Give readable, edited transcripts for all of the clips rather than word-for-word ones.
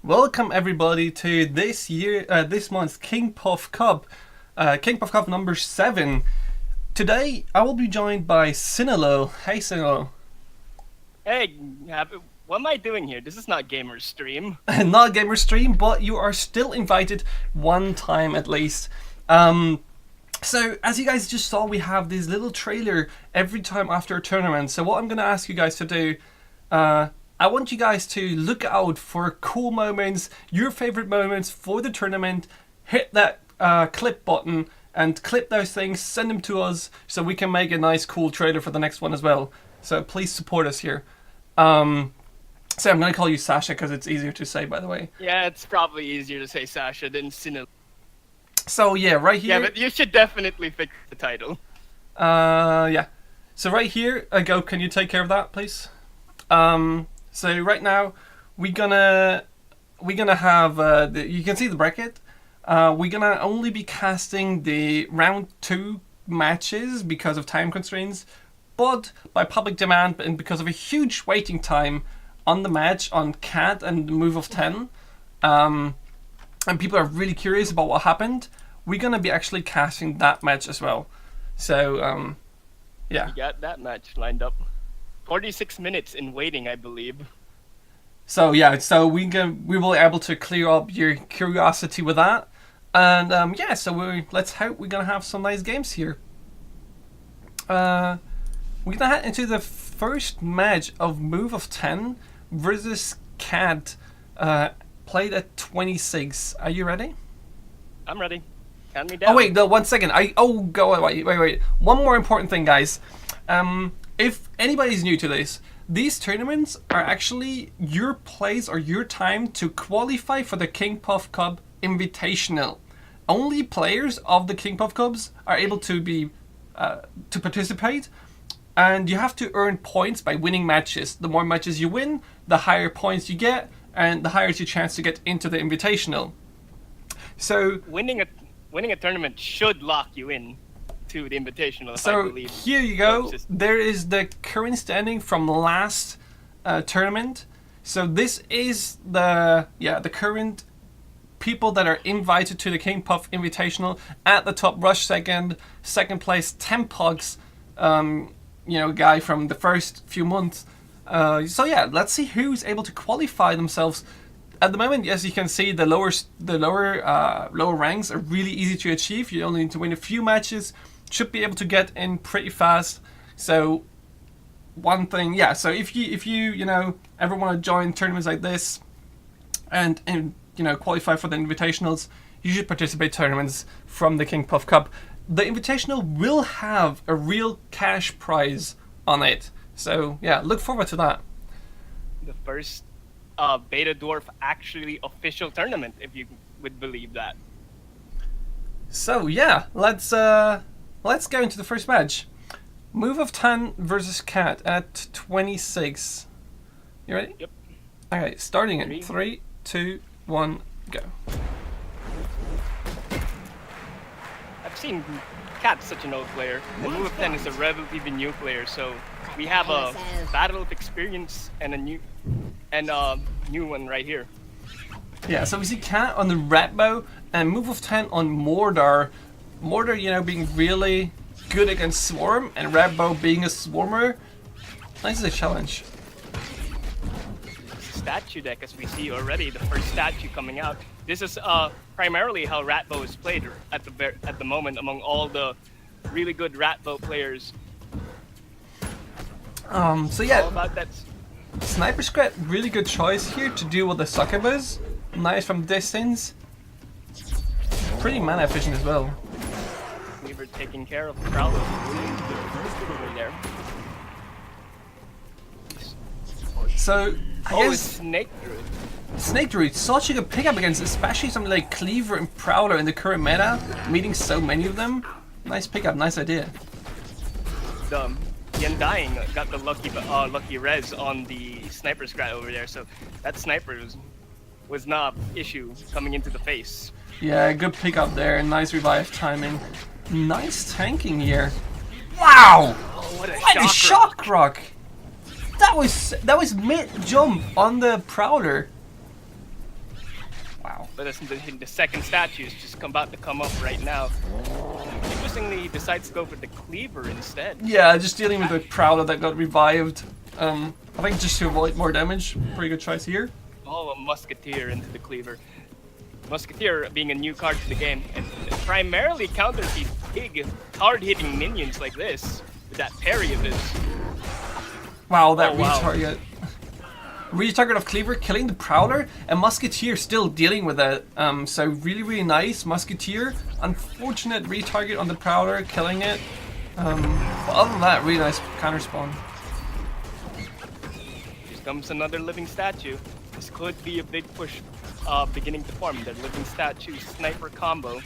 Welcome everybody to this month's KingPuffCup, KingPuffCup number 7. Today I will be joined by Sinalo. Hey Sinalo. Hey, what am I doing here? This is not gamer stream. Not a gamer stream, but you are still invited one time at least. So as you guys just saw, we have this little trailer every time after a tournament. So what I'm going to ask you guys to do, I want you guys to look out for cool moments, your favorite moments for the tournament. Hit that clip button and clip those things, send them to us so we can make a nice cool trailer for the next one as well. So please support us here. So I'm going to call you Sasha because it's easier to say, by the way. Yeah, it's probably easier to say Sasha than Sinil. So yeah, right here. Yeah, but you should definitely fix the title. Yeah. So right here, Go, can you take care of that, please? So right now, we're gonna have you can see the bracket. We're gonna only be casting the round 2 matches because of time constraints, but by public demand and because of a huge waiting time on the match on Cat and the move of 10, and people are really curious about what happened, we're gonna be actually casting that match as well. So yeah. We got that match lined up. 46 minutes in waiting, I believe. So yeah, so we will be able to clear up your curiosity with that, and yeah, so let's hope we're gonna have some nice games here. We're gonna head into the first match of Move of 10 versus Cat, played at 26. Are you ready? I'm ready. Count me down. Oh wait, no, 1 second. Wait. One more important thing, guys. If anybody's new to this, these tournaments are actually your place or your time to qualify for the KingPuffCup Invitational. Only players of the KingPuffCups are able to be to participate, and you have to earn points by winning matches. The more matches you win, the higher points you get, and the higher is your chance to get into the Invitational. So winning a tournament should lock you in to the Invitational. So here you go. There is the current standing from last tournament. So this is the current people that are invited to the KingPuff Invitational. At the top, Rush second place, Tempox, guy from the first few months. So yeah, let's see who's able to qualify themselves. At the moment, as you can see, the lower ranks are really easy to achieve. You only need to win a few matches. Should be able to get in pretty fast. So one thing, yeah. So if you ever want to join tournaments like this, and qualify for the invitationals, you should participate tournaments from the KingPuffCup. The invitational will have a real cash prize on it. So yeah, look forward to that. The first Beta Dwarf actually official tournament, if you would believe that. So yeah, let's go into the first match. Move of 10 versus Cat at 26. You ready? Yep. Alright, starting in 3, 2, 1, go. I've seen Cat such an old player, and Move of 10 is a relatively new player, so we have a battle of experience and a new one right here. Yeah, so we see Cat on the Rat Bow and Move of 10 on Mordor. Mordor, being really good against Swarm, and Rat Bow being a Swarmer. Nice as a challenge. Statue deck, as we see already, the first statue coming out. This is primarily how Rat Bow is played at the moment among all the really good Rat Bow players. So yeah, all about that. Sniper Scrat, really good choice here to deal with the succubus. Nice from distance. Pretty mana efficient as well. We were taking care of the Prowler over there. So I guess Snake Druid. Snake Druid, such a good pickup against especially something like Cleaver and Prowler in the current meta, meeting so many of them. Nice pickup, nice idea. The Undying got the lucky res on the Sniper Scrat over there, so that sniper was not an issue coming into the face. Yeah, good pickup there, nice revive timing. Nice tanking here. Wow! Oh, what a shock rock! That was mid jump on the Prowler. but the second statue is just about to come up right now. Interestingly, he decides to go for the cleaver instead. Yeah, just dealing with the Prowler that got revived. I think just to avoid more damage. Pretty good choice here. Oh, a Musketeer into the cleaver. Musketeer being a new card to the game, and primarily counters these big, hard-hitting minions like this with that parry of his. Wow, that Oh, wow. retarget. Retarget of Cleaver killing the Prowler, and Musketeer still dealing with it. So really, really nice. Musketeer, unfortunate retarget on the Prowler, killing it. But other than that, really nice counter spawn. Here comes another living statue. This could be a big push beginning to form. The living statue sniper combo.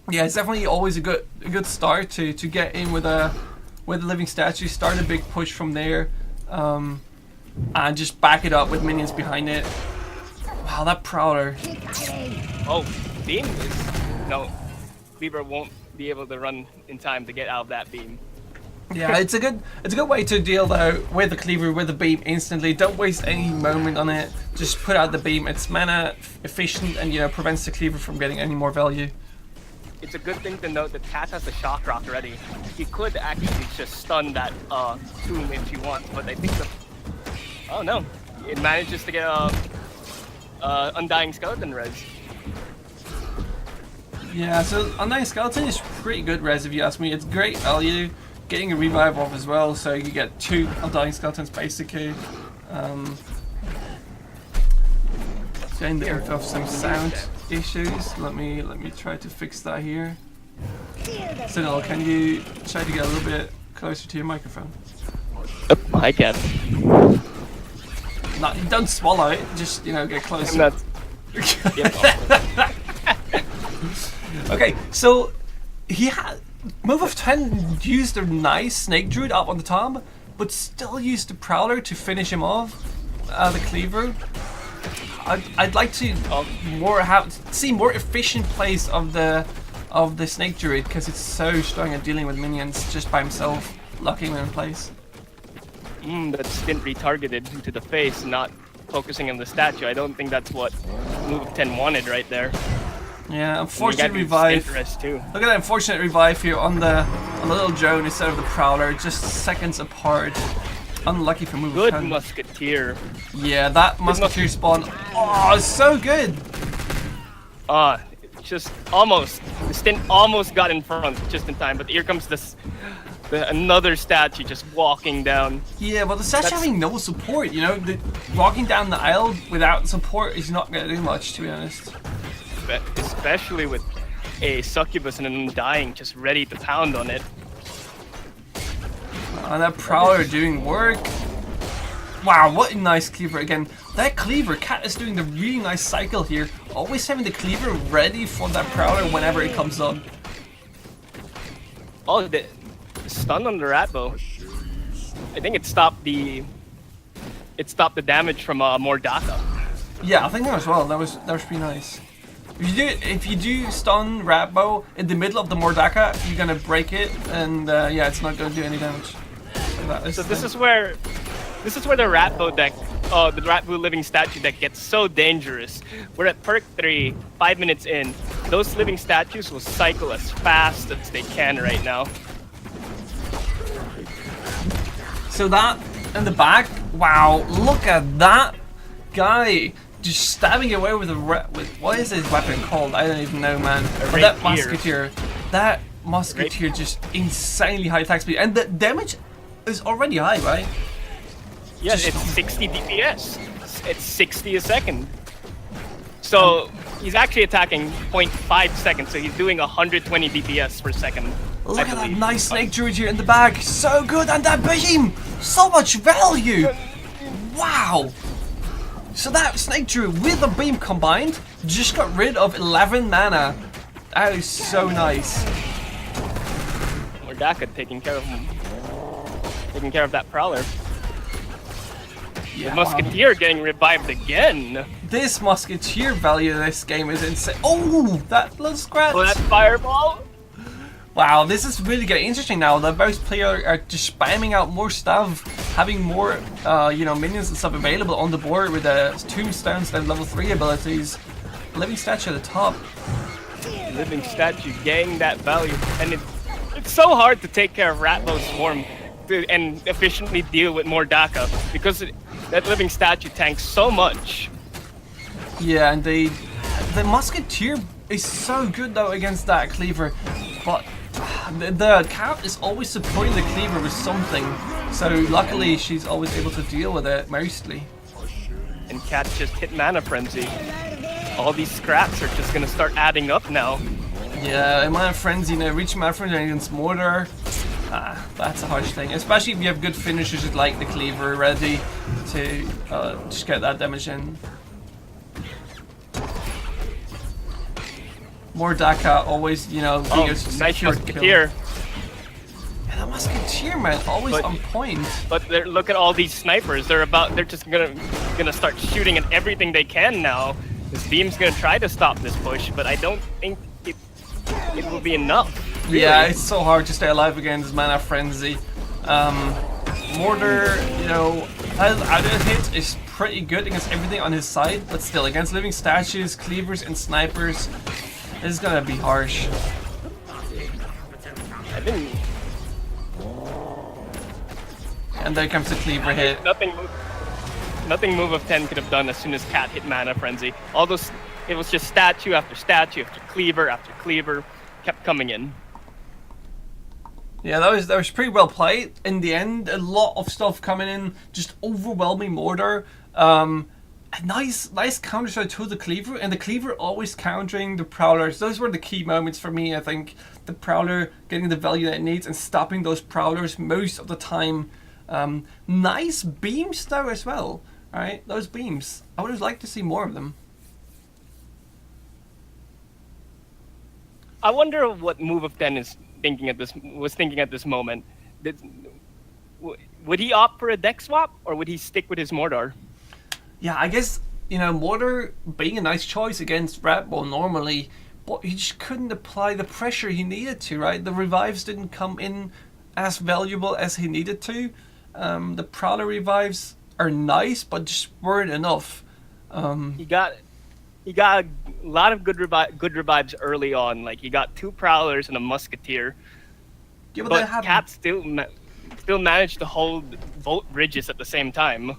Yeah, it's definitely always a good start to get in with a living statue. Start a big push from there. And just back it up with minions behind it. Wow, that Prowler. Oh, beam is no. Cleaver won't be able to run in time to get out of that beam. Yeah, it's a good way to deal though with the Cleaver with the beam instantly. Don't waste any moment on it. Just put out the beam. It's mana efficient and prevents the Cleaver from getting any more value. It's a good thing to note that Cat has a shock rock ready. He could actually just stun that tomb if he wants, but I think the oh no, it manages to get Undying Skeleton res. Yeah, so Undying Skeleton is pretty good res if you ask me. It's great value. Getting a revive off as well, so you get 2 Undying Skeletons basically. Getting the info of some sound issues. Let me try to fix that here. Sentinel, can you try to get a little bit closer to your microphone? I can. No, don't swallow it. Just get closer. I'm not. Okay, so he had move of 10 used a nice Snake Druid up on the top, but still used the Prowler to finish him off. The Cleaver. I'd like to see more efficient plays of the Snake Druid because it's so strong at dealing with minions just by himself, locking them in place. That stint retargeted into the face, not focusing on the statue. I don't think that's what move of 10 wanted right there. Yeah, unfortunate revive. Too. Look at that unfortunate revive here on the little drone instead of the Prowler, just seconds apart. Unlucky for move. Good Musketeer. Yeah, that Musketeer spawn. Oh, it's so good. Just almost. The stint almost got in front just in time, but here comes another statue just walking down. Yeah, but the statue having no support, walking down the aisle without support is not going to do much, to be honest. Especially with a Succubus and an Undying just ready to pound on it. And that Prowler doing work. Wow, what a nice Cleaver again. That Cleaver, Cat is doing the really nice cycle here. Always having the Cleaver ready for that Prowler whenever it comes on. Oh, the stun on the Ratbow. I think it stopped the damage from Mordaka. Yeah, I think that as well. That was pretty nice. If you do stun Ratbow in the middle of the Mordaka, you're gonna break it, and yeah, it's not gonna do any damage. So this is where the Ratbow deck, the Ratbow Living Statue deck gets so dangerous. We're at perk 3, 5 minutes in. Those living statues will cycle as fast as they can right now. So that in the back, wow! Look at that guy. Just stabbing away with what is his weapon called? I don't even know, man. But that Musketeer just insanely high attack speed, and the damage is already high, right? Yeah, it's 60 DPS. It's 60 a second. So he's actually attacking 0.5 seconds, so he's doing 120 DPS per second. Look at that nice Snake Druid here in the back. So good, and that beam, so much value. Wow. So that Snake Druid with the beam combined just got rid of 11 mana. That is so nice. Mordaka taking care of him. Taking care of that Prowler. Yeah, the Musketeer getting revived again. This Musketeer value of this game is insane. Oh, that little scratch. Oh, that fireball. Wow, this is really getting interesting now. The both players are just spamming out more stuff, having more, you know, minions and stuff available on the board with the tombstones and level 3 abilities. Living statue at the top. Living statue getting that value, and it's so hard to take care of Ratlow's swarm and efficiently deal with more Daka because that living statue tanks so much. Yeah, and the musketeer is so good though against that cleaver, but the cat is always supporting the cleaver with something. So luckily she's always able to deal with it mostly. And Cat just hit Mana Frenzy. All these scraps are just gonna start adding up now. Yeah, Mana Frenzy, you know, reaching Mana Frenzy against Mortar. That's a harsh thing, especially if you have good finishers like the cleaver ready to just get that damage in. More Daka always, you know, being a nice kill. musketeer. And the musketeer, man, always on point. But look at all these snipers. They're just gonna start shooting at everything they can now. This beam's gonna try to stop this push, but I don't think it will be enough. Really. Yeah, it's so hard to stay alive against Mana Frenzy. Mortar, you know, auto hit is pretty good against everything on his side, but still against living statues, cleavers, and snipers, this is gonna be harsh. And there comes the cleaver hit. Nothing move of 10 could have done as soon as Cat hit Mana Frenzy. All those, it was just statue after statue after cleaver kept coming in. Yeah, that was pretty well played. In the end, a lot of stuff coming in, just overwhelming Mortar. A nice counter shot to the cleaver, and the cleaver always countering the prowlers. Those were the key moments for me, I think. The prowler getting the value that it needs and stopping those prowlers most of the time. Nice beams though as well. Alright, those beams. I would have liked to see more of them. I wonder what move of 10 was thinking at this moment. Would he opt for a deck swap, or would he stick with his Mordor? Yeah, I guess, you know, Mortar being a nice choice against Ratball normally, but he just couldn't apply the pressure he needed to, right? The revives didn't come in as valuable as he needed to. The Prowler revives are nice, but just weren't enough. He got a lot of good revives early on. Like he got 2 Prowlers and a Musketeer. Yeah, but Cat still managed to hold both bridges at the same time.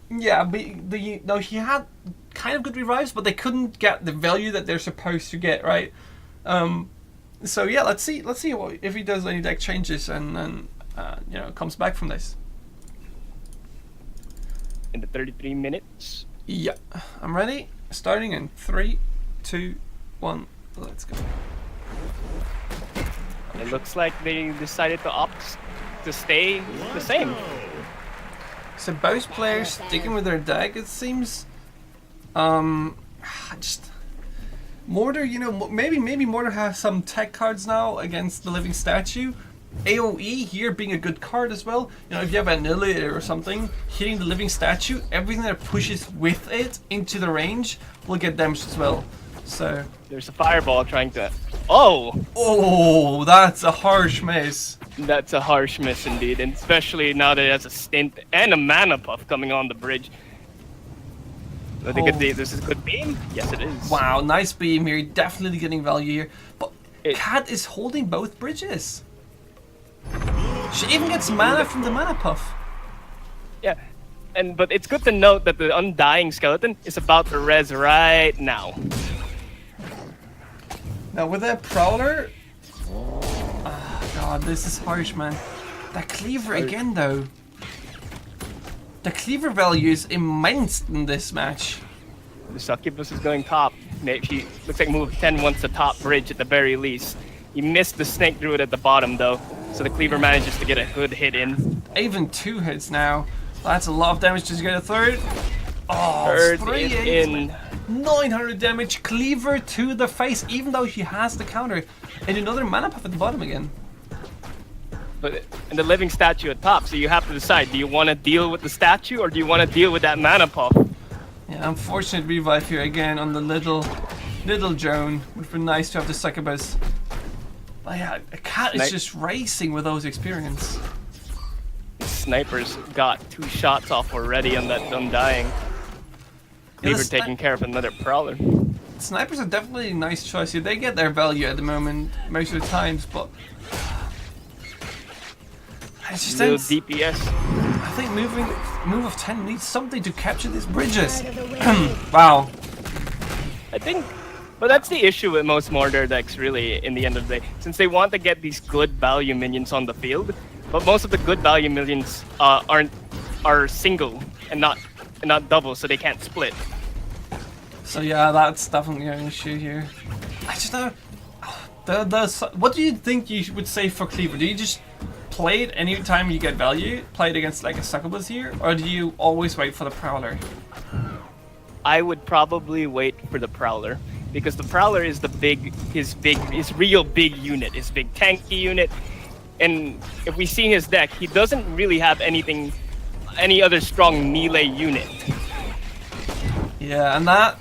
Yeah, but he had kind of good revives, but they couldn't get the value that they're supposed to get, right? So yeah, let's see if he does any deck changes and you know, comes back from this. In the 33 minutes. Yeah, I'm ready. Starting in 3, 2, 1. Let's go. It looks like they decided to opt to stay the same. So both players sticking with their deck, it seems. Just Mortar, you know, maybe Mortar has some tech cards now against the living statue. AoE here being a good card as well. You know, if you have Annihilator or something, hitting the living statue, everything that pushes with it into the range will get damaged as well. So there's a fireball trying to. Oh, that's a harsh miss. That's a harsh miss indeed, and especially now that it has a stint and a mana puff coming on the bridge. I think this is a good beam. Yes, it is. Wow, nice beam here. Definitely getting value here. But Cat is holding both bridges. She even gets mana from the mana puff. Yeah, but it's good to note that the Undying Skeleton is about to res right now. Now with that Prowler, oh god, this is harsh, man. That Cleaver again, though. The Cleaver value is immense in this match. The Succubus is going top. She looks like move 10 wants the top bridge at the very least. He missed the Snake Druid at the bottom though, so the Cleaver manages to get a good hit in. Even 2 hits now. That's a lot of damage to get a third. Oh, third is in. 900 damage, Cleaver to the face, even though he has the counter. And another mana puff at the bottom again. But and the living statue at top, so you have to decide, do you want to deal with the statue or do you want to deal with that mana puff? Yeah, unfortunate revive here again on the little Joan. Would be nice to have the Succubus. But yeah, a cat is just racing with those experience. Snipers got 2 shots off already on that Undying. They were taking care of another Prowler. Snipers are definitely a nice choice here. They get their value at the moment most of the times, but I just Little DPS. I think move of 10 needs something to capture these bridges. Wow. I think, but that's the issue with most Mordor decks, really. In the end of the day, since they want to get these good value minions on the field, but most of the good value minions are single and not double, so they can't split. So yeah, that's definitely an issue here. I just don't. What do you think you would say for Cleaver? Do you just play it anytime you get value? Play it against like a succubus here, or do you always wait for the Prowler? I would probably wait for the Prowler because the Prowler is his real big unit, his big tanky unit. And if we see his deck, he doesn't really have any other strong melee unit. Yeah, and that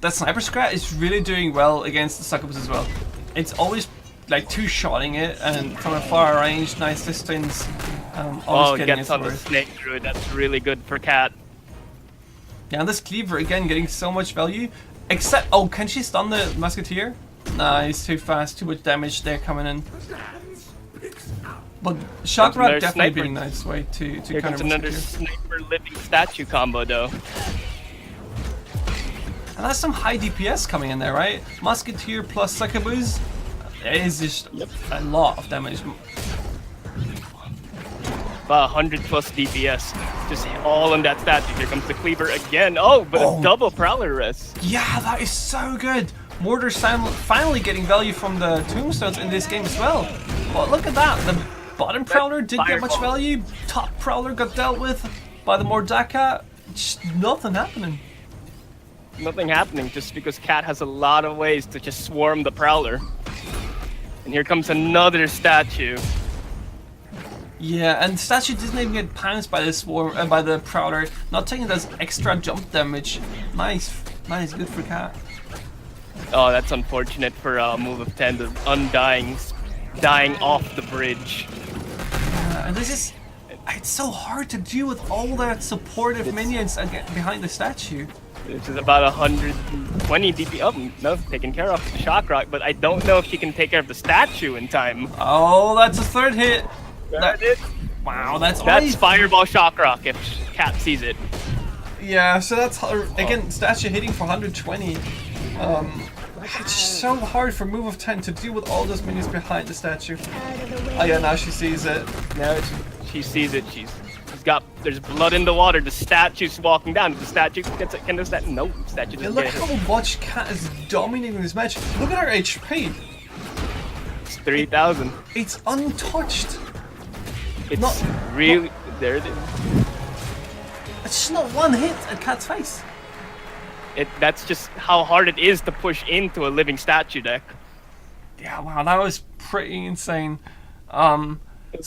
sniper strat is really doing well against the succubus as well. It's always like two-shotting it, and from a far range, nice distance. It gets on the snake druid. That's really good for Cat. Yeah, and this Cleaver again getting so much value. Except, can she stun the musketeer? Nah, he's too fast. Too much damage there coming in. But Shock Rock definitely being a nice way to Here counter comes another sniper living statue combo though. And that's some high DPS coming in there, right? Musketeer plus succubus is just a lot of damage. About 100 plus DPS, just all on that statue. Here comes the Cleaver again. Oh, but a double Prowler rest. Yeah, that is so good. Mortar's finally getting value from the tombstones in this game as well. But look at that. The bottom Prowler didn't get much value. Top Prowler got dealt with by the Mordaka. Just nothing happening. Nothing happening just because Cat has a lot of ways to just swarm the Prowler. And here comes another statue. Yeah, and the statue didn't even get pounced by the swarm, by the Prowler, not taking those extra jump damage. Nice, good for Cat. Oh, that's unfortunate for move of 10, the Undying dying off the bridge. And it's so hard to deal with all that supportive minions behind the statue. This is about 120 DP. Oh, no, taken care of the Shock Rock, but I don't know if she can take care of the statue in time. Oh, that's a third hit. Wow, that's Fireball Shock Rock if Cat sees it. Yeah, so that's again statue hitting for 120. It's so hard for move of 10 to deal with all those minions behind the statue. Oh yeah, now she sees it. Now she sees it. There's blood in the water. The statue's walking down. The statue gets it. No, the statue doesn't look get how much Cat is dominating this match. Look at her HP. It's 3,000. It's untouched. It's really there. It is. It's just not one hit at Cat's face. That's just how hard it is to push into a living statue deck. Yeah, wow, that was pretty insane. So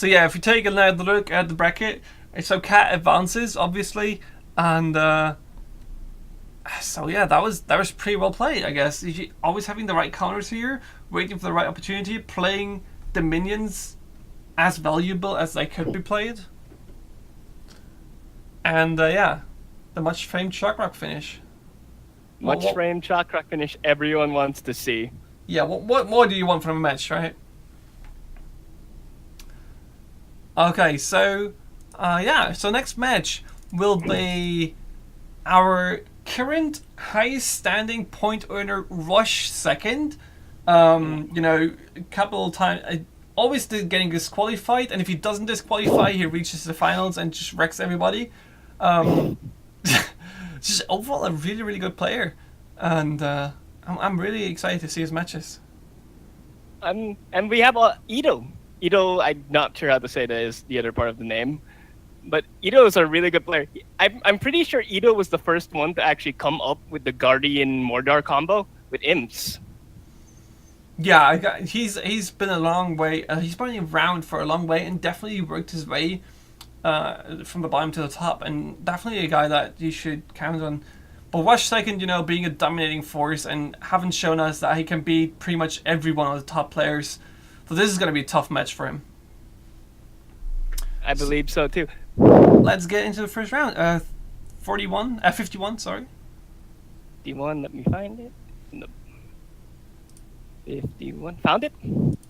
yeah, if you take another look at the bracket, so Cat advances obviously, and so yeah, that was pretty well played, I guess. Always having the right counters here, waiting for the right opportunity, playing the minions as valuable as they could be played, and yeah, the much famed Shock Rock finish. Much famed Shock Rock finish everyone wants to see. Yeah, what more do you want from a match, right? Okay, so yeah, so next match will be our current highest standing point earner Rush second. You know, a couple of times, always getting disqualified, and if he doesn't disqualify, he reaches the finals and just wrecks everybody. Just overall a really, really good player, and I'm really excited to see his matches. And we have Ito. Ito, I'm not sure how to say that is the other part of the name, but Ito is a really good player. I'm pretty sure Ito was the first one to actually come up with the Guardian Mordor combo with Imps. Yeah, he's been a long way. He's been around for a long way, and definitely worked his way from the bottom to the top, and definitely a guy that you should count on. But Rush second, you know, being a dominating force and having shown us that he can beat pretty much every one of the top players. So this is going to be a tough match for him. I believe so too. Let's get into the first round. 51, sorry. 51, let me find it. No. 51, found it?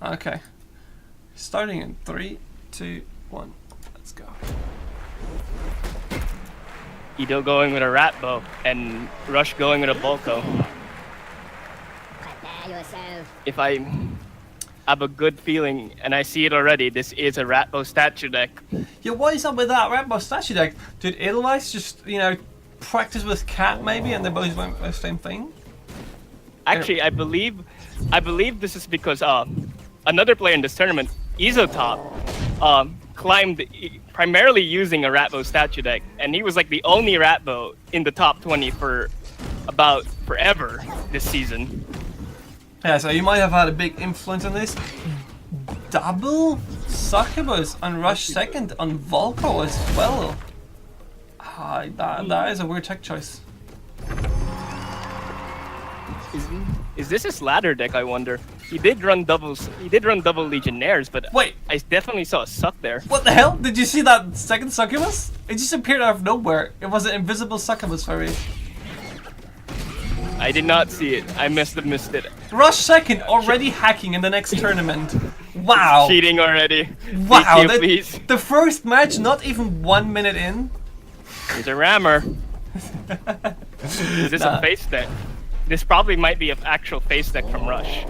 Okay. Starting in 3, 2, 1. Let's go. Ido going with a rat bow and Rush going with a Volko. Prepare yourself. If I have a good feeling, and I see it already, this is a rat bow statue deck. Yeah, what is up with that Rainbow statue deck? Did Edelweiss just, you know, practice with Cat maybe and they both went for the same thing? Actually, I believe this is because another player in this tournament, Izotop, climbed primarily using a Ratbo statue deck, and he was like the only Ratbo in the top 20 for about forever this season. Yeah, so you might have had a big influence on this. Double Succubus on Rush second on Volko as well. That is a weird tech choice. Is this his ladder deck, I wonder? He did run double Legionnaires, but Wait, I definitely saw a suck there. what the hell? Did you see that second Succubus? It just appeared out of nowhere. It was an invisible Succubus for me. I did not see it. I must have missed it. Rush second, already hacking in the next tournament. Wow. Cheating already. Wow, DQ, please. the first match, not even 1 minute in. He's a rammer. Is this a face deck? This probably might be an actual face deck from Rush.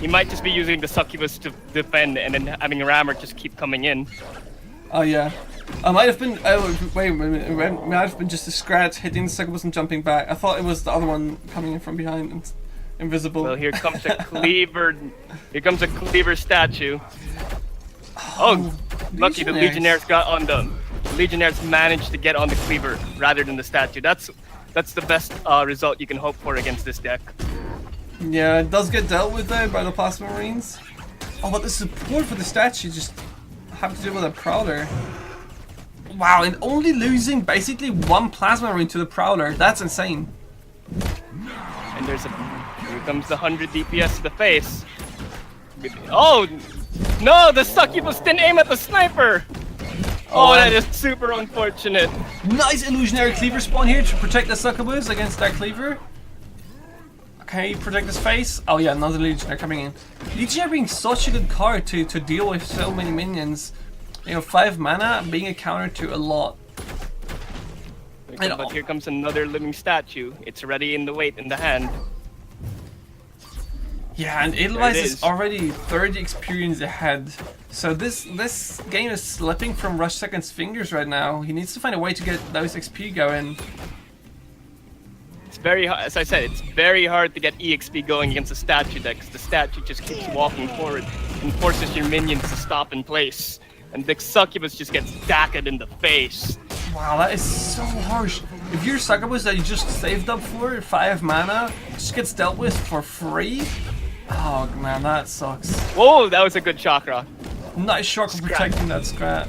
He might just be using the Succubus to defend and then having a rammer just keep coming in. Oh yeah. I might have been. Wait a minute. It might have been just a scratch hitting the Succubus and jumping back. I thought it was the other one coming in from behind and invisible. Well, here comes a cleaver. Here comes a cleaver statue. Oh, lucky the Legionnaires got on the. Legionnaires managed to get on the cleaver rather than the statue. That's the best result you can hope for against this deck. Yeah, it does get dealt with though by the Plasma Marines. Oh, but the support for the statue just have to do with a Prowler. Wow, and only losing basically one Plasma Marine to the Prowler. That's insane. And here comes the 100 DPS to the face. Oh, no, the Succubus didn't aim at the sniper. Oh, that is super unfortunate. Nice illusionary cleaver spawn here to protect the Succubus against that cleaver. Okay, protect his face. Oh yeah, another Legionnaire coming in. Legionnaire being such a good card to deal with so many minions. You know, 5 mana being a counter to a lot. But here comes another living statue. It's ready in the weight in the hand. Yeah, and Edelweiss is already 30 experience ahead. So this game is slipping from Rush Second's fingers right now. He needs to find a way to get those XP going. It's very hard, as I said, it's very hard to get EXP going against a statue deck, because the statue just keeps walking forward and forces your minions to stop in place. And the Succubus just gets dacked in the face. Wow, that is so harsh. If your Succubus that you just saved up for 5 mana just gets dealt with for free, oh man, that sucks. Whoa, that was a good shock rock. Nice shock for protecting that scrap.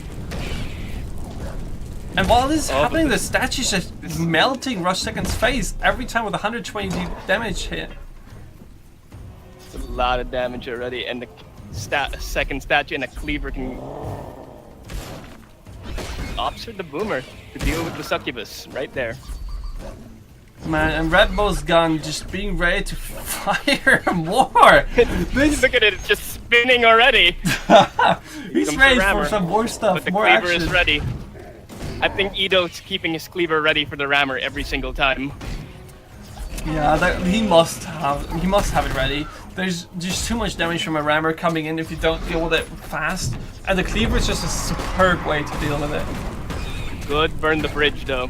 And while this is happening, the statue's just melting Rush Second's face every time with 120 damage hit. It's a lot of damage already, and the second statue and a cleaver can opts for the boomer to deal with the Succubus right there. Man, and Red Bull's gun just being ready to fire more. Look at it, it's just spinning already. He's ready for some more stuff, but the more cleaver action. is ready. I think Ido's keeping his cleaver ready for the rammer every single time. Yeah, he must have it ready. There's just too much damage from a rammer coming in if you don't deal with it fast. And the cleaver is just a superb way to deal with it. Good, burn the bridge though.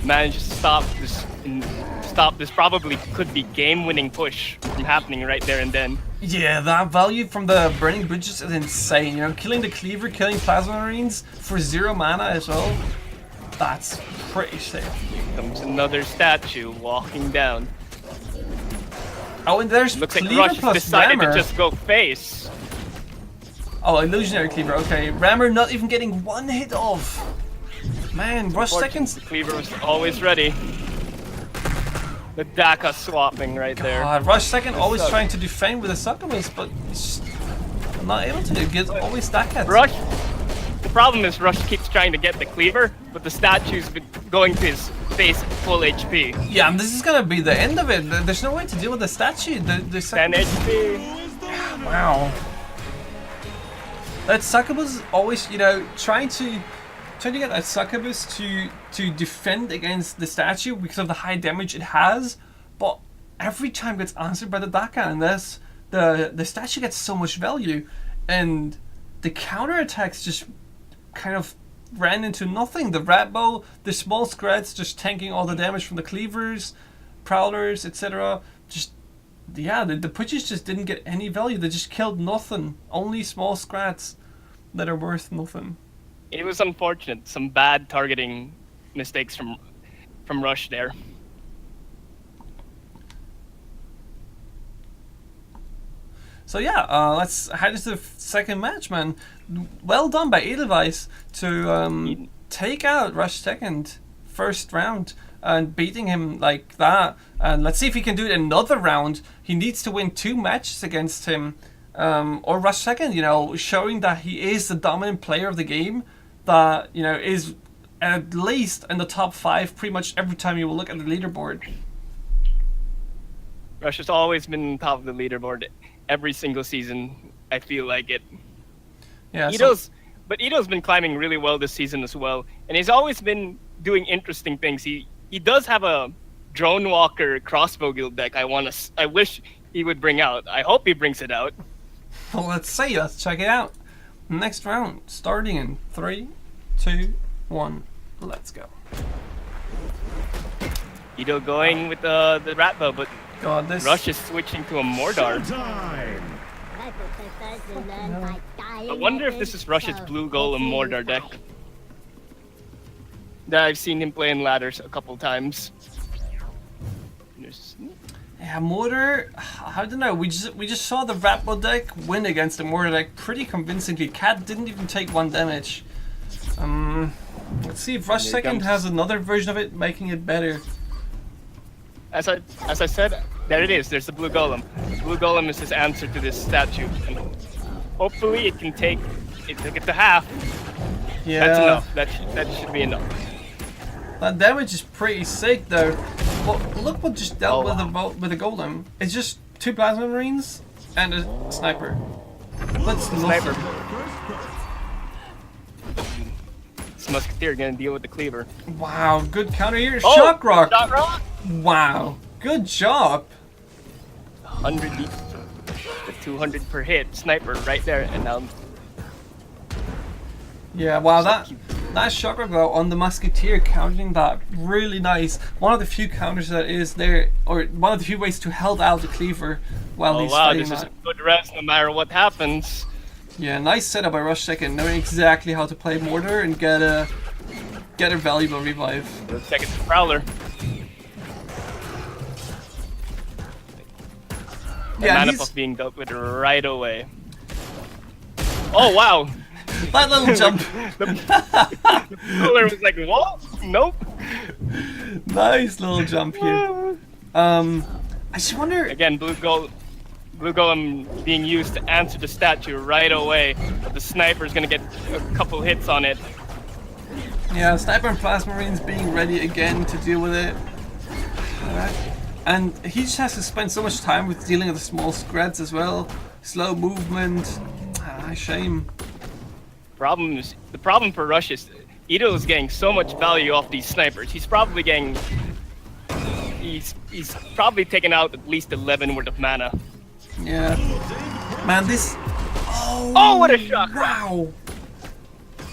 Managed to stop this probably could be game-winning push from happening right there and then. Yeah, that value from the burning bridges is insane. You know, killing the cleaver, killing plasma marines for 0 mana as well. That's pretty sick. Here comes another statue walking down. Oh, and there's Looks like cleaver Rush plus decided rammer. to just go face. Oh, illusionary cleaver. Okay, rammer not even getting 1 hit off. Man, Rush Seconds. The cleaver was always ready. The Daka swapping right there. Rush second always sucks. trying to defend with the succubus, but he's just not able to. It gets always Daka. Rush. The problem is Rush keeps trying to get the cleaver, but the statue's been going to his face at full HP. Yeah, and this is gonna be the end of it. There's no way to deal with the statue. The 10 HP. Wow. That succubus always, you know, trying to get that succubus to defend against the statue because of the high damage it has, but every time gets answered by the Daka, and this the statue gets so much value, and the counterattacks just kind of ran into nothing. The rat bow, the small scrats just tanking all the damage from the cleavers, prowlers, etc. Just yeah, the putches just didn't get any value. They just killed nothing. Only small scrats that are worth nothing. It was unfortunate. Some bad targeting mistakes from Rush there. So yeah, let's head into the second match, man. Well done by Edelweiss to take out Rush second first round and beating him like that. And let's see if he can do it another round. He needs to win 2 matches against him, or Rush second. You know, showing that he is the dominant player of the game. That, you know, is at least in the top 5 pretty much every time you will look at the leaderboard. Rush has always been top of the leaderboard every single season. I feel like it. Yeah. But Ito's been climbing really well this season as well, and he's always been doing interesting things. He does have a drone walker crossbow guild deck. I wish he would bring out. I hope he brings it out. Well, let's see. Let's check it out. Next round, starting in 3, 2, 1. Let's go. Ito going with the rat bow, but God, this Rush is switching to a Mordar. I wonder if this is Rush's blue golem Mordar deck. That I've seen him play in ladders a couple times. Yeah, Mortar. I don't know. We just saw the Ratbo deck win against the Mortar deck pretty convincingly. Cat didn't even take 1 damage. Let's see if Rush second has another version of it, making it better. As I said, there it is. There's the blue golem. Blue golem is his answer to this statue. And hopefully, it can take it to half. Yeah, that's enough. That should be enough. That damage is pretty sick though. Well, look what just dealt with the golem. It's just 2 plasma marines and a sniper. Let's sniper. This musketeer gonna deal with the cleaver. Wow, good counter here. Oh, Shock rock. Shock rock. Wow, good job. 100 deep. The 200 per hit sniper right there, and now. Yeah, wow, that shock rock though on the musketeer, countering that really nice. One of the few counters that is there, or one of the few ways to hold out the cleaver while he's fighting. This is a good rest no matter what happens. Yeah, nice setup by Rush second, knowing exactly how to play Mortar and get a valuable revive. Second Prowler. Yeah, mana buff being dealt with right away. Oh wow! That little jump. The Prowler was like, what? Nope. Nice little jump here. I just wonder. Again, blue golem being used to answer the statue right away, but the sniper's gonna get a couple hits on it. Yeah, sniper and plasma marines being ready again to deal with it. Alright. And he just has to spend so much time with dealing with the small screds as well. Slow movement. Shame. The problem for Rush is Ito is getting so much value off these snipers. He's probably getting. He's probably taken out at least 11 worth of mana. Yeah. Man, this. Oh, what a shock! Wow.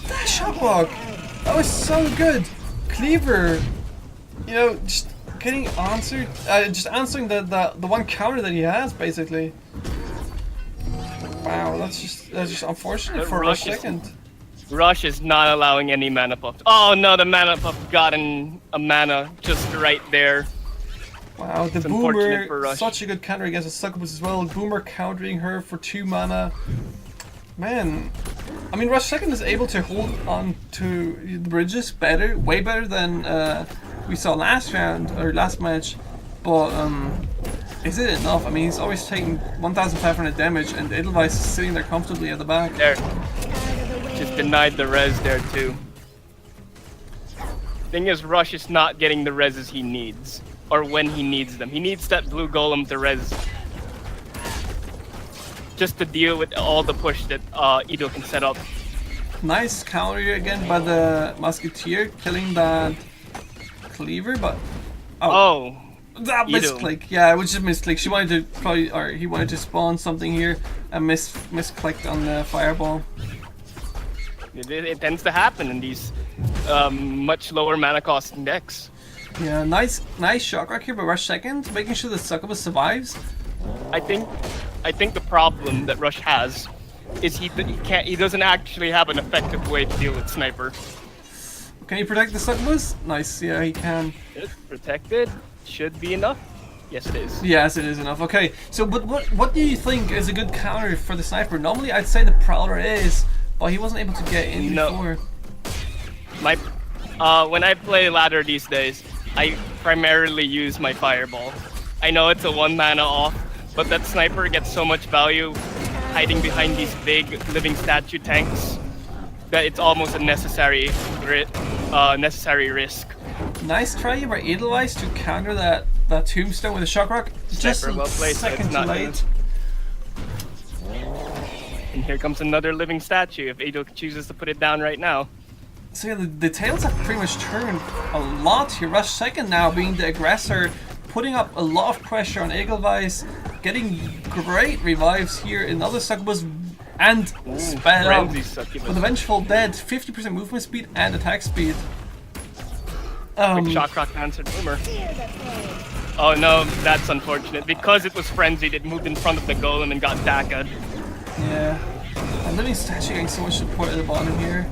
That shock rock. That was so good. Cleaver. You know, just getting answered. Just answering the one counter that he has, basically. Wow, that's just unfortunate for Rush second. Rush is not allowing any mana buff. Oh no, the mana buff got a mana just right there. Wow, the Boomer, such a good counter against the Succubus as well. Boomer countering her for 2 mana. Man, I mean, Rush second is able to hold on to the bridges better, way better than we saw last round or last match. But is it enough? I mean, he's always taking 1,500 damage, and Edelweiss is sitting there comfortably at the back. There. Just denied the res there too. Thing is, Rush is not getting the reses he needs, or when he needs them. He needs that blue golem to res, just to deal with all the push that Ido can set up. Nice counter again by the Musketeer, killing that Cleaver, but oh, that misclick. Yeah, it was just misclick. She wanted to probably, or he wanted to spawn something here and misclicked on the fireball. It tends to happen in these much lower mana cost decks. Yeah, nice shock rock here by Rush second, making sure the Succubus survives. I think the problem that Rush has is he doesn't actually have an effective way to deal with Sniper. Can he protect the Succubus? Nice, yeah, he can. It's protected. Should be enough. Yes, it is. Yes, it is enough. Okay, so but what do you think is a good counter for the Sniper? Normally, I'd say the Prowler is, but he wasn't able to get in before. When I play ladder these days, I primarily use my Fireball. I know it's a 1 mana off, but that Sniper gets so much value hiding behind these big living statue tanks that it's almost a necessary risk. Nice try by Edelweiss to counter that tombstone with a shock rock. Just Sniper well played, a second too late. And here comes another living statue if Ado chooses to put it down right now. So yeah, the tails have pretty much turned a lot here. Rush second now being the aggressor, putting up a lot of pressure on Edelweiss, getting great revives here. Another Succubus and spell up with a Vengeful Dead, 50% movement speed and attack speed. Quick shock rock answered boomer. Oh no, that's unfortunate. Because it was frenzied, it moved in front of the golem and got Daka'd. Yeah. And Living Statue getting so much support at the bottom here.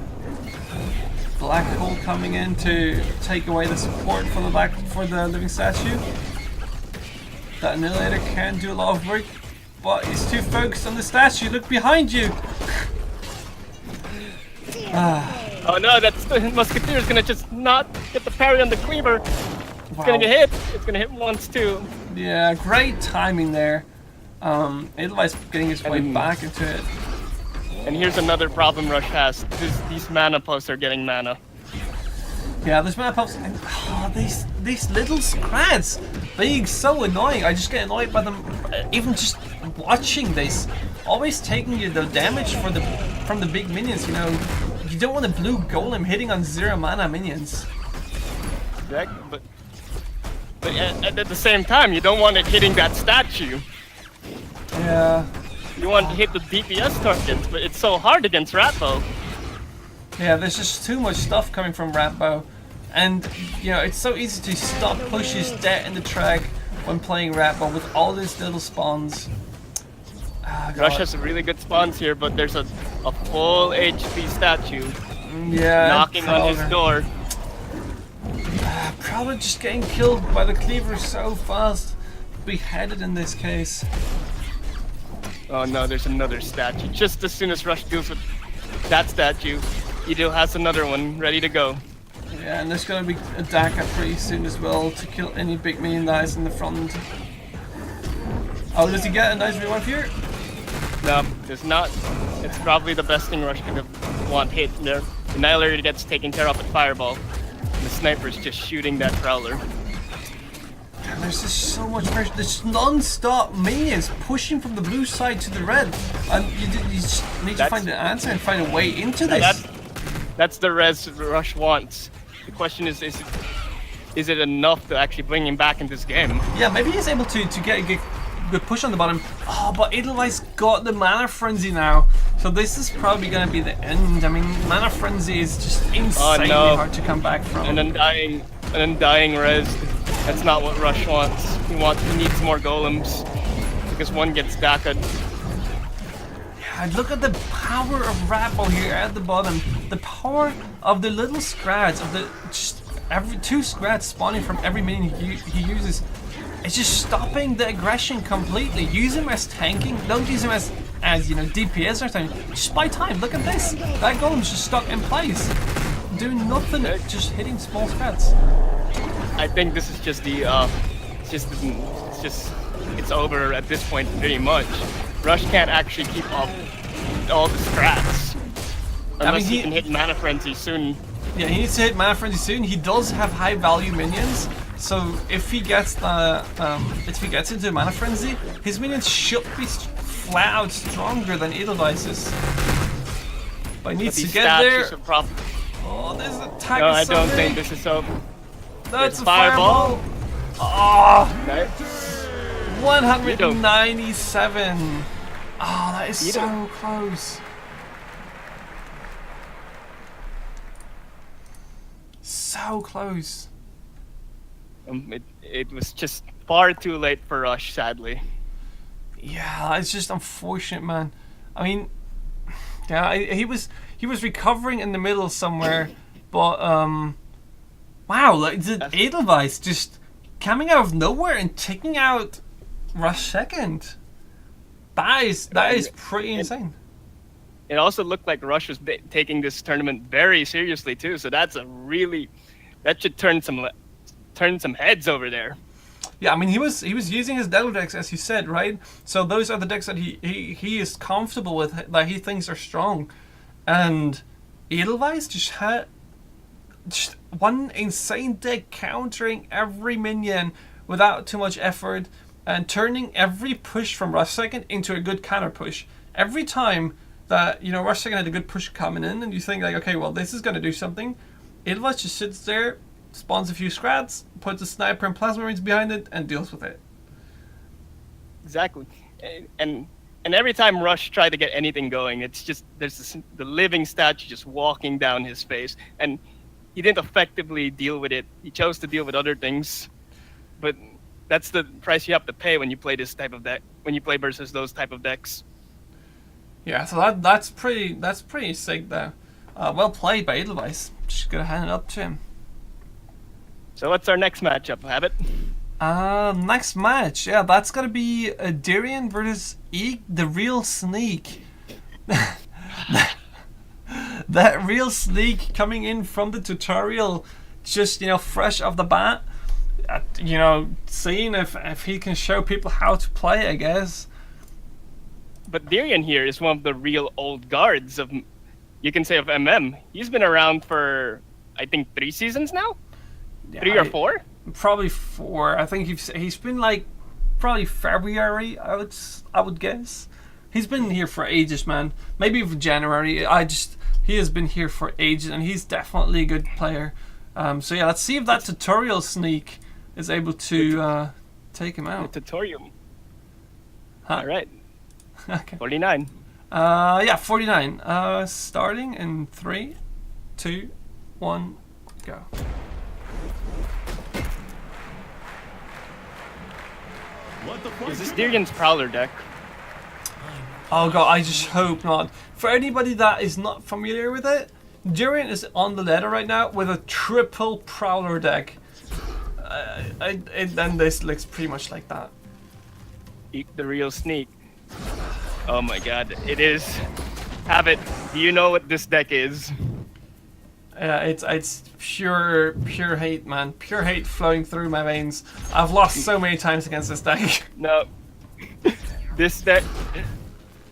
Black Hole coming in to take away the support for the Living Statue. That Annihilator can do a lot of work, but he's too focused on the statue. Look behind you! Oh no, that's the Musketeer is gonna just not get the parry on the Cleaver. It's gonna get hit. It's gonna hit once too. Yeah, great timing there. Edelweiss getting his way back into it. And here's another problem Rush has. These mana puffs are getting mana. Yeah, there's mana puffs. And, these little scrads being so annoying. I just get annoyed by them. Even just watching this, always taking you the damage from the big minions. You know, you don't want a blue golem hitting on 0 mana minions. Exactly, but at the same time, you don't want it hitting that statue. Yeah. You want to hit the DPS targets, but it's so hard against Ratbow. Yeah, there's just too much stuff coming from Ratbow. And, you know, it's so easy to stop pushes dead in the track when playing Ratbow with all these little spawns. Rush has some really good spawns here, but there's a full HP statue knocking on his door. Probably just getting killed by the Cleaver so fast. Beheaded in this case. Oh no, there's another statue. Just as soon as Rush deals with that statue, Ido has another one ready to go. Yeah, and there's gonna be a Daka pretty soon as well to kill any big minion that is in the front. Oh, does he get a nice revive here? No, there's not. It's probably the best thing Rush could have want hit there. The Annihilator gets taken care of with Fireball. And the Sniper's just shooting that Prowler. And there's just so much pressure. There's non-stop minions pushing from the blue side to the red. And you just need to find an answer and find a way into this. That's the res Rush wants. The question is it enough to actually bring him back in this game? Yeah, maybe he's able to get a good push on the bottom. Oh, but Edelweiss got the Mana Frenzy now. So this is probably going to be the end. I mean, Mana Frenzy is just insanely hard to come back from. An undying res. That's not what Rush wants. He needs more golems. Because one gets Daka'd. Yeah, look at the power of Ratbow here at the bottom. The power of the little scrads, of the every 2 scrads spawning from every minion he uses. It's just stopping the aggression completely. Use him as tanking. Don't use him as you know, DPS or something. Just buy time. Look at this. That golem's just stuck in place, doing nothing. Just hitting small scrads. I think this is just the it's over at this point pretty much. Rush can't actually keep up all the strats unless he can hit Mana Frenzy soon. Yeah, he needs to hit Mana Frenzy soon. He does have high value minions, so if he gets into Mana Frenzy, his minions should be flat out stronger than Edelweiss's. But he needs to get there. Oh, this attack no, is I so don't big. think this is so. That's a fireball. Oh, Nice. 197. Oh, that is so close. So close. It was just far too late for Rush, sadly. Yeah, it's just unfortunate, man. I mean, yeah, he was recovering in the middle somewhere, but wow, like the Edelweiss just coming out of nowhere and taking out Rush second. That is pretty insane. It also looked like Rush was taking this tournament very seriously too, so that should turn some heads over there. Yeah, I mean he was using his Devil decks as you said, right? So those are the decks that he is comfortable with, that he thinks are strong, and Edelweiss just had one insane deck countering every minion without too much effort and turning every push from Rush second into a good counter push. Every time that Rush second had a good push coming in, and you think like, okay, well this is gonna do something, Edelweiss just sits there, spawns a few scrats, puts a sniper and plasma marines behind it, and deals with it. Exactly, and every time Rush tried to get anything going, it's just there's the living statue just walking down his face, and he didn't effectively deal with it. He chose to deal with other things, but that's the price you have to pay when you play this type of deck. When you play versus those type of decks. Yeah, so that's pretty sick though. Well played by Edelweiss. Just gotta hand it up to him. So what's our next matchup, Habit? Next match, yeah, that's gonna be Darian versus Eek, the real sneak. That real sneak coming in from the tutorial, just fresh off the bat. Seeing if he can show people how to play, I guess. But Darian here is one of the real old guards of, you can say, of MM. He's been around for, I think, 3 seasons now? Yeah, 3 or 4? Probably 4. I think he's been like, probably February, I would guess. He's been here for ages, man. Maybe even January. He has been here for ages, and he's definitely a good player. So yeah, let's see if that tutorial sneak is able to take him out. The tutorial. Huh? All right. Okay. 49. Yeah, 49. Starting in 3, 2, 1, go. Is this Darian's Prowler deck? Oh god, I just hope not. For anybody that is not familiar with it, Darian is on the ladder right now with a triple Prowler deck. And this looks pretty much like that. Eek the real sneak. Oh my god, it is. Habit, do you know what this deck is? It's pure hate, man. Pure hate flowing through my veins. I've lost so many times against this deck. No. This deck...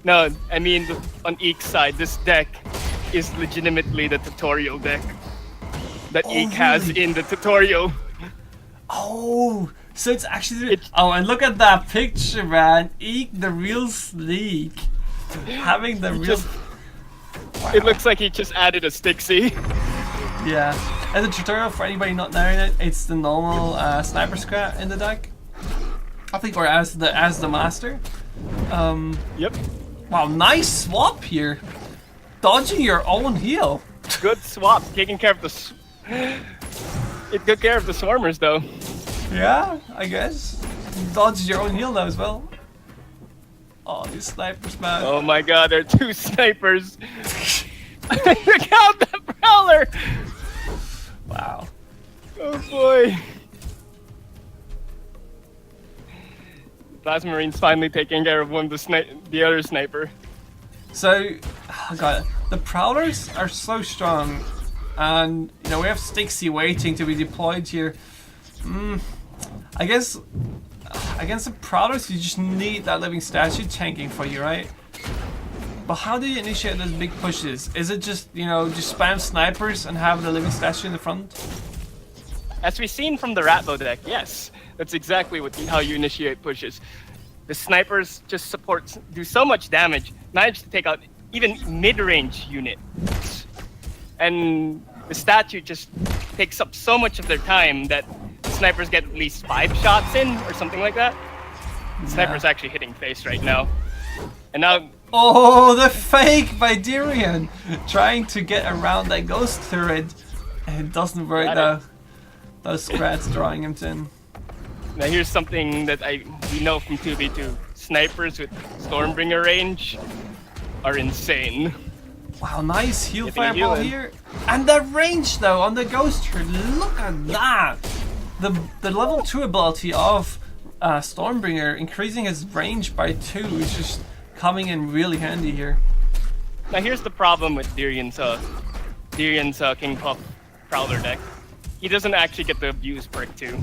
No, I mean, on Eek's side, this deck is legitimately the tutorial deck that Eek has in the tutorial. Oh, so it's actually... Oh, and look at that picture, man. Eek, the real sneak. Having the real... Wow. It looks like he just added a Stixie. Yeah. And the tutorial, for anybody not knowing it, it's the normal sniper scrat in the deck. I think, or as the master. Yep. Wow, nice swap here. Dodging your own heal. Good swap, taking care of the... It took care of the swarmers, though. Yeah, I guess. Dodges your own heal now as well. Oh, these snipers, man. Oh my god, there are 2 snipers. Look out, the Prowler! Wow. Oh boy. Plasma Marine's finally taking care of the other sniper. So, oh god, the Prowlers are so strong, and we have Stixie waiting to be deployed here. I guess against the Prowlers, you just need that living statue tanking for you, right? But how do you initiate those big pushes? Is it just, you know, just spam snipers and have the living statue in the front? As we've seen from the Ratbow deck, yes. That's exactly how you initiate pushes. The snipers just do so much damage, manage to take out even mid-range units. And the statue just takes up so much of their time that snipers get at least 5 shots in or something like that. The sniper's actually hitting face right now. And now... Oh, the fake by Darian! Trying to get around that ghost turret. It doesn't work though. Those scrats drawing him in. Now here's something that we know from 2v2. Snipers with Stormbringer range are insane. Wow, nice heal fireball here. And the range though on the ghost turret, look at that! The level 2 ability of Stormbringer increasing his range by 2 is just coming in really handy here. Now here's the problem with Darian's KingPuff Prowler deck. He doesn't actually get the abuse perk 2.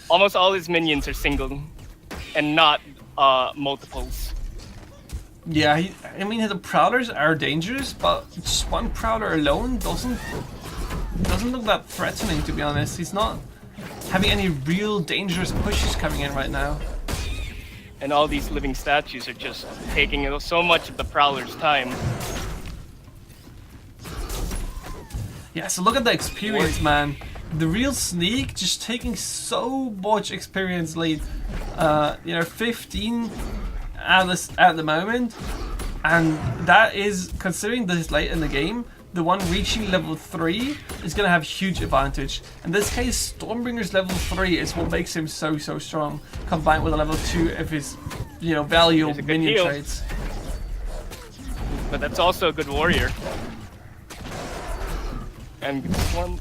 Almost all his minions are single and not multiples. Yeah, I mean the Prowlers are dangerous, but just one Prowler alone doesn't look that threatening, to be honest. He's not having any real dangerous pushes coming in right now. And all these living statues are just taking so much of the Prowler's time. Yeah, so look at the experience, man. The real Sneak just taking so much experience lead. You know, 15 at the moment. And that is, considering this late in the game, the one reaching level 3 is going to have huge advantage. In this case, Stormbringer's level 3 is what makes him so strong, combined with a level 2 of his, you know, value minion traits. But that's also a good warrior. And this one,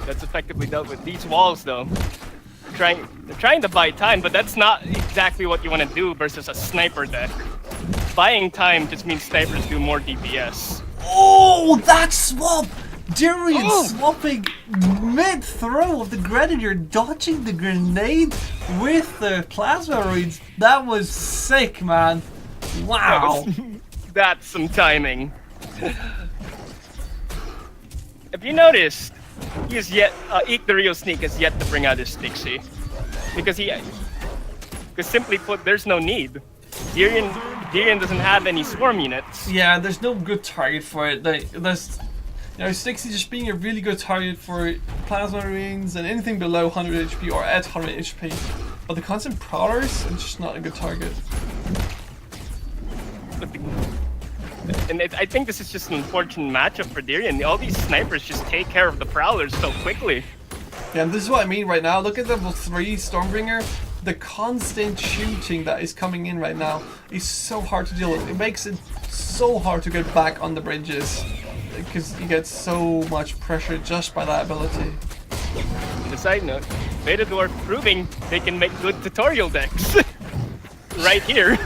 that's effectively dealt with. These walls, though, they're trying to buy time, but that's not exactly what you want to do versus a sniper deck. Buying time just means snipers do more DPS. Oh, that swap! Darian swapping mid-throw of the Grenadier, dodging the grenade with the plasma reeds. That was sick, man. Wow. That's some timing. If you noticed, Eek the Real Sneak has yet to bring out his Stixie. Because simply put, there's no need. Darian doesn't have any swarm units. Yeah, there's no good target for it. There's, you know, Stixie just being a really good target for plasma rings and anything below 100 HP or at 100 HP. But the constant Prowlers are just not a good target. And I think this is just an unfortunate matchup for Darian. All these snipers just take care of the Prowlers so quickly. Yeah, and this is what I mean right now. Look at level 3 Stormbringer. The constant shooting that is coming in right now is so hard to deal with. It makes it so hard to get back on the bridges because you get so much pressure just by that ability. On a side note, Metador proving they can make good tutorial decks. Right here.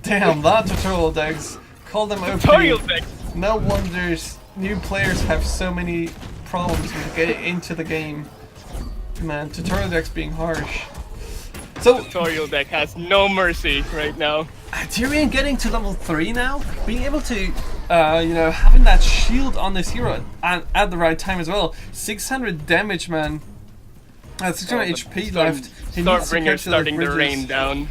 Damn, that tutorial decks. Call them OP. Tutorial decks. No wonders new players have so many problems with getting into the game. Man, tutorial decks being harsh. So tutorial deck has no mercy right now. Darian getting to level 3 now, being able to, you know, having that shield on this hero at the right time as well. 600 damage, man. 600 HP left. Stormbringer starting to rain down.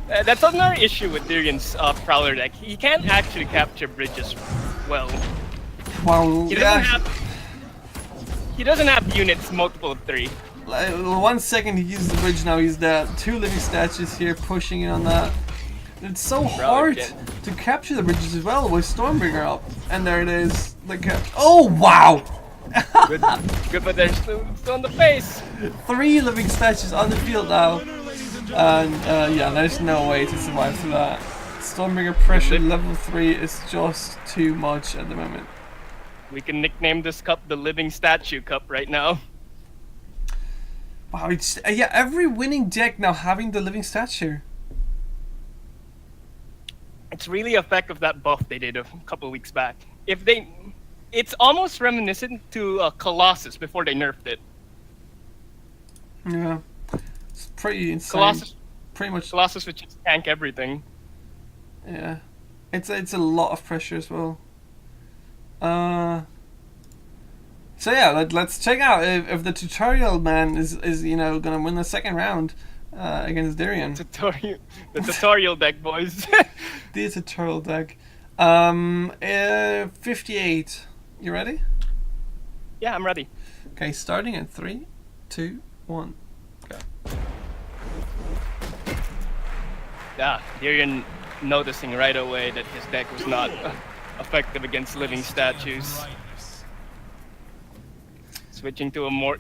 That's another issue with Darian's Prowler deck. He can't actually capture bridges well. Wow. He doesn't have units multiple of 3. 1 second he uses the bridge, now he's dead. 2 living statues here pushing in on that. It's so hard to capture the bridges as well with Stormbringer up. And there it is. Oh wow! Good, but they're still on the face. 3 living statues on the field now. And yeah, there's no way to survive through that. Stormbringer pressure level 3 is just too much at the moment. We can nickname this cup the Living Statue Cup right now. Wow, it's, yeah, every winning deck now having the living statue. It's really effective, that buff they did a couple weeks back. It's almost reminiscent to Colossus before they nerfed it. Yeah, it's pretty insane. Colossus, Pretty much. Colossus would just tank everything. Yeah, it's a lot of pressure as well. So yeah, let's check out if the tutorial man is you know gonna win the second round against Darian. The tutorial deck, boys. The tutorial deck. 58. You ready? Yeah, I'm ready. Okay, starting in 3, 2, 1, go. Yeah, Darian noticing right away that his deck was not effective against living statues. Switching to a more...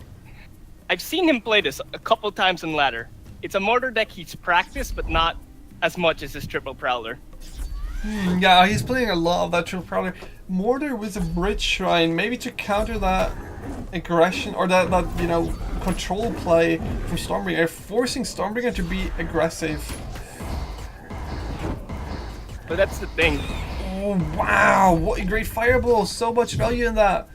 I've seen him play this a couple times in ladder. It's a mortar deck he's practiced, but not as much as his triple prowler. Yeah, he's playing a lot of that triple prowler. Mortar with a bridge shrine, maybe to counter that aggression or that you know control play from Stormbringer, forcing Stormbringer to be aggressive. But that's the thing. Oh wow! What a great fireball! So much value in that.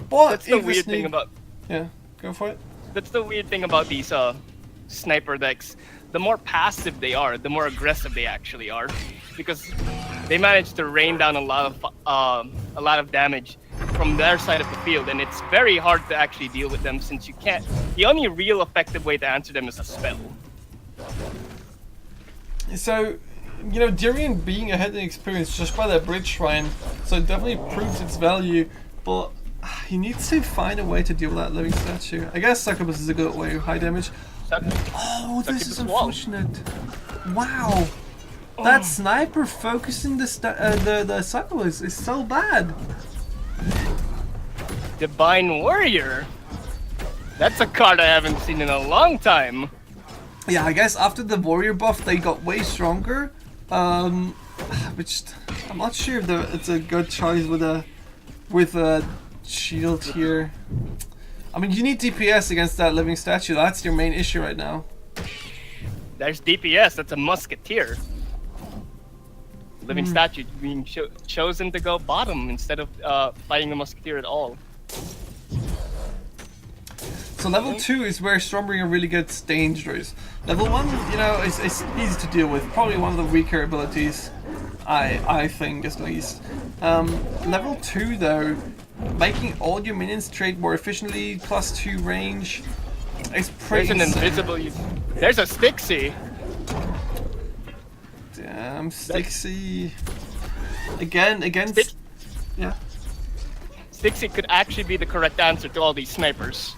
But That's the weird thing about... Yeah, go for it. That's the weird thing about these sniper decks. The more passive they are, the more aggressive they actually are, because they manage to rain down a lot of damage from their side of the field, and it's very hard to actually deal with them since you can't. The only real effective way to answer them is a spell. So, you know, Darian being ahead in experience just by that bridge shrine, so it definitely proves its value, but he needs to find a way to deal with that living statue. I guess Succubus is a good way, high damage. Oh, this is unfortunate. Wow. That sniper focusing the Succubus is so bad. Divine Warrior? That's a card I haven't seen in a long time. Yeah, I guess after the warrior buff they got way stronger. Which I'm not sure if it's a good choice with a shield here. I mean, you need DPS against that living statue. That's your main issue right now. There's DPS. That's a musketeer. Living statue being chosen to go bottom instead of fighting the musketeer at all. So level 2 is where Stormbringer really gets dangerous. Level 1, you know, is easy to deal with. Probably one of the weaker abilities, I think, at least. Level 2, though, making all your minions trade more efficiently, +2 range, is pretty There's an invisible... There's a Stixie! Damn, Stixie. Again, against... Yeah. Stixie could actually be the correct answer to all these snipers.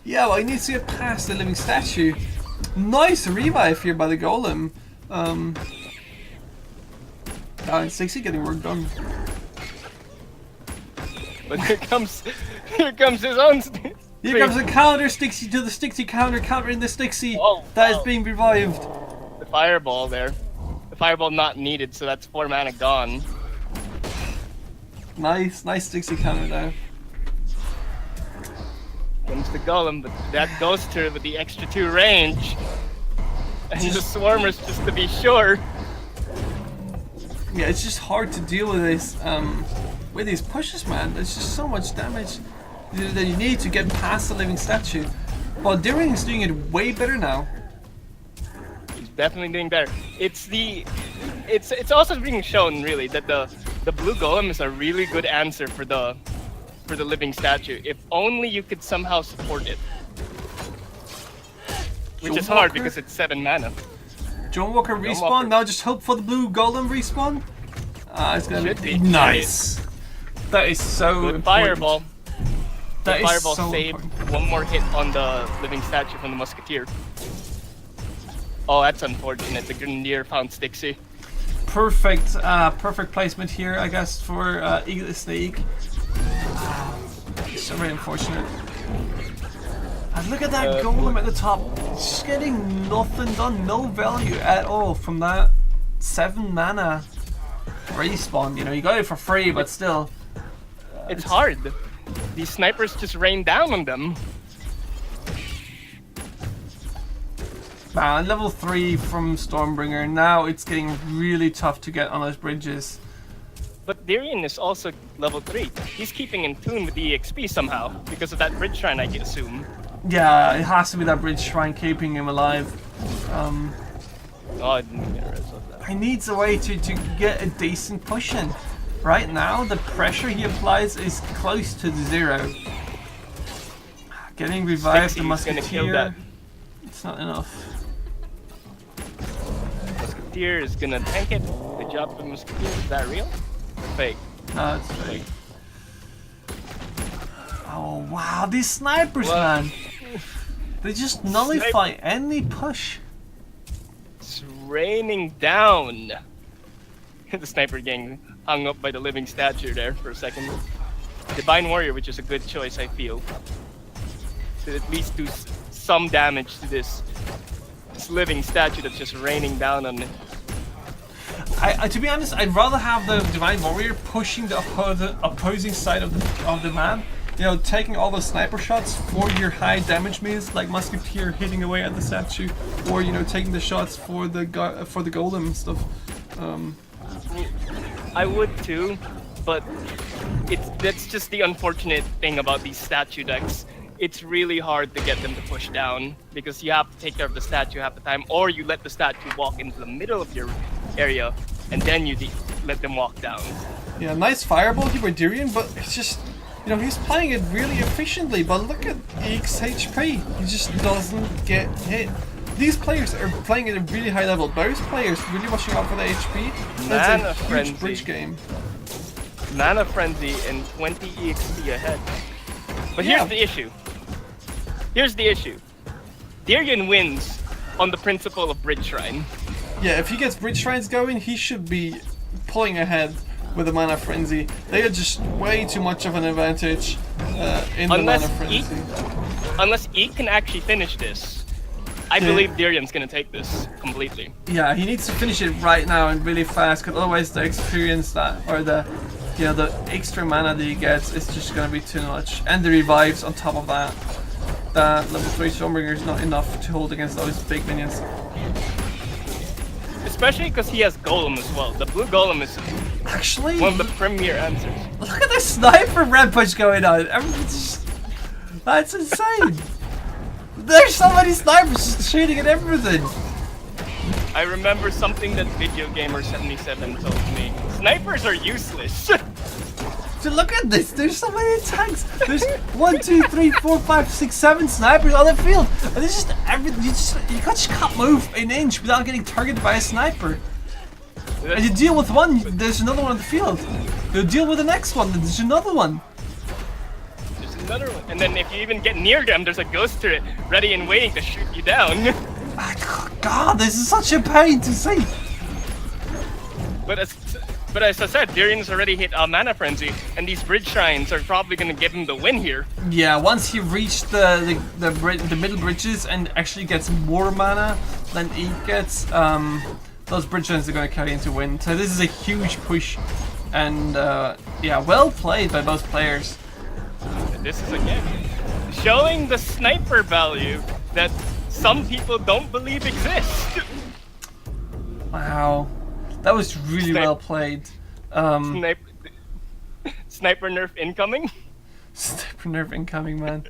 Yeah, well, he needs to get past the living statue. Nice revive here by the golem. And Stixie getting work done. But here comes his own. Here comes a counter Stixie to the Stixie counter, countering the Stixie that is being revived. The fireball there. The fireball not needed, so that's 4 mana gone. Nice Stixie counter there. Comes the golem, but that goes to her with the extra 2 range. And the swarmers, just to be sure. Yeah, it's just hard to deal with this. With these pushes, man. There's just so much damage that you need to get past the living statue. But Darian is doing it way better now. He's definitely doing better. It's also being shown really that the blue golem is a really good answer for the living statue. If only you could somehow support it. Which is hard because it's 7 mana. John Walker respawn. Now just hope for the blue golem respawn. It's gonna be nice. That is so good important. Fireball. That is Fireball so saved important. 1 more hit on the living statue from the musketeer. Oh, that's unfortunate. The grenadier found Stixie. Perfect placement here, I guess, for Eagle Snake. So very unfortunate. And look at that golem at the top. It's just getting nothing done, no value at all from that 7 mana respawn. You know, you got it for free, but still. It's hard. These snipers just rain down on them. Man, level 3 from Stormbringer. Now it's getting really tough to get on those bridges. But Darian is also level 3. He's keeping in tune with the EXP somehow, because of that bridge shrine, I assume. Yeah, it has to be that bridge shrine keeping him alive. Oh, I didn't get rid of that. He needs a way to get a decent push in. Right now, the pressure he applies is close to the 0. Getting revived, the Musketeer, it's not enough. Musketeer is gonna tank it. Good job for Musketeer. Is that real? Fake. No, it's fake. Oh wow, these snipers, man! They just nullify any push. It's raining down. The sniper gang hung up by the living statue there for a second. Divine Warrior, which is a good choice, I feel. To at least do some damage to this living statue that's just raining down on it. To be honest, I'd rather have the Divine Warrior pushing the opposing side of the map. You know, taking all those sniper shots for your high damage means, like Musketeer hitting away at the statue, or you know, taking the shots for the golem and stuff. I would too, but that's just the unfortunate thing about these statue decks. It's really hard to get them to push down because you have to take care of the statue half the time, or you let the statue walk into the middle of your area, and then you let them walk down. Yeah, nice fireball keeper Durian, but it's just, you know, he's playing it really efficiently. But look at Eek's HP; he just doesn't get hit. These players are playing at a really high level. Those players really watching out for the HP. That's a huge bridge game. Mana Frenzy and 20 EXP ahead. But here's the issue. Here's the issue. Durian wins on the principle of Bridge Shrine. Yeah, if he gets Bridge Shrines going, he should be pulling ahead with the Mana Frenzy. They are just way too much of an advantage in the Mana Frenzy. Unless Eek can actually finish this, I believe Durian's gonna take this completely. Yeah, he needs to finish it right now and really fast, because otherwise the experience that, or the, you know, the extra mana that he gets is just gonna be too much. And the revives on top of that. That level 3 Stormbringer is not enough to hold against those big minions. Especially because he has Golem as well. The blue Golem is actually one of the premier answers. Look at the sniper rampage going on. That's insane. There's so many snipers just shooting at everything. I remember something that Video Gamer 77 told me. Snipers are useless. So look at this. There's so many tanks. There's 1, 2, 3, 4, 5, 6, 7 snipers on the field. And there's just you just can't move an inch without getting targeted by a sniper. And you deal with one, there's another one on the field. You deal with the next one, there's another one. There's another one. And then if you even get near them, there's a ghost turret ready and waiting to shoot you down. God, this is such a pain to see. But as I said, Durian's already hit a Mana Frenzy, and these Bridge Shrines are probably going to give him the win here. Yeah, once he reached the middle bridges and actually gets more mana than he gets, those Bridge Shrines are going to carry into win. So this is a huge push, and yeah, well played by both players. And this is again showing the sniper value that some people don't believe exists. Wow. That was really well played. Sniper nerf incoming? Sniper nerf incoming, man.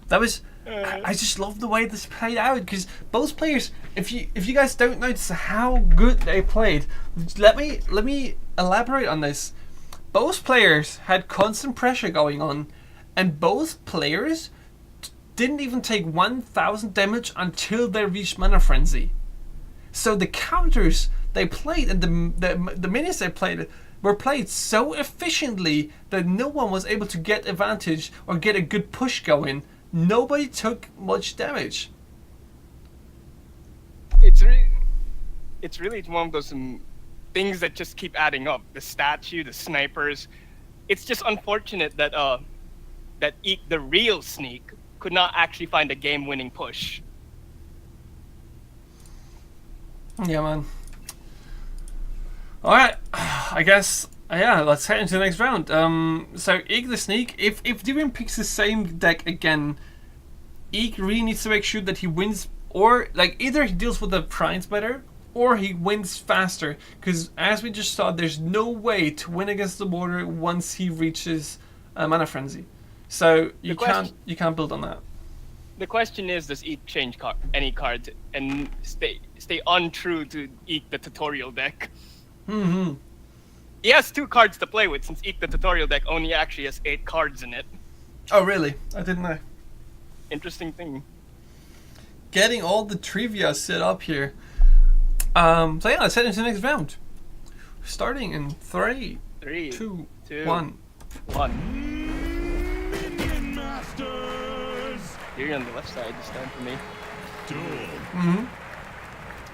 That was... I just love the way this played out, because both players, if you guys don't notice how good they played, let me elaborate on this. Both players had constant pressure going on, and both players didn't even take 1000 damage until they reached Mana Frenzy. So the counters they played and the minions they played were played so efficiently that no one was able to get advantage or get a good push going. Nobody took much damage. It's really one of those things that just keep adding up. The statue, the snipers. It's just unfortunate that that Eek, the real Sneak, could not actually find a game-winning push. Yeah, man. Alright, I guess, yeah, let's head into the next round. So, Eek the Sneak, if Durian picks the same deck again, Eek really needs to make sure that he wins, or, like, either he deals with the primes better, or he wins faster. Because, as we just saw, there's no way to win against the border once he reaches Mana Frenzy. So, you can't build on that. The question is, does Eek change any cards and stay untrue to Eek the tutorial deck? Mm-hmm. He has 2 cards to play with, since Eek the tutorial deck only actually has 8 cards in it. Oh, really? I didn't know. Interesting thing. Getting all the trivia set up here. So yeah, let's head into the next round. Starting in 3, 2, 1. You're on the left side this time for me. Mm-hmm.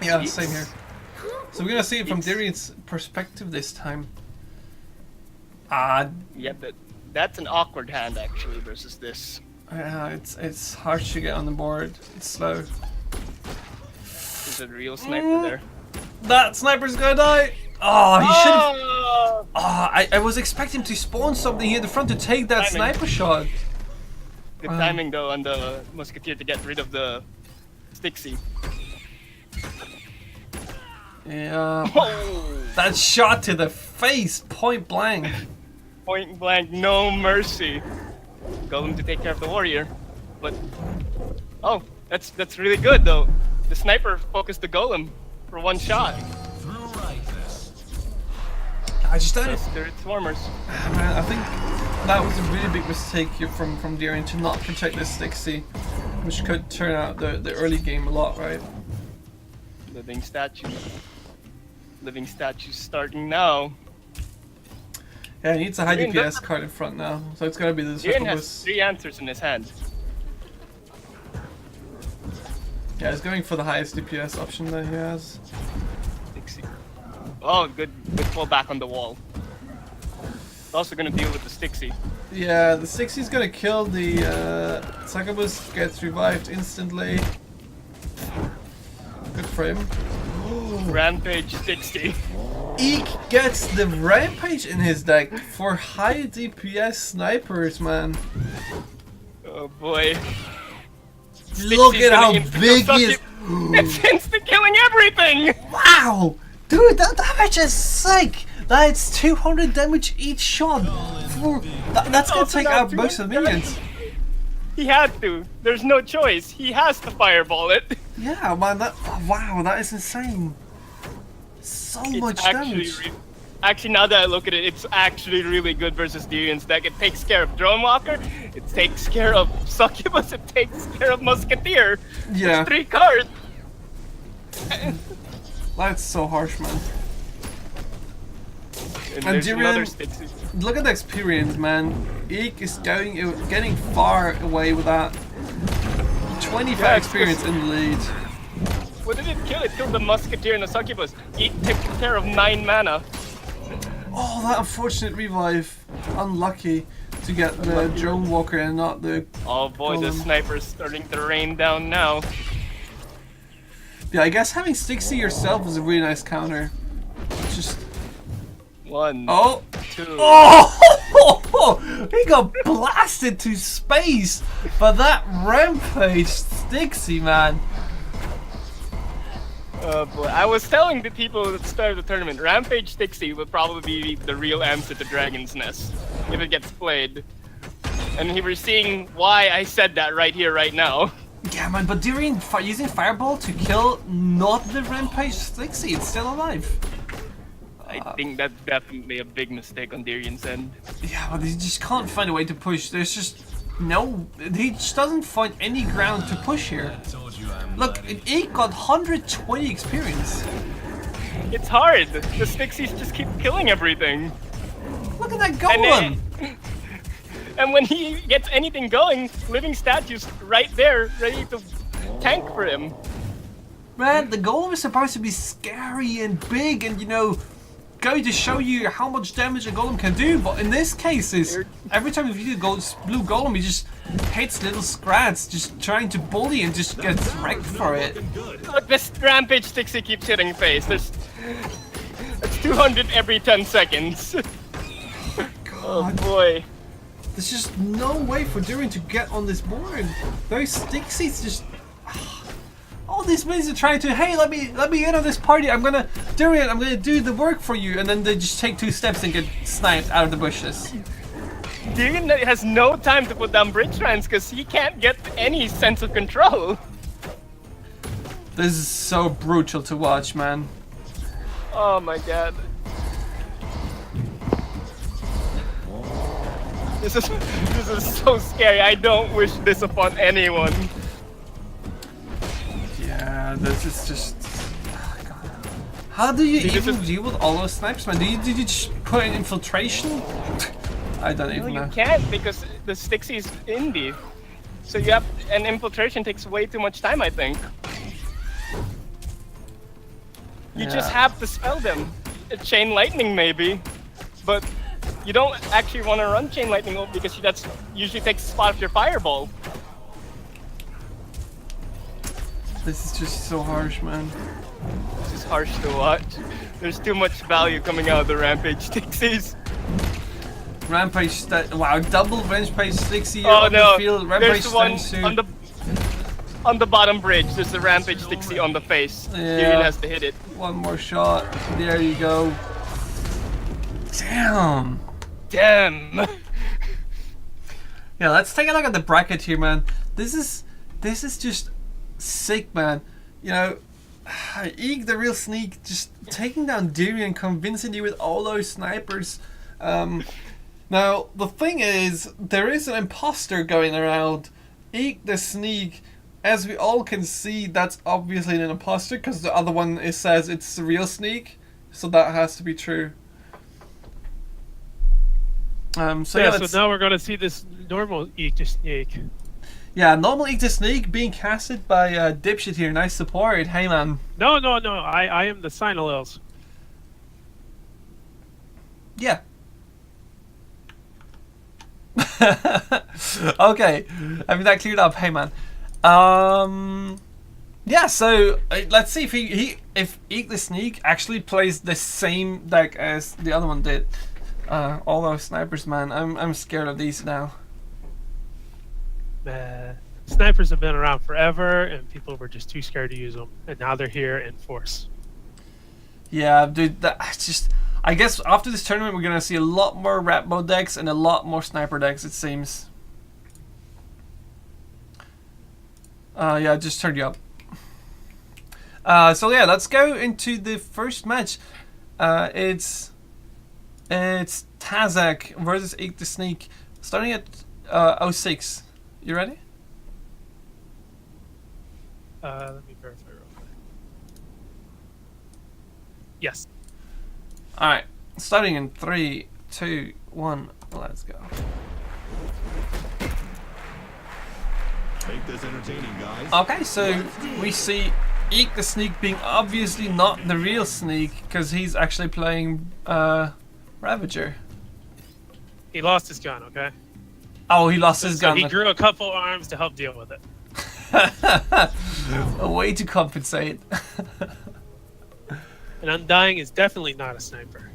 Yeah, Eeks. same here. So we're gonna see it from Darian's perspective this time. Yeah, that's an awkward hand actually versus this. It's hard to get on the board. It's slow. There's a real sniper there. That sniper's gonna die! Oh, he should have. Oh! I was expecting to spawn something here at the front to take that sniper shot. Good timing though on the Musketeer to get rid of the Stixie. Yeah. Oh! That shot to the face, point blank. Point blank, no mercy. Golem to take care of the warrior, but oh, that's really good though. The sniper focused the golem for 1 shot. I just don't. They're swarmers. Man, I think that was a really big mistake here from Darian to not protect this Stixie, which could turn out the early game a lot, right? Living statue. Living statue starting now. Yeah, he needs a high Darian DPS does- card in front now, so it's gotta be the Darian has Succubus. 3 answers in his hand. Yeah, he's going for the highest DPS option that he has. Stixie. Oh, good pull back on the wall. Also gonna deal with the Stixie. Yeah, the Stixie's gonna kill the Succubus, gets revived instantly. Good for him. Rampage Stixie. Eek gets the Rampage in his deck for high DPS snipers, man. Oh boy. Look Stixie's at how gonna big he is. It's instant killing everything! Wow! Dude, that damage is sick! That's 200 damage each shot. That's gonna Also take not out most of the 200 minions. He had to. There's no choice. He has to fireball it. Yeah, man, wow, that is insane. So much damage. Actually, now that I look at it, it's actually really good versus Darian's deck. It takes care of Drone Walker, it takes care of Succubus, it takes care of Musketeer. Yeah. It's 3 cards. That's so harsh, man. And And there's Darian, another Stixie. look at the experience, man. Eek is getting far away with that. 25 Yeah, experience in the lead. What did it kill? It killed the Musketeer and the Succubus. Eek took care of 9 mana. Oh, that unfortunate revive. Unlucky to get the Drone Walker and not the... Oh boy, the Golem. sniper's starting to rain down now. Yeah, I guess having Stixie yourself is a really nice counter. Just... 1, Oh! 2. Oh! He got blasted to space by that Rampage Stixie, man. Oh boy, I was telling the people at the start of the tournament, Rampage Stixie will probably be the real answer to Dragon's Nest if it gets played. And we were seeing why I said that right here, right now. Yeah, man, but Darian using Fireball to kill not the Rampage Stixie, it's still alive. I think that's definitely a big mistake on Darian's end. Yeah, but he just can't find a way to push. There's just no... He just doesn't find any ground to push here. Look, Eek got 120 experience. It's hard. The Stixies just keep killing everything. Look at that golem! And when he gets anything going, living statues right there, ready to tank for him. Man, the golem is supposed to be scary and big and, you know, going to show you how much damage a golem can do, but in this case, every time you do the blue golem, he just hits little scrats, just trying to bully and just gets wrecked for it. Look, this Rampage Stixie keeps hitting face. That's 200 every 10 seconds. Oh boy. There's just no way for Darian to get on this board. Those Stixies just... All these minions are trying to, hey, let me in on this party. Darian, I'm gonna do the work for you, and then they just take 2 steps and get sniped out of the bushes. Dean has no time to put down bridge trans because he can't get any sense of control. This is so brutal to watch, man. Oh my god. This is so scary. I don't wish this upon anyone. Yeah, this is just. Oh my God. How do you even deal with all those snipers, man? Did you just put in infiltration? I don't even know. You can't because the Stixie is indie. So you have, and infiltration takes way too much time, I think. You just have to spell them. Chain lightning maybe, but you don't actually want to run chain lightning because that's usually takes the spot of your fireball. This is just so harsh, man. This is harsh to watch. There's too much value coming out of the Rampage Stixies. Rampage, wow, double Rampage Stixie on the field. Rampage there's one on the bottom bridge. There's the Rampage Stixie on the face. Tyrion has to hit it. One more shot. There you go. Damn. Damn. Yeah, let's take a look at the bracket here, man. This is just sick, man. You know, Eek the real sneak, just taking down Tyrion, convincing you with all those snipers. Now, the thing is, there is an imposter going around. Eek the sneak, as we all can see, that's obviously an imposter because the other one says it's the real sneak, so that has to be true. So now we're going to see this normal Eek the sneak. Yeah, normal Eek the sneak being casted by Dipshit here. Nice support. Hey, man. No. I am the Sinalils. Yeah. Okay, I mean that cleared up. Hey, man. Yeah. So let's see if Eek the Sneak actually plays the same deck as the other one did. All those snipers, man. I'm scared of these now. Snipers have been around forever, and people were just too scared to use them, and now they're here in force. Yeah, dude. That's just. I guess after this tournament, we're gonna see a lot more Ratbo decks and a lot more sniper decks. It seems. Yeah, I just turned you up. So yeah, let's go into the first match. It's Tazak versus Eek the Sneak, starting at 06. You ready? Let me verify real quick. Yes. Alright, starting in 3, 2, 1, let's go. Make this entertaining, guys. Okay, so we see Eek the Sneak being obviously not the real Sneak because he's actually playing Ravager. He lost his gun, okay? Oh, he lost his gun. He grew a couple arms to help deal with it. A way to compensate. And Undying is definitely not a sniper.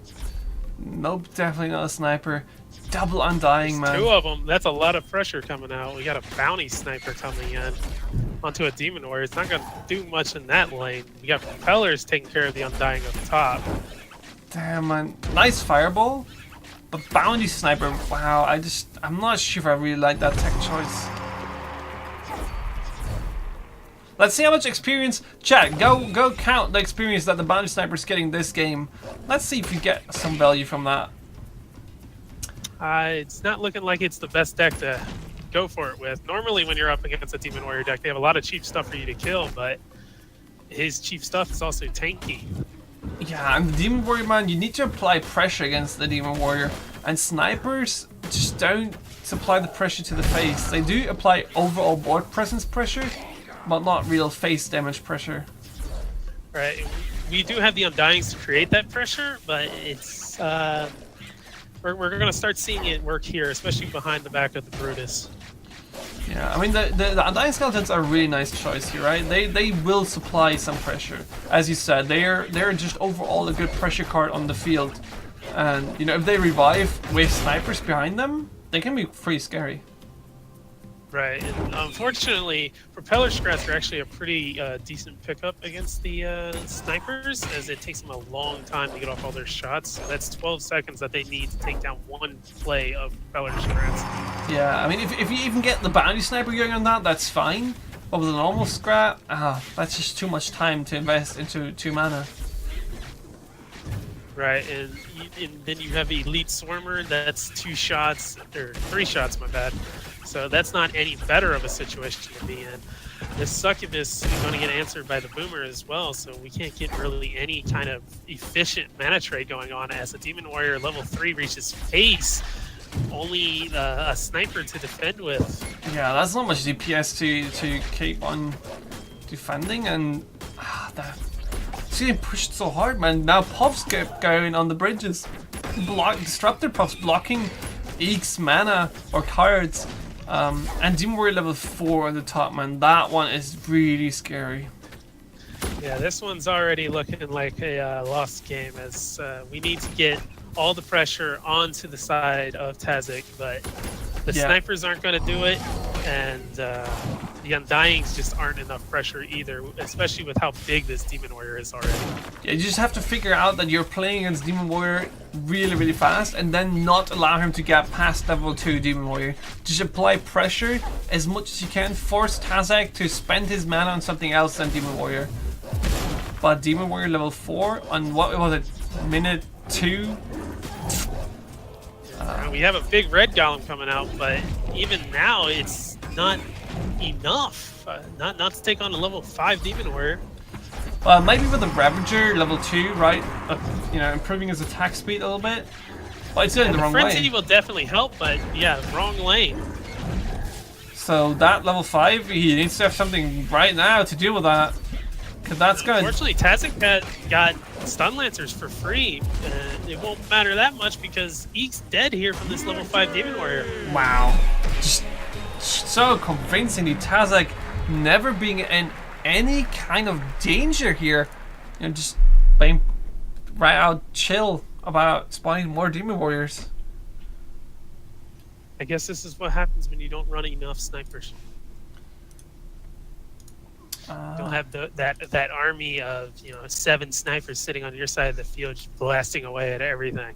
Nope, definitely not a sniper. Double Undying, man. Two of them. That's a lot of pressure coming out. We got a bounty sniper coming in onto a demon warrior. It's not going to do much in that lane. We got propellers taking care of the Undying up top. Damn, man. Nice fireball. But bounty sniper, wow. I'm not sure if I really like that tech choice. Let's see how much experience. Chat, go count the experience that the bounty sniper's getting this game. Let's see if you get some value from that. It's not looking like it's the best deck to go for it with. Normally when you're up against a Demon Warrior deck, they have a lot of cheap stuff for you to kill, but his cheap stuff is also tanky. Yeah, and the Demon Warrior, man, you need to apply pressure against the Demon Warrior. And snipers just don't supply the pressure to the face. They do apply overall board presence pressure, but not real face damage pressure. Right. We do have the Undyings to create that pressure, but it's we're going to start seeing it work here, especially behind the back of the Brutus. Yeah, I mean the Undying Skeletons are a really nice choice here, right? They will supply some pressure. As you said, they're just overall a good pressure card on the field. And you know, if they revive with snipers behind them, they can be pretty scary. Right, and unfortunately, propeller strats are actually a pretty decent pickup against the snipers, as it takes them a long time to get off all their shots. So that's 12 seconds that they need to take down one play of propeller strats. Yeah, I mean, if you even get the bounty sniper going on that, that's fine. But with a normal scrap, that's just too much time to invest into 2 mana. Right, and then you have Elite Swarmer, that's 2 shots, or 3 shots, my bad. So that's not any better of a situation to be in. The Succubus is going to get answered by the Boomer as well, so we can't get really any kind of efficient mana trade going on as the Demon Warrior level 3 reaches face. Only a sniper to defend with. Yeah, that's not much DPS to keep on defending, and it's getting pushed so hard, man. Now Puffs kept going on the bridges. Disruptor Puffs blocking Eek's mana or cards. And Demon Warrior level 4 on the top, man. That one is really scary. Yeah, this one's already looking like a lost game, as we need to get all the pressure onto the side of Tazik, but the snipers aren't going to do it, and the Undyings just aren't enough pressure either, especially with how big this Demon Warrior is already. Yeah, you just have to figure out that you're playing against Demon Warrior really, really fast, and then not allow him to get past level 2 Demon Warrior. Just apply pressure as much as you can, force Tazik to spend his mana on something else than Demon Warrior. But Demon Warrior level 4 on, what was it, minute 2? We have a big red golem coming out, but even now it's not enough. Not to take on a level 5 Demon Warrior. Well, maybe with the Ravager level 2, right? You know, improving his attack speed a little bit. But it's going the wrong way. Frenzy will definitely help, but yeah, wrong lane. So that level 5, he needs to have something right now to deal with that. Because that's going to... Unfortunately, Tazik got Stun Lancers for free. It won't matter that much because Eek's dead here from this level 5 Demon Warrior. Wow. Just so convincingly, Tazik never being in any kind of danger here. You know, just being right out chill about spawning more Demon Warriors. I guess this is what happens when you don't run enough snipers. You'll have that army of 7 snipers sitting on your side of the field, just blasting away at everything.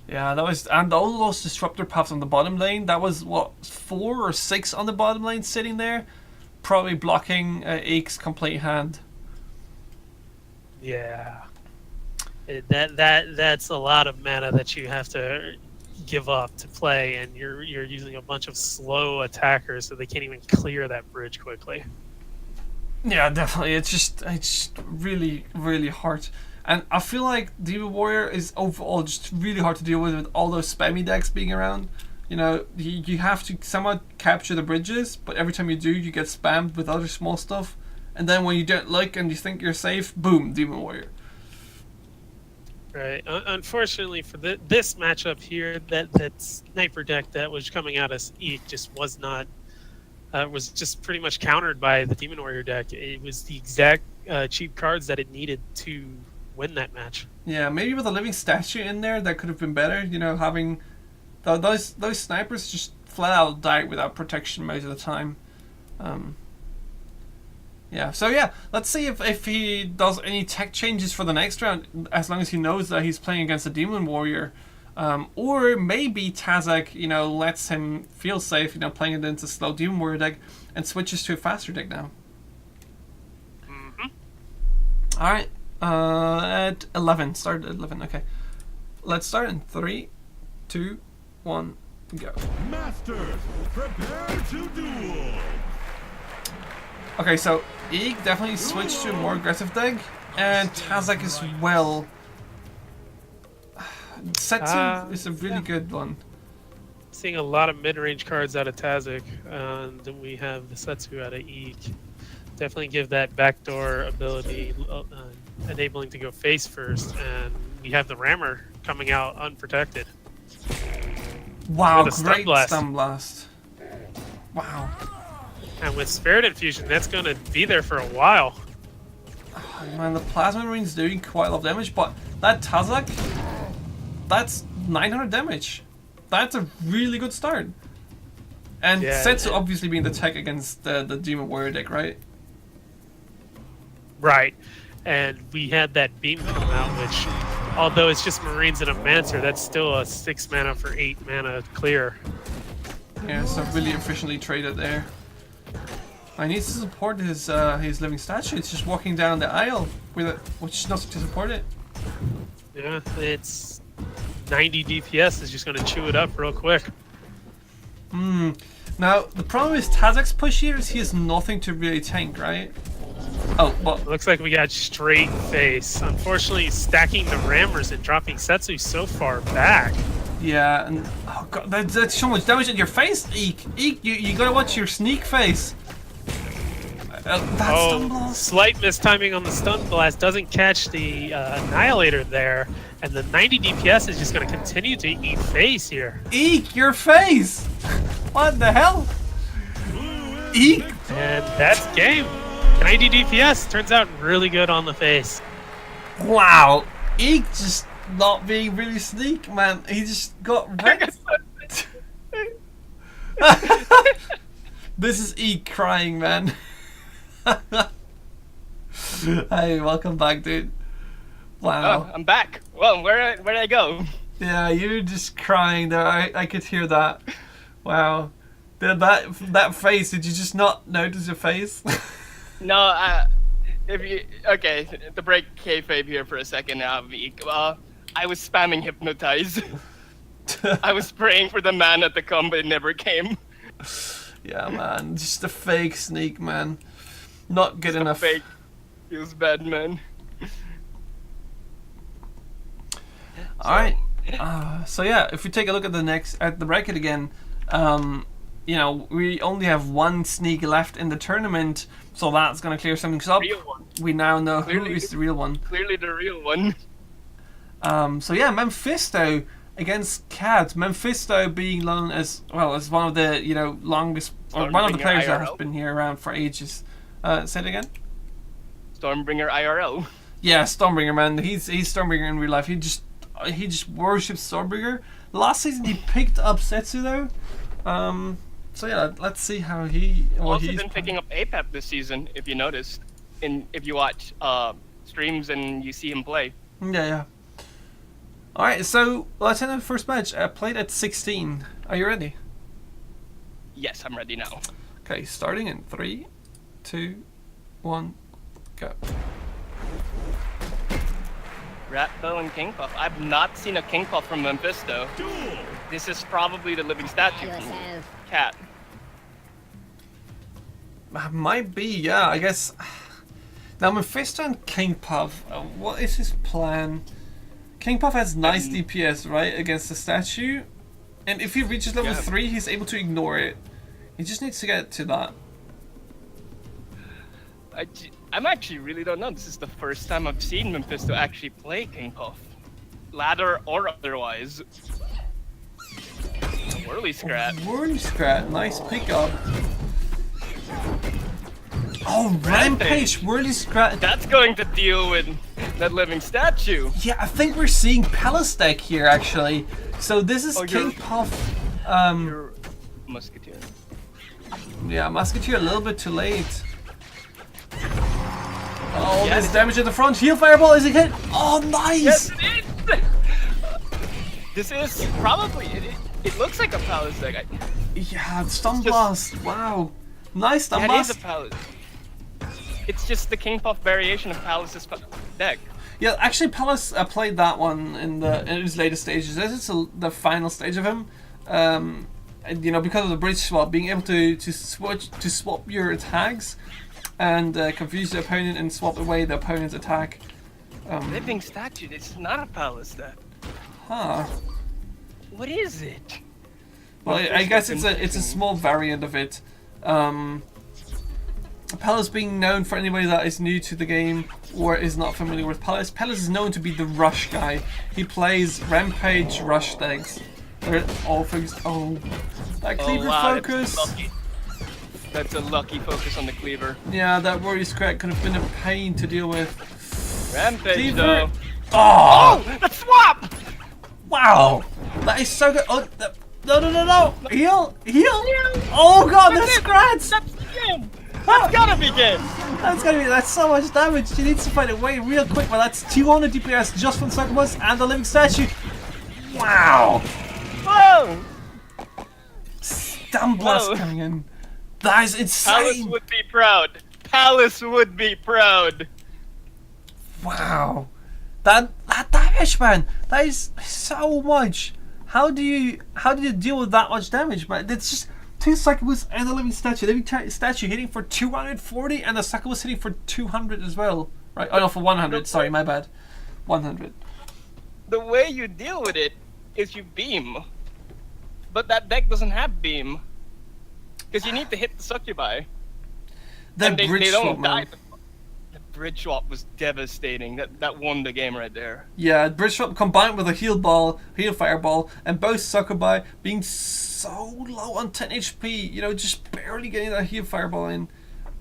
Yeah, that was, and all those disruptor puffs on the bottom lane. That was what, 4 or 6 on the bottom lane sitting there, probably blocking Eek's complete hand. Yeah, that's a lot of mana that you have to give up to play, and you're using a bunch of slow attackers, so they can't even clear that bridge quickly. Yeah, definitely. It's just really, really hard. And I feel like Demon Warrior is overall just really hard to deal with all those spammy decks being around. You know, you have to somewhat capture the bridges, but every time you do, you get spammed with other small stuff. And then when you don't like and you think you're safe, boom, Demon Warrior. Right. Unfortunately for this matchup here, that sniper deck that was coming out as Eek just was not... was just pretty much countered by the Demon Warrior deck. It was the exact cheap cards that it needed to win that match. Yeah, maybe with a living statue in there, that could have been better. You know, having those snipers just flat out die without protection most of the time. Yeah, so yeah, let's see if he does any tech changes for the next round, as long as he knows that he's playing against a Demon Warrior. Or maybe Tazik, lets him feel safe, playing it into slow Demon Warrior deck and switches to a faster deck now. Mm-hmm. Alright, at 11. Start at 11, okay. Let's start in 3, 2, 1, go. Masters, prepare to duel. Okay, so Eek definitely switched to a more aggressive deck, and Tazik as well. Setsu is a really good one. Seeing a lot of mid-range cards out of Tazik, and then we have the Setsu out of Eek. Definitely give that backdoor ability, enabling to go face first, and we have the Rammer coming out unprotected. Wow, great Stun Blast. Wow. And with Spirit Infusion, that's going to be there for a while. Oh, man, the Plasma Marine's doing quite a lot of damage, but that Tazik, that's 900 damage. That's a really good start. And Yeah, Setsu obviously being the tech against the Demon Warrior deck, right? Right. And we had that beam come out, which, although it's just Marines and a Mancer, that's still a 6 mana for 8 mana clear. Yeah, so really efficiently traded there. I need to support his living statue. It's just walking down the aisle with it, which is not to support it. Yeah, it's 90 DPS is just going to chew it up real quick. Now, the problem is Tazak's push here is he has nothing to really tank, right? Oh, well, Looks like we got straight face. Unfortunately, stacking the rammers and dropping Setsu so far back. yeah, and oh god, that's so much damage in your face, Eek! Eek, you gotta watch your sneak face. That's stun blast. Slight mistiming on the stun blast doesn't catch the Annihilator there, and the 90 DPS is just going to continue to eat face here. Eek, your face! What the hell? Eek! And that's game. 90 DPS turns out really good on the face. Wow, Eek just not being really sneak, man. He just got wrecked. This is Eek crying, man. Hey, welcome back, dude. Wow. Oh, I'm back. Well, where did I go? Yeah, you're just crying there. I could hear that. Wow. That face, did you just not notice your face? No, if you okay, to break kayfabe here for a second, I was spamming hypnotize. I was praying for the mana to come, but it never came. Yeah, man. Just a fake sneak, man. Not good enough. Fake feels bad, man. Alright. So yeah, if we take a look at the bracket again, you know, we only have one sneak left in the tournament, so that's gonna clear something up. Real one. We now know Clearly, who is the real one. Clearly the real one. So yeah, Mephisto against Cat. Mephisto being known as well as one of the longest or one of the players that has been here around for ages. Say it again. Stormbringer IRL. Yeah, Stormbringer, man. He's Stormbringer in real life. He just worships Stormbringer. Last season he picked up Setsu though. So yeah, let's see how he. Also been picking up APAP this season, if you noticed, if you watch streams and you see him play. Yeah. All right, so let's end the first match. Played at 16. Are you ready? Yes, I'm ready now. Okay, starting in 3, 2, 1, go. Ratbo and KingPuff. I've not seen a KingPuff from Mephisto. This is probably the living statue from Cat. Might be, yeah, I guess. Now, Mephisto and KingPuff, what is his plan? KingPuff has nice DPS, right, against the statue. And if he reaches level 3, he's able to ignore it. He just needs to get to that. I'm actually really don't know. This is the first time I've seen Mephisto actually play KingPuff. Ladder or otherwise. Whirly Scrat. Whirly Scrat, nice pickup. Oh, Rampage, Whirly Scrat. That's going to deal with that living statue. Yeah, I think we're seeing Palace deck here, actually. So this is KingPuff. Your Musketeer. Yeah, Musketeer a little bit too late. Oh, there's damage at the front. Heal Fireball, is it hit? Oh, nice! Yes, it is! This is probably, it looks like a Palace deck. Yeah, Stun Blast, wow. Nice Stun It Blast. is a Palace. It's just the KingPuff variation of Palace's deck. Yeah, actually Palace played that one in his later stages. This is the final stage of him. And, because of the bridge swap, being able to swap your attacks and confuse the opponent and swap away the opponent's attack. Living statue. This is not a Palace deck. Huh. What is it? Well, I guess it's a small variant of it. Palace being known for anybody that is new to the game or is not familiar with Palace. Palace is known to be the rush guy. He plays Rampage rush decks. They're all focused. Oh, that Cleaver focus. That's a lucky focus on the Cleaver. Yeah, that Warrior Scrat could have been a pain to deal with. Rampage Cleaver. though. Oh! Oh, the swap! Wow! That is so good. Oh, No, no, no, no! Heal! Heal! Oh god, the scratch! That's the game. That's gotta be game. That's so much damage. She needs to find a way real quick. Well, that's 200 DPS just from Succubus and the living statue. Wow! Whoa! Stun blast Whoa. coming in. That is Palace insane. would be proud. Palace would be proud. Wow. That damage, man. That is so much. How do you deal with that much damage, man? It's just 2 Succubus and the living statue. The living statue hitting for 240 and the Succubus hitting for 200 as well. Right? Oh no, for 100. Sorry, my bad. 100. The way you deal with it is you beam. But that deck doesn't have beam. Because you need to hit the succubi. That And they bridge don't swap, die. man. The bridge swap was devastating. That won the game right there. Yeah, bridge swap combined with a heal fireball, and both Succubi being so low on 10 HP, you know, just barely getting that heal fireball in.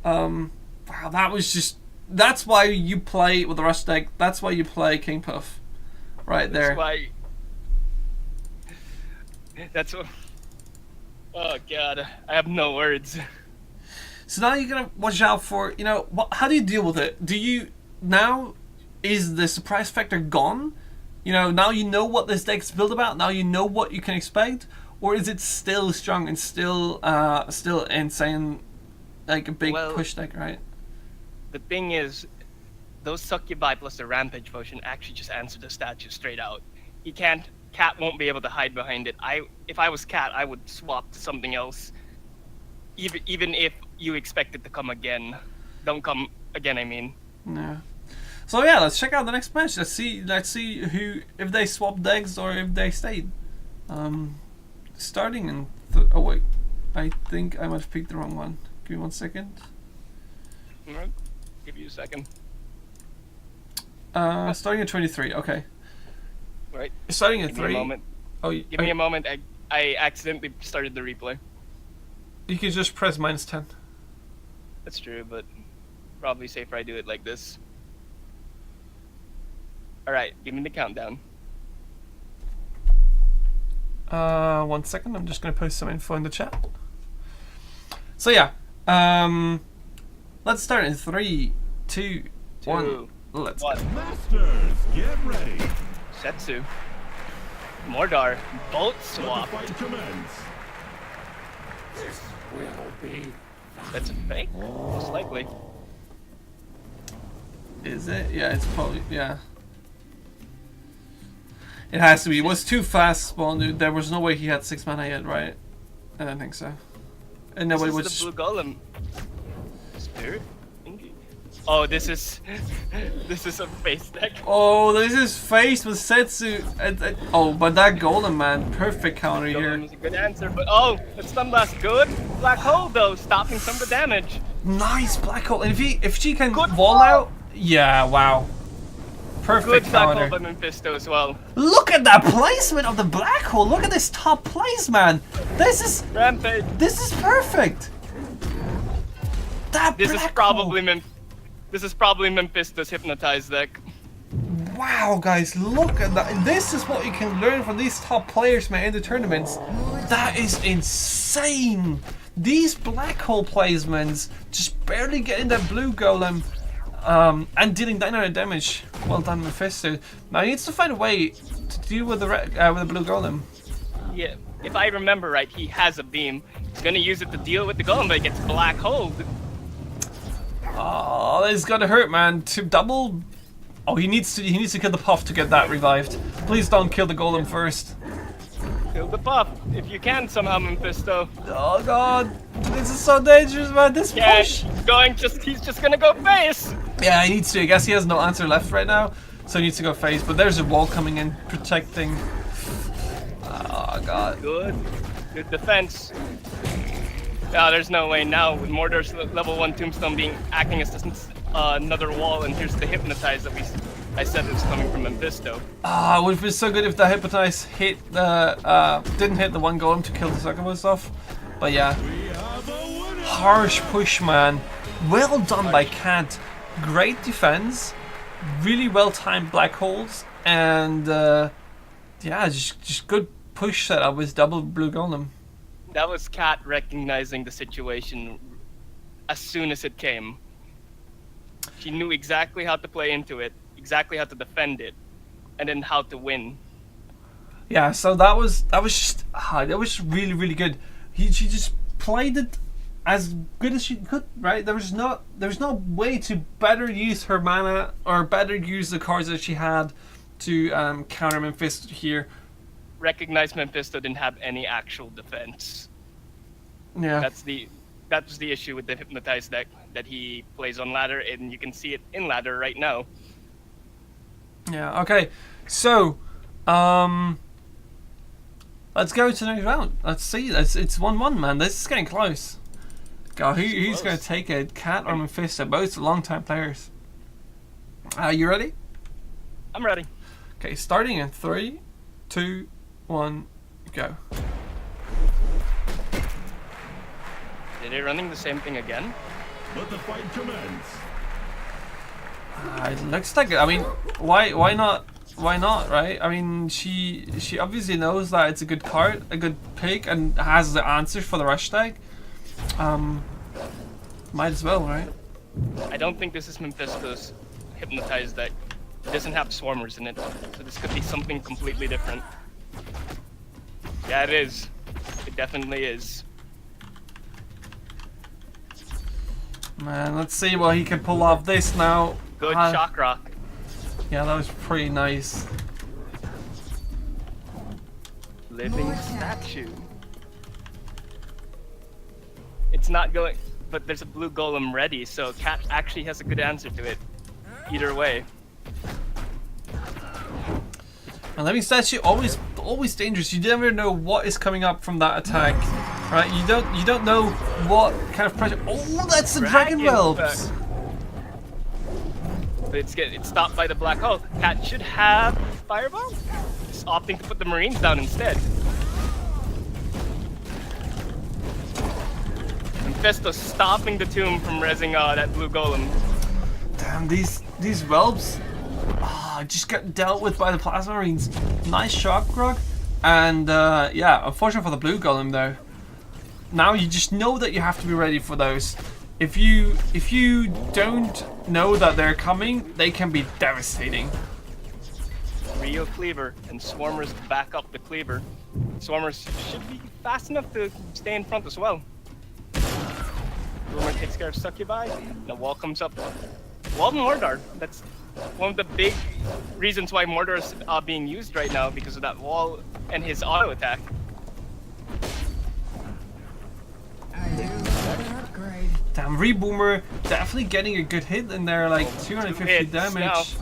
Wow, that was just. That's why you play with the rush deck. That's why you play King Puff, right there. That's why. That's what. Oh god, I have no words. So now you're gonna watch out for, you know, how do you deal with it? Do you now, is the surprise factor gone? You know, now you know what this deck's built about. Now you know what you can expect, or is it still strong and still insane, like a big push deck, right? The thing is, those succubi plus the rampage potion actually just answer the statue straight out. He can't. Cat won't be able to hide behind it. If I was Cat, I would swap to something else. Even if you expect it to come again, don't come again. I mean. Yeah. So yeah, let's check out the next match. Let's see who, if they swap decks or if they stayed. Starting in. Oh wait, I think I might have picked the wrong one. Give me 1 second. Alright, give you a second. Starting at 23. Okay. Right. Starting at Give me 3. a moment. Oh, Give me a moment. I accidentally started the replay. You can just press -10. That's true, but probably safer I do it like this. Alright, give me the countdown. 1 second. I'm just gonna post some info in the chat. So yeah, let's start in 3, 2, 1. Let's go. Masters, get ready. Setsu. Mordar. Bolt swap. Let the fight commence. That's a fake? Most likely. Is it? Yeah, it's probably, yeah. It has to be. It was too fast spawn, dude. There was no way he had 6 mana yet, right? I don't think so. And nobody would. This is the blue golem. Spirit? Oh, this is a face deck. Oh, this is faced with Setsu. Oh, but that golem, man, perfect counter here. Golem is a good answer, but oh, that stun blast good. Black hole though, stopping some of the damage. Nice black hole. And if she can Good wall wall. out, yeah, wow. Perfect Good black hole counter. by Mephisto as well. Look at that placement of the black hole. Look at this top place, man. This is Rampage. perfect. That This black is probably This is probably Mephisto's hypnotized deck. Wow, guys, look at that. This is what you can learn from these top players, man, in the tournaments. That is insane. These black hole placements, just barely getting that blue golem, and dealing 900 damage. Well done, Mephisto. Now he needs to find a way to deal with the blue golem. Yeah, if I remember right, he has a beam. He's gonna use it to deal with the golem, but it gets black holed. Oh, this is gonna hurt, man. To double. Oh, he needs to kill the puff to get that revived. Please don't kill the golem first. Kill the puff, if you can somehow, Mephisto. Oh god, this is so dangerous, man. This Yeah, push. he's just gonna go face. Yeah, he needs to. I guess he has no answer left right now, so he needs to go face. But there's a wall coming in, protecting. Oh god. Good defense. No, there's no way now with Mordor's level 1 tombstone acting as another wall, and here's the hypnotize that I said is coming from Mephisto. Ah, it would have been so good if the hypnotize didn't hit the one golem to kill the succubus off. But yeah, We have a winner. harsh push, man. Well done by Cat. Great defense, really well timed black holes, and yeah, just good push setup with double blue golem. That was Cat recognizing the situation as soon as it came. She knew exactly how to play into it, exactly how to defend it, and then how to win. Yeah, so that was really, really good. She just played it as good as she could, right? There was no way to better use her mana or better use the cards that she had to counter Mephisto here. Recognize Mephisto didn't have any actual defense. Yeah. That was the issue with the Hypnotize deck that he plays on ladder, and you can see it in ladder right now. Yeah, okay. So, let's go to the next round. Let's see. It's 1-1, man. This is getting close. God, who's going to take it? Cat or Mephisto? Both long-time players. You ready? I'm ready. Okay, starting in 3, 2, 1, go. Are they running the same thing again? Let the fight commence. It looks like it. I mean, why not? Why not, right? I mean, she obviously knows that it's a good card, a good pick, and has the answers for the rush deck. Might as well, right? I don't think this is Mephisto's Hypnotize deck. It doesn't have Swarmers in it, so this could be something completely different. Yeah, it is. It definitely is. Man, let's see what he can pull off this now. Good Shock Rock. Yeah, that was pretty nice. Living statue. It's not going, but there's a blue golem ready, so Cat actually has a good answer to it. Either way. And living statue always dangerous. You never know what is coming up from that attack, right? You don't know what kind of pressure. Oh, that's the dragon whelps. But it's stopped by the black hole. Cat should have fireball. Just opting to put the marines down instead. Mephisto stopping the tomb from rezzing that blue golem. Damn, these whelps just got dealt with by the plasma marines. Nice shock grog, and yeah, unfortunate for the blue golem though. Now you just know that you have to be ready for those. If you don't know that they're coming, they can be devastating. Real cleaver and swarmers back up the cleaver. Swarmers should be fast enough to stay in front as well. Rumor takes care of Succubi. The wall comes up. Wall Mordor. That's one of the big reasons why Mordor is being used right now, because of that wall and his auto attack. Damn, Reboomer definitely getting a good hit in there, like 250 damage.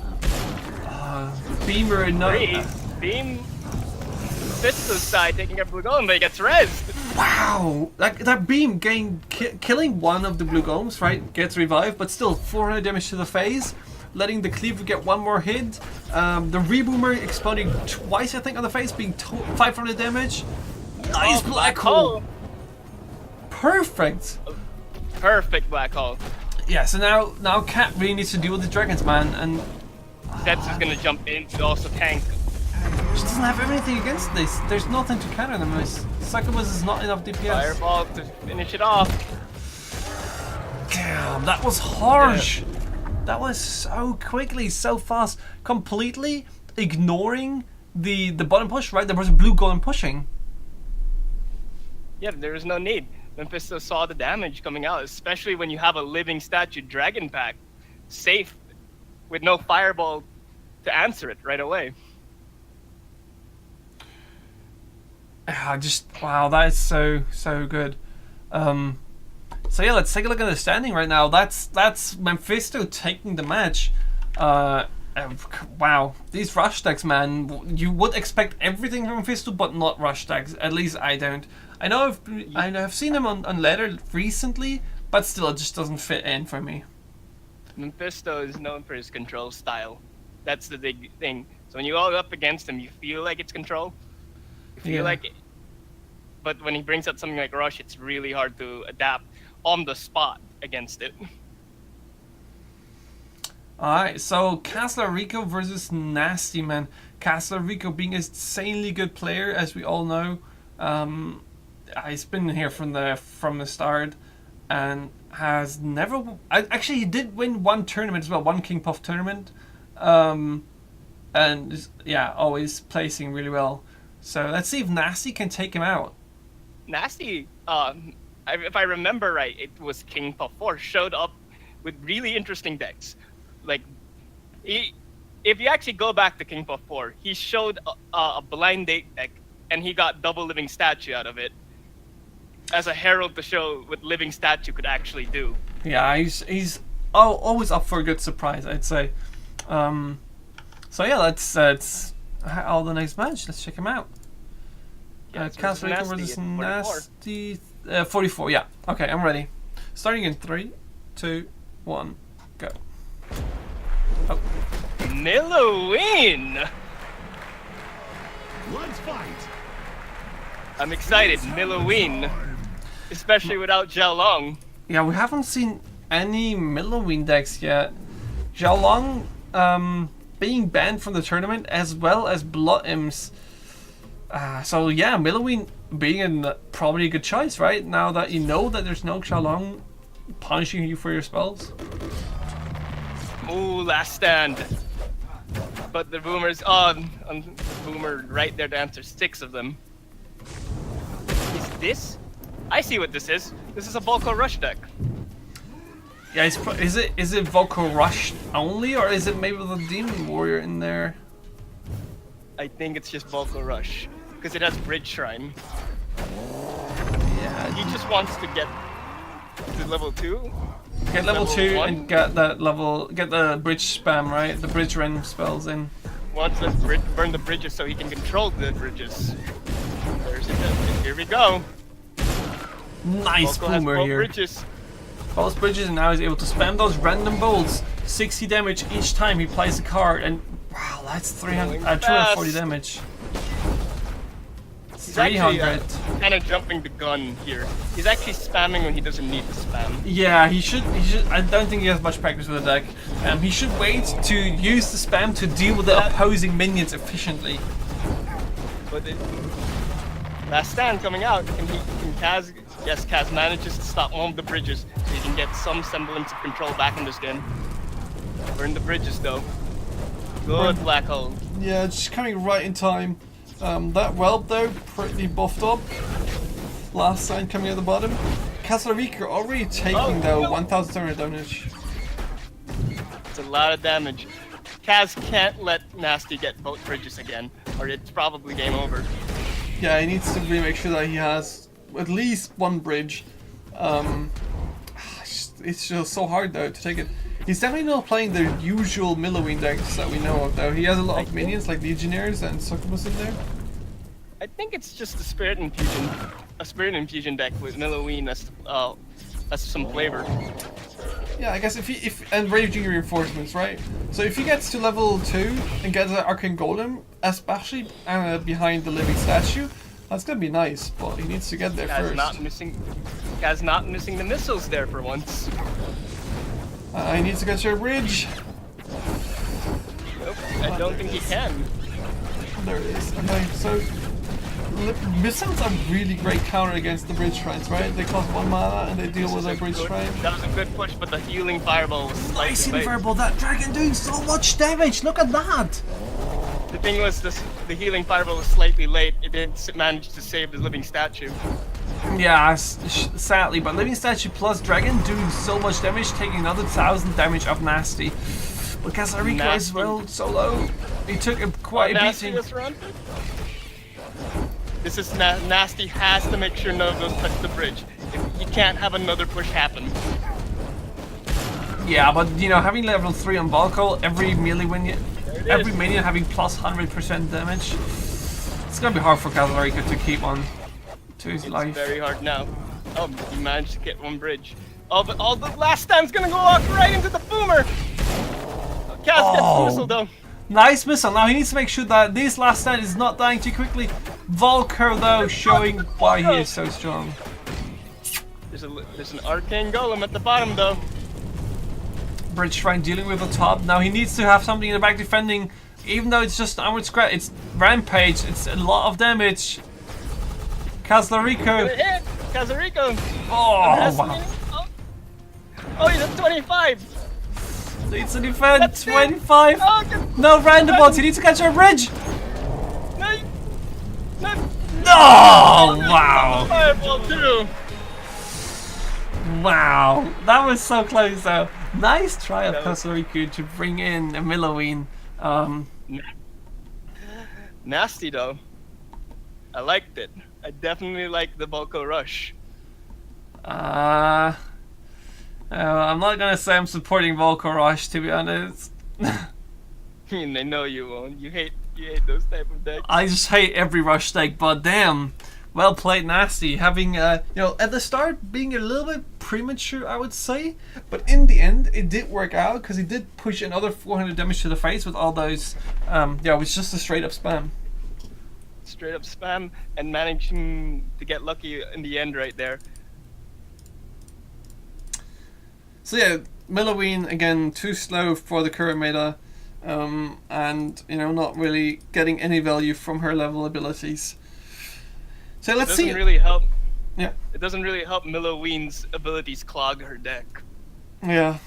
Beamer and Beam. Mephisto's side taking up blue golem, but he gets rezzed. Wow, that beam killing one of the blue golems, right? Gets revived, but still 400 damage to the face, letting the cleaver get one more hit. The Reboomer exploding twice, I think, on the face, being 500 damage. Nice black hole. Perfect. Perfect black hole. Yeah, so now Cat really needs to deal with the dragons, man, and Sets is gonna jump in to also tank. she doesn't have anything against this. There's nothing to counter them with. Succubus is not enough DPS. Fireball to finish it off. Damn, that was harsh. Yeah. That was so quickly, so fast, completely ignoring the bottom push, right? There was a blue golem pushing. Yeah, there was no need. Mephisto saw the damage coming out, especially when you have a living statue dragon pack safe with no fireball to answer it right away. Wow, that is so good. So yeah, let's take a look at the standing right now. That's Mephisto taking the match. Wow, these rush decks, man. You would expect everything from Mephisto, but not rush decks. At least I don't. I know I've seen him on ladder recently, but still, it just doesn't fit in for me. Mephisto is known for his control style. That's the big thing. So when you all up against him, you feel like it's control. You feel like it. But when he brings out something like Rush, it's really hard to adapt on the spot against it. Alright, so Castle Rico versus Nasty Man. Castle Rico being an insanely good player, as we all know. He's been here from the start, and has never. Actually, he did win one tournament as well, one King Puff tournament, and yeah, always placing really well. So let's see if Nasty can take him out. Nasty, if I remember right, it was King Puff 4 showed up with really interesting decks. Like, if you actually go back to King Puff 4, he showed a blind date deck, and he got double living statue out of it as a herald to show what living statue could actually do. Yeah, he's always up for a good surprise, I'd say. So yeah, let's all the next match. Let's check him out. Castle Rico versus Nasty. 44. Yeah. Okay, I'm ready. Starting in 3, 2, 1, go. Oh. Millowin! Let's fight. I'm excited, Millowin. Especially without Xiao Long. Yeah, we haven't seen any Millowin decks yet. Xiao Long being banned from the tournament, as well as Blood Imps. So yeah, Millowin being probably a good choice, right? Now that you know that there's no Xiao Long punishing you for your spells. Ooh, last stand. But the Boomer's on Boomer right there to answer 6 of them. Is this? I see what this is. This is a Volko Rush deck. Yeah, is it Volko Rush only, or is it maybe the Demon Warrior in there? I think it's just Volko Rush. Because it has Bridge Shrine. Yeah. He just wants to get to level 2. Get level 2 1. and get the bridge spam, right? The bridge run spells in. Wants to burn the bridges so he can control the bridges. There's it. Here we go. Nice Volko has Boomer both here. bridges. Both bridges, and now he's able to spam those random bolts. 60 damage each time he plays a card, and wow, that's 240 damage. He's 300. actually kind of jumping the gun here. He's actually spamming when he doesn't need to spam. Yeah, he should. I don't think he has much practice with the deck. He should wait to use the spam to deal with the opposing minions efficiently. But last stand coming out, and Kaz, yes, Kaz manages to stop one of the bridges, so he can get some semblance of control back in this game. Burn the bridges though. Good black hole. Yeah, just coming right in time. That whelp though, pretty buffed up. Last sign coming at the bottom. Castle Rico already taking though 1,700 damage. It's a lot of damage. Kaz can't let Nasty get both bridges again, or it's probably game over. Yeah, he needs to really make sure that he has at least one bridge. It's just so hard though to take it. He's definitely not playing the usual Millowin decks that we know of though. He has a lot of minions like Legionnaires and Succubus in there. I think it's just a Spirit Infusion deck with Millowin as some flavor. Yeah, I guess and Raging Reinforcements, right? So if he gets to level 2 and gets an Arcane Golem, especially behind the Living Statue, that's gonna be nice, but he needs to get there first. Guy's not missing the missiles there for once. He needs to get to a bridge. Nope, I don't think he can. There it is. Okay, so missiles are really great counter against the bridge shrines, right? They cost 1 mana and they deal with a bridge shrine. That was a good push, but the healing fireball was slightly Nice late. fireball! That dragon doing so much damage. Look at that. The thing was, the healing fireball was slightly late. It didn't manage to save the living statue. Yeah, sadly, but Living Statue plus Dragon doing so much damage, taking another 1,000 damage of Nasty. But Castle Rico as well, so low. He took quite a beating. This run? This is Nasty has to make sure none of those touch the bridge. He can't have another push happen. Yeah, but you know, having level 3 on Volko, every minion having plus 100% damage, it's gonna be hard for Castle Rico to keep on to his life. It's very hard now. Oh, he managed to get one bridge. Oh, but the last stand's gonna go walk right into the Boomer! Kaz gets the missile though. Nice missile. Now he needs to make sure that this last stand is not dying too quickly. Volker though showing why he is so strong. There's an Arcane Golem at the bottom though. bridge shrine dealing with the top. Now he needs to have something in the back defending, even though it's just armored scrap. It's rampage. It's a lot of damage. Kazlarico. Hit! Kazlarico! Oh, wow. Oh, he's at 25! Needs to defend. That's it. 25. Oh, No randomots. He needs to catch a bridge. no, no. Oh, wow. Fireball too! Wow. That was so close, though. Nice try of That was- Kazlarico to bring in a Milloween. Nasty though. I liked it. I definitely liked the Volko rush. I'm not gonna say I'm supporting Volko Rush, to be honest. I mean, they know you won't. You hate those type of decks. I just hate every rush deck, but damn, well played, Nasty. Having you know, at the start being a little bit premature, I would say, but in the end it did work out because he did push another 400 damage to the face with all those. Yeah, it was just a straight up spam. Straight up spam and managing to get lucky in the end right there. So yeah, Milloween again too slow for the current meta, and you know, not really getting any value from her level abilities. So let's see. Really help. Yeah. It doesn't really help Milloween's abilities clog her deck. Yeah.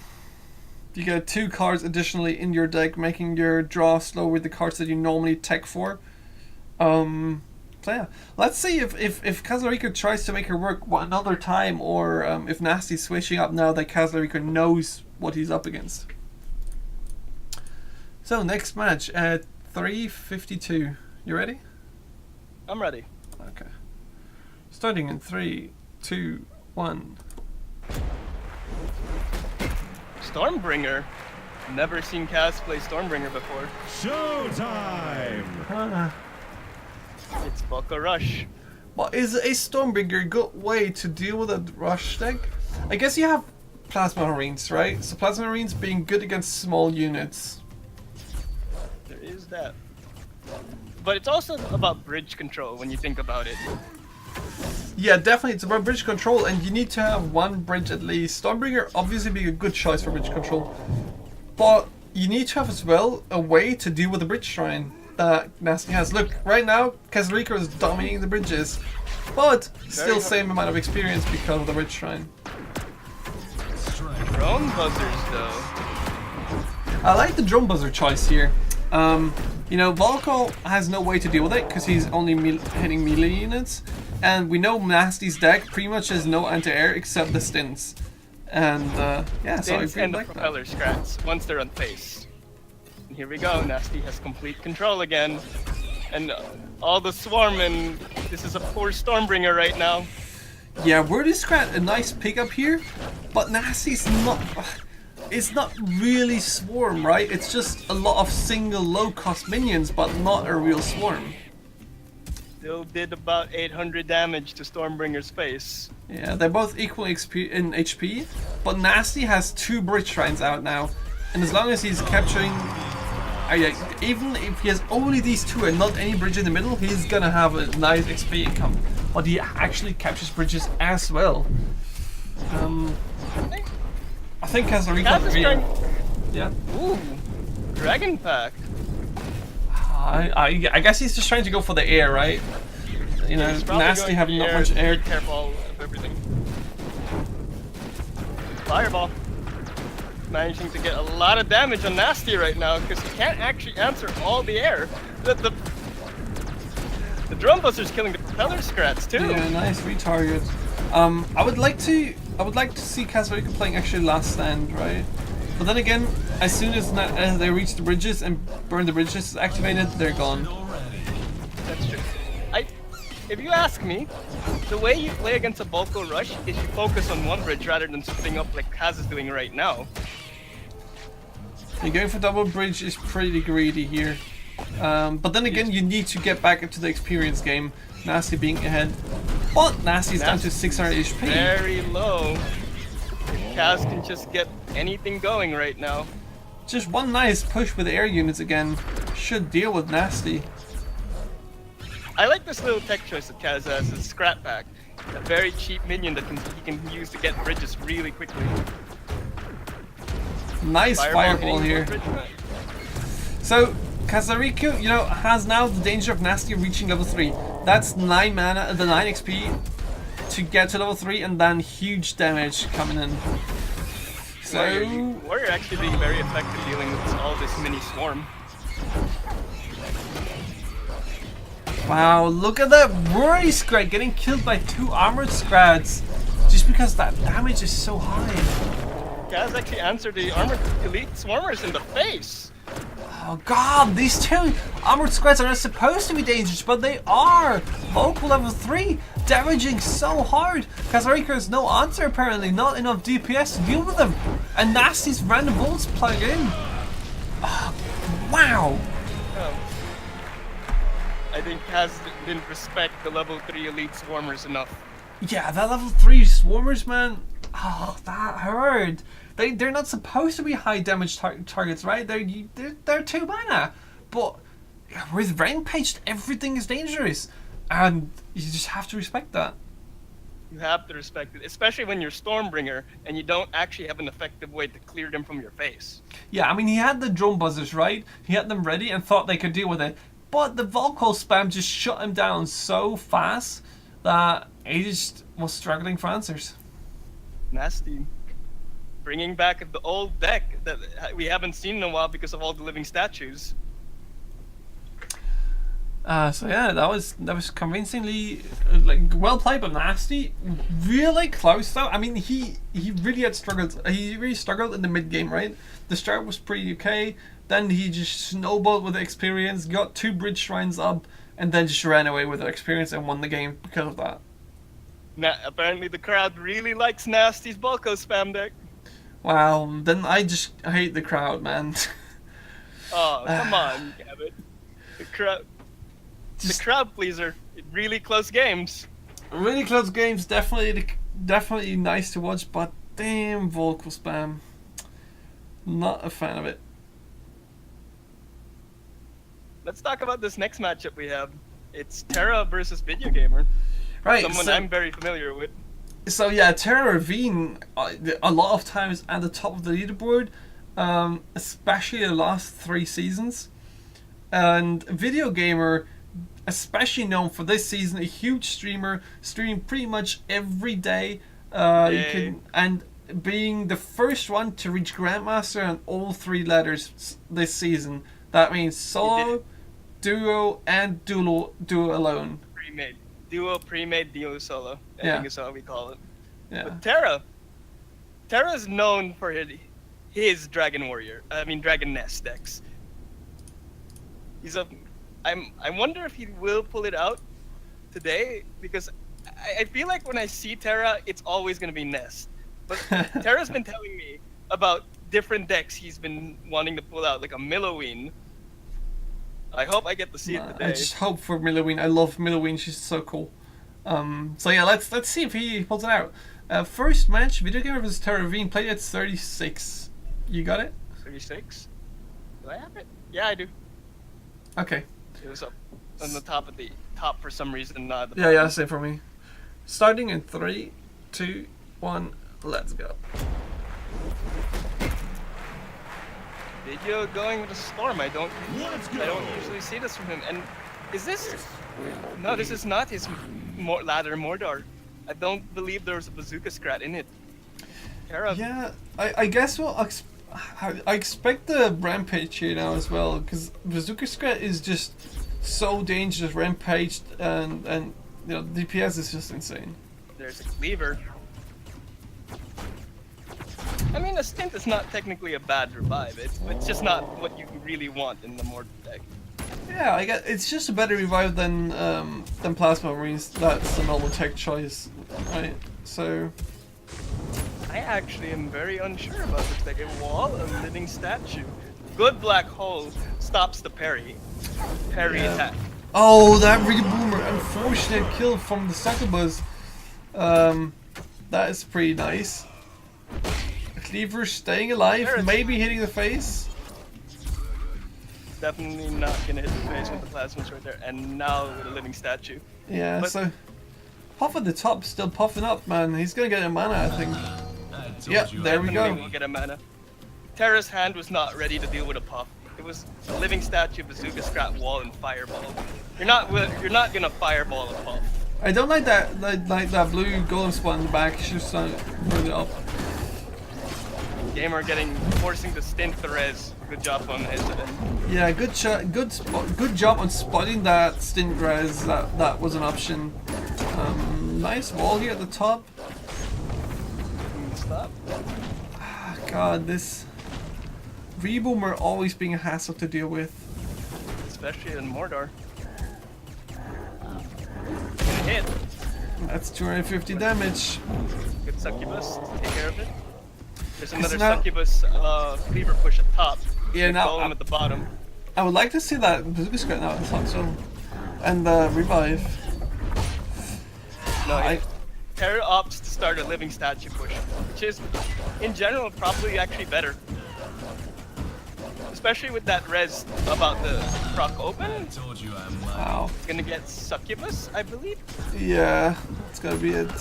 You get 2 cards additionally in your deck, making your draw slow with the cards that you normally tech for. So yeah, let's see if Kazlarico tries to make her work another time, or if Nasty's switching up now that Kazlarico knows what he's up against. So next match at 3:52. You ready? I'm ready. Okay. Starting in 3, 2, 1. Stormbringer. Never seen Kaz play Stormbringer before. Showtime! It's Volko rush. Well, is a Stormbringer a good way to deal with a rush deck? I guess you have Plasma Marines, right? So Plasma Marines being good against small units. There is that. But it's also about bridge control when you think about it. Yeah, definitely. It's about bridge control, and you need to have one bridge at least. Stormbringer obviously being a good choice for bridge control, but you need to have as well a way to deal with the bridge shrine that Nasty has. Look, right now, Kazlarico is dominating the bridges, but still same amount of experience because of the bridge shrine. Drone buzzers though. I like the drum buzzer choice here. You know, Volko has no way to deal with it because he's only hitting melee units, and we know Nasty's deck pretty much has no anti-air except the stints. And yeah, so I Stints really and the like that. propeller scrats once they're on pace. And here we go. Nasty has complete control again, and all the swarm. And this is a poor Stormbringer right now. Yeah, Word is Scrat a nice pickup here, but Nasty's not. It's not really swarm, right? It's just a lot of single low-cost minions, but not a real swarm. Still did about 800 damage to Stormbringer's face. Yeah, they're both equal XP in HP, but Nasty has 2 bridge shrines out now, and as long as he's capturing, even if he has only these 2 and not any bridge in the middle, he's gonna have a nice XP income. But he actually captures bridges as well. I think Kazlarico Kaz is trying. Yeah. Ooh, Dragon Pack. I guess he's just trying to go for the air, right? You know, He's probably Nasty going having for not the much air. air. Be careful of everything. Fireball. Managing to get a lot of damage on Nasty right now because he can't actually answer all the air. The drum buster's killing the propeller scrats too. Yeah, nice retarget. I would like to see Kazlarico playing actually Last Stand, right? But then again, as soon as they reach the bridges and Burn the Bridges is activated, they're gone. That's true. If you ask me, the way you play against a Volko rush is you focus on one bridge rather than splitting up like Kaz is doing right now. And going for double bridge is pretty greedy here. But then again, you need to get back into the experience game. Nasty being ahead. But Nasty's down to 600 HP. Very low. If Kaz can just get anything going right now. Just one nice push with air units again should deal with Nasty. I like this little tech choice that Kaz has, it's Scrap Pack. A very cheap minion that he can use to get bridges really quickly. Nice fireball hitting here. both bridge. So, Kazariku, you know, has now the danger of Nasty reaching level 3. That's 9 mana, the 9 XP to get to level 3, and then huge damage coming in. So, Warrior actually being very effective dealing with all this mini swarm. wow, look at that Worry Scrat getting killed by 2 armored Scrats just because that damage is so high. Kaz actually answered the armored elite swarmers in the face. Oh god, these 2 armored Scrats are not supposed to be dangerous, but they are! Vocal level 3, damaging so hard. Kazarika has no answer apparently, not enough DPS to deal with them. And Nasty's random bolts plug in. Oh, wow! I think Kaz didn't respect the level 3 elite swarmers enough. Yeah, that level 3 swarmers, man. Oh, that hurt. They're not supposed to be high damage targets, right? They're 2 mana. But with Rampage, everything is dangerous. And you just have to respect that. You have to respect it, especially when you're Stormbringer and you don't actually have an effective way to clear them from your face. Yeah, I mean, he had the drone buzzers, right? He had them ready and thought they could deal with it. But the Volcol spam just shut him down so fast that he just was struggling for answers. Nasty. Bringing back the old deck that we haven't seen in a while because of all the living statues. So yeah, that was convincingly like well played, but Nasty. Really close though. I mean, he really had struggled. He really struggled in the mid game, right? The start was pretty okay. Then he just snowballed with the experience, got 2 bridge shrines up, and then just ran away with the experience and won the game because of that. Now, apparently the crowd really likes Nasty's Bulko spam deck. Wow, then I hate the crowd, man. Oh, come on, Gavin. The crowd pleaser. Really close games. Really close games, definitely nice to watch, but damn vocal spam. Not a fan of it. Let's talk about this next matchup we have. It's Terra versus Video Gamer. Right. Someone so, I'm very familiar with. So yeah, Terra Ravine, a lot of times at the top of the leaderboard, especially the last 3 seasons. And Video Gamer, especially known for this season, a huge streamer, streaming pretty much every day. And being the first one to reach Grandmaster on all 3 letters this season. That means solo, duo, and duo alone. Pre-made. Duo, pre-made, duo, solo. I think is how we call it. Yeah. But Terra is known for his Dragon Nest decks. I wonder if he will pull it out today, because I feel like when I see Terra, it's always going to be Nest. But Terra's been telling me about different decks he's been wanting to pull out, like a Milloween. I hope I get to see it today. I just hope for Milloween. I love Milloween. She's so cool. So yeah, let's see if he pulls it out. First match, Video Gamer vs Terra Ravine, played at 36. You got it? 36? Do I have it? Yeah, I do. Okay. It was up on the top for some reason. Yeah, same for me. Starting in 3, 2, 1, let's go. Video going with a storm. I don't usually see this from him. And is this? No, this is not his ladder Mordor. I don't believe there was a bazooka scrat in it. Terra. Yeah, I guess I expect the Rampage here now as well, because bazooka scrat is just so dangerous. Rampage and you know, DPS is just insane. There's a cleaver. I mean, a stint is not technically a bad revive. It's just not what you really want in the Mordor deck. Yeah, I guess it's just a better revive than Plasma Marines. That's the normal tech choice, right? So I actually am very unsure about this deck. A wall, a living statue. Good black hole stops the parry. Attack. Oh, that Reboomer! Unfortunate kill from the succubus. That is pretty nice. Cleaver staying alive, maybe hitting the face. Definitely not gonna hit the face with the plasmas right there. And now with a living statue. Yeah, but so Puff at the top, still puffing up, man. He's gonna get a mana, I think. Yeah, there we go. We'll get a mana. Terra's hand was not ready to deal with a puff. It was a living statue, bazooka, scrap wall, and fireball. You're not gonna fireball a puff. I don't like that that blue golem spot in the back. You should have done it further up. Gamer forcing to stint the res. Good job on his end. Yeah, good shot. Good job on spotting that stint res. That was an option. Nice wall here at the top. Stop. God, this reboomer always being a hassle to deal with. Especially in Mordor. Gonna hit. That's 250 damage. Good succubus. Take care of it. There's another now- succubus cleaver push at top. Yeah, Good now golem at the bottom. I would like to see that bazooka scrap now at the top, so and revive. No, Terra opts to start a living statue push, which is, in general, probably actually better. Especially with that res about the proc open. Told you I'm Wow. It's gonna get succubus, I believe. Yeah, it's gonna be it.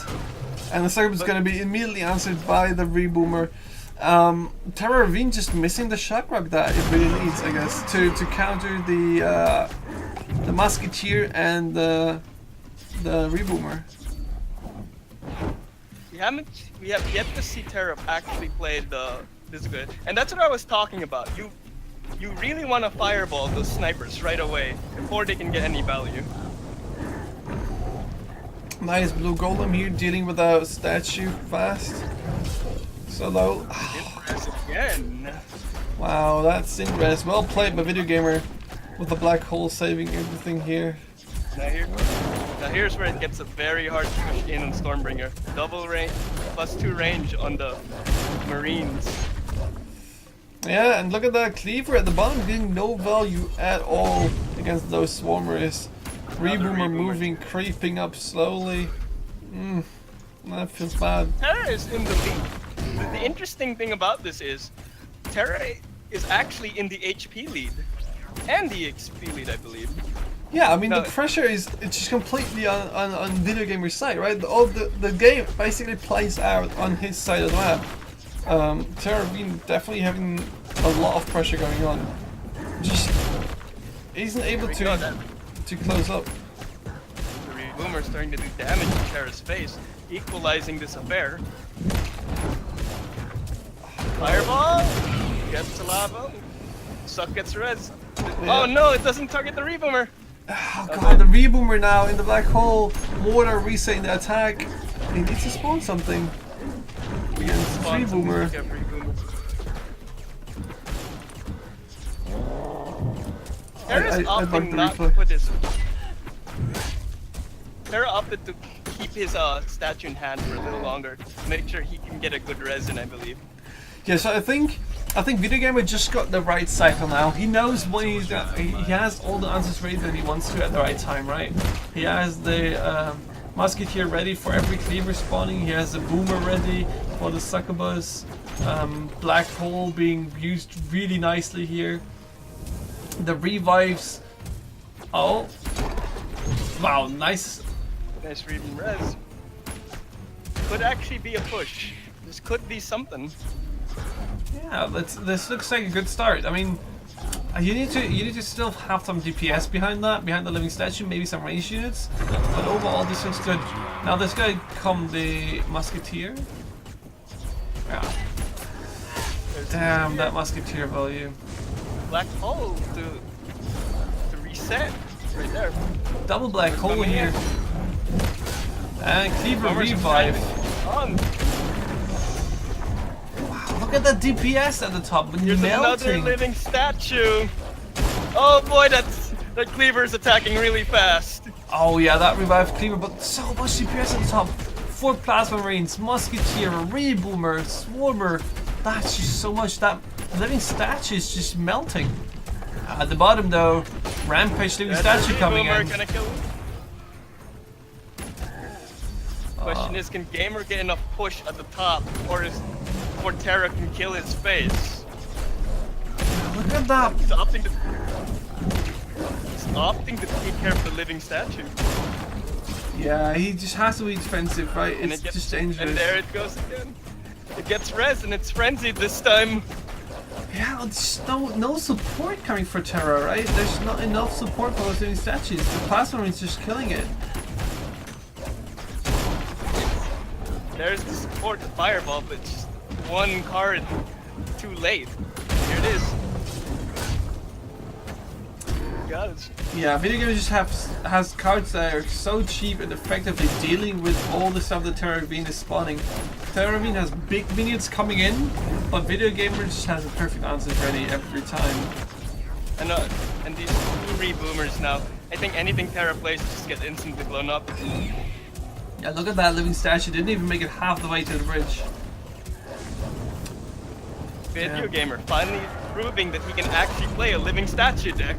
And the succubus is gonna be immediately answered by the reboomer. Terra Ravine just missing the shock rock that it really needs, I guess, to counter the musketeer and the reboomer. We have yet to see Terra actually play this good, and that's what I was talking about. You really want to fireball those snipers right away before they can get any value. Nice blue golem here dealing with a statue fast. So low. Impress again. Wow, that's interest. Well played by Video Gamer with the black hole saving everything here. Now here's where it gets a very hard push in on Stormbringer. Double range, +2 range on the Marines. Yeah, and look at that cleaver at the bottom, getting no value at all against those swarmers. Reboomer moving, creeping up slowly. That feels bad. Terra is in the lead. The interesting thing about this is, Terra is actually in the HP lead. And the XP lead, I believe. Yeah, I mean No. the pressure is it's just completely on Video Gamer's side, right? The game basically plays out on his side of the map. Terra Ravine definitely having a lot of pressure going on. Just isn't able to close up. The Reboomer starting to do damage to Terra's face, equalizing this affair. Fireball! Gets to lava. Suck gets res. Yeah. Oh no, it doesn't target the Reboomer! Oh god, the reboomer now in the black hole. Mortar resetting the attack. He needs to spawn something against the Spawns and reboomer. pick up Reboomer. Terra's I'd like opting the not to replay. put his... Terra opted to keep his statue in hand for a little longer, to make sure he can get a good resin, I believe. Yeah, so I think Video Gamer just got the right cycle now. He knows when he has all the answers ready that he wants to at the right time, right? He has the musketeer ready for every cleaver spawning. He has the boomer ready for the succubus. Black hole being used really nicely here. The revives. Oh, wow, nice. Nice reading res. Could actually be a push. This could be something. Yeah, this looks like a good start. I mean, you need to still have some DPS behind the living statue, maybe some range units. But overall, this looks good. Now there's gonna come the musketeer. Yeah. Damn, that musketeer value. Black hole to reset. Right there. Double black hole coming here. And cleaver Bombers revive. on. Look at that DPS at the top, Here's another melting. living statue. Oh boy, that cleaver is attacking really fast. Oh yeah, that revived cleaver, but so much DPS at the top. 4 plasma marines, musketeer, reboomer, swarmer. That's just so much. That living statue is just melting. At the bottom though, rampage living statue coming in. Gonna kill him. Question is, can Gamer get enough push at the top, or Terra can kill his face? Look at that. He's opting to take care of the living statue. Yeah, he just has to be defensive, right? And It's it gets, just dangerous. And there it goes again. It gets res and it's frenzied this time. Yeah, there's no support coming for Terra, right? There's not enough support for those living statues. The plasma is just killing it. There's the support to Fireball, but just one card too late. Here it is. God, it's Yeah, video games just has cards that are so cheap and effectively dealing with all the stuff that Terra Ravine is spawning. Terra Ravine has big minions coming in, but Video Gamer just has the perfect answers ready every time. and these re-boomers now. I think anything Terra plays just get instantly blown up. Yeah, look at that living statue. Didn't even make it half the way to the bridge. Video Gamer finally proving that he can actually play a living statue deck.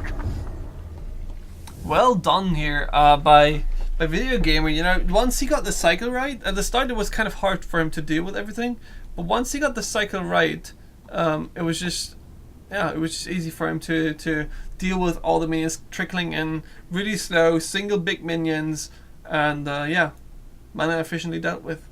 Well done here by Video Gamer. You know, once he got the cycle right, at the start it was kind of hard for him to deal with everything, but once he got the cycle right, it was just easy for him to deal with all the minions trickling in really slow, single big minions, and mana efficiently dealt with.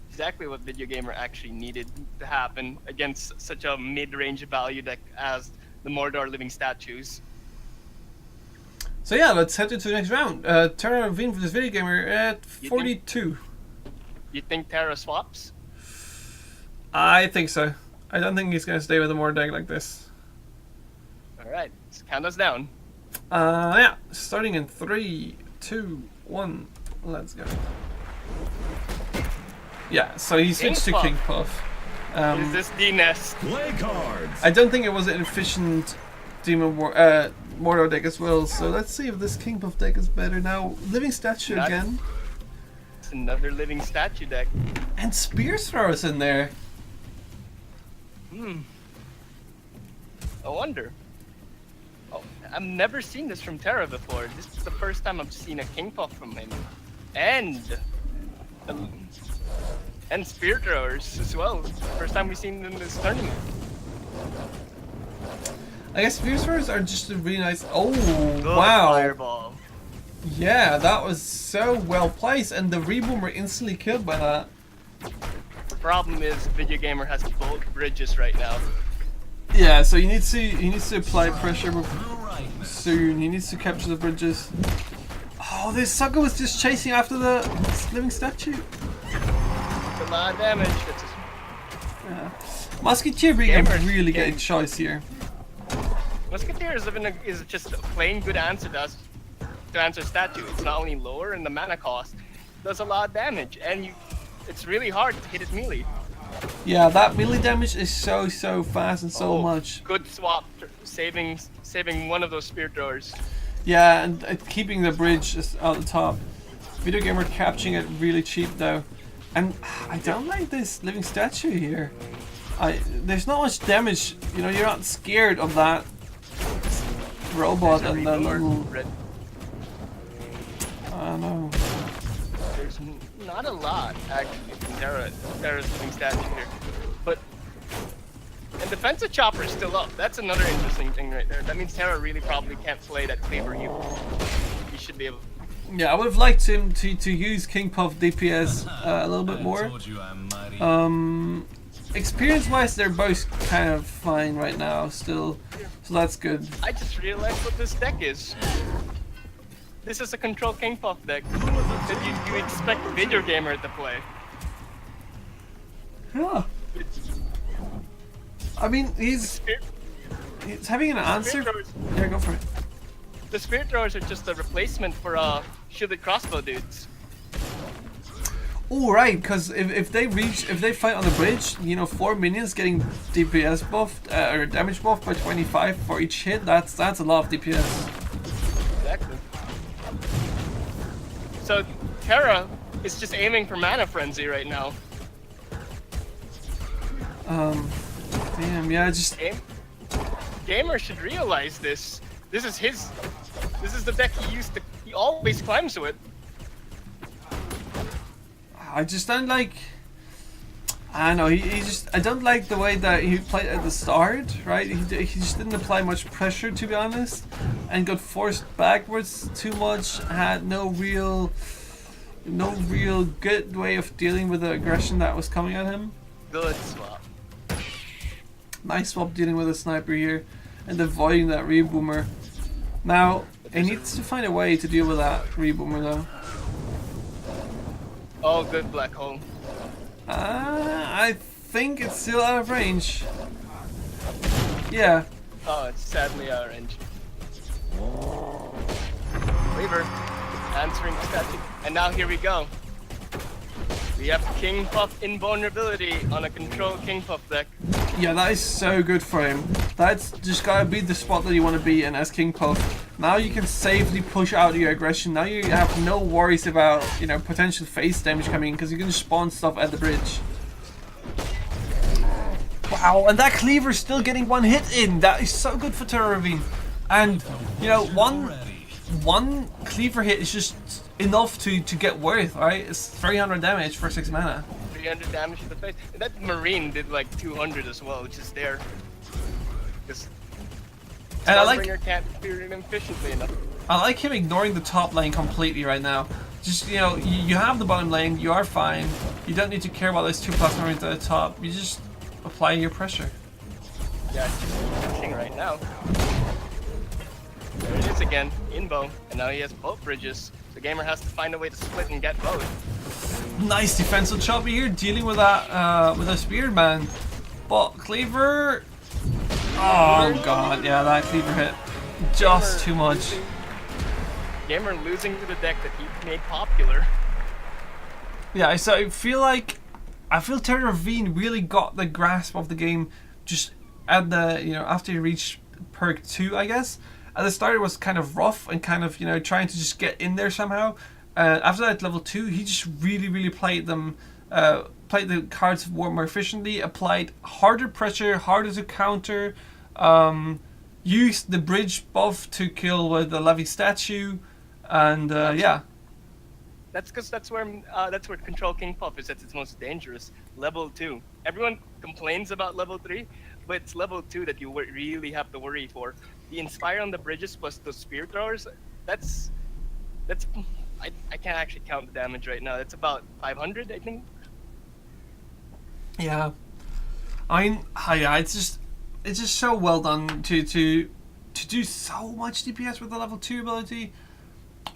Exactly what Video Gamer actually needed to happen against such a mid-range value deck as the Mordor living statues. So yeah, let's head into the next round. Terra Ravine for this Video Gamer at 42. You think Terra swaps? I think so. I don't think he's going to stay with a more deck like this. Alright, let's count us down. Yeah, starting in 3, 2, 1, let's go. Yeah, so he switched to King KingPuff. Is this D-Nest? Play cards. I don't think it was an efficient Mordor deck as well, so let's see if this KingPuff deck is better now. Living Statue again. It's another living statue deck. And Spear Throwers in there. I wonder. Oh, I've never seen this from Terra before. This is the first time I've seen a KingPuff from him. And Spear Throwers as well. First time we've seen them in this tournament. I guess Spear Throwers are just a really nice. Oh, Good wow. Fireball. Yeah, that was so well placed, and the Reboomer instantly killed by that. The problem is Video Gamer has both bridges right now. Yeah, so he needs to apply pressure soon. He needs to capture the bridges. Oh, this sucker was just chasing after the living statue. A lot of damage. That's just... Yeah. Musketeer being a Gamers, really game. good choice here. Musketeer is just a plain good answer to answer statue. It's not only lower in the mana cost, it does a lot of damage, and it's really hard to hit it melee. Yeah, that melee damage is so fast and so much. Good swap, saving one of those spear throwers. Yeah, and keeping the bridge just out the top. Video Gamer capturing it really cheap though. And I don't like this living statue here. There's not much damage, you know, you're not scared of that robot and the little... I don't know. There's not a lot actually from Terra's living statue here. But and defensive chopper is still up. That's another interesting thing right there. That means Terra really probably can't play that Cleaver evil. He should be able. Yeah, I would have liked him to use KingPuff DPS a little bit more. Experience-wise, they're both kind of fine right now still, so that's good. I just realized what this deck is. This is a control KingPuff deck that you expect Video Gamer to play. Yeah. I mean, he's having an answer. Yeah, go for it. The spear throwers are just a replacement for shielded crossbow dudes. Oh right, because if they fight on the bridge, you know, 4 minions getting DPS buffed or damage buffed by 25 for each hit. That's a lot of DPS. Exactly. So Terra is just aiming for mana frenzy right now. Damn, yeah, just Gamer should realize this. This is the deck he always climbs with. I just don't like. I don't know. I don't like the way that he played at the start. Right? He just didn't apply much pressure, to be honest, and got forced backwards too much. Had no real good way of dealing with the aggression that was coming at him. Good swap. Nice swap dealing with a sniper here and avoiding that reboomer. Now, it needs to find a way to deal with that reboomer though. Oh, good black hole. I think it's still out of range. Yeah. Oh, it's sadly out of range. Weaver answering the statue. And now here we go. We have King Puff invulnerability on a control King Puff deck. Yeah, that is so good for him. That's just gotta be the spot that you want to be in as King Puff. Now you can safely push out your aggression. Now you have no worries about, you know, potential face damage coming in because you can just spawn stuff at the bridge. Wow, and that cleaver is still getting one hit in. That is so good for Terra Ravine. And, you know, one cleaver hit is just enough to get worth, right? It's 300 damage for 6 mana. 300 damage to the face. And that Marine did like 200 as well, which is there. Because And I like can't clear it efficiently enough. I like him ignoring the top lane completely right now. Just, you know, you have the bottom lane, you are fine. You don't need to care about those 2+ marines at the top. You just apply your pressure. Yeah, it's just pushing right now. There it is again, Inbo, and now he has both bridges. The gamer has to find a way to split and get both. Nice defensive choppy here, dealing with that with a spearman. But Cleaver, oh god, yeah, that Cleaver hit just too much. Gamer losing to the deck that he made popular. Yeah, so I feel Terra Ravine really got the grasp of the game just at the, you know, after you reach perk 2, I guess. At the start it was kind of rough and kind of, you know, trying to just get in there somehow. After that, level 2, he just really played them, played the cards of war more efficiently, applied harder pressure, harder to counter, used the bridge buff to kill with the Levy statue, and yeah. That's because that's where Control King Puff is at its most dangerous. Level 2. Everyone complains about level 3, but it's level 2 that you really have to worry for. The Inspire on the bridges plus the spear throwers. That's I can't actually count the damage right now. It's about 500, I think. Yeah, yeah, it's just so well done to do so much DPS with the level 2 ability.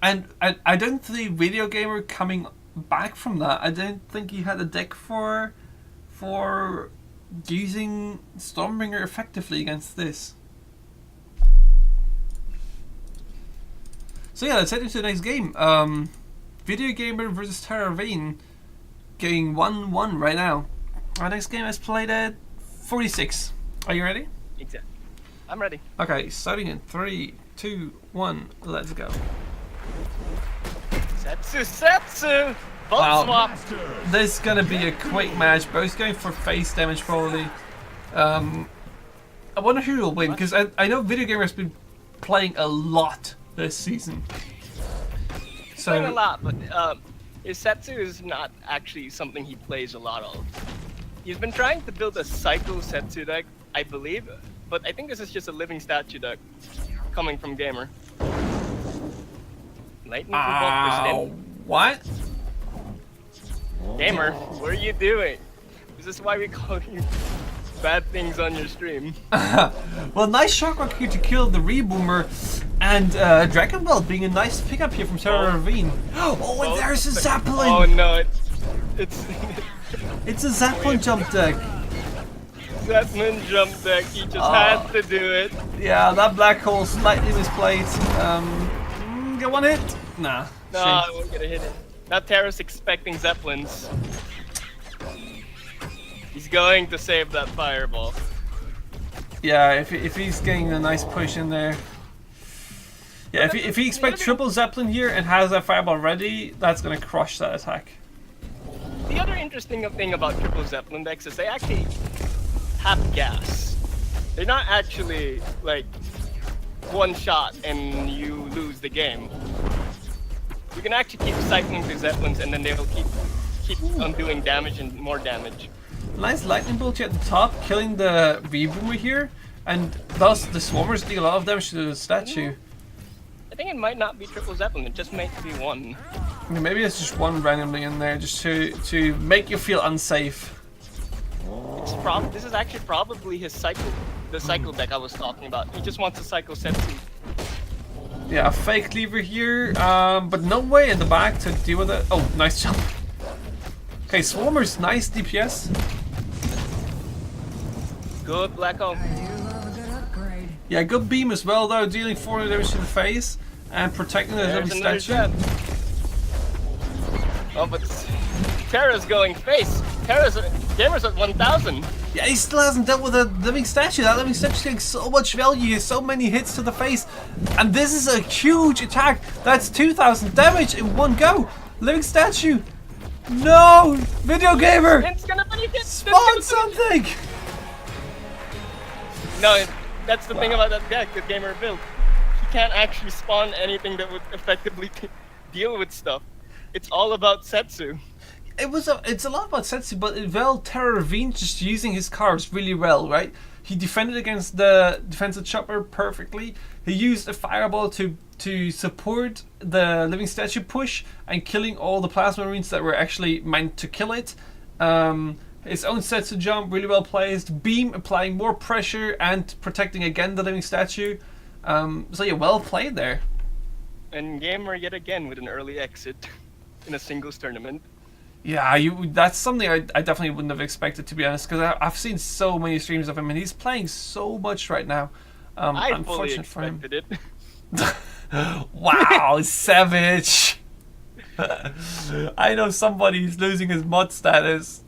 And I don't think Video Gamer coming back from that. I don't think he had a deck for using Stormbringer effectively against this. So yeah, let's head into the next game. Video Gamer versus Terra Ravine, getting 1-1 right now. Our next game is played at 46. Are you ready? Exactly. I'm ready. Okay, starting in 3, 2, 1, let's go. Setsu! Bolt Wow. swap! This is gonna be a quick match, both going for face damage probably. I wonder who will win, because I know Video Gamer has been playing a lot this season. So Playing a lot, but Setsu is not actually something he plays a lot of. He's been trying to build a Psycho Setsu deck, I believe, but I think this is just a living statue deck coming from Gamer. Lightning Ow, what? Gamer, what are you doing? This is why we call you bad things on your stream. Well, nice shockrock here to kill the Reboomer, and Dragon Belt being a nice pickup here from Terra Ravine. Oh, and there's a Zeppelin! Oh no, it's It's a Zeppelin jump deck. Zeppelin jump deck, he just has to do it. Yeah, that black hole slightly misplaced. Get one hit? Nah. No, I won't get a hit. Now Terra's expecting Zeppelins. He's going to save that fireball. Yeah, if he's getting a nice push in there. Yeah, if he expects triple Zeppelin here and has that fireball ready, that's gonna crush that attack. The other interesting thing about triple Zeppelin decks is they actually have gas. They're not actually like one shot and you lose the game. You can actually keep cycling the Zeppelins and then they'll keep on doing damage and more damage. Nice lightning bolt here at the top, killing the Reboomer here, and thus the Swarmers deal a lot of damage to the statue. I think it might not be triple Zeppelin, it just might be one. I mean, maybe it's just one randomly in there just to make you feel unsafe. this is actually probably his cycle, the cycle deck I was talking about. He just wants to cycle Setsu. Yeah, a fake lever here, but no way in the back to deal with it. Oh, nice jump. Okay, Swarmer's nice DPS. Good Blacko. Yeah, good beam as well though, dealing 400 damage to the face and protecting the There's living another statue. jet. Oh, but Terra's going face. Gamer's at 1,000. Yeah, he still hasn't dealt with a living statue. That living statue's getting so much value, so many hits to the face. And this is a huge attack. That's 2,000 damage in one go. Living statue. No! Video gamer! It's gonna be hit. Spawn something! No, that's the thing about that deck, the gamer build. He can't actually spawn anything that would effectively deal with stuff. It's all about Setsu. It's a lot about Setsu, but Terra Ravine just using his cars really well, right? He defended against the defensive chopper perfectly. He used a fireball to support the living statue push and killing all the plasma marines that were actually meant to kill it. His own Setsu jump really well placed. Beam applying more pressure and protecting again the living statue. So yeah, well played there. And gamer yet again with an early exit in a singles tournament. Yeah, that's something I definitely wouldn't have expected, to be honest, because I've seen so many streams of him and he's playing so much right now. I fully expected it. Wow, savage! I know somebody's losing his mod status.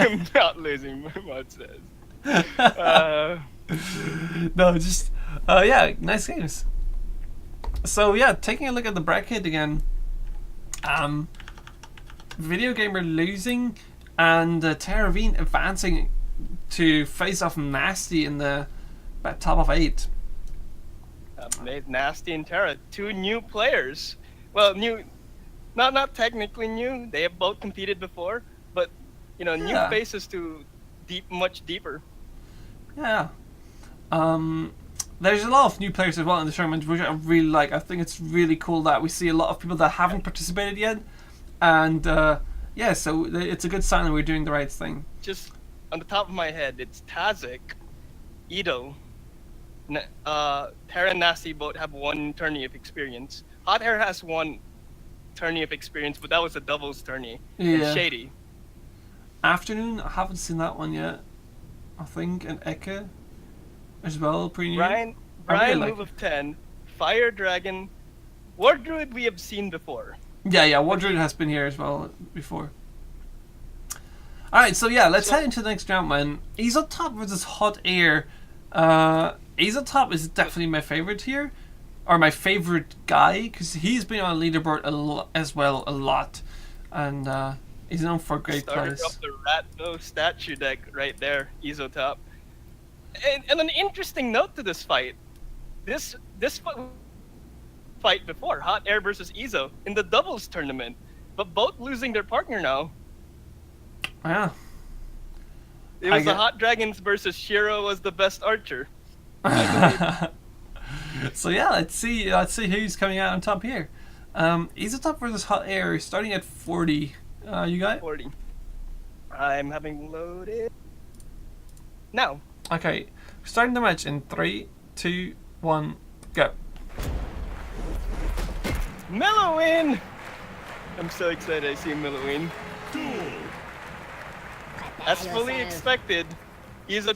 I'm not losing my mod status. No, just yeah, nice games. So yeah, taking a look at the bracket again. Video Gamer losing and Terra Ravine advancing to face off Nasty in the top of 8. Nasty and Terra, 2 new players. Well, new, not technically new. They have both competed before, but you know, new faces to much deeper. Yeah. There's a lot of new players as well in the tournament, which I really like. I think it's really cool that we see a lot of people that haven't participated yet. And yeah, so it's a good sign that we're doing the right thing. Just on the top of my head, it's Tazik, Ido, Terra and Nasty both have 1 tourney of experience. Hot Air has 1 tourney of experience, but that was a doubles tourney. Yeah. And Shady. Afternoon, I haven't seen that one yet. I think, and Eka as well, pretty new. Brian Move of 10, Fire Dragon, War Druid we have seen before. Yeah, War Druid has been here as well before. Alright, so yeah, let's head into the next round, man. Top versus Hot Air. Top is definitely my favorite here. Or my favorite guy, because he's been on leaderboard a lot. And he's known for great plays. Started off the Ratno statue deck right there, Top. And an interesting note to this fight. This fight before, Hot Air versus Izo, in the doubles tournament, but both losing their partner now. Yeah. It was the Hot Dragons versus Shiro was the best archer. So yeah, let's see who's coming out on top here. Top versus Hot Air, starting at 40. You got it? 40. I'm having loaded. Now. Okay, starting the match in 3, 2, 1, go. Mellow win! I'm so excited I see Mellow win. As fully expected,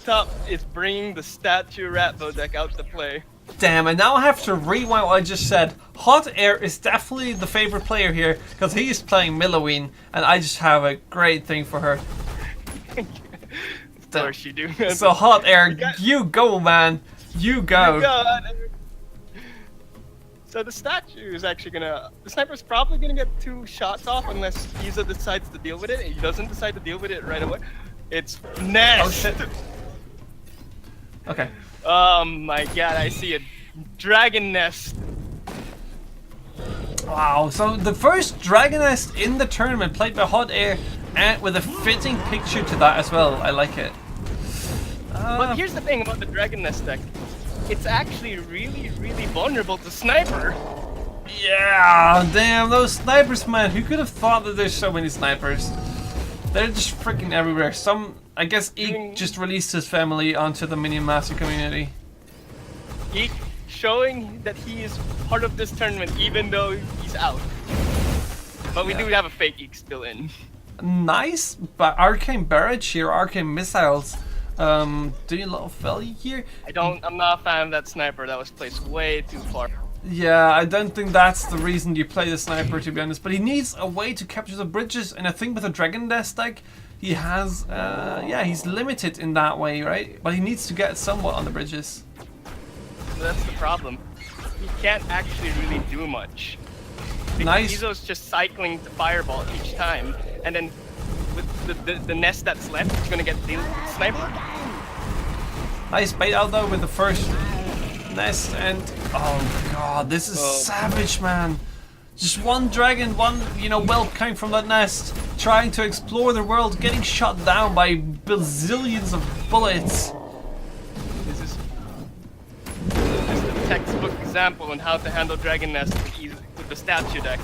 Top is bringing the statue Ratbo deck out to play. Damn, and now I have to rewind what I just said. Hot Air is definitely the favorite player here, because he is playing Milloween, and I just have a great thing for her. Of course you do. So Hot Air, you go, man. You go. So the statue is actually the sniper's probably gonna get 2 shots off unless Izo decides to deal with it. He doesn't decide to deal with it right away. It's Nest! Oh shit. Okay. Oh my god, I see a dragon nest. Wow, so the first dragon nest in the tournament played by Hot Air, and with a fitting picture to that as well. I like it. But here's the thing about the dragon nest deck. It's actually really, really vulnerable to sniper. Yeah, damn, those snipers, man. Who could have thought that there's so many snipers? They're just freaking everywhere. I guess Eek just released his family onto the Minion Master community. Eek showing that he is part of this tournament even though he's out. But we do have a fake Eek still in. Nice, but Arcane Barrage here, Arcane Missiles. Doing a lot of value here. I'm not a fan of that sniper. That was placed way too far. Yeah, I don't think that's the reason you play the sniper, to be honest. But he needs a way to capture the bridges, and I think with a Dragon Nest deck, he has, yeah, he's limited in that way, right? But he needs to get somewhat on the bridges. That's the problem. He can't actually really do much. Nice. Izo's just cycling the fireball each time, and then with the nest that's left, he's gonna get dealt with sniper. Nice bait out though with the first nest, and oh god, this is savage, man. Just one dragon, one whelp coming from that nest, trying to explore the world, getting shot down by bazillions of bullets. This is the textbook example on how to handle dragon nest with the statue deck.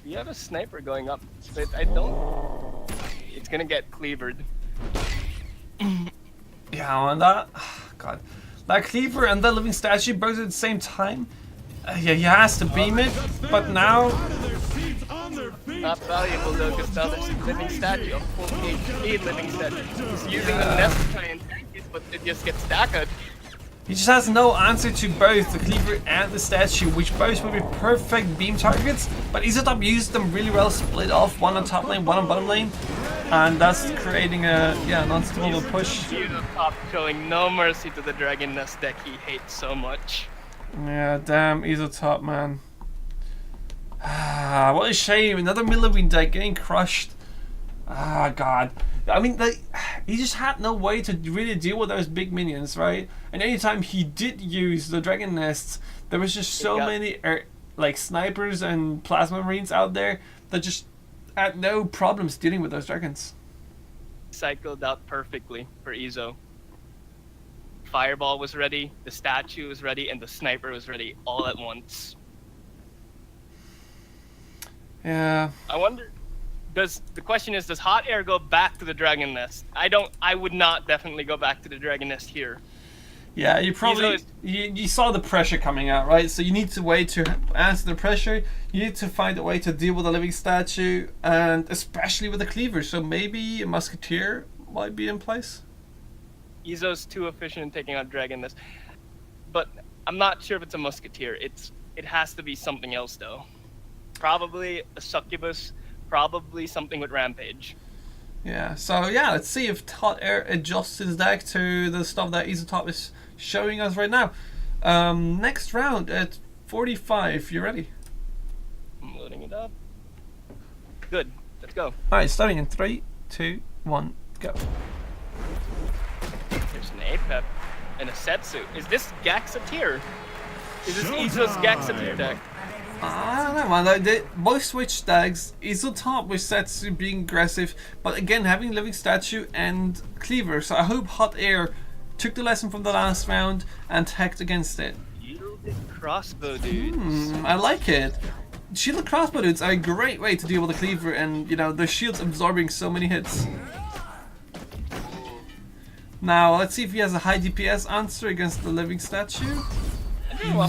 We have a sniper going up, but I don't. It's gonna get cleavered. Yeah, and that, god, that cleaver and that living statue both at the same time. Yeah, he has to beam it, but now. Not valuable though, because now there's a living statue, a full HP living statue. He's using the nest to try and tank it, but it just gets staggered. He just has no answer to both the cleaver and the statue, which both would be perfect beam targets, but Izotop used them really well, split off, one on top lane, one on bottom lane, and that's creating a non-stable push. Izotop showing no mercy to the Dragon Nest deck he hates so much. Yeah, damn Izotop, man. Ah, what a shame, another Milloween deck getting crushed. Ah, god. I mean, he just had no way to really deal with those big minions, right? And anytime he did use the Dragon Nests, there was just so many like snipers and plasma marines out there that just had no problems dealing with those dragons. Cycled out perfectly for Izo. Fireball was ready, the statue was ready, and the sniper was ready all at once. Yeah. I wonder. The question is, does Hot Air go back to the Dragon Nest? I would not definitely go back to the Dragon Nest here. Yeah, you probably you saw the pressure coming out, right? So you need to wait to answer the pressure. You need to find a way to deal with a living statue, and especially with a cleaver. So maybe a musketeer might be in place. Izo's too efficient in taking out Dragon Nest, but I'm not sure if it's a musketeer. It has to be something else though. Probably a succubus. Probably something with Rampage. Yeah, so yeah, let's see if Hot Air adjusts his deck to the stuff that Izotop is showing us right now. Next round at 45, you ready? I'm loading it up. Good, let's go. Alright, starting in 3, 2, 1, go. There's an Apep and a Setsu. Is this Gaxatir? Is this Izo's Gaxatir deck? I don't know, man. They both switch decks. Izotop with Setsu being aggressive, but again having living statue and cleaver. So I hope Hot Air took the lesson from the last round and tacked against it. Shielded crossbow dudes. I like it. Shielded crossbow dudes are a great way to deal with the cleaver, and the shield's absorbing so many hits. Now let's see if he has a high DPS answer against the living statue.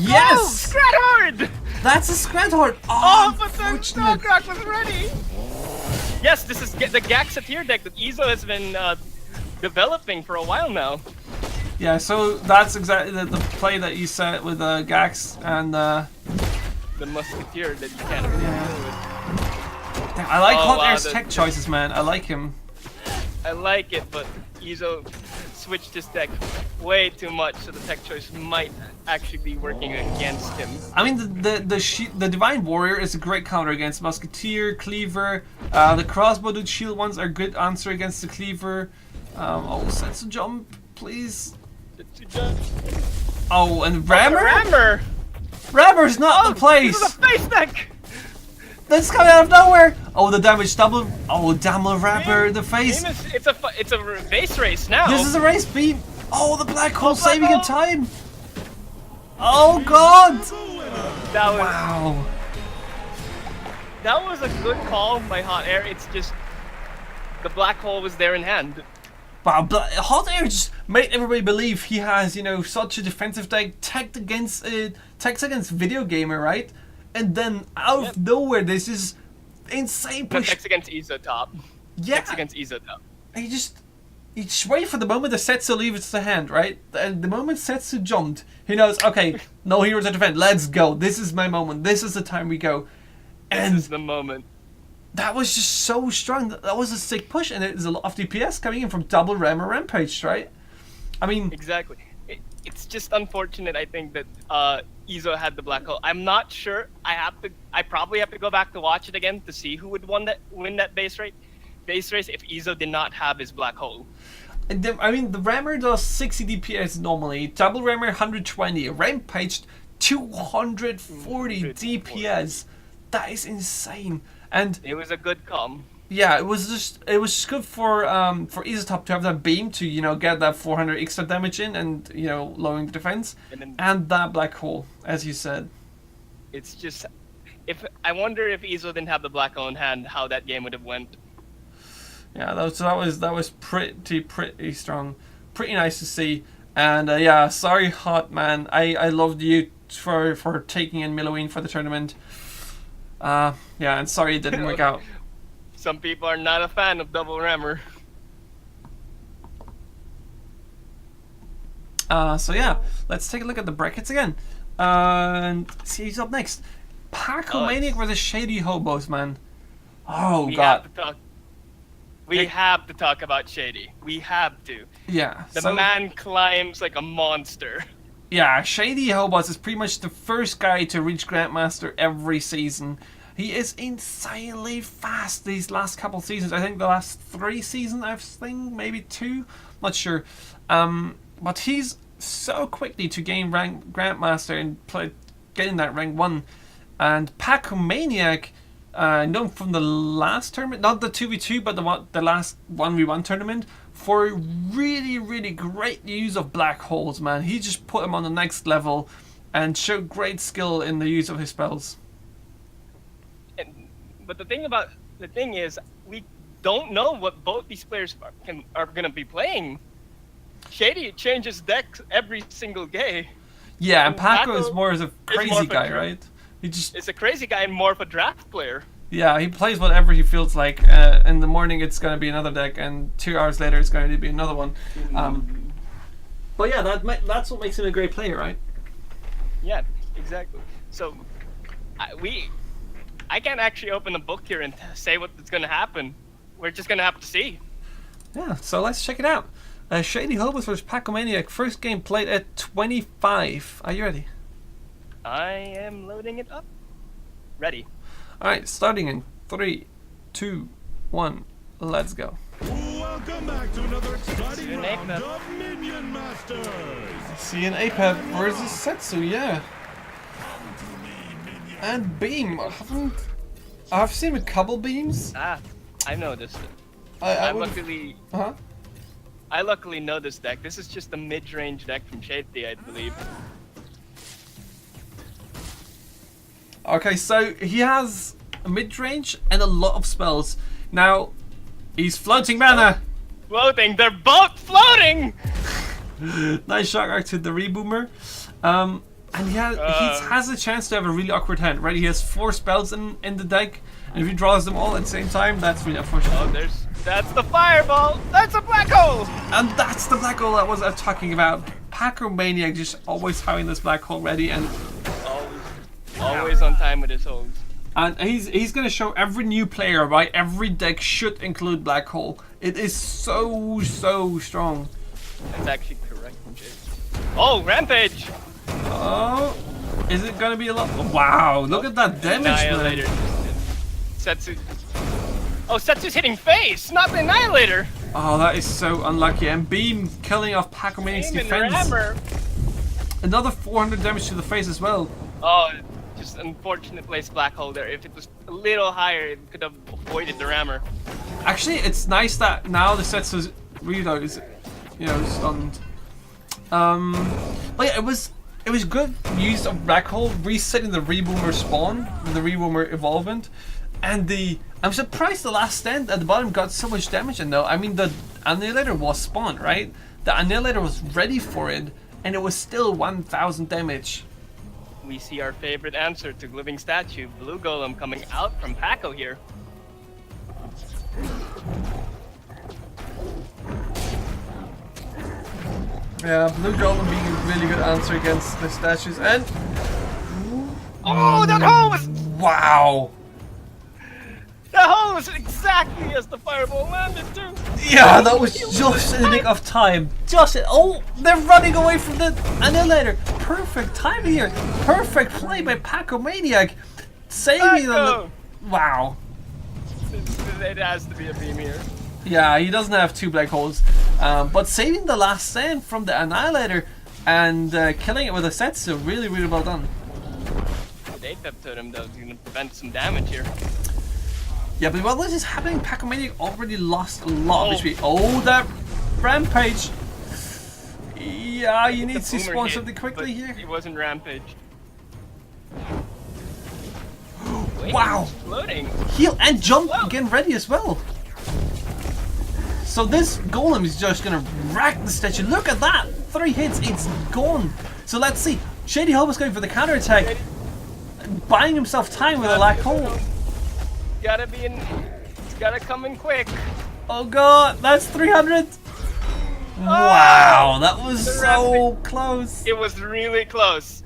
Yes! Oh, Scrathord! That's a Scrathord! Oh, but the Snowcroc was ready! Yes, this is the Gaxatir deck that Izo has been developing for a while now. Yeah, so that's exactly the play that you said with Gax and the Musketeer that you can't really deal with. I like Hot Air's tech choices, man. I like him. I like it, but Izo switched his deck way too much, so the tech choice might actually be working against him. I mean, the Divine Warrior is a great counter against Musketeer, Cleaver. The Crossbow dude shield ones are good answer against the Cleaver. Oh, Setsu jump, please. Oh, and Rammer? Rammer! Rammer's not the place! This is a face deck! That's coming out of nowhere! Oh, the damage double. Oh, damn, Rammer, the face. It's a base race now. This is a race beam. Oh, the black hole saving in time. Oh, God! That was Wow. that was a good call by Hot Air. It's just the black hole was there in hand. Wow, but Hot Air just made everybody believe he has, you know, such a defensive deck techs against Video Gamer, right? And then out of nowhere, this is insane No, push. Tex against Iso top. Yeah, Tex against Iso top. he just wait for the moment the Setsu leaves the hand, right? And the moment Setsu jumped, he knows, okay, no hero to defend, let's go. This is my moment. This is the time we go. And This is the moment. that was just so strong. That was a sick push, and there's a lot of DPS coming in from double Ram or Rampage, right? I mean, Exactly. It's just unfortunate, I think, that Iso had the black hole. I'm not sure. I probably have to go back to watch it again to see who would win that base race if Iso did not have his black hole. I mean, the Rammer does 60 DPS normally, double Rammer 120, Rampage 240 DPS. That is insane. And It was a good calm. yeah, it was just good for Isotop to have that beam to, you know, get that 400 extra damage in and, you know, lowering the defense, and that black hole, as you said. It's just, I wonder if Iso didn't have the black hole in hand, how that game would have went. Yeah, that was pretty strong, pretty nice to see. And yeah, sorry, Hot Man, I loved you for taking in Milloween for the tournament. Yeah, and sorry it didn't work out. Some people are not a fan of double rammer. So yeah, let's take a look at the brackets again, and see who's up next. Pacomaniac versus Shady Hobos, man. Oh god. We have to talk about Shady. We have to. Yeah. The man climbs like a monster. Yeah, Shady Hobos is pretty much the first guy to reach Grandmaster every season. He is insanely fast these last couple seasons. I think the last 3 seasons, I think, maybe 2, not sure. But he's so quickly to gain rank Grandmaster and getting that rank 1. And Pacomaniac, known from the last tournament, not the 2v2, but the last 1v1 tournament, for really, really great use of black holes, man. He just put him on the next level and showed great skill in the use of his spells. But the thing is, we don't know what both these players are going to be playing. Shady changes decks every single game. Yeah, and Paco is more as a crazy more guy, right? He just It's a crazy guy and more of a draft player. yeah, he plays whatever he feels like. In the morning it's going to be another deck, and 2 hours later it's going to be another one. But yeah, that's what makes him a great player, right? Yeah, exactly. So, I can't actually open a book here and say what's going to happen. We're just going to have to see. Yeah, so let's check it out. Shady Hobos vs Pacomaniac, first game played at 25. Are you ready? I am loading it up. Ready. Alright, starting in 3, 2, 1, let's go. Welcome back to another exciting See an round APEP. of Minion Masters. See an APEP versus Setsu, yeah. And Beam. I've seen a couple beams. I know this. I luckily know this deck. This is just a mid-range deck from Shady, I believe. Okay, so he has a mid-range and a lot of spells. Now, he's floating mana. Floating! They're both floating! Nice shock art to the Reboomer. And he has a chance to have a really awkward hand, right? He has 4 spells in the deck, and if he draws them all at the same time, that's really unfortunate. Oh, that's the fireball! That's a black hole! And that's the black hole that was I'm talking about. Pacomaniac just always having this black hole ready, and Always on time with his holes. And he's gonna show every new player why every deck should include black hole. It is so strong. That's actually correct, Jay. Oh, Rampage! Oh, is it gonna be a lot? Wow, look at that damage, Annihilator. man. Setsu. Oh, Setsu's hitting face, not the Annihilator. Oh, that is so unlucky. And Beam killing off Pacomaniac's Beam and defense. Rammer. Another 400 damage to the face as well. Oh, just unfortunate place black hole there. If it was a little higher, it could have avoided the rammer. Actually, it's nice that now the Setsu's reload is, you know, stunned. But yeah, it was it was good use of Black Hole resetting the Reboomer spawn, the Reboomer evolvement, and I'm surprised the last stand at the bottom got so much damage. And though I mean the Annihilator was spawned, right? The Annihilator was ready for it, and it was still 1,000 damage. We see our favorite answer to Living Statue, Blue Golem, coming out from Paco here. Yeah, Blue Golem being a really good answer against the statues, and Oh, that hole was wow! that hole was exactly as the fireball landed too. Yeah, that was just in the nick of time. Oh, they're running away from the Annihilator. Perfect timing here. Perfect play by Paco Maniac, saving them. Wow. It has to be a beam here. Yeah, he doesn't have 2 black holes, but saving the last stand from the Annihilator and killing it with a Setsu, really, really well done. The APEP totem though is gonna prevent some damage here. Yeah, but while this is happening, Paco Maniac already lost a lot of HP. Oh, that Rampage! Yeah, you need to spawn something quickly here. He wasn't Rampage. Wow! Exploding. Heal and jump again ready as well. So this golem is just gonna rack the statue. Look at that! 3 hits, it's gone. So let's see. Shady Hobo's going for the counter attack, buying himself time with a black hole. Gotta be in. It's gotta come in quick. Oh god, that's 300. Wow, that was so close. It was really close.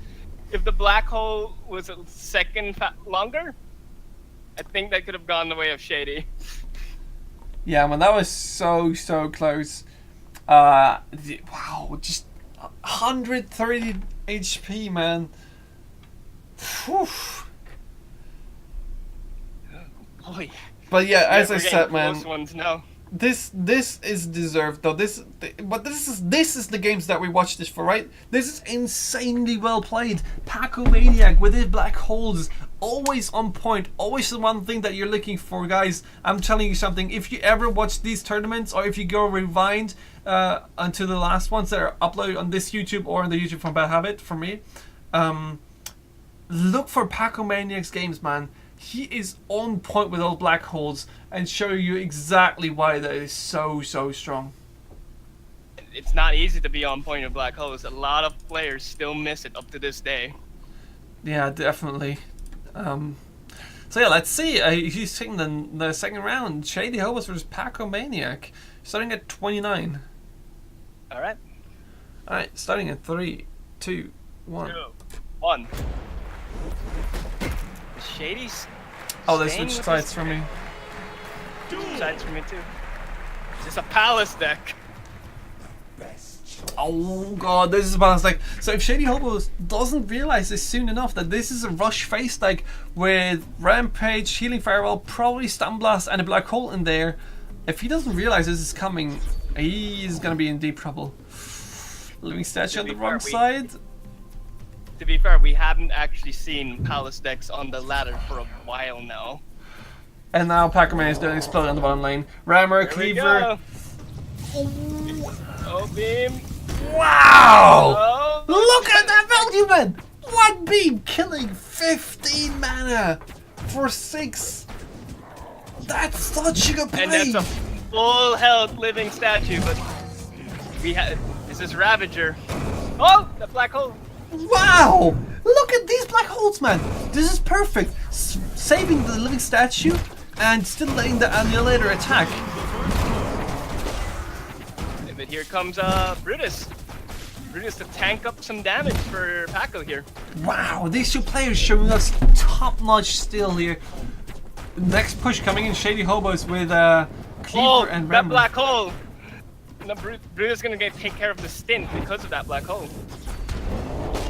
If the black hole was a second longer, I think that could have gone the way of Shady. Yeah, man, that was so close. Wow, just 130 HP, man. Whew. Boy. But yeah, as We're I getting said, close man, ones now. this is deserved though. This is the games that we watch this for, right? This is insanely well played. Paco Maniac with his black holes, always on point, always the one thing that you're looking for, guys. I'm telling you something. If you ever watch these tournaments, or if you go rewind unto the last ones that are uploaded on this YouTube or on the YouTube from Bad Habit for me, look for Paco Maniac's games, man. He is on point with those black holes and show you exactly why that is so strong. It's not easy to be on point with black holes. A lot of players still miss it up to this day. Yeah, definitely. So yeah, let's see. He's taking the second round. Shady Hobos versus Paco Maniac, starting at 29. All right. All right, starting at 3, 2, 1. 2, 1. Shady's. Oh, they staying switched with sides his- for me. Sides for me too. It's just a palace deck. Oh god, this is a balance deck. So if Shady Hobos doesn't realize this soon enough that this is a rush face deck with Rampage, Healing Firewall, probably Stun Blast and a black hole in there, if he doesn't realize this is coming, he's gonna be in deep trouble. Living Statue on the wrong side. To be fair, we haven't actually seen palace decks on the ladder for a while now. And now Pac-Man is going to explode on the bottom lane. Rammer, Here we Cleaver. go. Oh, beam. Wow! Oh, Look at that value, man! 1 beam killing 15 mana for 6. That's such a good play. and that's a full health living statue, but we had. This is Ravager. Oh, the black hole. Wow! Look at these black holes, man! This is perfect. Saving the living statue and still letting the Annihilator attack. But here comes Brutus. Brutus to tank up some damage for Paco here. Wow, these two players showing us top-notch skill here. Next push coming in, Shady Hobos with Cleaver and that Rammer. black hole. No, Brutus gonna take care of the stint because of that black hole.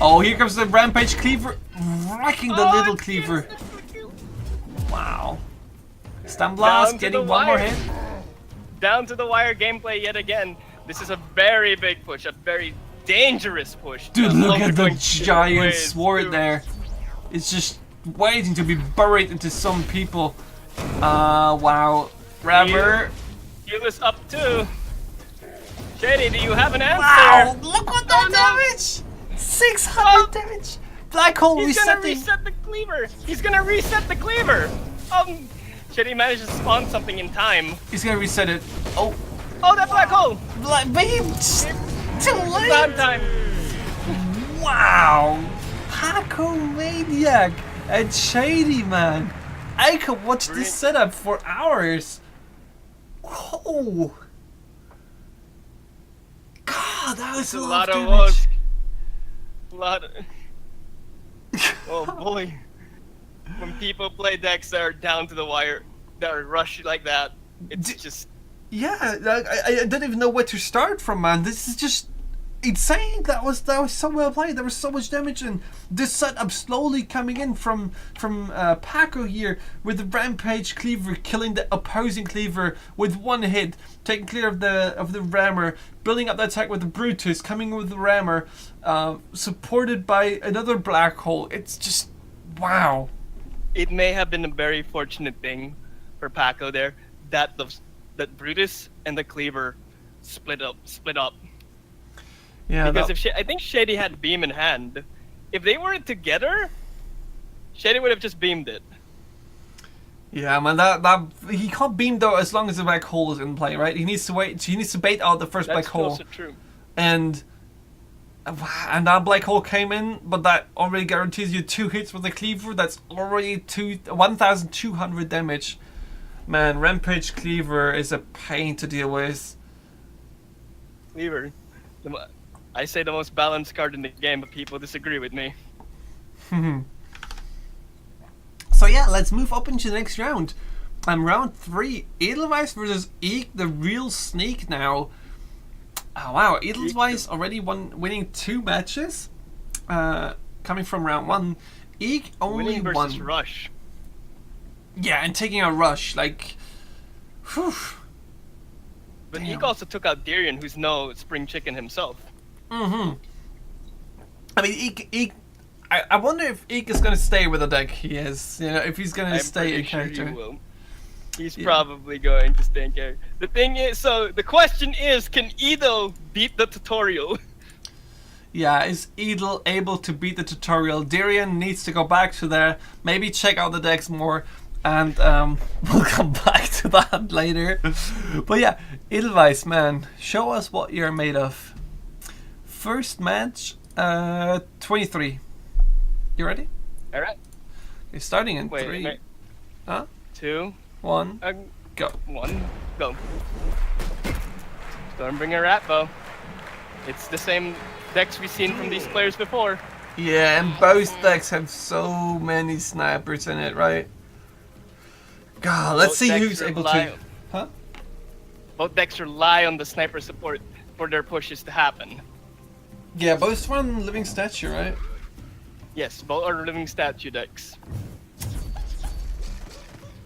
Oh, here comes the Rampage Cleaver, wrecking the little Cleaver. Wow. Stun Blast getting one more hit. Down to the wire gameplay yet again. This is a very big push, a very dangerous push. Dude, look at the Going giant ways, sword dude. there. It's just waiting to be buried into some people. Wow. Rammer. Heal us up too. Shady, do you have an answer? Wow, look at that damage! 600 damage. Black hole He's resetting. gonna reset the cleaver. He's gonna reset the cleaver. Should he manage to spawn something in time? He's gonna reset it. Oh, Oh, that black hole! black beam. Too late. Bad time. Wow. Paco Maniac and Shady, man. I could watch this setup for hours. Oh. God, that was A a lot lot of of damage. us. A lot of... Oh boy. When people play decks that are down to the wire, that are rushed like that, it's just... Yeah, I didn't even know where to start from, man. This is just insane. That was so well played. There was so much damage, and this setup slowly coming in from Paco here with the Rampage Cleaver killing the opposing Cleaver with one hit, taking clear of the rammer, building up the attack with the Brutus, coming with the rammer, supported by another black hole. It's just wow. It may have been a very fortunate thing for Paco there that that Brutus and the Cleaver split up. Yeah, Because I think Shady had beam in hand. If they were together, Shady would have just beamed it. yeah, man. That he can't beam though as long as the black hole is in play, right? He needs to wait. He needs to bait out the first That's black hole. also true. And that black hole came in, but that already guarantees you 2 hits with the Cleaver. That's already 1,200 damage. Man, Rampage Cleaver is a pain to deal with. Cleaver. I say the most balanced card in the game, but people disagree with me. So yeah, let's move up into the next round. Round 3, Edelweiss versus Eek, the real sneak now. Oh wow, Edelweiss already winning 2 matches. Coming from round 1. Eek only Winning versus won. Rush. Yeah, and taking a rush, like... Whew. But Damn. Eek also took out Darian, who's no spring chicken himself. I mean, Eek I wonder if Eek is going to stay with the deck he is. You know, if he's going to I'm stay in pretty sure character. he will. He's Yeah. probably going to stay in character. The thing is, so the question is, can Edo beat the tutorial? Yeah, is Edel able to beat the tutorial? Darian needs to go back to there, maybe check out the decks more, and we'll come back to that later. But yeah, Edelweiss, man, show us what you're made of. First match, 23. You ready? All right. You're starting in Wait. 3, Wait. Huh? 2, 1, go. 1, go. Stormbringer Ratbow. It's the same decks we've seen from these players before. Yeah, and both decks have so many snipers in it, right? God, let's Both see decks who's able rely to... Huh? Both decks rely on the sniper support for their pushes to happen. Yeah, both run Living Statue, right? Yes, both are living statue decks.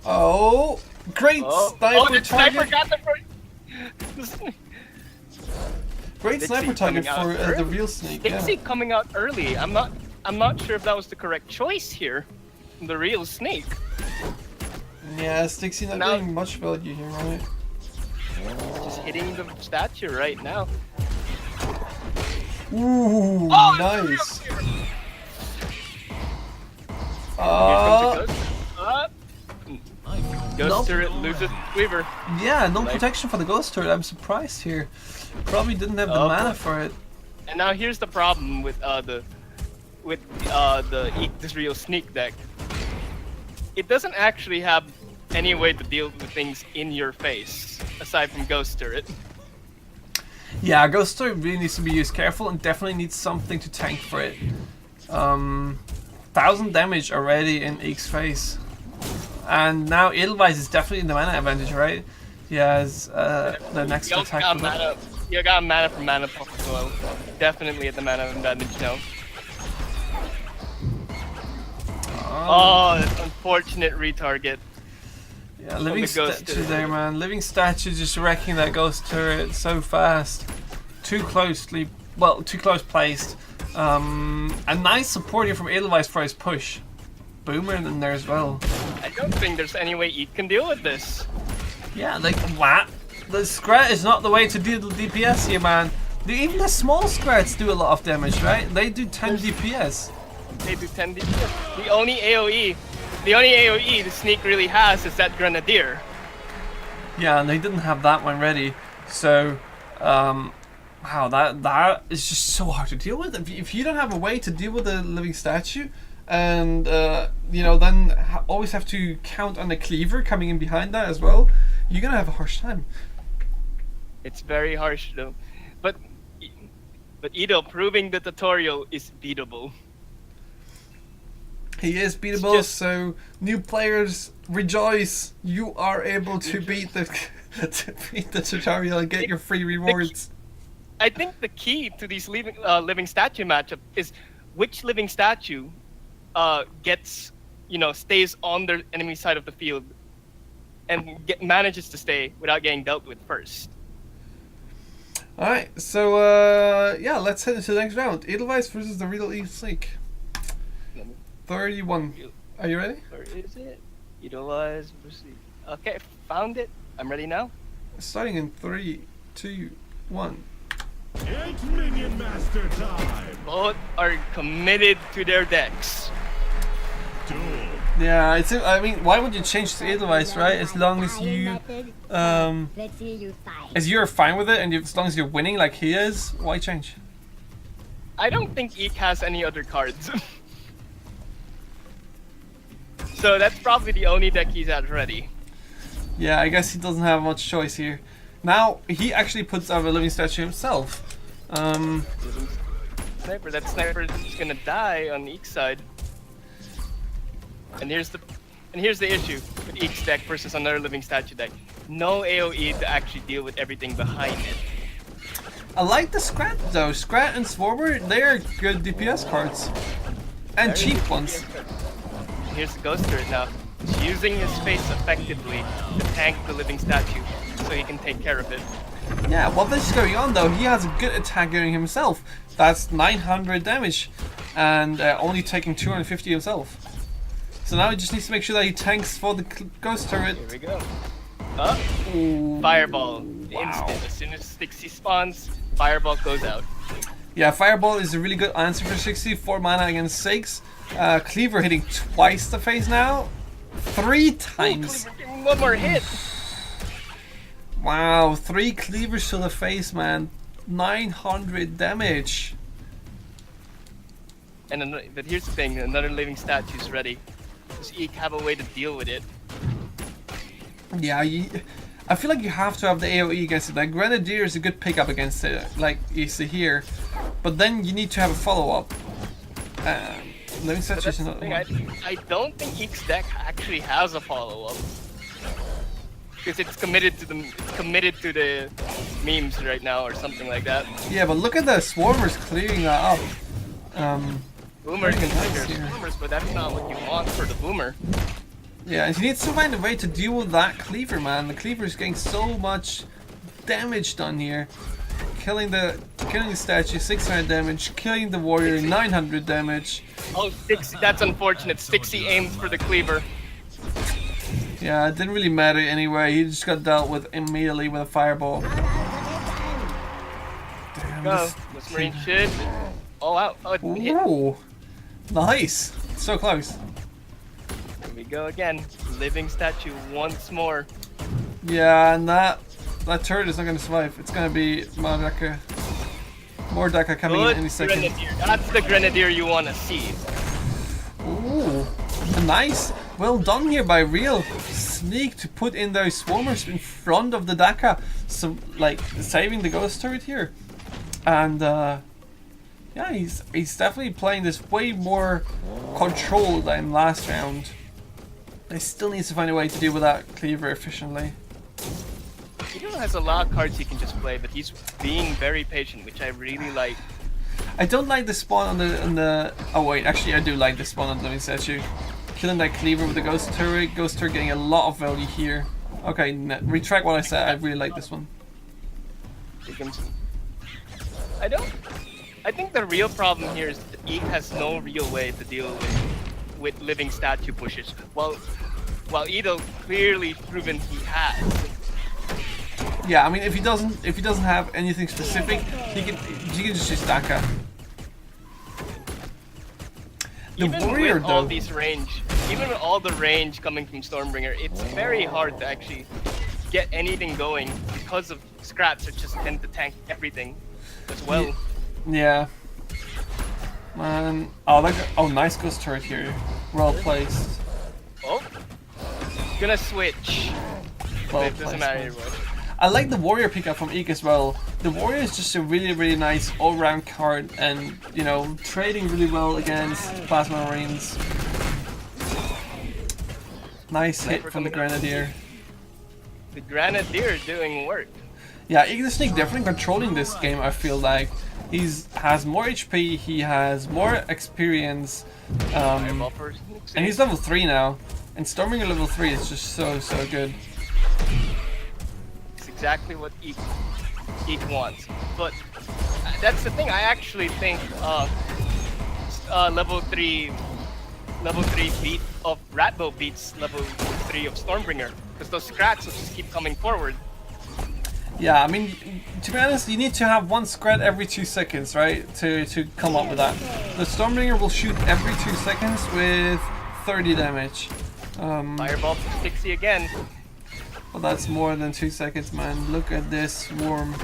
Oh, great sniper the target! sniper got the first. Great Dixie sniper target coming out for the early. real snake. Yeah. Dixie coming out early. I'm not sure if that was the correct choice here. The real snake. Yeah, Stixie not Now- getting much value here, right? Just hitting the statue right now. Ooh, Oh, nice. Here comes a ghost. Ghost Nope. turret loses Weaver. Yeah, no Like- protection for the ghost turret. I'm surprised here. Probably didn't have the Oh, mana boy. for it. And now here's the problem with the this real sneak deck. It doesn't actually have any way to deal with things in your face aside from ghost turret. Yeah, ghost turret really needs to be used careful and definitely needs something to tank for it. 1,000 damage already in Eek's face. And now Edelweiss is definitely in the mana advantage, right? He has the next You attack. got with mana. You got mana from mana puff as well. Definitely at the mana advantage now. Oh, unfortunate retarget. Yeah, living the ghost statue turret. there, man. Living statue just wrecking that ghost turret so fast. Too close placed. A nice support here from Edelweiss for his push. Boomer in there as well. I don't think there's any way Eat can deal with this. Yeah, like what? The Scrat is not the way to deal with DPS here, man. Even the small scrats do a lot of damage, right? They do 10 DPS. They do 10 DPS. The only AoE the Sneak really has is that Grenadier. Yeah, and they didn't have that one ready. So, wow, that is just so hard to deal with. If you don't have a way to deal with a living statue, and you know, then always have to count on the cleaver coming in behind that as well, you're gonna have a harsh time. It's very harsh though, but Ido proving the tutorial is beatable. He is beatable, so new players rejoice! You are able to beat the tutorial and get your free rewards. I think the key to these living statue matchup is which living statue gets, you know, stays on the enemy side of the field and manages to stay without getting dealt with first. Alright, so yeah, let's head into the next round. Edelweiss versus the Real Eve Snake. 31. Are you ready? Where is it? Utilize. Okay, found it. I'm ready now. Starting in 3, 2, 1. It's Minion Master time. Both are committed to their decks. Duel. Yeah, I mean, why would you change to Edelweiss, right? As long as you, as you're fine with it, and as long as you're winning like he is, why change? I don't think Eek has any other cards. So that's probably the only deck he's at ready. Yeah, I guess he doesn't have much choice here. Now, he actually puts out a living statue himself. Sniper, that sniper is gonna die on Eek's side. And here's the issue with Eek's deck versus another living statue deck. No AoE to actually deal with everything behind it. I like the Scrat though. Scrat and Swarmer, they are good DPS cards. And cheap ones. Here's the Ghost Turret now. He's using his space effectively to tank the living statue so he can take care of it. Yeah, while this is going on though, he has a good attack going himself. That's 900 damage and only taking 250 himself. So now he just needs to make sure that he tanks for the Ghost Turret. Here we go. Ooh. Fireball. Wow. Instant. As soon as 60 spawns, Fireball goes out. Yeah, Fireball is a really good answer for 60. 4 mana against 6. Cleaver hitting twice the face now. 3 times. Ooh, Cleaver getting one more hit. Wow, 3 cleavers to the face, man. 900 damage. But here's the thing, another living statue's ready. Does Eek have a way to deal with it? Yeah, I feel like you have to have the AoE against it. Like Grenadier is a good pickup against it, like you see here. But then you need to have a follow-up. Living statue is another one. I don't think Eek's deck actually has a follow-up. Because it's committed to the memes right now or something like that. Yeah, but look at the Swarmers clearing that up. Boomer can nice trigger here. Swarmers, but that's not what you want for the Boomer. Yeah, and he needs to find a way to deal with that Cleaver, man. The Cleaver is getting so much damage done here. Killing the statue, 600 damage. Killing the warrior, 900 damage. Oh, 60, that's unfortunate. 60 aims for the Cleaver. Yeah, it didn't really matter anyway. He just got dealt with immediately with a fireball. Damn, Go. This Marine should. Oh, wow. Oh, it hit. Ooh, nice. So close. Here we go again. Living statue once more. Yeah, and that turret is not going to survive. It's going to be Mordaka. Mordaka coming in any second. Grenadier. That's the Grenadier you want to see. Ooh, nice. Well done here by Real Sneak to put in those Swarmers in front of the Daka. So, like, saving the Ghost Turret here. And, yeah, he's definitely playing this way more controlled than last round. He still needs to find a way to deal with that Cleaver efficiently. He has a lot of cards he can just play, but he's being very patient, which I really like. I don't like the spawn on the. Oh wait, actually I do like the spawn on the living statue. Killing that Cleaver with the Ghost Turret. Ghost Turret getting a lot of value here. Okay, retract what I said. I really like this one. I think the real problem here is that Eek has no real way to deal with living statue pushes. While Ido clearly proven he has. Yeah, I mean, if he doesn't have anything specific, he can just use Daka. The Even warrior with all though, these range, even with all the range coming from Stormbringer, it's very hard to actually get anything going because of scraps that just tend to tank everything as well. yeah. Man, oh, nice ghost turret here, well placed. Oh, gonna switch. Well It doesn't placed, matter man. anyway. I like the warrior pickup from Eek as well. The warrior is just a really nice all-round card, and you know, trading really well against plasma marines. Nice hit from the grenadier. The Grenadier doing work. Yeah, Eek the Sneak definitely controlling this game. I feel like has more HP, he has more experience, Fireball first. and he's level 3 now. And Stormbringer level 3 is just so good. It's exactly what Eek wants. But that's the thing. I actually think level 3 beat of Ratbow beats level 3 of Stormbringer, because those scrats will just keep coming forward. Yeah, I mean, to be honest, you need to have one scrat every 2 seconds, right? To come up with that. The Stormbringer will shoot every 2 seconds with 30 damage. Fireball for Stixie again. Well, that's more than 2 seconds, man. Look at this swarm.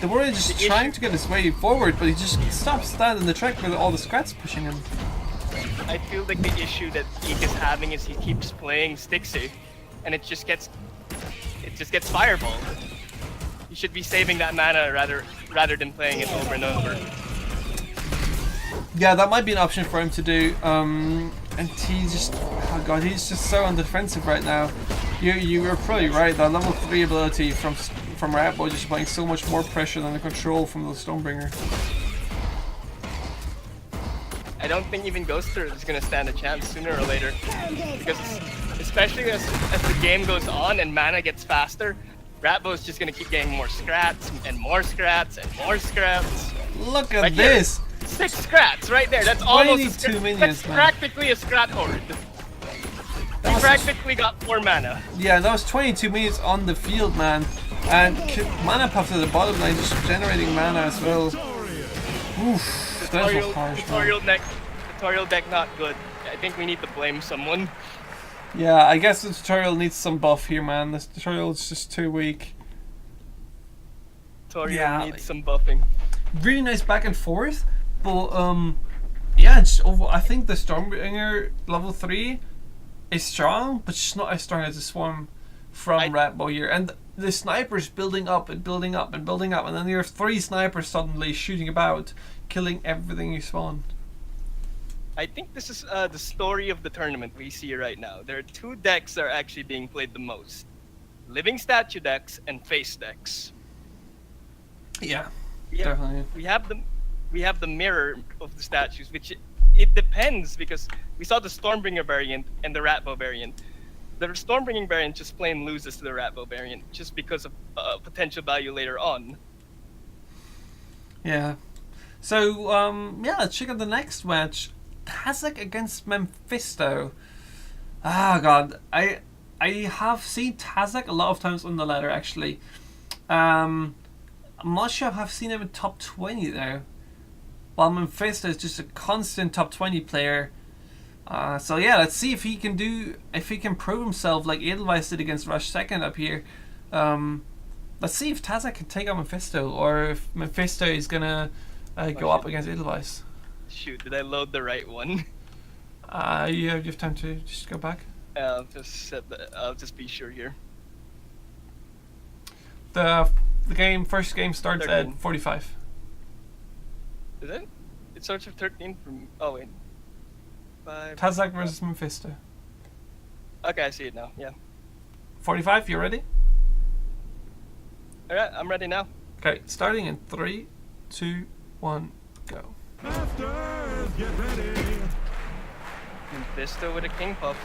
The warrior is just trying to get his way forward, but he just stops dead in the track with all the scrats pushing him. I feel like the issue that Eek is having is he keeps playing Stixie, and it just gets fireballed. You should be saving that mana rather than playing it over and over. Yeah, that might be an option for him to do. And he just, oh god, he's just so on defensive right now. You were probably right. That level 3 ability from Ratbow just applying so much more pressure than the control from the Stonebringer. I don't think even Ghost Turret is gonna stand a chance sooner or later, because especially as the game goes on and mana gets faster, Ratbow is just gonna keep getting more scrats and more scrats and more scrats. Look at Right here. this! 6 scrats right there. That's almost 22 minions, that's man. practically a scrat horde. He practically got 4 mana. Yeah, that was 22 minutes on the field, man. And mana puff to the bottom line, just generating mana as well. Oof, that was harsh, man. Tutorial deck not good. I think we need to blame someone. Yeah, I guess the tutorial needs some buff here, man. This tutorial is just too weak. Tutorial needs some buffing. Really nice back and forth, but yeah, just I think the Stormbringer level 3 is strong, but just not as strong as the Swarm from Ratbow here. And the snipers building up and building up and building up, and then there are 3 snipers suddenly shooting about, killing everything you spawn. I think this is the story of the tournament we see right now. There are 2 decks that are actually being played the most: Living Statue decks and Face decks. Yeah, Yeah, definitely. we have the mirror of the statues, which it depends, because we saw the Stormbringer variant and the Ratbow variant. The Stormbringer variant just plain loses to the Ratbow variant just because of potential value later on. Yeah. So yeah, let's check out the next match. Tazak against Mephisto. Ah, god, I have seen Tazak a lot of times on the ladder actually. I'm not sure if I've seen him in top 20 though. While Mephisto is just a constant top 20 player. So yeah, let's see if he can prove himself like Edelweiss did against Rush Second up here. Let's see if Tazak can take on Mephisto, or if Mephisto is gonna go up against Edelweiss. Shoot, did I load the right one? You have time to just go back. I'll just be sure here. The first game starts 13. at 45. Is it? It starts with 13 from. Oh wait. 5. Tazak versus Mephisto. Okay, I see it now. Yeah. 45. You ready? Alright, I'm ready now. Okay, starting in 3, 2, 1, go. Masters, get ready. Mephisto with a King Puff.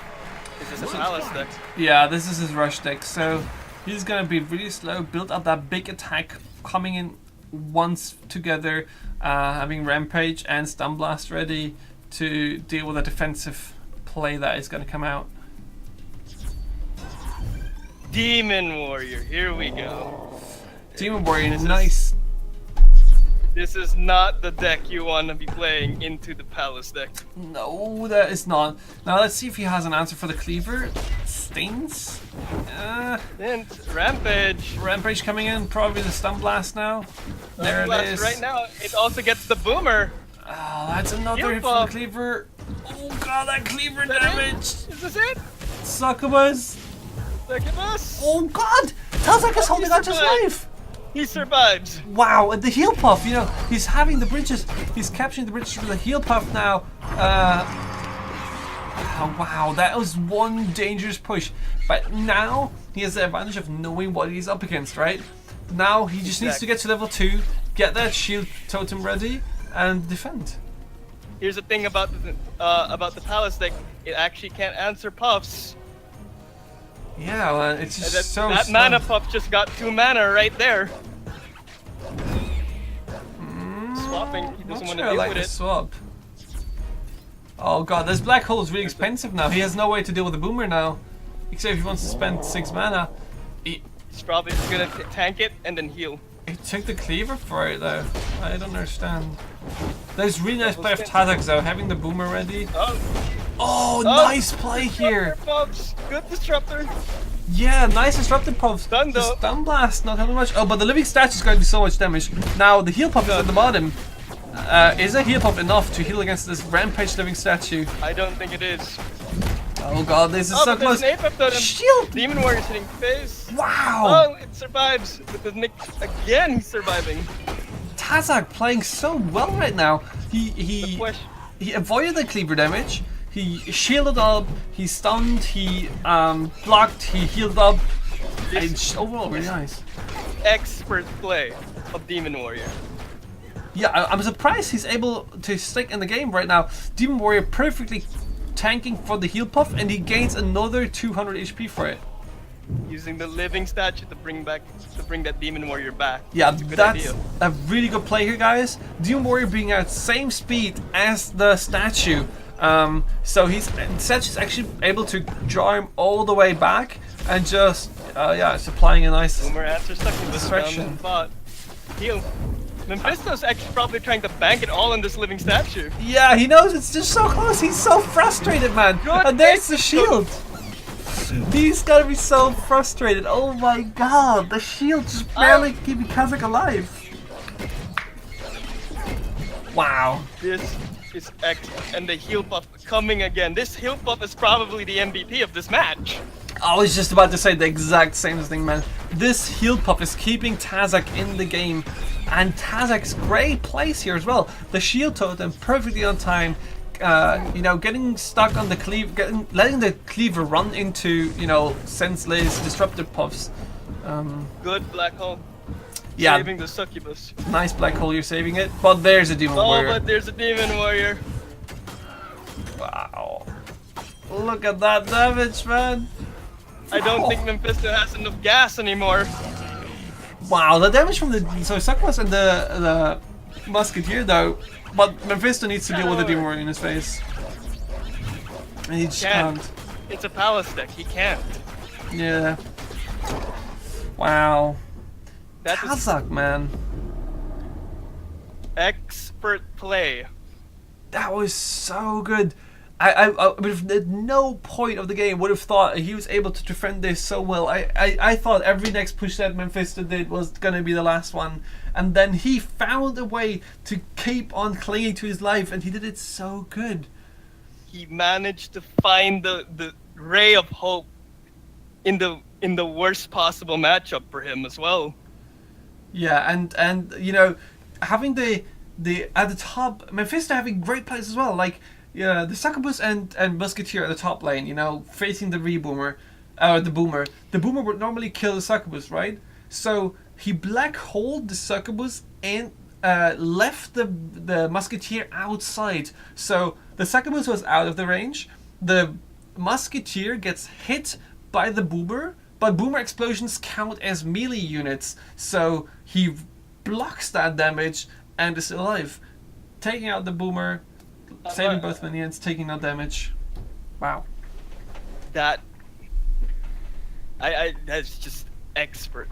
Is this a Palace deck? Yeah, this is his rush deck, so he's gonna be really slow, build up that big attack, coming in once together, having Rampage and Stun Blast ready to deal with a defensive play that is gonna come out. Demon Warrior. Here we go. Demon Warrior, This is- nice. This is not the deck you want to be playing into the Palace deck. No, that is not. Now let's see if he has an answer for the cleaver. Stings. Then Rampage. Rampage coming in. Probably the stun blast now. There it Blast is. Right now, it also gets the Boomer. Oh, that's another hit Beautiful. from the cleaver. Oh god, that cleaver damage. Is this it? Succubus. Succubus. Oh god, Tazak is holding on to his survived. life. He survives. Wow, and the heel puff, you know, he's having the bridges, he's capturing the bridges with the heel puff now. Oh, wow, that was one dangerous push. But now he has the advantage of knowing what he's up against, right? Now he just needs to get to level 2, get that shield totem ready, and defend. Here's the thing about the Palace deck. It actually can't answer puffs. Yeah, well, it's And just so that slow. mana puff just got 2 mana right there. Swapping. He Not doesn't want sure to I deal like with the it. swap. Oh god, this black hole is really expensive now. He has no way to deal with the boomer now. Except if he wants to spend 6 mana. He's probably just gonna tank it and then heal. He took the cleaver for it though. I don't understand. There's really nice play of Tazak though, having the boomer ready. Oh, nice play here. Puffs. Good disruptor. Yeah, nice disruptive puff. Stun The though. stun blast, not having much. Oh, but the living statue is going to do so much damage. Now the heal puff is at the bottom. Is a heal puff enough to heal against this rampage living statue? I don't think it is. Oh god, this is so but there's close. an Apex totem. Shield! Demon Warrior hitting face. Wow! Oh, it survives. With the Nick again, he's surviving. Tazak playing so well right now. The He question. he avoided the cleaver damage. He shielded up. He stunned. He blocked. He healed up. It's overall really nice. Expert play of Demon Warrior. Yeah, I'm surprised he's able to stick in the game right now. Demon Warrior perfectly tanking for the heal puff, and he gains another 200 HP for it. Using the living statue to bring that Demon Warrior back. Yeah, That's a good that's idea. a really good play here, guys. Demon Warrior being at same speed as the statue. So the statue's actually able to draw him all the way back and just, yeah, it's applying a nice Boomer answer stuck in this distraction. spot. Heal. Mephisto's actually probably trying to bank it all on this living statue. Yeah, he knows it's just so close. He's so frustrated, man. Good And there's the shield. He's gotta be so frustrated. Oh my god, the shield just barely keeping Kazakh alive. Wow. This is excellent. And the heal buff coming again. This heal buff is probably the MVP of this match. I was just about to say the exact same thing, man. This heal puff is keeping Tazak in the game, and Tazak's great place here as well. The shield totem perfectly on time. You know, getting stuck on the cleaver, letting the cleaver run into, you know, senseless disruptive puffs. Good black hole. Yeah, Saving the succubus. nice black hole, you're saving it. But there's a demon Oh, warrior. but there's a demon warrior. Wow. Look at that damage, man. I don't think Mephisto has enough gas anymore. Wow, the damage from the succubus and the musketeer though. But Mephisto needs to deal with the demon warrior in his face. And he just can't. It's a palace deck. He can't. Yeah. Wow. That is Kazakh, man. expert play. That was so good. I would have, at no point of the game would have thought he was able to defend this so well. I thought every next push that Mephisto did was going to be the last one. And then he found a way to keep on clinging to his life, and he did it so good. He managed to find the ray of hope in the worst possible matchup for him as well. Yeah, and you know, having the at the top, Mephisto having great plays as well. Like, yeah, the succubus and musketeer at the top lane, you know, facing the reboomer, the boomer. The boomer would normally kill the succubus, right? So he black holed the succubus and left the musketeer outside. So the succubus was out of the range. The musketeer gets hit by the boomer, but boomer explosions count as melee units. So he blocks that damage and is alive, taking out the boomer, saving both minions, taking no damage. Wow. That That's just expert.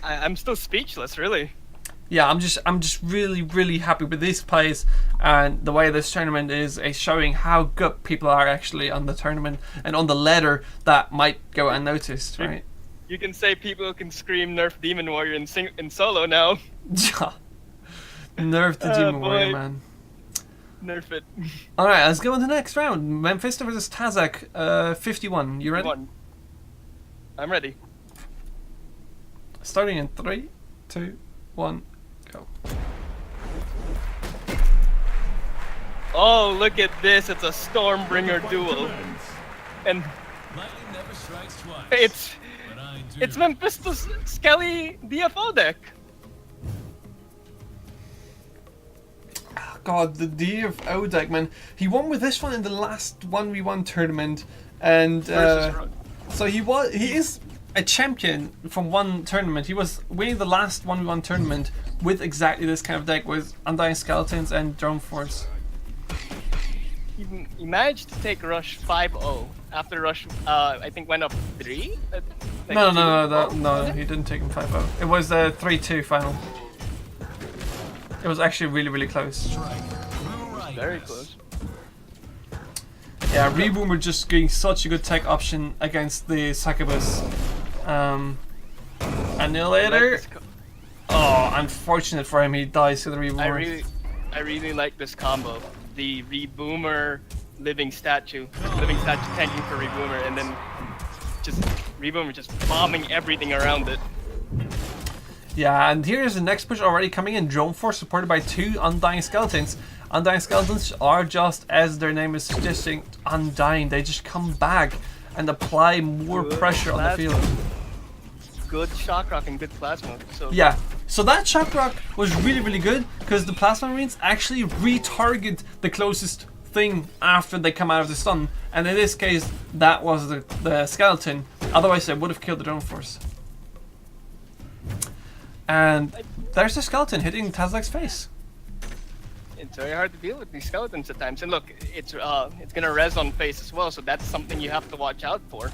I'm still speechless, really. Yeah, I'm just really happy with these plays, and the way this tournament is showing how good people are actually on the tournament and on the ladder that might go unnoticed, right? You can say people can scream nerf Demon Warrior in solo now. Nerf the Demon boy. Warrior, man. Nerf it. All right, let's go on to the next round. Mephisto versus Tazak, 51. You ready? I'm ready. Starting in 3, 2, 1, go. Oh, look at this! It's a Stormbringer duel, and Lightning never strikes twice. But I do. it's Mephisto's Skelly DFO deck. God, the DFO deck, man. He won with this one in the last 1v1 tournament, and so he is a champion from one tournament. He was winning the last 1v1 tournament with exactly this kind of deck with Undying Skeletons and Drone Force. He managed to take Rush 5-0 after Rush, I think, went up 3. No, he didn't take him 5-0. It was a 3-2 final. It was actually really close. Very close. Yeah, Reboomer just getting such a good tech option against the Succubus. Annihilator. Oh, unfortunate for him, he dies to the Reboomer. I really like this combo. The Reboomer living statue tanking for Reboomer, and then just Reboomer just bombing everything around it. Yeah, and here's the next push already coming in. Drone Force supported by 2 Undying Skeletons. Undying Skeletons are just, as their name is suggesting, undying. They just come back and apply more pressure on the field. Good shock rock and good plasma. So yeah, so that shock rock was really good because the plasma marines actually retarget the closest thing after they come out of the stun, and in this case that was the skeleton. Otherwise they would have killed the Drone Force. And there's the skeleton hitting Tazak's face. It's very hard to deal with these skeletons at times. And look, it's gonna res on face as well, so that's something you have to watch out for.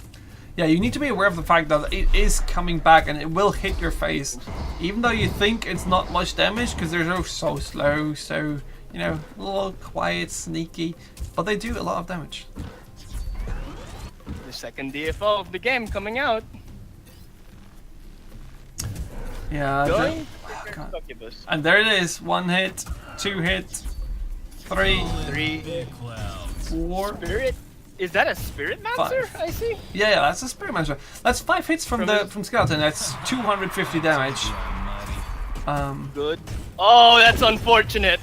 Yeah, you need to be aware of the fact that it is coming back and it will hit your face. Even though you think it's not much damage because they're so slow, so, you know, a little quiet, sneaky, but they do a lot of damage. The second DFO of the game coming out. Yeah, Going and there it is. 1 hit, 2 hit, 3, 4. Spirit? Is that a Spirit Mancer? 5. I see. Yeah, that's a Spirit Mancer. That's 5 hits from Skeleton. That's 250 damage. Good. Oh, that's unfortunate.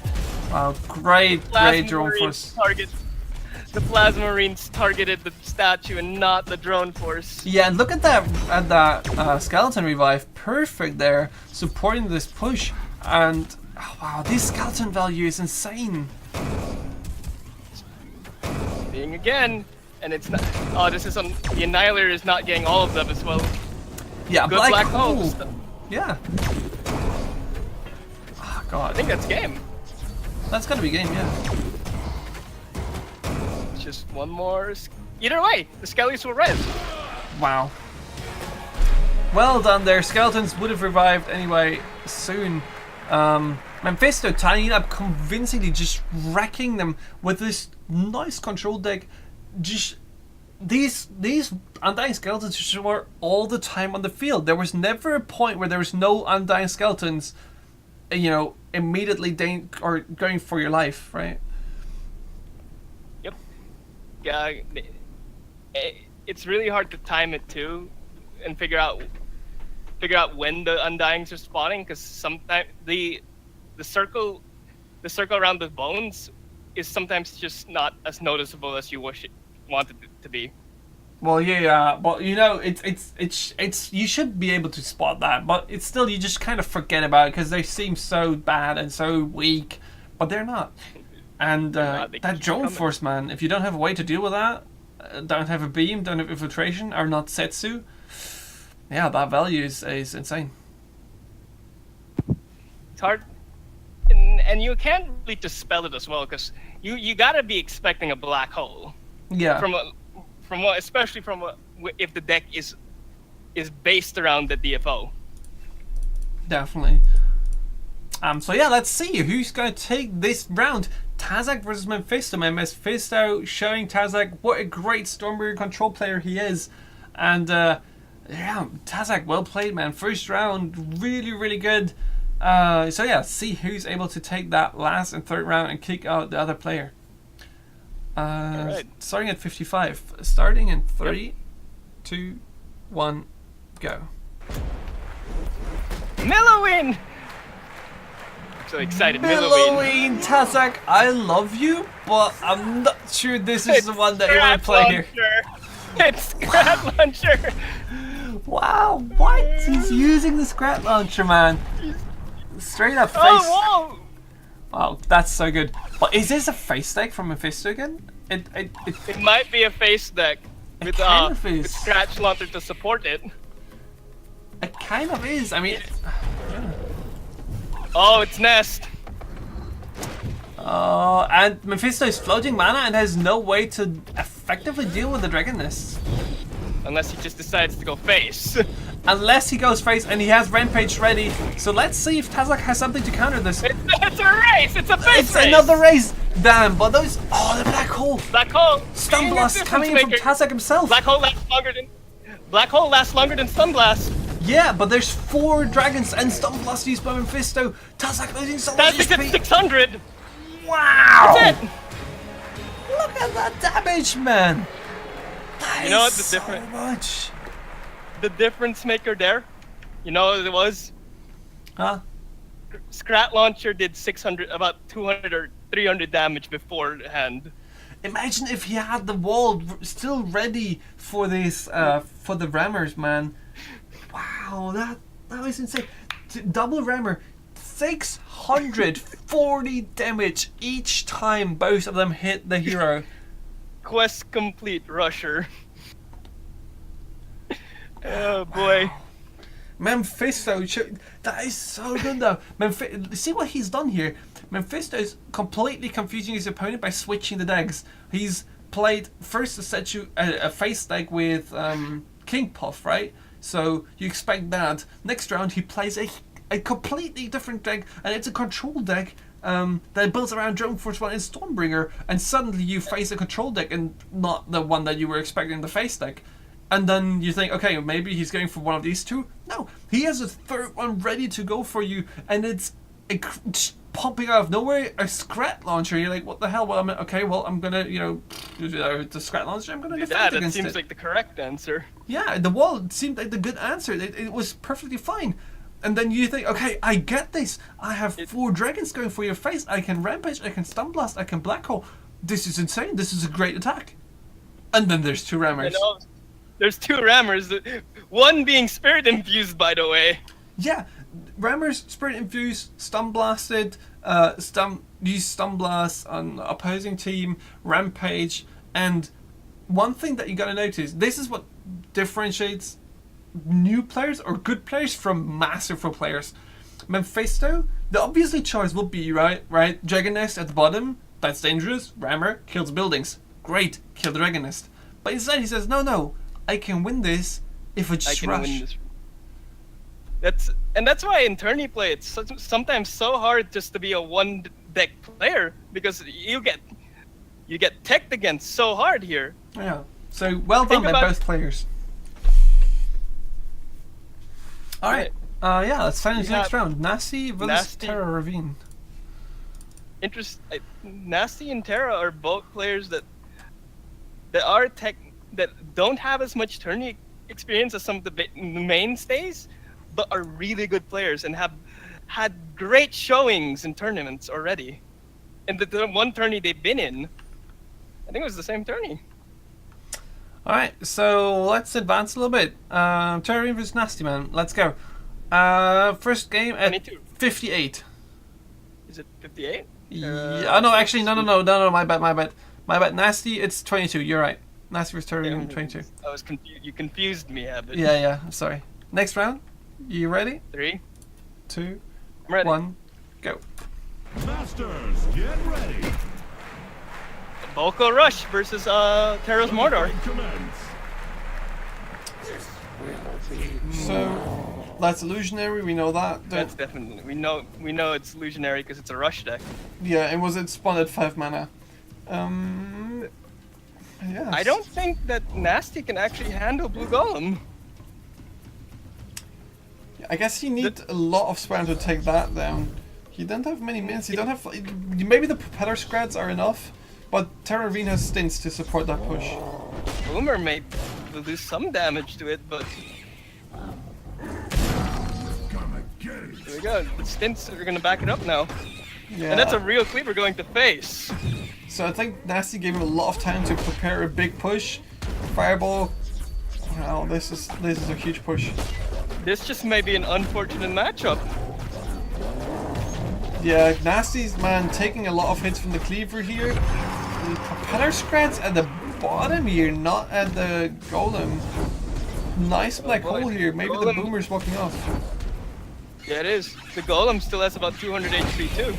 Wow, great Drone Force. The Plasma Marines targeted the statue and not the Drone Force. Yeah, and look at that Skeleton revive. Perfect there, supporting this push. And oh, wow, this Skeleton value is insane. Being again, and it's not. Oh, this is on. The Annihilator is not getting all of them as well. Yeah, good black hole. Yeah. Oh, God. I think that's game. That's gotta be game, yeah. Just one more. Either way, the Skellies will res. Wow. Well done there. Skeletons would have revived anyway soon. Mephisto tying up convincingly, just wrecking them with this nice control deck. Just these Undying Skeletons just were all the time on the field. There was never a point where there was no Undying Skeletons, you know, immediately going for your life, right? Yep. Yeah. It's really hard to time it too, and figure out when the Undyings are spawning, because sometimes the circle around the bones is sometimes just not as noticeable as you want it to be. Well, yeah, but you know, it's you should be able to spot that, but it's still, you just kind of forget about it because they seem so bad and so weak, but they're not. And that Drone Force, man, if you don't have a way to deal with that, don't have a beam, don't have infiltration, or not Setsu, yeah, that value is insane. It's hard, and you can't really dispel it as well, because you gotta be expecting a black hole. Yeah. From what, especially if the deck is is based around the DFO. Definitely. So yeah, let's see who's going to take this round. Tazak versus Mephisto. Mephisto showing Tazak what a great Stormbringer control player he is. And yeah, Tazak, well played, man. First round, really, really good. So yeah, see who's able to take that last and third round and kick out the other player. Right. Starting at 55. Starting in 3, 2, 1, go. Millowin! So excited, Millowin. Millowin, Tazak, I love you, but I'm not sure this is the one that you want to play here. It's Scrap Launcher! Wow, what? He's using the Scrap Launcher, man. Straight up face. Oh, whoa! Wow, that's so good. But is this a face deck from Mephisto again? It might be a face deck with kind of is. with Scratch Launcher to support it. It kind of is. I mean, Oh, it's Nest. and Mephisto is floating mana and has no way to effectively deal with the Dragon Nest. Unless he just decides to go face. Unless he goes face and he has Rampage ready. So let's see if Tazak has something to counter this. It's a race! It's a face It's race! another race! Damn, but those... Oh, the Black Hole! Black Hole! Stun Being a Blast coming in from difference maker. Tazak himself! Black Hole lasts longer than Stun Blast. Yeah, but there's 4 dragons and Stun Blast used by Mephisto. Tazak losing so much That's at HP. 600. Wow! That's it. Look at that damage, man! That You know is what the so difference- much. The difference maker there. You know what it was? Huh? Scrat Launcher did 600, about 200 or 300 damage beforehand. Imagine if he had the wall still ready for this, for the rammers, man. Wow, that was insane. Double rammer, 640 damage each time both of them hit the hero. Quest complete, Rusher. Oh boy. Mephisto, that is so good though. See what he's done here? Mephisto is completely confusing his opponent by switching the decks. He's played first to set you a face deck with King Puff, right? So you expect that. Next round he plays a completely different deck, and it's a control deck that builds around Drone Force 1 and Stormbringer, and suddenly you face a control deck and not the one that you were expecting, the face deck. And then you think, okay, maybe he's going for one of these two. No, he has a third one ready to go for you, and it's just popping out of nowhere, a Scrat Launcher. You're like, what the hell? Well, I'm gonna, the Scrat Launcher, I'm gonna defend Yeah, that against seems it. like the correct answer. Yeah, the wall seemed like the good answer. It was perfectly fine. And then you think, okay, I get this. I have 4 dragons going for your face. I can Rampage, I can Stun Blast, I can Black Hole. This is insane. This is a great attack. And then there's 2 rammers. You know, there's 2 rammers, one being Spirit Infused, by the way. Yeah, rammers, Spirit Infused, Stun Blasted, use Stun Blast on opposing team, Rampage, and one thing that you gotta notice, this is what differentiates new players or good players from masterful players. Mephisto, the obviously choice will be, right? Dragon Nest at the bottom, that's dangerous, rammer, kills buildings. Great, kill the Dragon Nest. But instead he says, no, I can win this if I just rush. Win this. That's why in tourney play it's sometimes so hard just to be a one deck player, because you get teched against so hard here. Yeah. So well done by both players. Alright. Yeah, let's finish the next round. Nasty versus Terra Ravine. Nasty and Terra are both players that don't have as much tourney experience as some of the mainstays, but are really good players and have had great showings in tournaments already. And the one tourney they've been in, I think it was the same tourney. Alright, so let's advance a little bit. Terra vs Nasty Man, let's go. First game at 22. 58. Is it 58? Yeah, no, actually, no, my bad. Nasty, it's 22, you're right. Nasty vs Terra Ravine, 22. I was confused. You confused me, Abbott. Yeah, I'm sorry. Next round, you ready? 3, 2, I'm ready. 1, go. Masters, get ready. Volko Rush versus Terra's Mordor. Commence. so that's illusionary. We know that. That's definitely we know it's illusionary because it's a rush deck. Yeah, it spawned at 5 mana. Yes. I don't think that Nasty can actually handle Blue Golem. I guess he needs a lot of spam to take that down. He doesn't have many minions. He don't have. Maybe the propeller scrads are enough, but Terravine has stints to support that push. Boomer may do some damage to it, but here we go. The stints are gonna back it up now, Yeah. and that's a real cleaver going to face. So I think Nasty gave him a lot of time to prepare a big push. Fireball. Wow, this is a huge push. This just may be an unfortunate matchup. Yeah, Nasty's man taking a lot of hits from the cleaver here. The propeller scrads at the bottom here, not at the golem. Nice black boy. hole here. Maybe the Golem. boomer's walking off. Yeah, it is. The Golem still has about 200 HP too.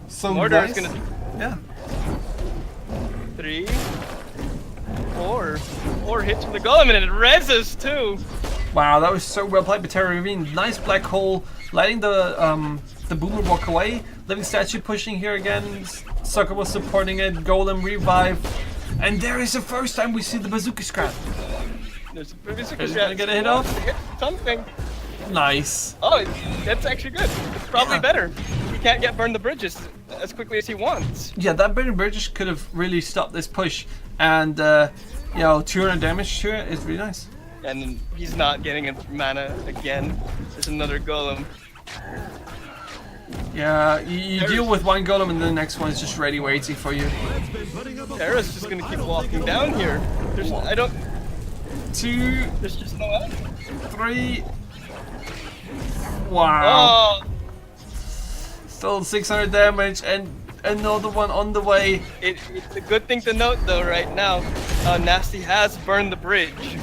So Mordor nice. is gonna Yeah. 3, 4 hits from the Golem, and it reses too. Wow, that was so well played by Terravine. Nice black hole, letting the boomer walk away. Living statue pushing here again. Sucker was supporting it. Golem revive, and there is the first time we see the bazooka scrap. There's a previous Is he gonna get a hit off? Something. Nice. Oh, that's actually good. It's probably Yeah. better. He can't get burn the bridges as quickly as he wants. Yeah, that burning bridges could have really stopped this push, and 200 damage to it is really nice. And he's not getting a mana again. There's another Golem. Yeah, you deal with one golem and the next one is just ready waiting for you. Terra's just gonna keep walking down here. There's 2, there's just no end. 3. Wow. Oh, Still 600 damage and another one on the way. it's a good thing to note though right now. Nasty has burned the bridge.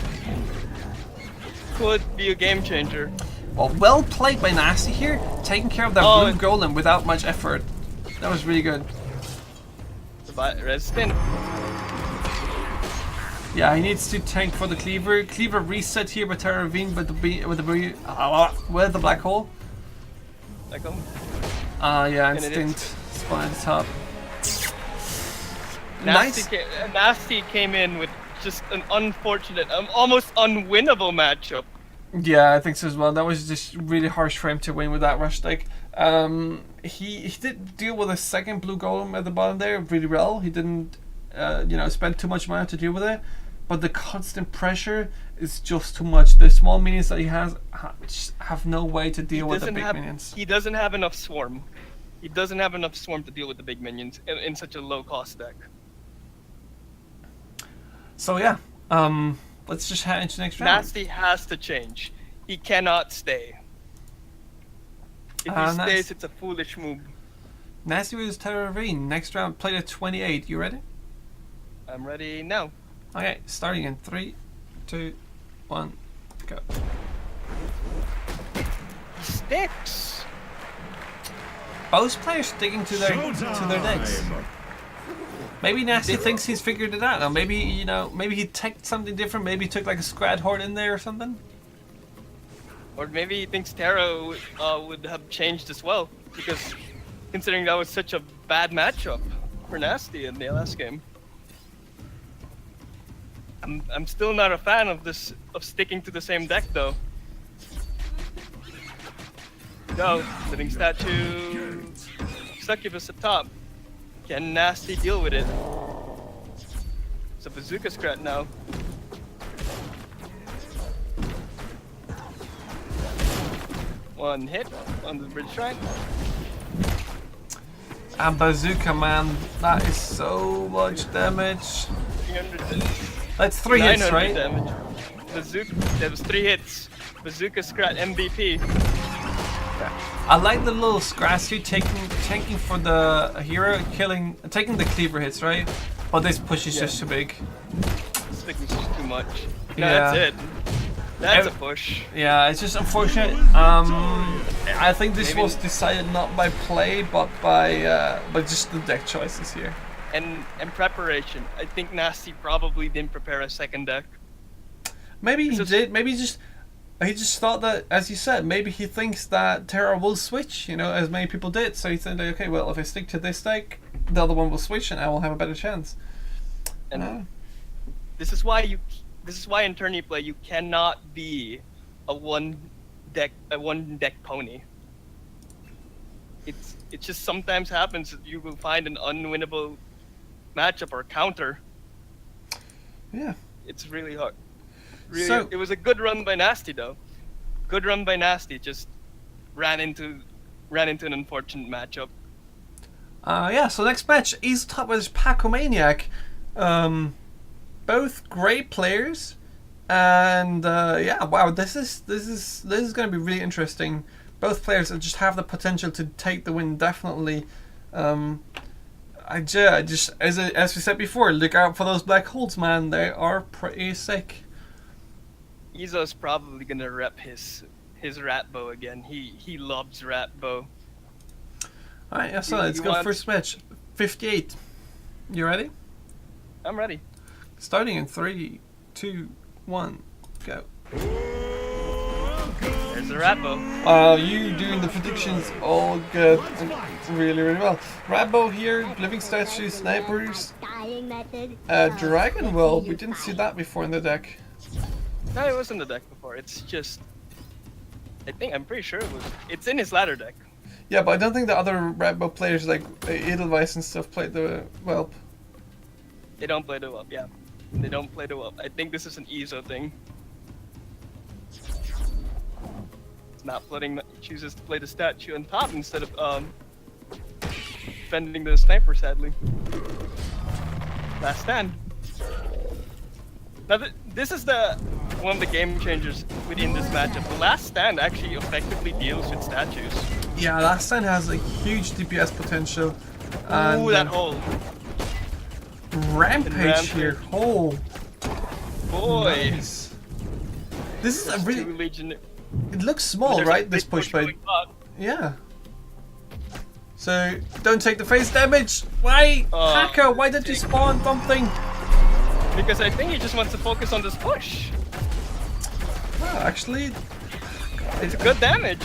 Could be a game changer. Well played by Nasty here, taking care of that Oh, blue golem without much effort. That was really good. Resistant. Yeah, he needs to tank for the cleaver. Cleaver reset here by Terravine with the black hole. Like him. Yeah, and And it stint spawn at the top. Nasty, Nasty came in with just an unfortunate, almost unwinnable matchup. Yeah, I think so as well. That was just really harsh for him to win with that rush deck. He did deal with a second blue golem at the bottom there really well. He didn't, spend too much mana to deal with it. But the constant pressure is just too much. The small minions that he has just have no way to deal with the big minions. He doesn't have enough swarm. He doesn't have enough swarm to deal with the big minions in such a low cost deck. So yeah, let's just head into the next round. Nasty has to change. He cannot stay. If he stays, it's a foolish move. Nasty vs Terravine. Next round played at 28. You ready? I'm ready now. Okay, starting in 3, 2, 1, go. Sticks. Both players sticking to their decks. Maybe Nasty thinks he's figured it out. Or maybe maybe he took something different. Maybe he took like a Scrad Horde in there or something. Or maybe he thinks Terra would have changed as well, because considering that was such a bad matchup for Nasty in the last game. I'm still not a fan of sticking to the same deck though. Go, Living Statue, Succubus up top. Can Nasty deal with it? It's a Bazooka Scrat now. One hit on the bridge shrine. And Bazooka, man, that is so much damage. 300 That's 3 hits, 900 right? damage. Bazooka, that was 3 hits. Bazooka Scrat MVP. I like the little Scratch here tanking for the hero, taking the cleaver hits, right? But this push is just too big. This thing is just too much. No, Yeah. that's it. That's a push. Yeah, it's just unfortunate. I think this was decided not by play, but by just the deck choices here. And preparation. I think Nasty probably didn't prepare a second deck. Maybe he did. Maybe he just thought that, as you said, maybe he thinks that Terra will switch, you know, as many people did. So he said, okay, well, if I stick to this deck, the other one will switch and I will have a better chance. And this is why in tourney play you cannot be a one deck pony. It just sometimes happens that you will find an unwinnable matchup or counter. Yeah. It's really hard. Really, So, it was a good run by Nasty though. Good run by Nasty. Just ran into an unfortunate matchup. yeah, so next match is top versus Pacomaniac. Both great players, and yeah, wow, this is going to be really interesting. Both players just have the potential to take the win, definitely. I just as we said before, look out for those black holes, man. They are pretty sick. Izo's probably gonna rep his rat bow again. He loves rat bow. Alright, yeah, so let's go first match. 58. You ready? I'm ready. Starting in 3, 2, 1, go. There's the rat bow. You doing the predictions all good. Really, really well. Ratbow here, living statue, snipers, dragon. Well, we didn't see that before in the deck. No, it was in the deck before. It's just, I'm pretty sure it's in his ladder deck. Yeah, but I don't think the other Ratbow players like Edelweiss and stuff played the Whelp. They don't play the Whelp, yeah. They don't play the Whelp. I think this is an Izo thing. It's not flooding. Chooses to play the statue on top instead of defending the sniper. Sadly, last stand. Now this is one of the game changers within this matchup. The last stand actually effectively deals with statues. Yeah, last stand has a huge DPS potential. Ooh, that hole. Rampage here. Oh, boy. Nice. This is a really. Legion. It looks small, right? This push, but yeah. So don't take the face damage. Why, Hacker? Why did you spawn something? Because I think he just wants to focus on this push. Well, actually, it's good damage.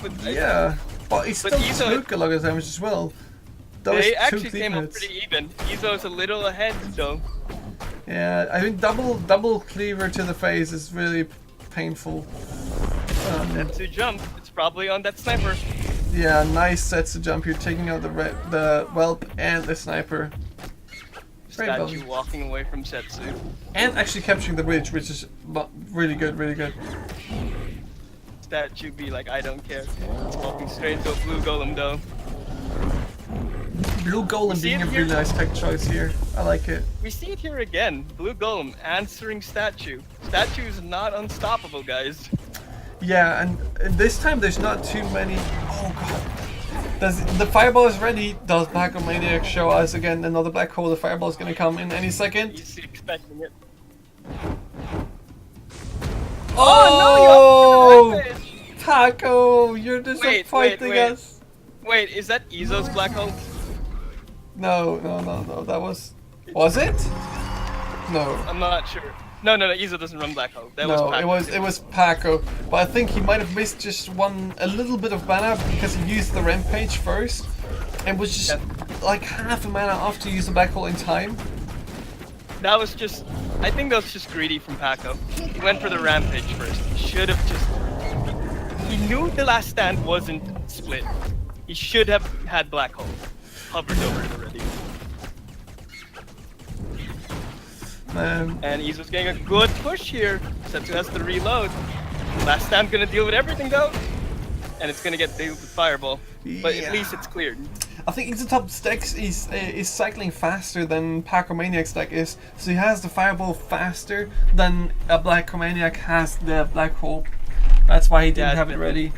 But yeah, but he still took a lot of damage as well. They actually came up pretty even. Izo's a little ahead though. Yeah, I think double cleaver to the face is really painful. That's to jump. It's probably on that sniper. Yeah, nice sets to jump. You're taking out the whelp and the sniper. Statue walking away from Setsu. And actually capturing the bridge, which is really good, really good. Statue be like, I don't care. It's walking straight into a blue golem though. Blue golem being a really nice tech choice here. I like it. We see it here again. Blue golem answering statue. Statue is not unstoppable, guys. Yeah, and this time there's not too many. Oh god. The fireball is ready. Does Pacomaniac show us again another black hole? The fireball is gonna come in any second. He's expecting it. Oh, no, Paco, you're disappointing us. Wait, is that Izo's black hole? No. That was it? No. I'm not sure. No, Izo doesn't run black hole. That was Paco. it was Paco. But I think he might have missed just a little bit of mana because he used the rampage first and was just like half a mana off to use the black hole in time. That was just, I think that was just greedy from Paco. He went for the rampage first. He should have just, he knew the last stand wasn't split. He should have had black hole. Hovered over it already. And Izo's getting a good push here. Setsu has to reload. Last stand gonna deal with everything though. And it's gonna get dealt with fireball. But at least it's cleared. I think Exotop's deck is cycling faster than Pacomaniac's deck is. So he has the fireball faster than a Pacomaniac has the black hole. That's why he didn't have it ready.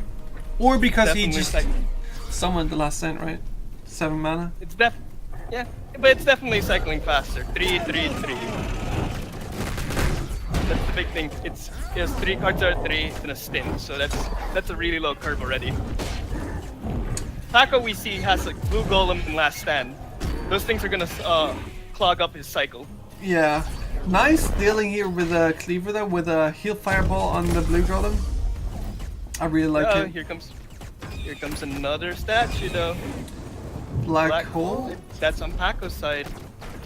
Or because he just summoned the last stand, right? 7 mana? It's but it's definitely cycling faster. 3, 3, 3. That's the big thing. It's 3 cards are 3 in a stint, so that's a really low curve already. Paco we see has like blue golem and last stand. Those things are gonna clog up his cycle. Yeah, Nice dealing here with a cleaver though, with a heal fireball on the blue golem. I really like it. Here comes another statue though. Black hole? That's on Paco's side.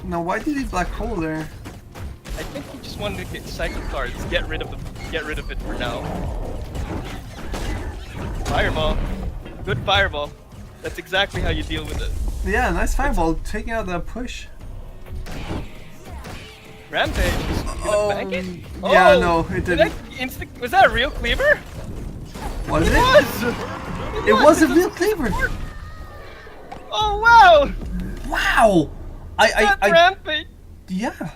Now why did he black hole there? I think he just wanted to get cycle cards. Get rid of it for now. Fireball. Good fireball. That's exactly how you deal with it. Yeah, nice fireball, taking out that push. Rampage. Oh, Bank it? yeah, Oh, no, it didn't. Was that a real cleaver? Was it? It It was a It's real cleaver. Oh wow! Wow! That Rampage. Yeah.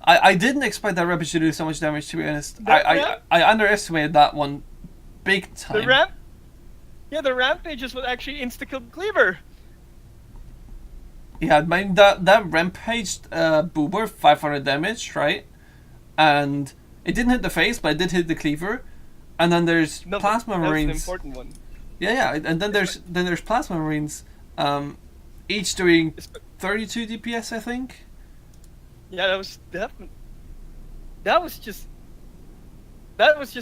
I didn't expect that Rampage to do so much damage, to be honest. I underestimated that one big time. The Rampage is what actually insta-killed Cleaver. Yeah, I mean that Rampage boomer 500 damage, right? And it didn't hit the face, but it did hit the cleaver. And then there's Plasma Marines. That's an important one. Yeah, and then there's Plasma Marines, each doing 32 DPS, I think. Yeah, that was definitely. That was just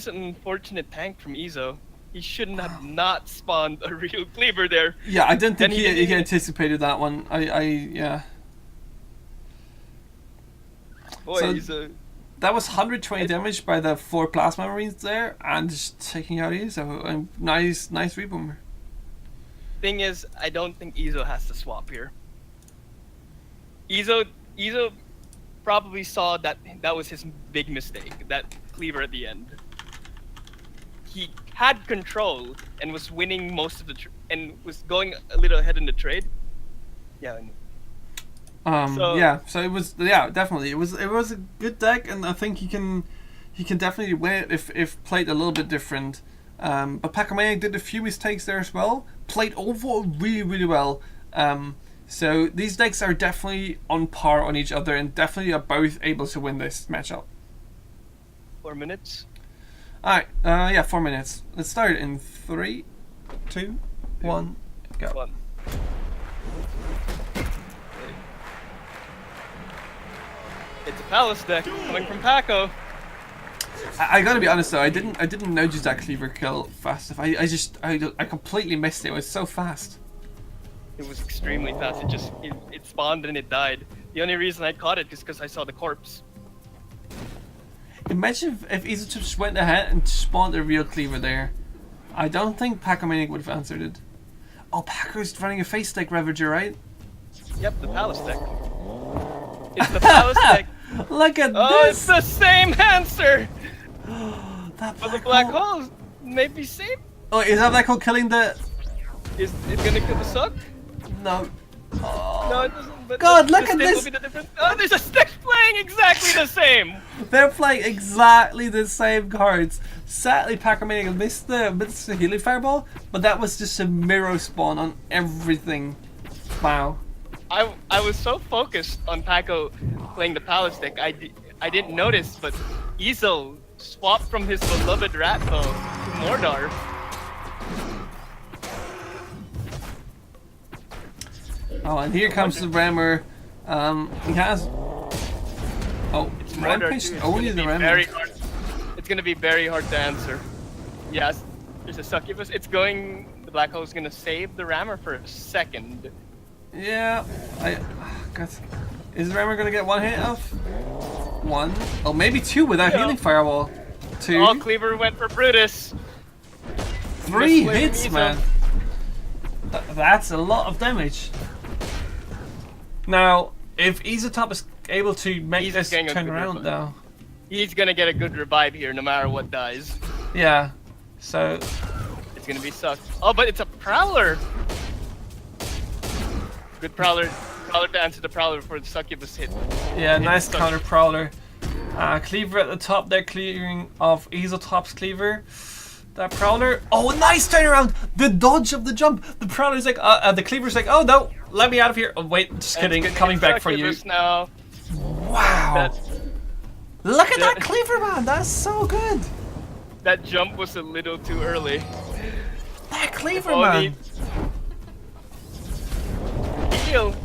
an unfortunate tank from Izo. He shouldn't have not spawned a real cleaver there. Yeah, I didn't think And he anticipated that one. Yeah. Boy, So- Izo. That was 120 damage by the 4 Plasma Marines there, and just taking out Izo. Nice reboomer. Thing is, I don't think Izo has to swap here. Izo probably saw that was his big mistake, that cleaver at the end. He had control and was winning most of the and was going a little ahead in the trade. Yeah. So it was definitely it was a good deck, and I think he can definitely win it if played a little bit different. But Pacomaniac did a few mistakes there as well. Played overall really well. So these decks are definitely on par on each other, and definitely are both able to win this matchup. 4 minutes. Alright, 4 minutes. Let's start in 3, 2, 1, go. One. It's a Palace deck coming from Paco. I gotta be honest though, I didn't notice that cleaver kill fast enough. I completely missed it. It was so fast. It was extremely fast. It spawned and it died. The only reason I caught it is because I saw the corpse. Imagine if Izo just went ahead and spawned a real cleaver there. I don't think Pacomaniac would have answered it. Oh, Paco's running a face deck Ravager, right? Yep, the Palace deck. It's the Palace deck. Look at Oh, this! it's the same answer! That But the black hole may be safe. Oh, is that black hole killing the... Is it gonna kill the suck? No. Oh. No, it doesn't. But God, the look at stick this! will be the difference. Oh, there's a stick playing exactly the same! They're playing exactly the same cards. Sadly, Pacomaniac missed the healing fireball, but that was just a mirror spawn on everything. Wow. I was so focused on Paco playing the Palace deck, I didn't notice, but Izo swapped from his beloved Ratbo to Mordar. Oh, and here comes the Rammer. He has... Oh, It's Rampage, too. only the Rammer. It's gonna be very hard to answer. Yes, there's a succubus. It's going. The black hole is gonna save the rammer for a second. Yeah, God. Is the Rammer gonna get one hit off? One. Oh, maybe two without Yeah. healing fireball. Two. All Cleaver went for Brutus. 3 Misplay hits, from man. That's a lot of damage. Now, if Izotop is able to make He's this getting a turn good around, revive. though. He's gonna get a good revive here, no matter what dies. Yeah. So, It's gonna be sucked. Oh, but it's a Prowler. Good Prowler. Prowler to answer the Prowler before the succubus hit. yeah, It's nice such- counter Prowler. Cleaver at the top there, clearing off Izotop's Cleaver. That Prowler. Oh, nice turnaround! The dodge of the jump. The Prowler's like, the Cleaver's like, oh no, let me out of here. Oh wait, just And kidding. it's gonna Coming hit back for you. succubus now. Wow. That, Look at that that- Cleaver, man. That's so good. that jump was a little too early. That Cleaver, Only man. heal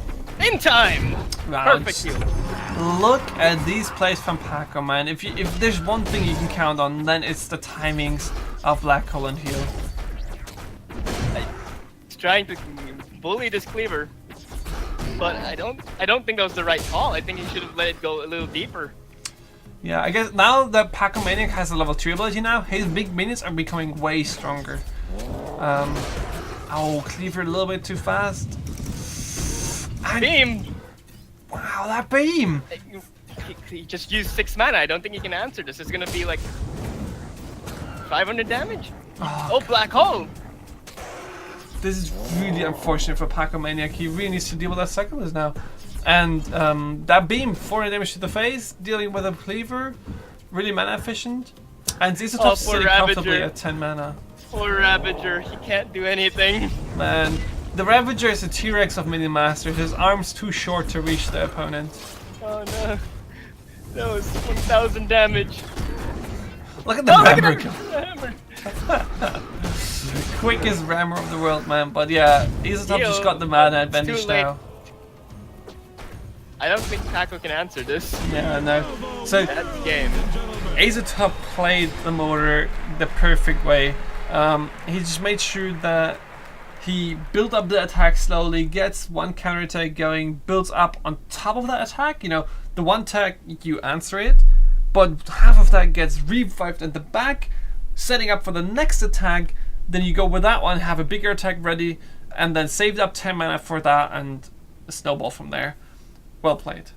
in time. Wow, Perfect heal. Look at these plays from Paco, man. If there's one thing you can count on, then it's the timings of Black Hole and Heal. He's trying to bully this cleaver, but I don't think that was the right call. I think he should have let it go a little deeper. Yeah, I guess now that Paco Maniac has a level 3 ability now, his big minions are becoming way stronger. Oh, cleaver a little bit too fast. And, Beam! wow, that beam! He just used 6 mana. I don't think he can answer this. It's gonna be like 500 damage. Oh, Black Hole! This is really unfortunate for Paco Maniac. He really needs to deal with that Cyclist now. And that beam, 400 damage to the face, dealing with a cleaver, really mana efficient. And Zizotop's sitting comfortably at 10 mana. Poor Ravager, he can't do anything. Man, the Ravager is a T-Rex of Minion Masters. His arm's too short to reach the opponent. Oh no. That was 1,000 damage. Look at the hammer. Quickest rammer of the world, man. But yeah, Zizotop just got the mana advantage now. I don't think Paco can answer this. Yeah, no. So That's the game. Azotop played the motor the perfect way. He just made sure that he built up the attack slowly, gets one counter attack going, builds up on top of that attack. You know, the one attack you answer it, but half of that gets revived at the back, setting up for the next attack. Then you go with that one, have a bigger attack ready, and then saved up 10 mana for that, and a snowball from there. Well played.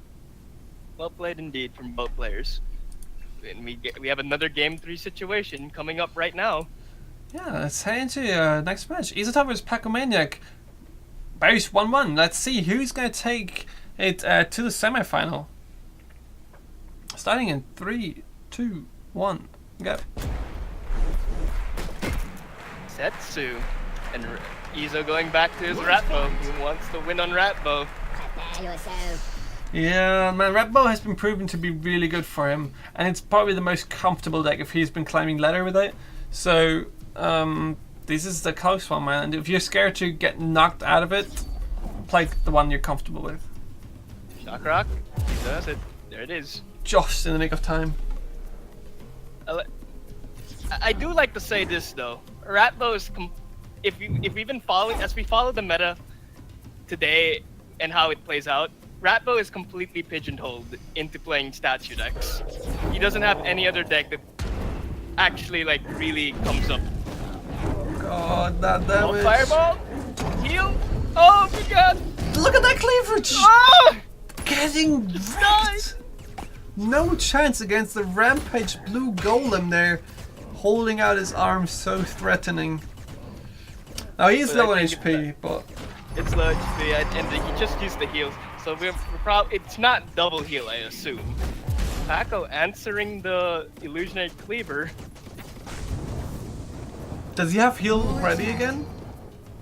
Well played indeed from both players. And we have another game 3 situation coming up right now. Yeah, let's head into next match. Izotop vs Paco Maniac. Both 1-1. Let's see who's going to take it to the semi-final. Starting in 3, 2, 1, go. Setsu. And Izo going back to his Ratbow. He wants to win on Ratbow. Yeah, man, Ratbow has been proven to be really good for him. And it's probably the most comfortable deck if he's been climbing ladder with it. So, this is the close one, man. And if you're scared to get knocked out of it, play the one you're comfortable with. Shock Rock. He does it. There it is. Just in the nick of time. I do like to say this though. Ratbow is if we've been following as we follow the meta today and how it plays out, Ratbow is completely pigeonholed into playing statue decks. He doesn't have any other deck that actually like really comes up. God, that damage. Oh, fireball, heal. Oh my god! Look at that cleaver! Oh! Getting wrecked! No chance against the Rampage Blue Golem there, holding out his arms so threatening. Now he's low on HP, but it's low HP, and he just used the heals, so we're probably it's not double heal, I assume. Paco answering the illusionary cleaver. Does he have heal ready again?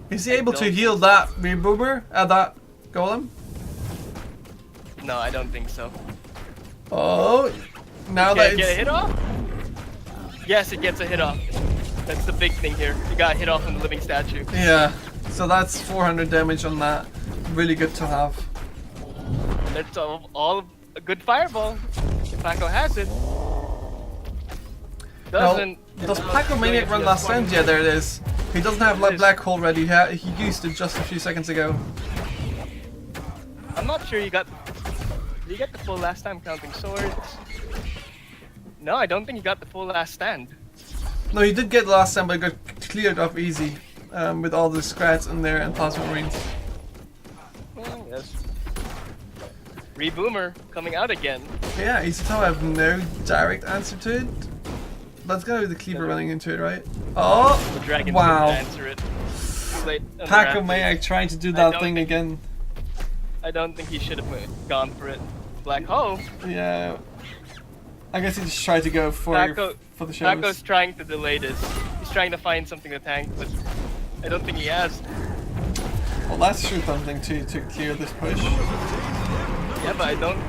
Is he able to heal that reboomer at that golem? No, I don't think so. Oh, now that Get a hit off? Yes, it gets a hit off. That's the big thing here. You got hit off on the living statue. Yeah, so that's 400 damage on that. Really good to have. That's all a good fireball. If Paco has it. Does Paco Maniac run last round? Yeah, there it is. He doesn't have Black Hole ready. He used it just a few seconds ago. I'm not sure you got the full last time counting swords. No, I don't think you got the full last stand. No, he did get the last time, but it got cleared up easy with all the scrats in there and Plasma Marines. Oh, yes. Reboomer coming out again. Yeah, Isato have no direct answer to it. Let's go with the Cleaver running into it, right? Oh, The dragon's wow. gonna answer it. Too late on the Paco Rampage. Maniac trying to do that thing think- again. I don't think he should have gone for it. Black Hole. Yeah. I guess he just tried to go for the shows. Paco's trying to delay this. He's trying to find something to tank, but I don't think he has. Well, that's sure something to clear this push. Yeah, but I don't.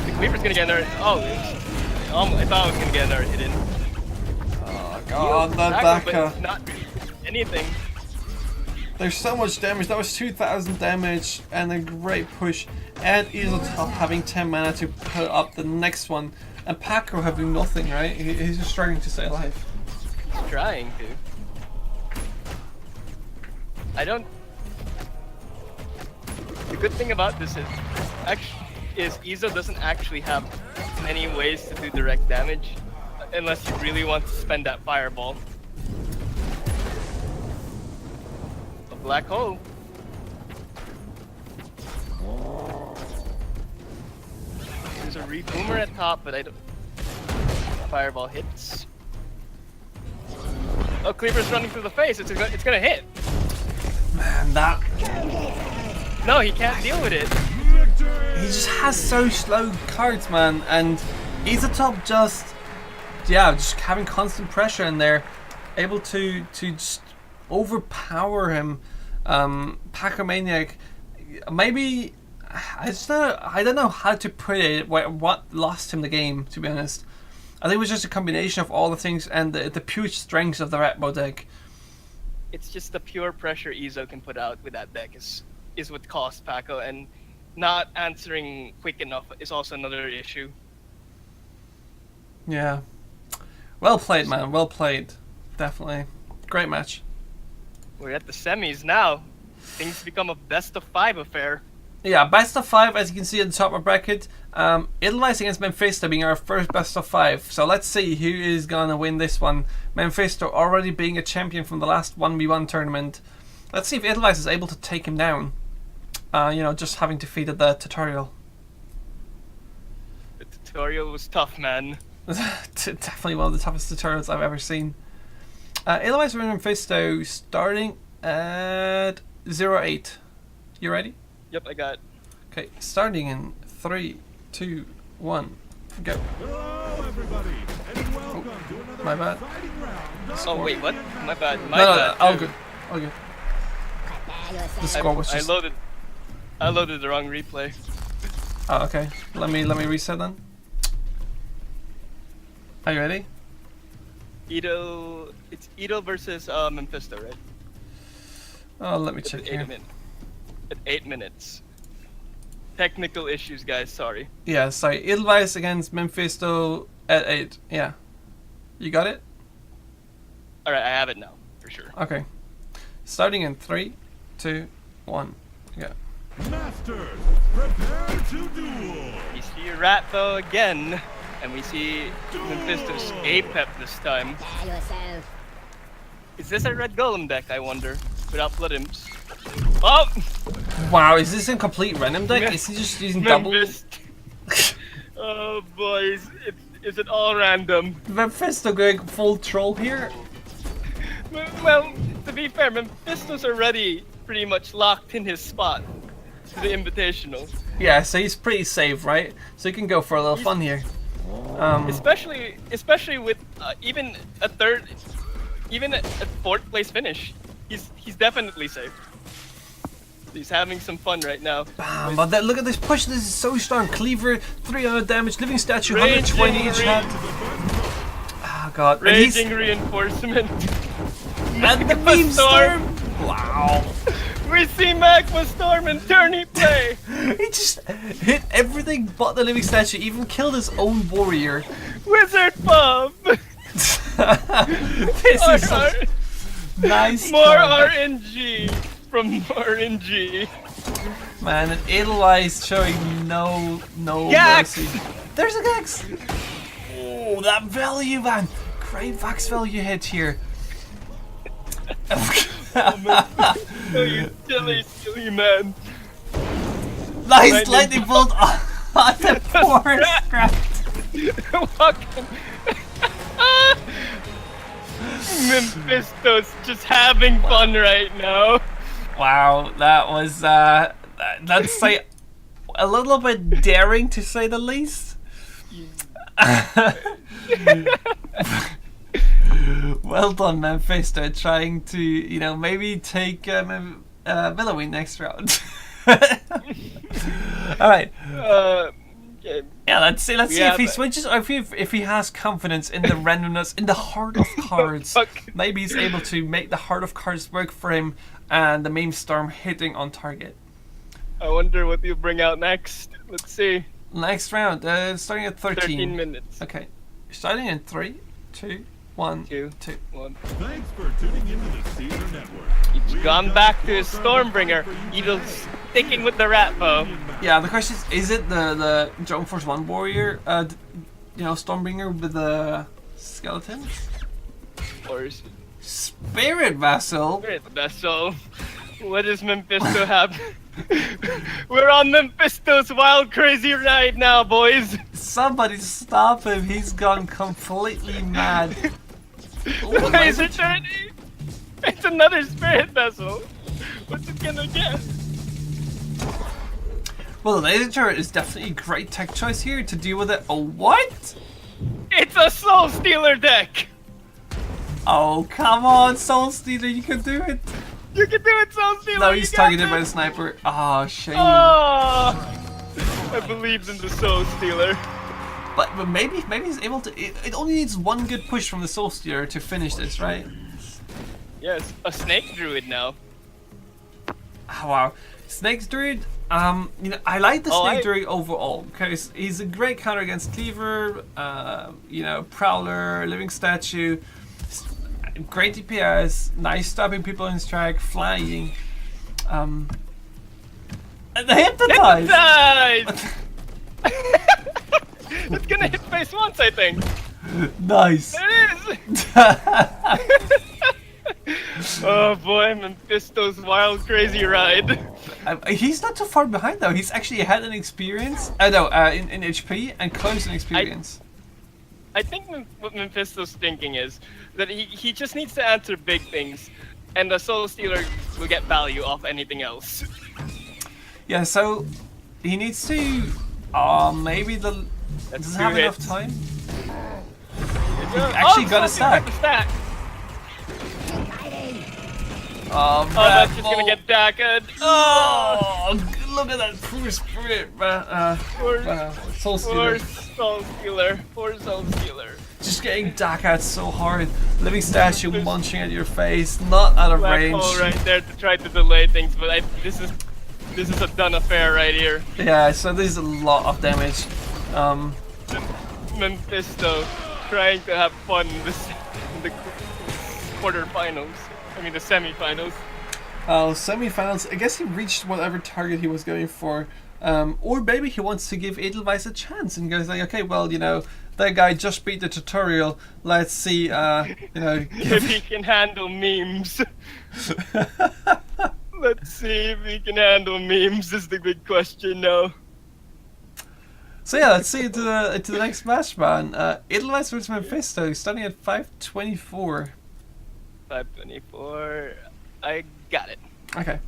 The Cleaver's gonna get another. Oh, I thought I was gonna get another hit in. Oh god, that Paco, but Daka. it's not anything. There's so much damage. That was 2,000 damage and a great push. And Top having 10 mana to put up the next one. And Paco having nothing, right? He's just struggling to stay alive. He's trying to. I don't... The good thing about this is Izo doesn't actually have many ways to do direct damage. Unless you really want to spend that fireball. A black hole. There's a reboomer at top, but I don't... Fireball hits. Oh, Cleaver's running through the face. It's gonna hit. Man, that... No, he can't deal with it. He just has so slow cards, man. And Top just... Yeah, just having constant pressure in there. Able to just overpower him. Pacomaniac... Maybe... I don't know how to put it, what lost him the game, to be honest. I think it was just a combination of all the things and the pure strengths of the Ratbo deck. It's just the pure pressure Izo can put out with that deck is what cost Paco, and not answering quick enough is also another issue. Yeah. Well played, man. Well played. Definitely. Great match. We're at the semis now. Things become a best of 5 affair. Yeah, best of 5, as you can see at the top of the bracket. Edelweiss against Mephisto being our first best of 5. So let's see who is going to win this one. Mephisto already being a champion from the last 1v1 tournament. Let's see if Edelweiss is able to take him down. Just having defeated the tutorial. The tutorial was tough, man. Definitely one of the toughest tutorials I've ever seen. Edelweiss versus Mephisto starting at 0-8. You ready? Yep, I got it. Okay, starting in 3, 2, 1, go. Hello, everybody, and welcome to another My bad. exciting round. Oh wait, what? My bad. My No, bad. all too. good. All good. The score was just... I loaded the wrong replay. Oh, okay. Let me reset then. Are you ready? It's Edo versus Mephisto, right? Oh, let me It's check at here. At 8 minutes. Technical issues, guys. Sorry. Yeah, sorry. Edelweiss against Mephisto at 8. Yeah. You got it? All right, I have it now for sure. Okay. Starting in 3, 2, 1, go. Masters, prepare to duel. We see Ratbo again, and we see Mephisto's Apep this time. Is this a red golem deck, I wonder? Without blood imps. Oh! Wow, is this a complete random deck? Is he just using double? Oh boys, is it all random? Mephisto going full troll here? Well, to be fair, Mephisto's already pretty much locked in his spot to the Invitational. Yeah, so he's pretty safe, right? So he can go for a little fun here. Especially with even a fourth place finish, he's definitely safe. He's having some fun right now. Bam, but look at this push, this is so strong. Cleaver, 300 damage, Living Statue, 120 each head. Oh god. Raging reinforcement. And the beam storm! Wow. We see Magma Storm and Tourney play! He just hit everything but the Living Statue, even killed his own warrior. Wizard Pub! This is such nice. More comeback. RNG from RNG. Man, and Edelweiss showing no Gax! mercy. There's a Gax! Oh, that value, man! Great Vax value hit here. Oh, you silly man. Nice lightning bolt on the forest craft. Walking. Mephisto's just having fun right now. Wow, that was that's like a little bit daring to say the least. Well done, Mephisto, trying to maybe take Milloween next round. All right. Okay. Yeah, let's see if he switches or if he has confidence in the randomness, in the heart of cards. Maybe he's able to make the heart of cards work for him and the meme storm hitting on target. I wonder what you'll bring out next. Let's see. Next round, starting at 13. 13 minutes. Okay, starting in 3, 2, 1, 2, 2. 1. Thanks for tuning into the Caesar Network. He's gone back to his Stormbringer. Evil's sticking with the rat bow. Yeah, the question is it the Drone Force 1 warrior, Stormbringer with the skeletons? Or is Spirit Vessel? it Vessel? What does Mephisto have? We're on Mephisto's wild crazy ride now, boys. Somebody stop him, he's gone completely mad. Ooh, Laser turret. It's another spirit vessel. What's it gonna get? Well, the laser turret is definitely a great tech choice here to deal with it. Oh, what? It's a Soul Stealer deck. Oh, come on, Soul Stealer, you can do it. You can do it, Soul Stealer. No, you he's got targeted by the this. sniper. Oh, shame. Oh, I believed in the Soul Stealer. But maybe he's able to. It only needs one good push from the Soul Stealer to finish this, right? Yes, a Snake Druid now. Oh, wow, Snake Druid. I like the Snake Druid overall because he's a great counter against Cleaver. Prowler, Living Statue. Great DPS, nice stopping people in strike, flying. And the hypnotize. It's gonna hit face once, I think. Nice. It is. Oh boy, Mephisto's wild crazy ride. He's not too far behind though. He's actually ahead in experience. In HP and close in experience. I think what Mephisto's thinking is that he just needs to answer big things, and the Soul Stealer will get value off anything else. Yeah, so he needs to. Maybe the doesn't have enough time. He actually got a stack. Oh, that's just gonna get dagged. Oh, look at that poor spirit, Soul Stealer. Poor Soul Stealer. Just getting Dakat so hard. Living Statue munching at your face, not out of Black range. hole right there to try to delay things, but this is a done affair right here. Yeah, so there's a lot of damage. Mephisto trying to have fun in the quarterfinals. I mean the semifinals. Semifinals. I guess he reached whatever target he was going for. Or maybe he wants to give Edelweiss a chance and goes like, okay, well, that guy just beat the tutorial. Let's see, if he can handle memes. Let's see if he can handle memes is the big question now. So yeah, let's see to the next match, man. Edelweiss versus Mephisto, starting at 524. 524. I got it. Okay.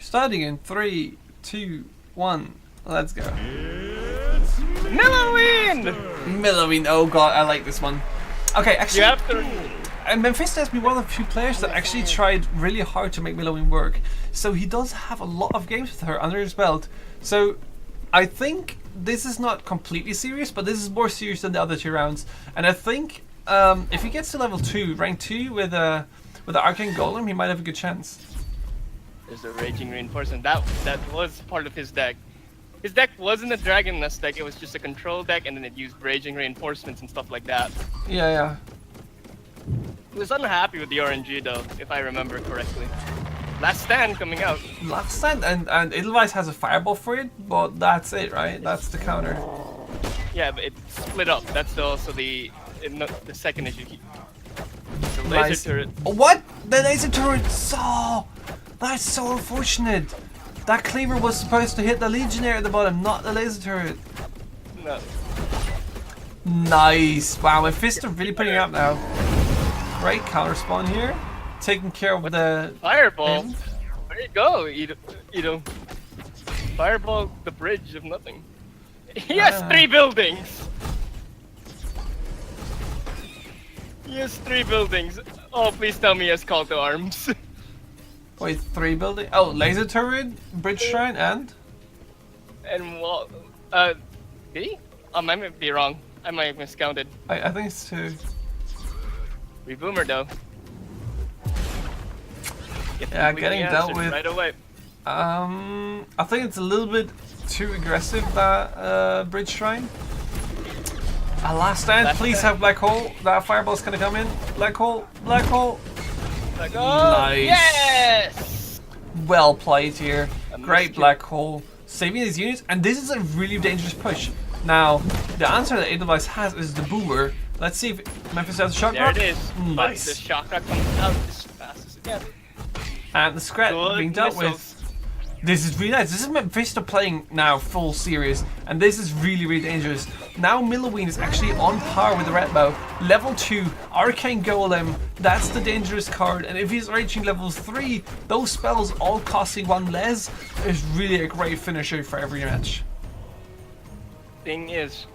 Starting in 3, 2, 1. Let's go. Milloween! Milloween, oh god, I like this one. Okay, actually, You have to. Mephisto has been one of the few players that actually tried really hard to make Milloween work. So he does have a lot of games with her under his belt. So I think this is not completely serious, but this is more serious than the other 2 rounds. And I think if he gets to level 2, rank 2 with the Arcane Golem, he might have a good chance. There's a Raging Reinforcement. That was part of his deck. His deck wasn't a Dragon Nest deck, it was just a control deck, and then it used Raging Reinforcements and stuff like that. Yeah. He was unhappy with the RNG though, if I remember correctly. Last Stand coming out. Last Stand, and Edelweiss has a Fireball for it, but that's it, right? That's the counter. Yeah, but it's split up. That's also the second issue. The laser turret. What? The laser turret! So that's so unfortunate. That cleaver was supposed to hit the Legionnaire at the bottom, not the laser turret. No. Nice. Wow, Mephisto really putting it up now. Great counter spawn here. Taking care of the Fireball. Imp. There you go, Ito. Fireball, the bridge of nothing. He has 3 buildings. He has 3 buildings. Oh, please tell me he has Call to Arms. Wait, 3 building? Oh, laser turret, bridge shrine, and And what? Did he? I might be wrong. I might have miscounted. I think it's 2. Reboomer though. Yeah, getting dealt with. right away. I think it's a little bit too aggressive, that Bridge Shrine. Last stand, please have Black Hole. That Fireball's gonna come in. Black Hole, Black Hole. Like, Nice. Yes! Well played here. I Great missed Black Hole. Saving his units, and this is a really dangerous push. Now, the answer that Edelweiss has is the Boomer. Let's see if Memphis has a Shock There Rock. it is. Nice. The Shock Rock comes out as fast as it can. And the Scrat Good being dealt missiles. with. This is really nice. This is Mephisto playing now full series, and this is really, really dangerous. Now Milloween is actually on par with the Red Bow. Level 2, Arcane Golem, that's the dangerous card, and if he's reaching level 3, those spells all costing 1 less is really a great finisher for every match. Thing is,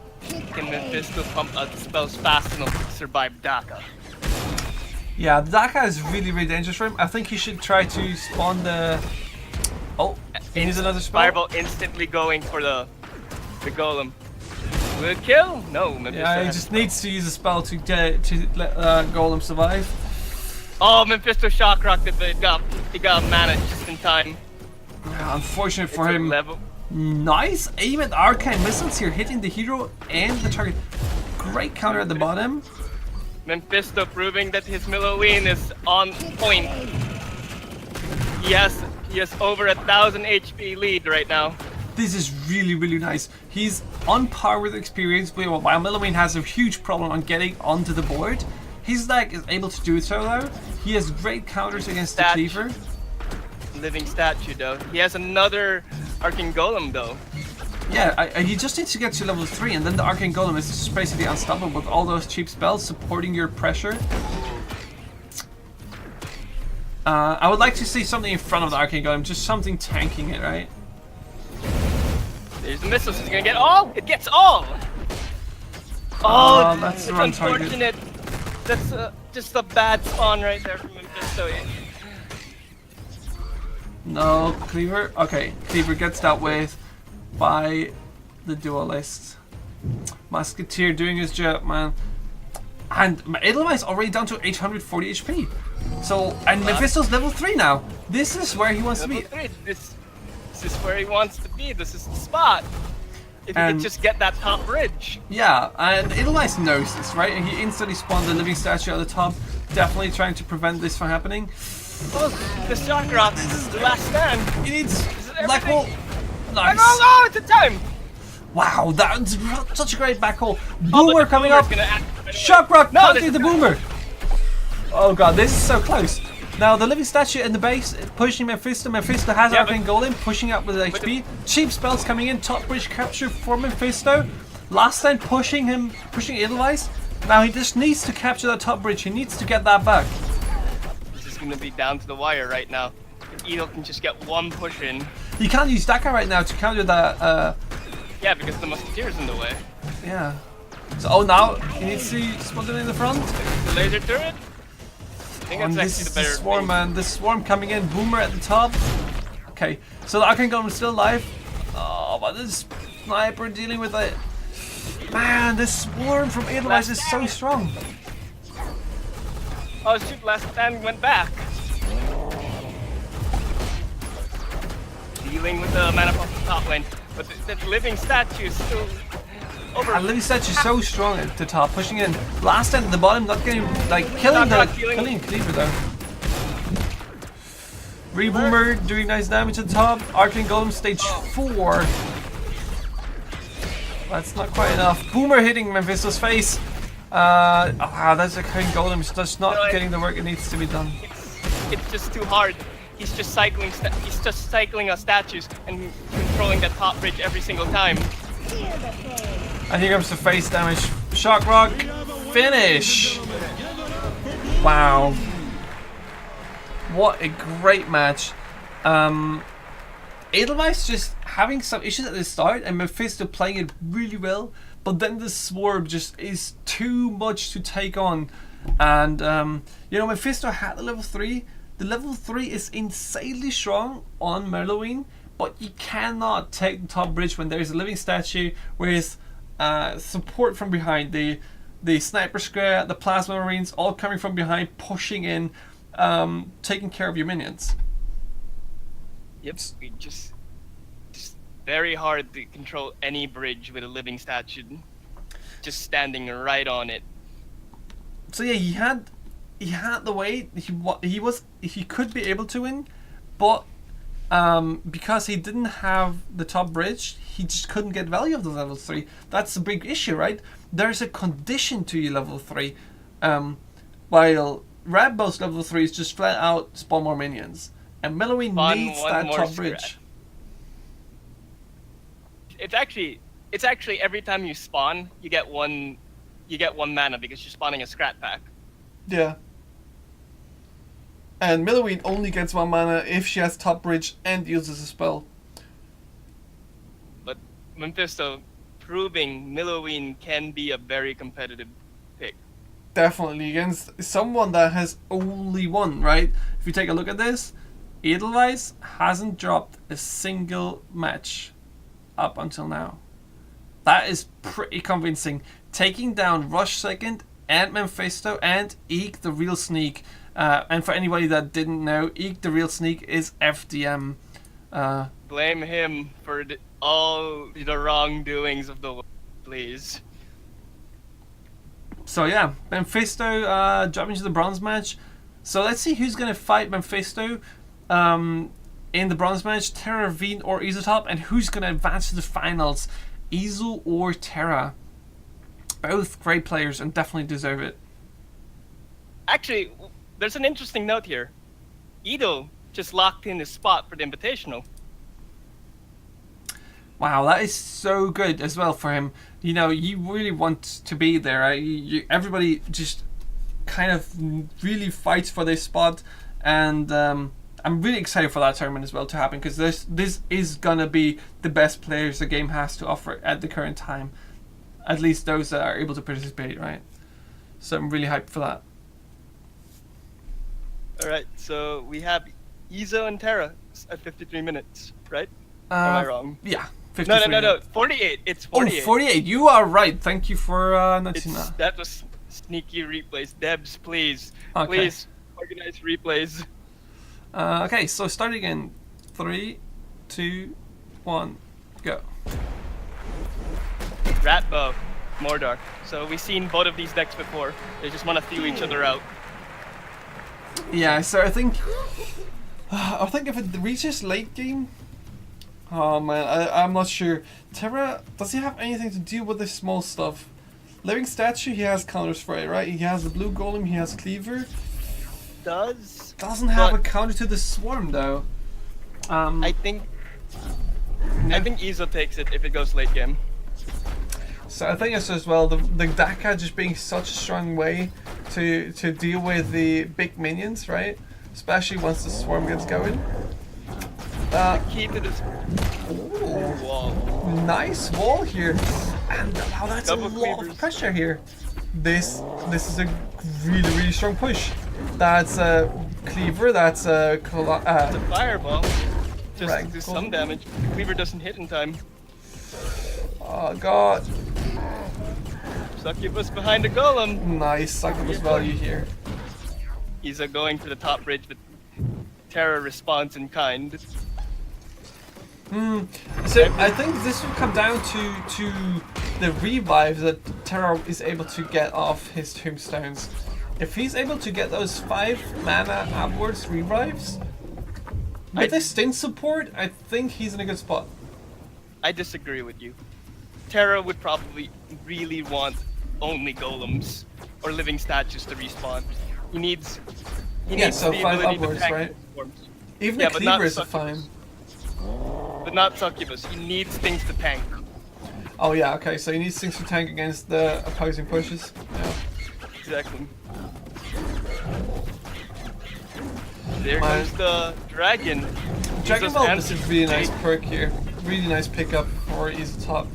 can Mephisto pump out spells fast enough to survive Daka? Yeah, the Daka is really, really dangerous for him. I think he should try to spawn the... Oh, he needs another spell. Fireball instantly going for the golem. Will it kill? No, Mephisto Yeah, he has- just needs to use a spell to get to let Golem survive. Oh, Mephisto Shock Rock that he got mana just in time. Yeah, unfortunate for It's a him. level. Nice aim at Arcane Missiles here, hitting the hero and the target. Great counter at the bottom. Mephisto proving that his Milloween is on point. He has over 1,000 HP lead right now. This is really, really nice. He's on par with experience, but while Milloween has a huge problem on getting onto the board, his deck is able to do it so though. He has great counters against the Cleaver. Living statue though. He has another Arcane Golem though. Yeah, he just needs to get to level 3, and then the Arcane Golem is just basically unstoppable with all those cheap spells supporting your pressure. I would like to see something in front of the Arcane Golem, just something tanking it, right? There's the missiles. He's gonna get all. It gets all. Oh, that's the it's wrong target. unfortunate. That's just a bad spawn right there from Mephisto. No, Cleaver. Okay, Cleaver gets dealt with by the Duelist. Musketeer doing his job, man. And Edelweiss already down to 840 HP. So, and Mephisto's level 3 now. This is where he wants to be. Level 3. This is where he wants to be. This is the spot. If he And- could just get that top bridge. Yeah, and Edelweiss knows this, right? And he instantly spawned the living statue at the top, definitely trying to prevent this from happening. Oh, the Shock Rock. This is the last stand. He needs it Black Hole. everything? Nice. Oh, it's a time. Wow, that's such a great back hole. Oh, but Boomer the coming Boomer's up. gonna act- Shock Rock, No, counting this- the Boomer. Oh god, this is so close. Now the living statue in the base pushing Mephisto. Mephisto has Yeah, Arcane Golem pushing up with HP. Cheap spells coming in. Top bridge capture for Mephisto. Last time pushing Edelweiss. Now he just needs to capture that top bridge. He needs to get that back. This is gonna be down to the wire right now. If Edel can just get one push in. He can't use Daka right now to counter that. Yeah, because the Musketeer's in the way. Yeah. So oh now he needs to spot it in the front. The laser turret? I think And that's this actually is the the better swarm, thing. man. The swarm coming in. Boomer at the top. Okay, so the Arcane Golem is still alive. Oh, but this sniper dealing with it. Man, this swarm from Edelweiss is so strong. Oh shoot, last stand went back. Dealing with the mana off the top lane. But that living statue is still over. And Living Statue is so strong at the top, pushing in. Last end at the bottom, not getting, like, killing Not killing. Cleaver though. Reboomer doing nice damage at the top. Arcane Golem stage 4. That's not quite enough. Boomer hitting Mephisto's face. That's a Arcane Golem. It's just not getting the work it needs to be done. It's just too hard. He's just cycling. He's just cycling statues and controlling that top bridge every single time. And here comes the face damage. Shock Rock. Finish. Wow. What a great match. Edelweiss just having some issues at the start and Mephisto playing it really well, but then the swarm just is too much to take on. And you know, Mephisto had the level 3. The level 3 is insanely strong on Merloween, but you cannot take the top bridge when there is a living statue with support from behind. The sniper square, the plasma marines all coming from behind, pushing in. taking care of your minions. Yep, we just very hard to control any bridge with a living statue. Just standing right on it. So yeah, he had the way he could be able to win, but because he didn't have the top bridge, he just couldn't get value of the level 3. That's a big issue, right? There's a condition to your level 3, while Radbo's level 3 is just flat out spawn more minions, and Melloween needs that top bridge. It's actually every time you spawn, you get one mana because you're spawning a scrat pack. Yeah. And Melloween only gets 1 mana if she has top bridge and uses a spell. But Mephisto proving Melloween can be a very competitive pick. Definitely against someone that has only 1, right? If you take a look at this, Edelweiss hasn't dropped a single match up until now. That is pretty convincing. Taking down Rush second and Mephisto and Eek the Real Sneak. And for anybody that didn't know, Eek the Real Sneak is FDM. Blame him for all the wrongdoings of the world, please. So yeah, Mephisto dropping to the bronze match. So let's see who's going to fight Mephisto in the bronze match. Terra, Veen or Isotop, and who's going to advance to the finals. Ezel or Terra. Both great players and definitely deserve it. Actually, there's an interesting note here. Edo just locked in his spot for the Invitational. Wow, that is so good as well for him. You know, you really want to be there, right? Everybody just kind of really fights for this spot, and I'm really excited for that tournament as well to happen, because this is gonna be the best players the game has to offer at the current time. At least those that are able to participate, right? So I'm really hyped for that. Alright, so we have Izo and Terra at 53 minutes, right? Or am I wrong? Yeah, 53. No. 48. It's 48. Oh, 48. You are right. Thank you for noticing that. That was sneaky replays. Debs, please. Okay. Please organize replays. Okay, so starting in 3, 2, 1, go. Ratbow, Mordor. So we've seen both of these decks before. They just want to feel each other out. Yeah, so I think if it reaches late game, oh man, I'm not sure. Terra, does he have anything to do with this small stuff? Living Statue, he has counters for it, right? He has the Blue Golem, he has Cleaver. Doesn't have a counter to the Swarm though. I think Izo takes it if it goes late game. So I think it's as well the Daka just being such a strong way to deal with the big minions, right? Especially once the Swarm gets going. Key to this wall. Nice wall here, and wow, that's Double a lot cleavers. of pressure here. This is a really strong push. That's a Cleaver. That's a It's a fireball. Just Right. do some damage. Cleaver doesn't hit in time. oh god, Succubus behind the golem. nice succubus value here. Izo going for the top bridge, but Terra responds in kind. So I think this will come down to the revives that Terra is able to get off his tombstones. If he's able to get those 5 mana upwards revives, with the stint support, I think he's in a good spot. I disagree with you. Terra would probably really want only golems or living statues to respawn. He needs so the 5 ability to upwards, tank right? swarms. Even Yeah, the but not Cleaver is a succubus. fine. But not Succubus. He needs things to tank. Oh yeah, okay, so he needs things to tank against the opposing pushes. Yeah. Exactly. There Man. comes the dragon. Dragon Izo's Ball answer is a really nice state. perk here. Really nice pickup for Easy Top.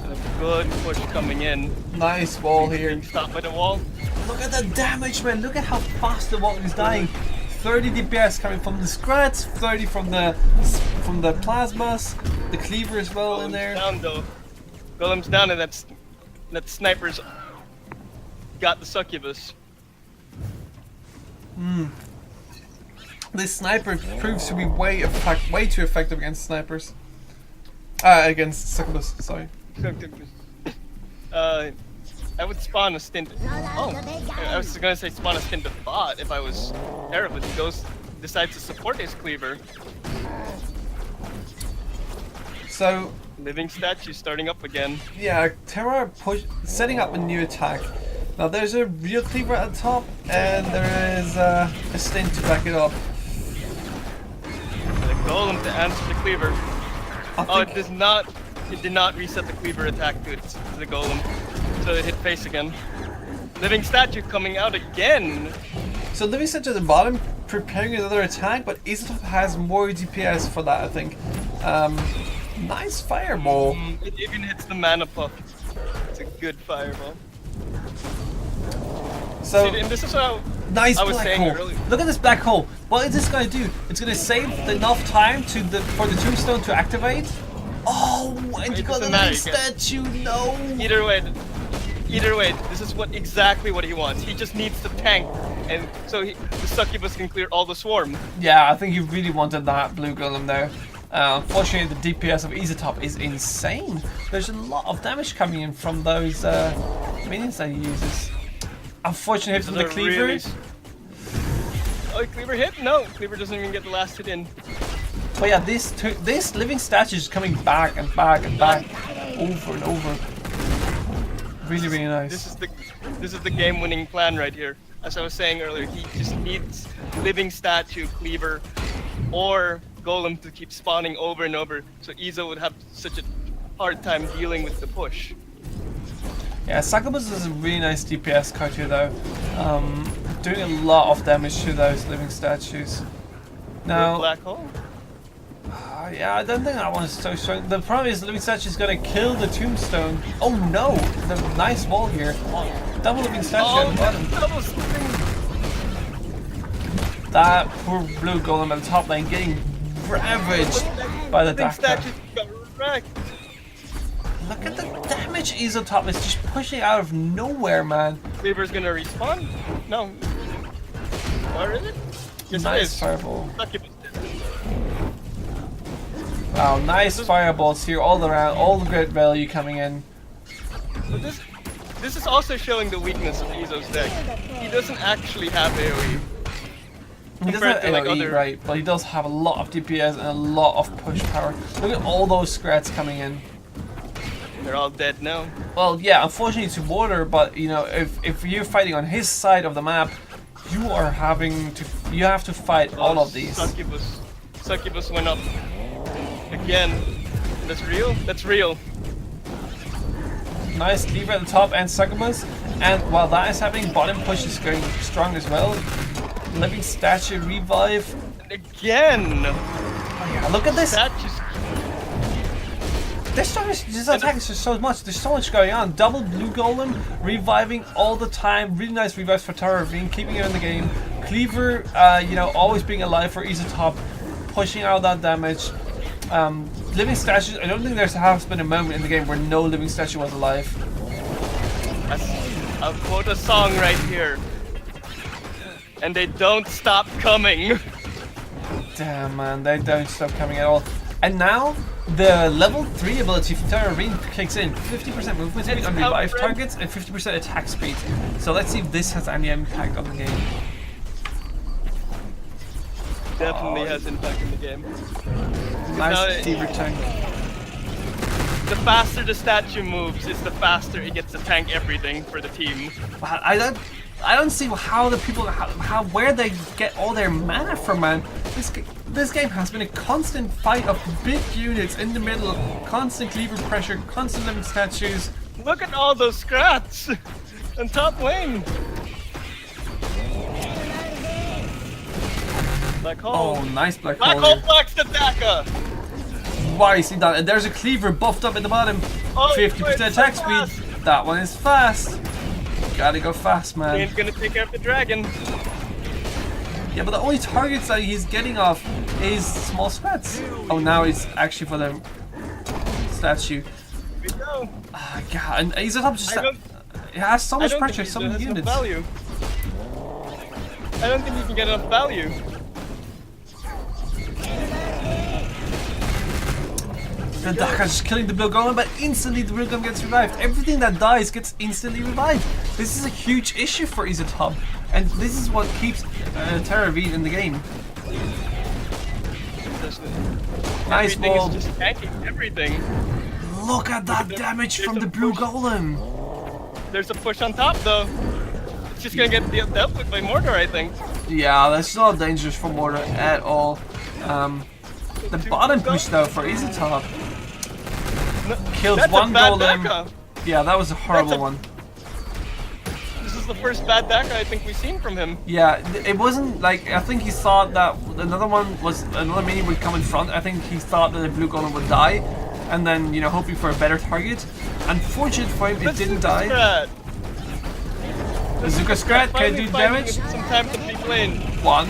A good push coming in. Nice wall here. Being stopped by the wall. Look at the damage, man. Look at how fast the wall is dying. 30 DPS coming from the Scrats, 30 from the Plasmas, the Cleaver as well in Golem's there. down though. Golem's down, and that sniper's got the Succubus. This sniper proves to be way too effective against snipers. Against succubus, sorry. I would spawn a stint. Oh, I was gonna say spawn a stint of bot if I was Terra, but he decides to support his cleaver. So Living statue starting up again. yeah, Terra setting up a new attack. Now there's a real cleaver at the top, and there is a stint to back it up. The golem to answer the cleaver. Oh, it does not. It did not reset the cleaver attack to the golem, so it hit face again. Living statue coming out again. So Living Statue at the bottom, preparing another attack, but Isotop has more DPS for that, I think. Nice fireball. It even hits the mana puff. It's a good fireball. So And this is how nice I was black saying hole. earlier. Look at this black hole. What is this gonna do? It's gonna save enough time for the tombstone to activate. Oh, and you It got the doesn't matter, Living you get- Statue. No. Either way, this is exactly what he wants. He just needs to tank, and so the succubus can clear all the swarm. Yeah, I think you really wanted that blue golem there. Unfortunately, the DPS of Isotop is insane. There's a lot of damage coming in from those minions that he uses. Unfortunately, hit from the They're cleaver. really- Oh, cleaver hit? No, cleaver doesn't even get the last hit in. But yeah, this Living Statue is coming back and back and back, over and over. Really, really nice. This is the game-winning plan right here. As I was saying earlier, he just needs living statue, cleaver, or golem to keep spawning over and over, so Izo would have such a hard time dealing with the push. Yeah, Succubus is a really nice DPS card here though. Doing a lot of damage to those living statues. Now, Black hole. yeah, I don't think that one is so strong. The problem is the living statue is gonna kill the tombstone. Oh no, the nice wall here. Double living statue at the bottom. Double swing. That poor blue golem at the top lane getting ravaged by the Living Daka. statue got wrecked. Look at the damage Isotop is just pushing out of nowhere, man. Cleaver's gonna respawn? No. Or is it? Yes, it Nice is. fireball. Succubus did. Wow, nice fireballs here all around, all the great value coming in. But this is also showing the weakness of Izo's deck. He doesn't actually have AoE. He doesn't compared have to, like, AoE, other- right, but he does have a lot of DPS and a lot of push power. Look at all those scrats coming in. They're all dead now. Well, yeah, unfortunately to Water, but you know, if you're fighting on his side of the map, you have to fight all of these. Succubus went up again. That's real? That's real. Nice cleaver at the top and Succubus, and while that is happening, bottom push is going strong as well. Living statue revive. And again! Oh, yeah, look at this. Statues. This attack is just so much. There's so much going on. Double blue golem reviving all the time. Really nice revives for Tara Ravine, keeping it in the game. Cleaver, you know, always being alive for Isotop, pushing out that damage. Living statues. I don't think there has been a moment in the game where no living statue was alive. I'll quote a song right here. And they don't stop coming. Damn, man, they don't stop coming at all. And now the level 3 ability for Tara Ravine kicks in. 50% movement speed It's on revive outrun. targets and 50% attack speed. So let's see if this has any impact on the game. Definitely has impact in the game. Nice now- cleaver tank. The faster the statue moves, is the faster it gets to tank everything for the team. Wow, I don't see how the people where they get all their mana from, man. This game has been a constant fight of big units in the middle, constant cleaver pressure, constant living statues. Look at all those scraps on top lane. Black hole. Oh, nice black Black hole. hole here. blocks the Daka. Why is he done? And there's a cleaver buffed up at the bottom. Oh, 50% wait, attack so speed. fast. That one is fast. Gotta go fast, man. He's gonna take care of the dragon. Yeah, but the only targets that he's getting off is small spreads. Oh, now it's actually for the statue. Here we go. Ah, God, and Isotop just I don't- it has so I much don't pressure, think so Izo many has no units. value. I don't think you can get enough value. The Daka is killing the blue golem, but instantly the blue golem gets revived. Everything that dies gets instantly revived. This is a huge issue for Izotop, and this is what keeps Terravine in the game. Nice Everything ball. is just tanking everything. Look at that damage from the blue golem. There's a push on top though. It's just gonna get dealt with by Mordor, I think. Yeah, that's not dangerous for Mortar at all. The bottom push though for Izotop kills That's one a bad golem. Daka. Yeah, that was a horrible That's a- one. This is the first bad Daka I think we've seen from him. Yeah, it wasn't like, I think he thought that another minion would come in front. I think he thought that the blue golem would die, and then, you know, hoping for a better target. Unfortunate for him, it didn't die. Bazooka Scrat, can do damage? Some time to be playing. One.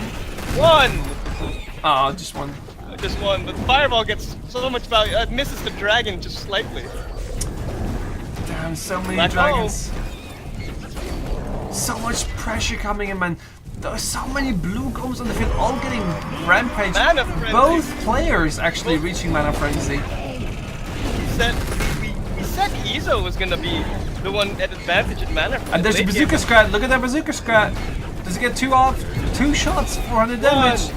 Oh, just one. Just one, but Fireball gets so much value. It misses the dragon just slightly. Damn, so many Black dragons. So much pressure coming in, man. There's so many blue golems on the field, all getting rampage. Mana Frenzy. Both players actually reaching Mana Frenzy. We said Izo was gonna be the one at advantage in Mana Frenzy. And there's a Late Bazooka game. Scrat. Look at that Bazooka Scrat. Does it get two off? Two shots, 400 damage.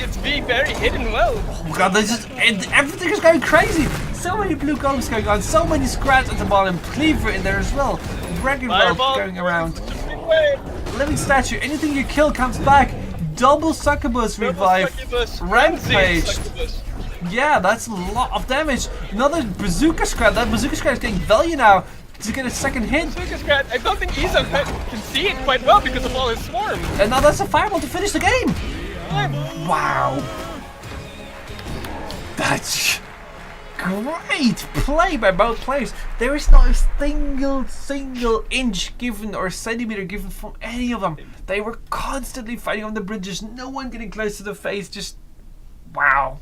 It's being very hidden well. Oh my god, everything is going crazy. So many blue golems going on. So many Scrats at the bottom. Cleaver in there as well. Dragon Belt Fireball going around. Just big wave. Living Statue. Anything you kill comes back. Double Succubus revive. Succubus. Rampage. Succubus. Yeah, that's a lot of damage. Another Bazooka Scrat. That Bazooka Scrat is getting value now to get a second hit. Bazooka Scrat. I don't think Izo can see it quite well because of all his swarms. And now that's a Fireball to finish the game. Wow. That's great play by both players. There is not a single inch given or centimeter given from any of them. They were constantly fighting on the bridges. No one getting close to the face. Just wow.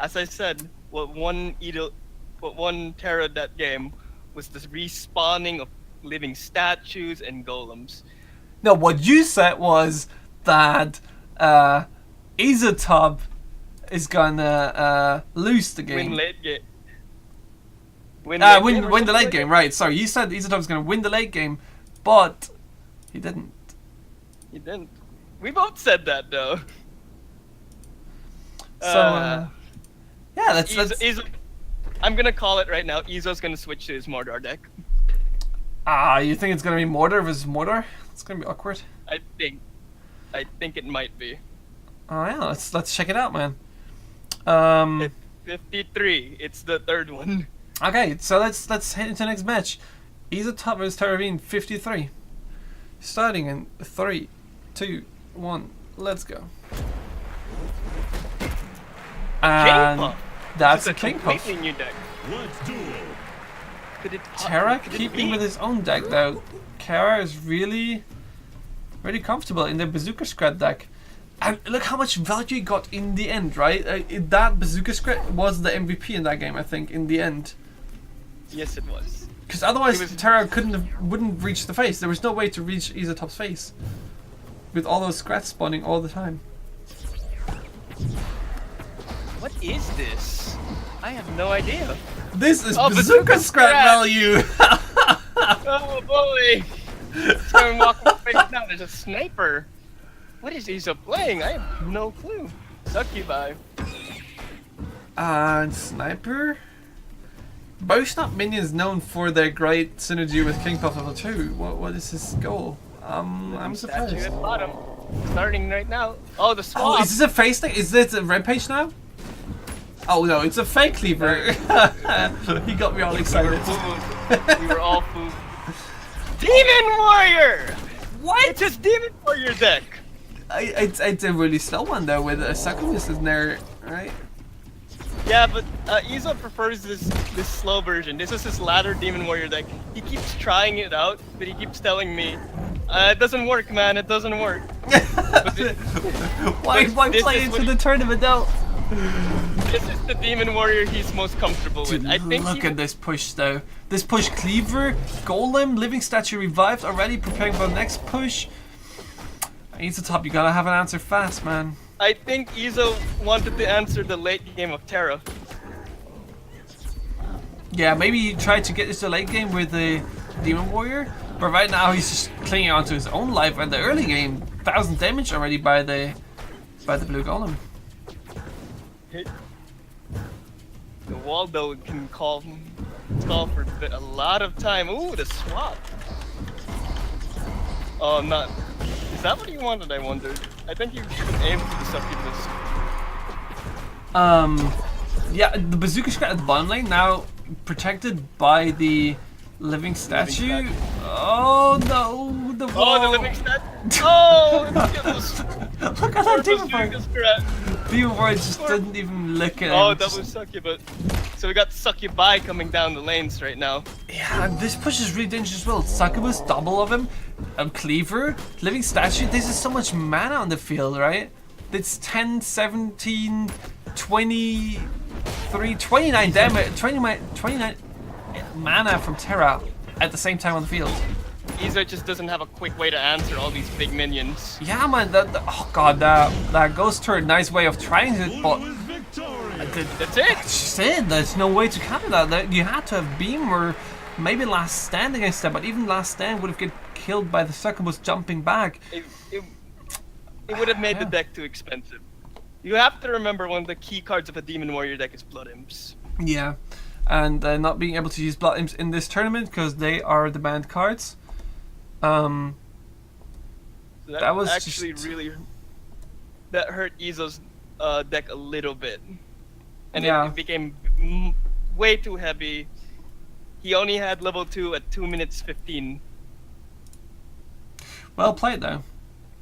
As I said, what one terror that game was the respawning of living statues and golems. No, what you said was that Izotop is gonna lose the game. Win late game. Win the late game, right? Sorry, you said Izotop's gonna win the late game, but he didn't. He didn't. We both said that though. So yeah, that's Izo, I'm gonna call it right now. Izo's gonna switch to his Mordor deck. You think it's gonna be Mordor versus Mordor? It's gonna be awkward. I think it might be. Oh yeah, let's check it out, man. It's 53. It's the third one. Okay, so let's head into the next match. Izotop versus Terravine 53. Starting in 3, 2, 1, let's go. And KingPuff. that's a This is completely KingPuff. new deck. Could it Terra could it keeping be? with his own deck though. Kara is really comfortable in the Bazooka Scrat deck. And look how much value he got in the end, right? That Bazooka Scrat was the MVP in that game, I think, in the end. Yes, it was. Because otherwise, It was- Terra wouldn't reach the face. There was no way to reach Izotop's face with all those Scrats spawning all the time. What is this? I have no idea. This is Oh, Bazooka Bazooka Scrat Scrat! value. Oh boy! It's going walking face now. There's a sniper. What is Izo playing? I have no clue. Succubi. And Sniper? Both not minions known for their great synergy with KingPuff level 2. What is his goal? I'm Statue surprised. at bottom. Starting right now. Oh, the Oh, swap. is this a face thing? Is this a rampage now? Oh no, it's a fake cleaver. He got me all excited. We were all fooled. Demon Warrior! What? It's his Demon Warrior deck. It's a really slow one though, with a Succubus in there, right? Yeah, but Izo prefers this slow version. This is his ladder Demon Warrior deck. He keeps trying it out, but he keeps telling me, it doesn't work, man. It doesn't work. Why this play is into what the tournament though? This is the Demon Warrior he's most comfortable with. I think Look at this push though. This push, Cleaver, Golem, Living Statue revived already, preparing for the next push. Top, you gotta have an answer fast, man. I think Izo wanted to answer the late game of Terra. Yeah, maybe he tried to get this to late game with the Demon Warrior, but right now he's just clinging onto his own life. And the early game, 1,000 damage already by the blue golem. The Waldo can call for a lot of time. Ooh, the swap. Oh, not. Is that what he wanted? I wondered. I think you should aim for the succubus. Yeah, the bazooka shot at the bottom lane now protected by the living statue. Oh no, the wall. Oh, the living statue. Oh, it was. Look at that Demon Warrior. Bazooka. Demon Warrior just didn't even look at him. Oh, that was succubus. So we got succubi coming down the lanes right now. Yeah, this push is really dangerous as well. Succubus, double of him. Cleaver, living statue. This is so much mana on the field, right? It's 10, 17, 23, 29 damage, 29 mana from Terra at the same time on the field. Izo just doesn't have a quick way to answer all these big minions. Yeah, man. Oh god, that ghost turret, nice way of trying it, but That's it. just it. There's no way to counter that. You had to have beam or maybe last stand against that, but even last stand would have get killed by the succubus jumping back. It would have made the deck too expensive. You have to remember one of the key cards of a Demon Warrior deck is Blood Imps. Yeah, and not being able to use Blood Imps in this tournament because they are the banned cards. So that was actually just... really that hurt Izo's deck a little bit, and yeah. it became way too heavy. He only had level 2 at 2 minutes 15. Well played though.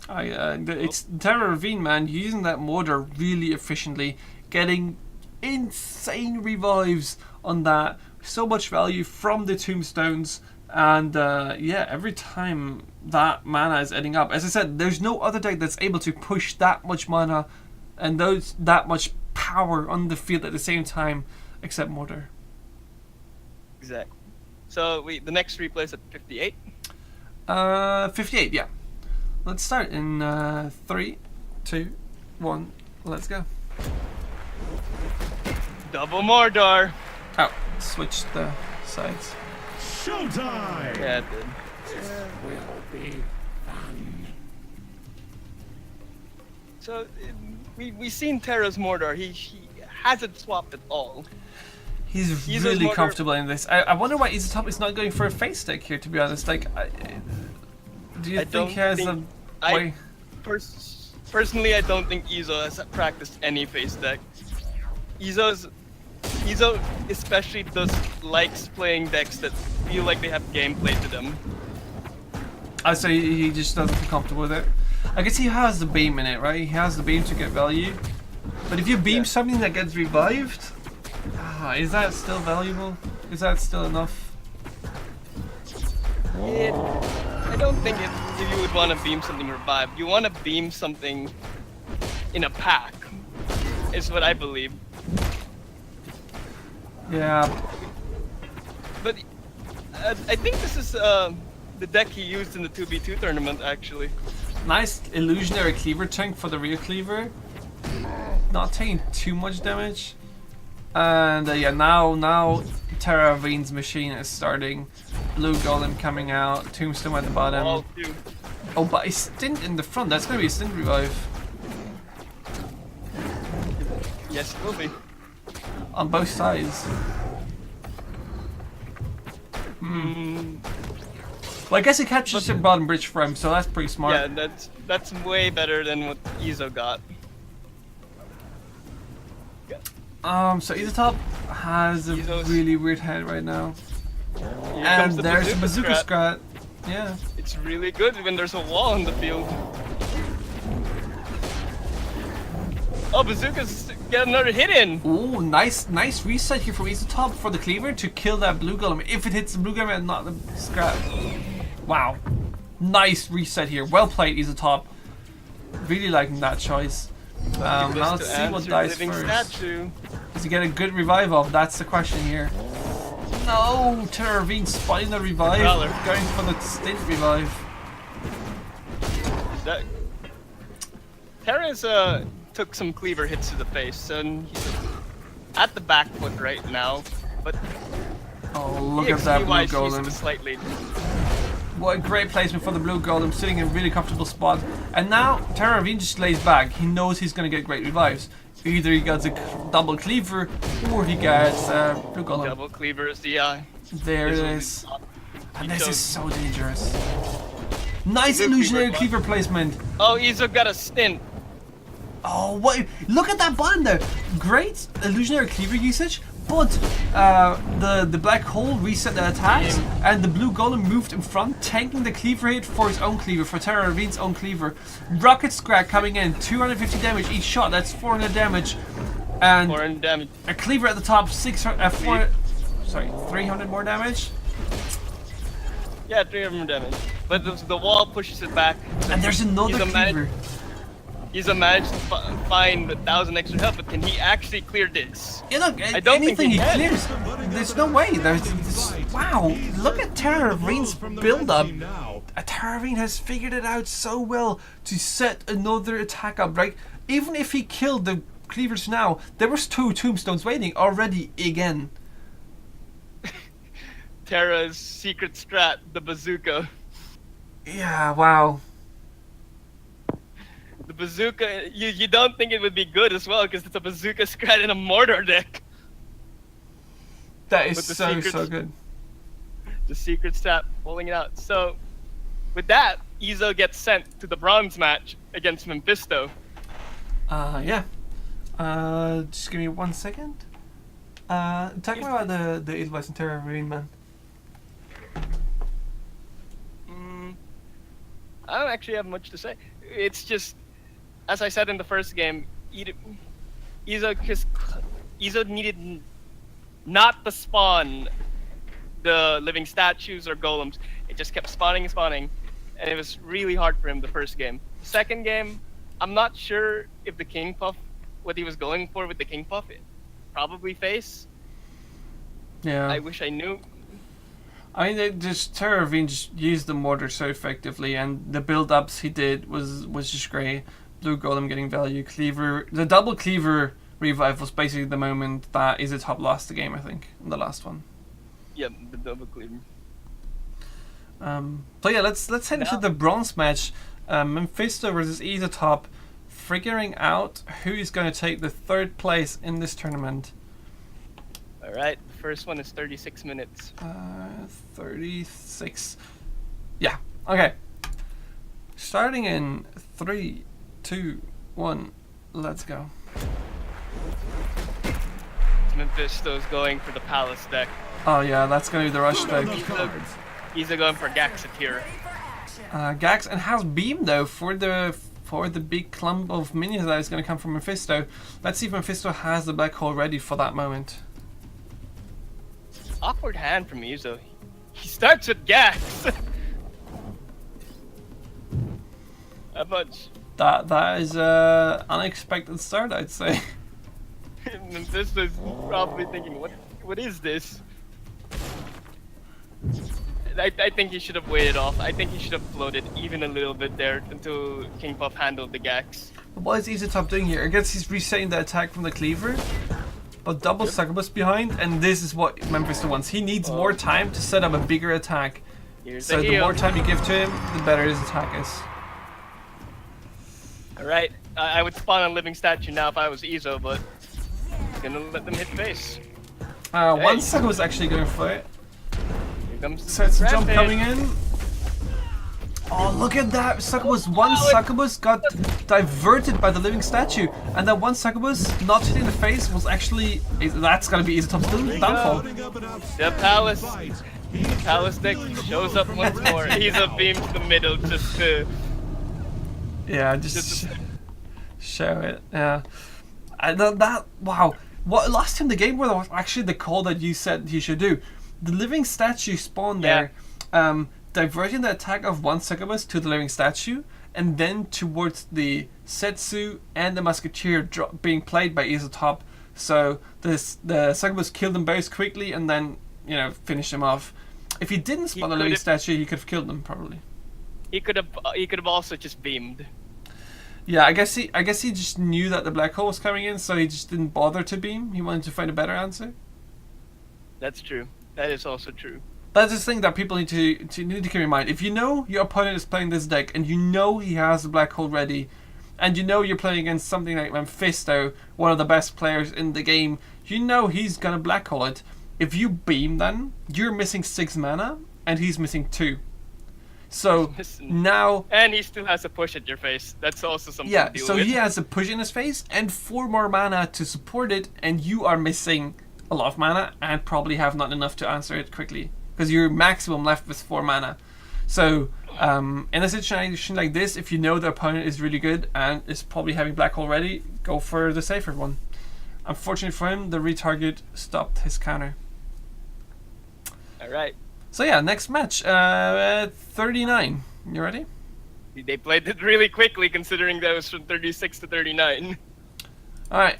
It's Terra Ravine, man, using that mortar really efficiently, getting insane revives on that. So much value from the tombstones, and yeah, every time that mana is adding up. As I said, there's no other deck that's able to push that much mana and that much power on the field at the same time, except mortar. Exactly. So the next replay is at 58. 58, yeah. Let's start in 3, 2, 1. Let's go. Double Mordor. Oh, switch the sides. Showtime! Yeah, it did. Will be fun. So we seen Terra's Mordor. He hasn't swapped at all. He's Izo's really mortar- comfortable in this. I wonder why Top is not going for a face stick here, to be honest. Like, do you I think don't he has think- a way? Personally, I don't think Izo has practiced any face deck. Izo especially likes playing decks that feel like they have gameplay to them. I say he just doesn't feel comfortable with it. I guess he has the beam in it, right? He has the beam to get value. But if you beam something that gets revived, is that still valuable? Is that still enough? I don't think if you would want to beam something revived. You want to beam something in a pack, is what I believe. Yeah. But I think this is the deck he used in the 2v2 tournament, actually. Nice illusionary cleaver tank for the rear cleaver. Not taking too much damage. And yeah, now Terra Ravine's machine is starting. Blue Golem coming out. Tombstone at the bottom. All two. Oh, but a stint in the front. That's gonna be a stint revive. Yes, it will be. On both sides. Well, I guess he captures the bottom bridge for him, so that's pretty smart. Yeah, that's way better than what Izo got. So Top has a really weird head right now. Here And comes the there's a bazooka strat. scrat. Yeah. It's really good when there's a wall in the field. Oh, bazooka's got another hit in. Oh, nice reset here from Top for the cleaver to kill that blue golem. If it hits the blue golem and not the scrap. Wow. Nice reset here. Well played, Top. Really liking that choice. Now let's see what dies first. Statue. Does he get a good revive off? That's the question here. No! Terra Ravine spotting the revive. Prowler. Going for the stint revive. Terra's took some cleaver hits to the face, and he's at the back foot right now. But Oh, look at that blue EXP-wise, he's golem. the slight lead. What a great placement for the blue golem, sitting in a really comfortable spot. And now Terra just lays back. He knows he's going to get great revives. Either he gets a double cleaver, or he gets blue golem. Double cleaver is the There it is. And this is so dangerous. Nice illusionary cleaver placement. Oh, Izo got a stint. Oh, what? Look at that button there. Great illusionary cleaver usage, but the black hole reset the attacks, and the blue golem moved in front, tanking the cleaver hit for his own cleaver, for Terra Ravine's own cleaver. Rocket Scrag coming in, 250 damage each shot. That's 400 damage, and 400 damage. a cleaver at the top, 300 more damage. Yeah, 300 damage. But the wall pushes it back. And there's another cleaver. He's managed to find 1,000 extra health, but can he actually clear this? Yeah, look, I don't think anything he can. clears, there's no way. Wow, look at Terra Ravine's build-up. Terra Ravine has figured it out so well to set another attack up, right? Even if he killed the cleavers now, there was 2 tombstones waiting already again. Terra's secret strat, the bazooka. Yeah, wow. The bazooka, you don't think it would be good as well, because it's a bazooka strat in a mortar deck. That is But the so secrets- good. The secret strat, pulling it out. So, with that, Izo gets sent to the bronze match against Mephisto. Yeah. Just give me 1 second. Talk about the Edelweiss and Terra Ravine, man. I don't actually have much to say. It's just, as I said in the first game, Izo needed not to spawn the living statues or golems. It just kept spawning and spawning, and it was really hard for him the first game. Second game, I'm not sure if the King Puff, what he was going for with the King Puff, probably face. Yeah. I wish I knew. I mean, Terra Ravine just used the mortar so effectively, and the build-ups he did was just great. Blue Golem getting value, cleaver, the double cleaver revive was basically the moment that Top lost the game, I think, in the last one. Yeah, the double cleaver. So yeah, let's head into the bronze match. Mephisto versus Top, figuring out who is going to take the 3rd place in this tournament. All right, the first one is 36 minutes. 36. Yeah. Okay. Starting in 3, 2, 1. Let's go. Mephisto's going for the Palace deck. Oh yeah, that's gonna be the rush deck. He's going for Gaxatir. Gax and has beam though for the big clump of minions that is gonna come from Mephisto. Let's see if Mephisto has the black hole ready for that moment. Awkward hand from Izo. He starts with Gax. How much? That is a unexpected start, I'd say. Mephisto's probably thinking, what is this? I think he should have waited off. I think he should have floated even a little bit there until King Puff handled the Gax. What is Top doing here? I guess he's resetting the attack from the cleaver, but double succubus behind, and this is what Mephisto wants. He needs more time to set up a bigger attack. Here's So the more time you give to him, the better his attack is. Alright, I would spawn a living statue now if I was Izo, but gonna let them hit face. One succubus actually going for it. Here comes the Sets the jump rampage. coming in. Oh, look at that! Succubus, one succubus got diverted by the living statue, and that one succubus not hitting the face was actually that's gonna be Top's downfall. The Palace deck shows up once more. He's a beam to the middle just to Yeah, just show it. Yeah, I know that. Wow, what lost him the game was actually the call that you said he should do. The living statue spawned there. Diverting the attack of one succubus to the living statue, and then towards the Setsu and the Musketeer being played by Top. So the succubus killed them both quickly, and then finish them off. If he didn't spawn the living statue, he could have killed them probably. He could have also just beamed. Yeah, I guess he just knew that the black hole was coming in, so he just didn't bother to beam. He wanted to find a better answer. That's true. That is also true. That's the thing that people need to keep in mind. If you know your opponent is playing this deck, and you know he has the black hole ready, and you know you're playing against something like Mephisto, one of the best players in the game, you know he's gonna black hole it. If you beam, then you're missing 6 mana, and he's missing 2. So now, and he still has a push at your face. That's also something yeah. to deal So with. he has a push in his face and 4 more mana to support it, and you are missing a lot of mana and probably have not enough to answer it quickly because you're maximum left with 4 mana. So in a situation like this, if you know the opponent is really good and is probably having black hole ready, go for the safer one. Unfortunately for him, the retarget stopped his counter. All right. So yeah, next match, 39. You ready? They played it really quickly, considering that it was from 36 to 39. All right.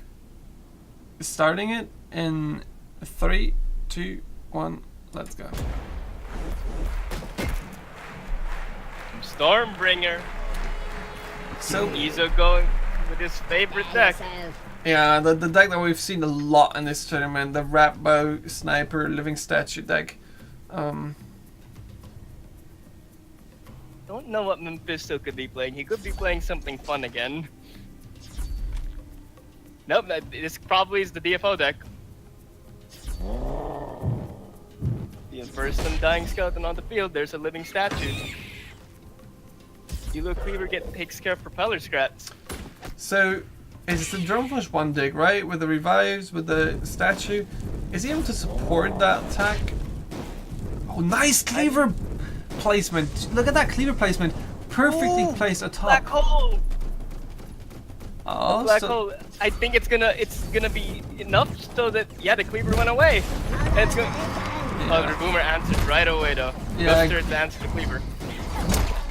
Starting it in 3, 2, 1. Let's go. Stormbringer. So Izo going with his favorite deck. yeah, the deck that we've seen a lot in this tournament, the Rat Bow Sniper Living Statue deck. Don't know what Mephisto could be playing. He could be playing something fun again. Nope, this probably is the DFO deck. The first Undying Skeleton on the field, there's a living statue. Elo Cleaver takes care of propeller scrats. So it's the Droneforce 1 deck, right? With the revives, with the statue. Is he able to support that attack? Oh, nice cleaver placement. Look at that cleaver placement. Perfectly placed atop. Black hole! Oh, Black so hole. I think it's gonna be enough so that the cleaver went away. And it's gonna. Oh, the Boomer answered right away though. Yeah. Guster to answer the cleaver.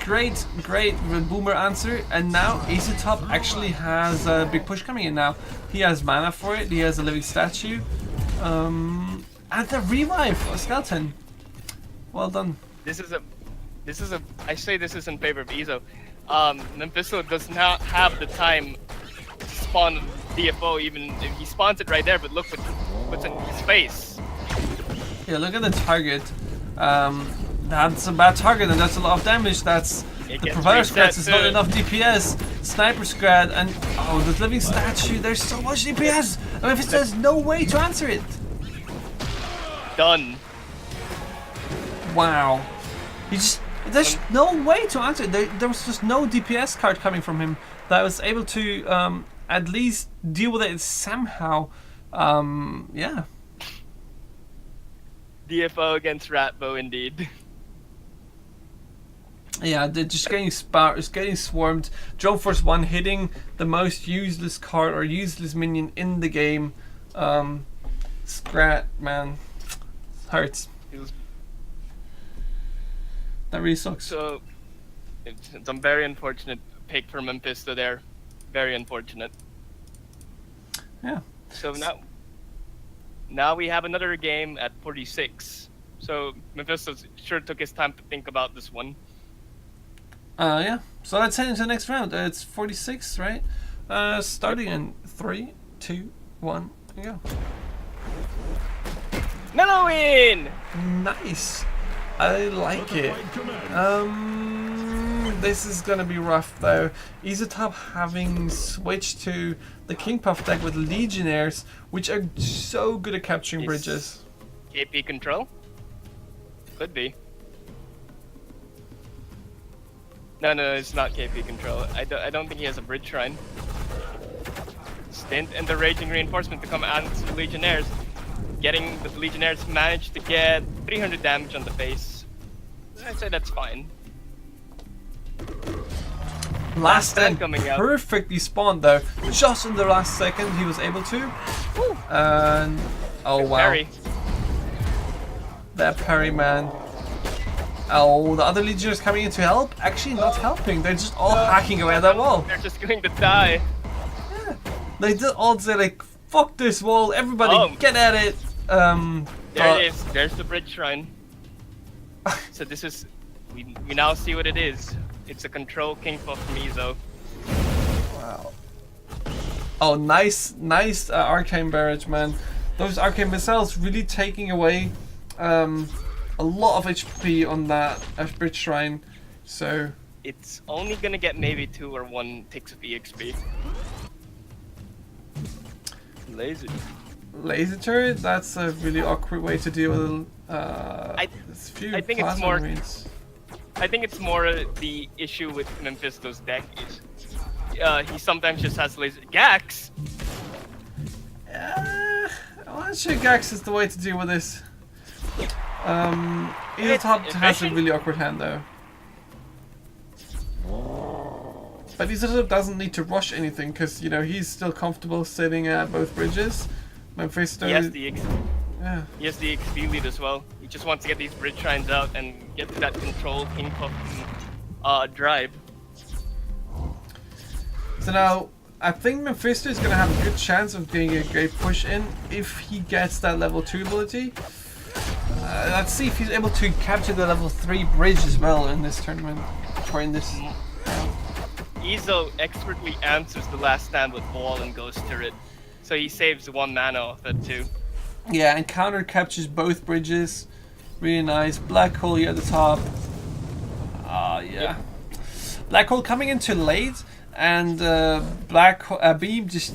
great Boomer answer. And now Top actually has a big push coming in now. He has mana for it. He has a living statue. And the revive of skeleton. Well done. This is a. I say this is in favor of Izo. Mephisto does not have the time to spawn DFO. Even if he spawns it right there, but look what's in his face. Yeah, look at the target. That's a bad target, and that's a lot of damage. That's the gets propeller reset scrats is not too. enough DPS. Sniper scrat and oh, the living statue. There's so much DPS. I mean, if it says no way to answer it. Done. Wow. There's no way to answer it. There was just no DPS card coming from him that was able to at least deal with it somehow. Yeah. DFO against Ratbo indeed. Yeah, they're just getting swarmed. Droneforce 1 hitting the most useless card or useless minion in the game. Scrat, man. Hurts. That really sucks. So it's a very unfortunate pick for Mephisto there. Very unfortunate. Yeah. So now we have another game at 46. So Mephisto sure took his time to think about this one. Yeah. So let's head into the next round. It's 46, right? Starting in 3, 2, 1, and go. Mellowin! Nice. I like it. This is gonna be rough though. Top having switched to the KingPuff deck with Legionnaires, which are so good at capturing bridges. KP control? Could be. No, it's not KP control. I don't think he has a bridge shrine. Stint and the Raging Reinforcement to come out to the Legionnaires. Getting the Legionnaires managed to get 300 damage on the face. I'd say that's fine. Last stand end coming out. perfectly spawned though. Just in the last second he was able to. And oh wow. Parry. That parry, man. Oh, the other Legionnaires coming in to help? Actually not helping. They're just all hacking away at that wall. They're just going to die. Yeah. They did all say like, fuck this wall, everybody get at it. There it is. There's the bridge shrine. So this is we now see what it is. It's a control KingPuff from Izo. Oh, nice arcane barrage, man. Those arcane missiles really taking away a lot of HP on that bridge shrine. So It's only gonna get maybe 2 or 1 ticks of EXP. laser turret. That's a really awkward way to deal with. I Few think it's plasma more. marines. I think it's more the issue with Mephisto's deck is he sometimes just has laser Gax. I'm not sure Gax is the way to deal with this. Either top has a efficient. really awkward hand though. But Isotope doesn't need to rush anything because you know he's still comfortable sitting at both bridges. Mephisto, He has the yeah. He has the XP lead as well. He just wants to get these bridge shrines out and get to that control KingPuff drive. So now I think Mephisto is gonna have a good chance of getting a great push in if he gets that level 2 ability. Let's see if he's able to capture the level 3 bridge as well in this tournament or in this. Izo expertly answers the last stand with wall and ghost turret, so he saves 1 mana off it too. Yeah, and counter captures both bridges. Really nice. Black hole here at the top. Yeah. Yep. Black hole coming in too late, and beam just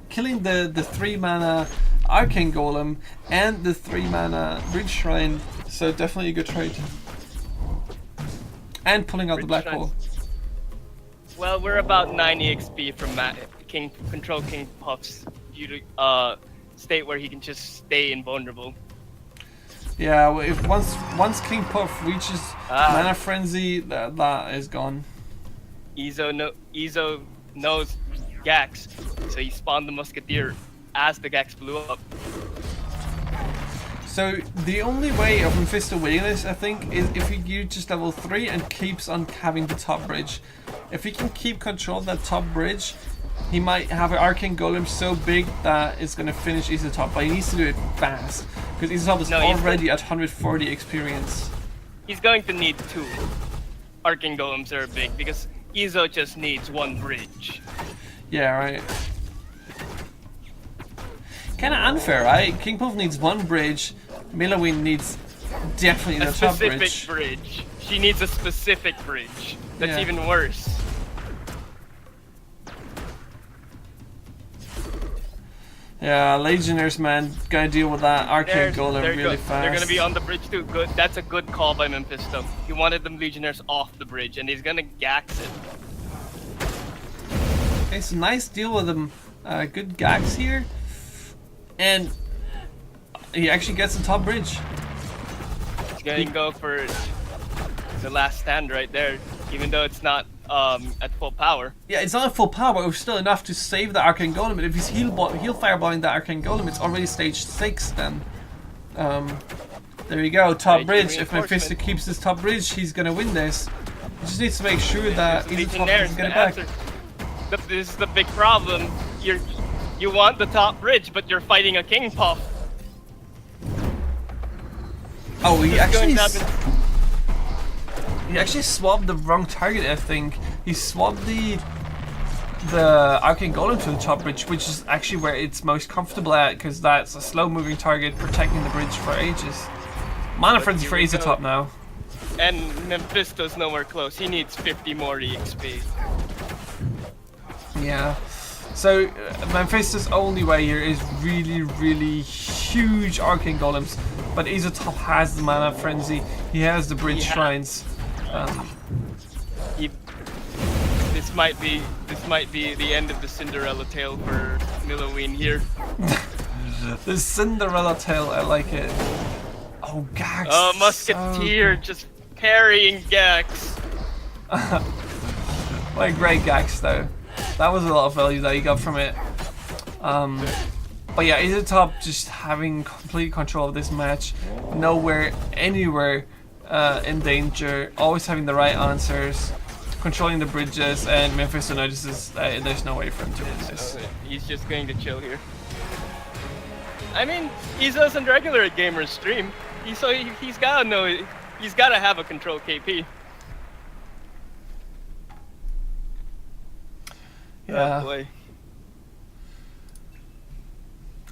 killing the 3 mana arcane golem and the 3 mana bridge shrine. So definitely a good trade. And pulling out the black Bridge hole. Well, we're about 90 XP from Control KingPuff's state where he can just stay invulnerable. Yeah, well, if once KingPuff reaches mana frenzy, that is gone. Izo knows Gax, so he spawned the Musketeer as the Gax blew up. So the only way of Mephisto winning this, I think, is if he uses level 3 and keeps on having the top bridge. If he can keep control of that top bridge, he might have an arcane golem so big that it's gonna finish Isotop, but he needs to do it fast because Isotop is already at 140 experience. He's going to need 2 arcane golems that are big because Izo just needs 1 bridge. Yeah, right. Kinda unfair, right? KingPuff needs 1 bridge, Milowin needs definitely the top bridge. A specific bridge. She needs a specific bridge. That's Yeah. even worse. Yeah, Legionnaires, man, gotta deal with that arcane golem really fast. They're gonna be on the bridge too. Good. That's a good call by Mephisto. He wanted them Legionnaires off the bridge, and he's gonna Gax it. It's a nice deal with them. Good gags here. And he actually gets the top bridge. He's gonna go for the last stand right there, even though it's not at full power. Yeah, it's not at full power, but it was still enough to save the arcane golem. And if he's heal fireballing the arcane golem, it's already stage 6 then. There you go, top bridge. If Mephisto keeps this top bridge, he's gonna win this. He just needs to make sure that Isotop doesn't get it back. This is the big problem. You want the top bridge, but you're fighting a KingPuff. Oh, he actually swapped the wrong target, I think. He swapped the arcane golem to the top bridge, which is actually where it's most comfortable at, because that's a slow-moving target protecting the bridge for ages. Mana frenzy for Isotop now. And Mephisto's nowhere close. He needs 50 more EXP. Yeah. So Mephisto's only way here is really, really huge arcane golems, but Isotop has the mana frenzy. He has the bridge shrines. This might be the end of the Cinderella tale for Milowin here. The Cinderella tale, I like it. Oh, Gax. Oh, Musketeer just parrying Gax. What a great Gax though. That was a lot of value that he got from it. But yeah, Isotop just having complete control of this match. Nowhere, anywhere in danger. Always having the right answers. Controlling the bridges, and Mephisto notices that there's no way for him to win this. He's just going to chill here. I mean, Izo's a regular at Gamer's stream. He's gotta know, he's gotta have a control KP. Yeah. Oh boy.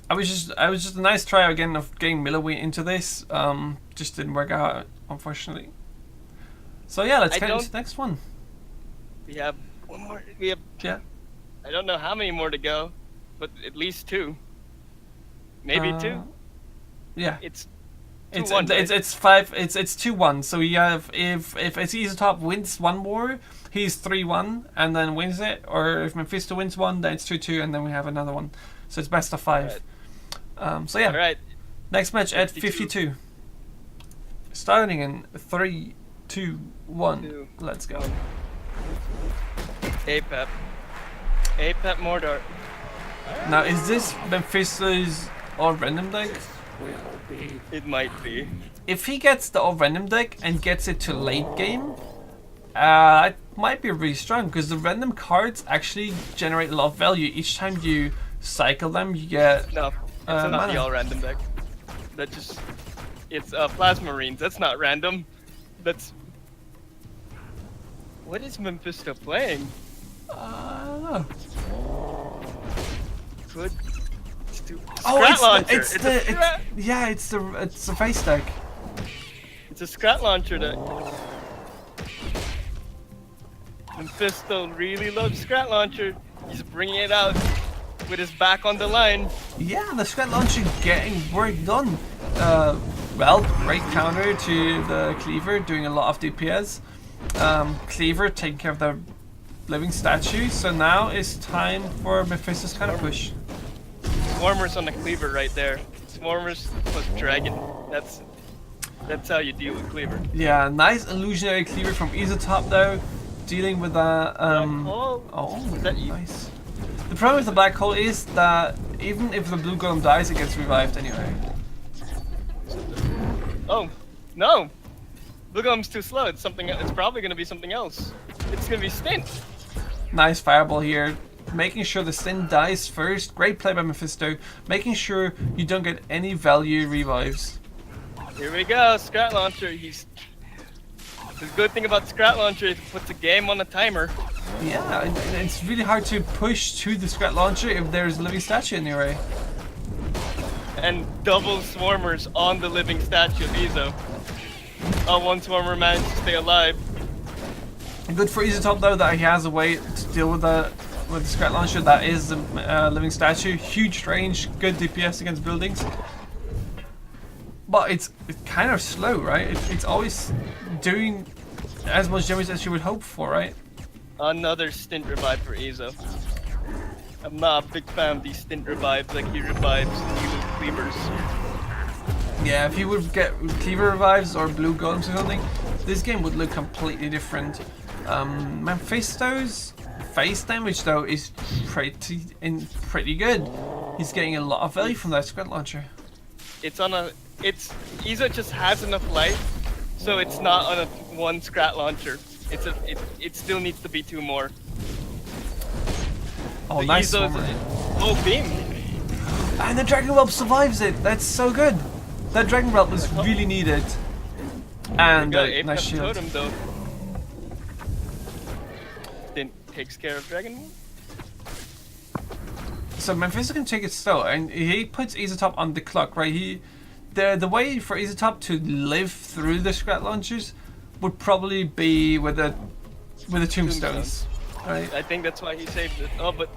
I was just a nice try again of getting Milloway into this. Just didn't work out, unfortunately. So yeah, let's get into the next one. We have one more. We have. Yeah. I don't know how many more to go, but at least 2. Maybe 2. Yeah. It's 2-1. right? It's 5. It's 2-1. So you have if Top wins one more, he's 3-1 and then wins it. Or if Mephisto wins one, then it's 2-2 and then we have another one. So it's best of 5. Right. So yeah. All right. Next match at 52. Starting in 3, 2, 1. Let's go. Apep Mordor. Now is this Mephisto's all random deck? It might be. If he gets the all random deck and gets it to late game, it might be really strong because the random cards actually generate a lot of value. Each time you cycle them, you get No, it's not mana. the all random deck. That just it's Plasma Marines. That's not random. That's what is Mephisto playing? I don't know. Good. Oh, Scrat launcher. It's the face deck. It's a Scrat launcher deck. Mephisto really loves Scrat launcher. He's bringing it out with his back on the line. Yeah, the Scrat launcher getting work done. Well, great counter to the Cleaver, doing a lot of DPS. Cleaver taking care of the living statue, so now it's time for Mephisto's kind of push. Swarmers on the Cleaver right there. Swarmers plus Dragon. That's how you deal with Cleaver. Yeah, nice illusionary Cleaver from Top though, dealing with that. Is that you? Nice. The problem with the black hole is that even if the blue golem dies, it gets revived anyway. Oh no! Blue Golem's too slow. It's something. It's probably gonna be something else. It's gonna be Stint. Nice fireball here, making sure the Sin dies first. Great play by Mephisto, making sure you don't get any value revives. Here we go, Scrat Launcher. The good thing about Scrat Launcher is it puts a game on a timer. Yeah, it's really hard to push to the Scrat Launcher if there's a living statue in the array. And double Swarmers on the living statue of Izo. One Swarmer managed to stay alive. Good for Top though that he has a way to deal with the Scrat Launcher. That is the living statue. Huge range, good DPS against buildings. But it's kind of slow, right? It's always doing as much damage as you would hope for, right? Another Stint revive for Izo. I'm not a big fan of these Stint revives, like he revives new Cleavers. Yeah, if he would get Cleaver revives or blue golems or something, this game would look completely different. Mephisto's face damage though is pretty good. He's getting a lot of value from that Scrat Launcher. Izo just has enough life, so it's not on a one Scrat Launcher. It still needs to be 2 more. Oh, the nice Izo's Swarmer. low beam. And the Dragon Whelp survives it. That's so good. That Dragon Whelp was really needed. And nice shield. Totem though. Then takes care of Dragon. So Mephisto can take it slow, and he puts Top on the clock, right? The way for Top to live through the Scrat Launchers would probably be with the tombstones, right? I think that's why he saved it. Oh, but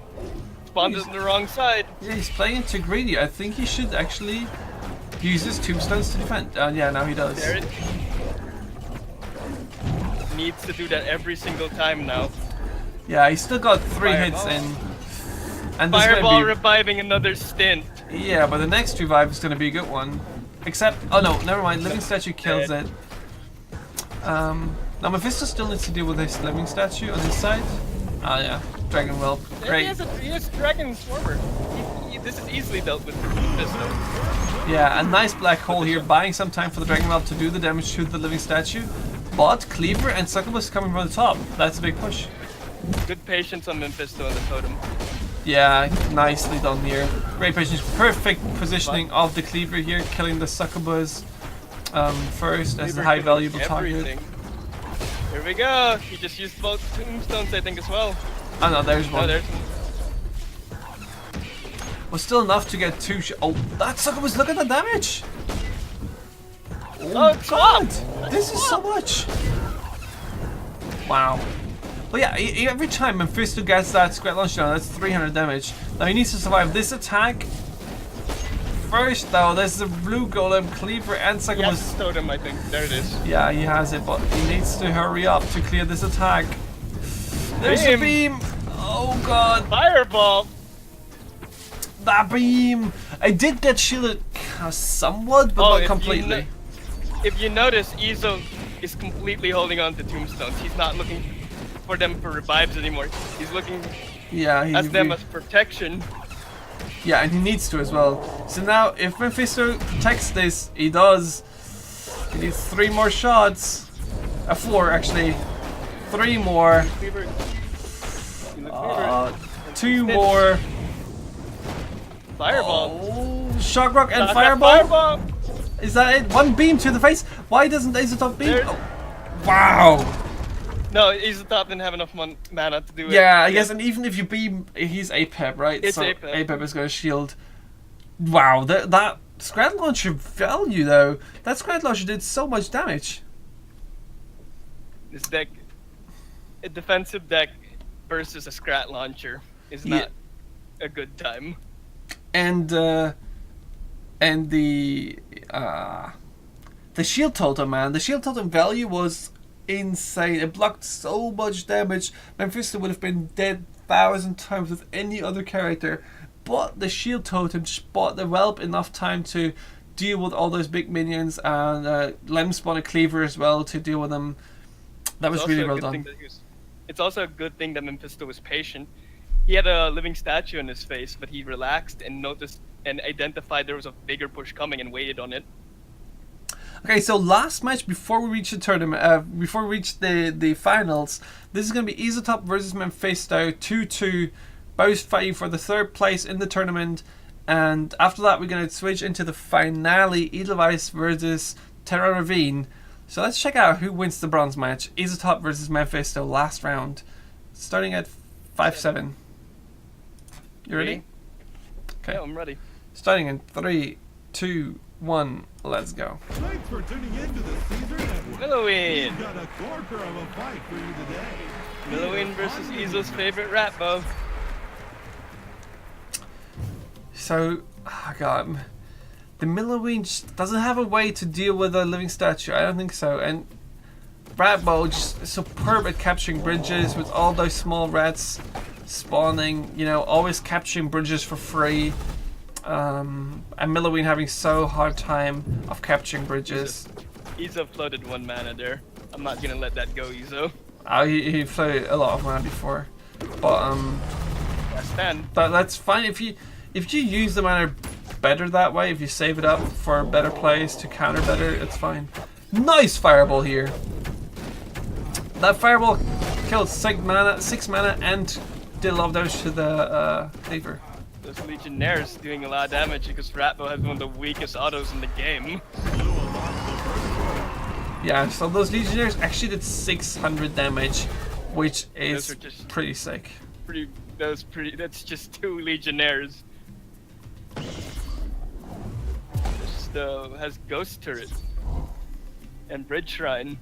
spawned it on the wrong side. Yeah, he's playing too greedy. I think he should actually use his tombstones to defend. Yeah, now he does. There it needs to do that every single time now. Yeah, he's still got 3 Fireball. hits in. And Fireball reviving another Stint. Yeah, but the next revive is going to be a good one. Except, oh no, never mind. Living Statue kills it. Now Mephisto still needs to deal with his living statue on his side. Ah yeah, Dragon Whelp. Great. He has Dragon Swarmer. This is easily dealt with Mephisto. Yeah, a nice black hole here, buying some time for the Dragon Whelp to do the damage to the living statue. But Cleaver and Succubus coming from the top. That's a big push. Good patience on Mephisto on the totem. Yeah, nicely done here. Great patience, perfect positioning of the Cleaver here, killing the Succubus first as the high valuable target. Here we go. He just used both tombstones, I think, as well. Oh no, there's one. Oh, there's Was still enough to get 2 oh, that sucker was looking at the damage! Oh, God! This is so much! Wow. But yeah, every time Mephisto gets that Scrat Launch down, that's 300 damage. Now he needs to survive this attack. First though, there's the blue golem, cleaver, and second was... Yes, totem, I think. There it is. Yeah, he has it, but he needs to hurry up to clear this attack. There's a beam! Oh god! Fireball! That beam! I did get shielded somewhat, but not completely. If you notice, Izo is completely holding on to tombstones. He's not looking for them for revives anymore. He's looking as them as protection. Yeah, and he needs to as well. So now, if Mephisto protects this, he does. He needs 3 more shots. 4 actually. 3 more. 2 more. Fireball. Oh, Shock Rock and Fireball. Is that it? 1 beam to the face. Why doesn't Azotop beam? Oh. Wow. No, Azotop didn't have enough mana to do it. Yeah, I guess, and even if you beam, he's APEP, right? It's so APEP. APEP is going to shield. Wow, that Scrat Launcher value though. That Scrat Launcher did so much damage. This deck, a defensive deck versus a Scrat Launcher is not a good time. And the shield totem, man. The shield totem value was insane. It blocked so much damage. Mephisto would have been dead 1,000 times with any other character. But the shield totem just bought the Whelp enough time to deal with all those big minions, and Lem spawned a cleaver as well to deal with them. That was really well done. It's also a good thing that Mephisto was patient. He had a living statue in his face, but he relaxed and noticed and identified there was a bigger push coming and waited on it. Okay, so last match before we reach the tournament, before we reach the finals, this is going to be Azotop versus Mephisto, 2-2, both fighting for the 3rd place in the tournament. And after that, we're going to switch into the finale, Edelweiss versus Terra Ravine. So let's check out who wins the bronze match. Azotop versus Mephisto, last round, starting at 5-7. You ready? Okay. Yeah, I'm ready. Starting in 3, 2, 1, let's go. Thanks for tuning in to the Caesar Network. Milloween. We've got a corker of a fight for you today. Milloween versus Izo's favorite rat bow. So, oh god, the Milloween just doesn't have a way to deal with a living statue. I don't think so. And Ratbow just superb at capturing bridges with all those small rats spawning. You know, always capturing bridges for free. And Milloween having so hard time of capturing bridges. Izo floated 1 mana there. I'm not gonna let that go, Izo. Oh, he floated a lot of mana before, but that's fine if you use the mana better that way. If you save it up for better plays to counter better, it's fine. Nice fireball here. That fireball killed 6 mana and did a lot of damage to the cleaver. Those Legionnaires doing a lot of damage because Ratbow has one of the weakest autos in the game. Yeah, so those Legionnaires actually did 600 damage, which is pretty sick. That's just 2 Legionnaires. Just has Ghost Turret and Bridge Shrine.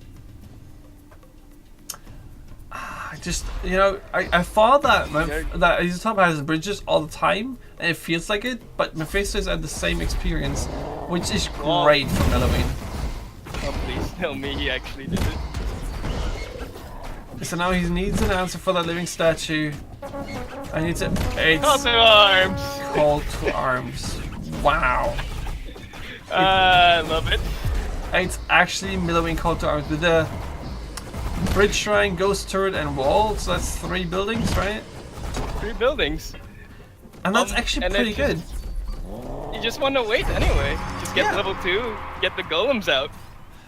I just, you know, I thought that Azotop has bridges all the time, and it feels like it, but Mephisto's had the same experience, which is great for Milloween. Oh, please tell me he actually did it. So now he needs an answer for that living statue. I need to... Call to arms! Call to arms. Wow. I love it. It's actually Milloween Call to arms with the Bridge Shrine, Ghost Turret, and Wall. So that's 3 buildings, right? 3 buildings. And that's actually pretty good. You just want to wait anyway. Just get level 2, get the golems out.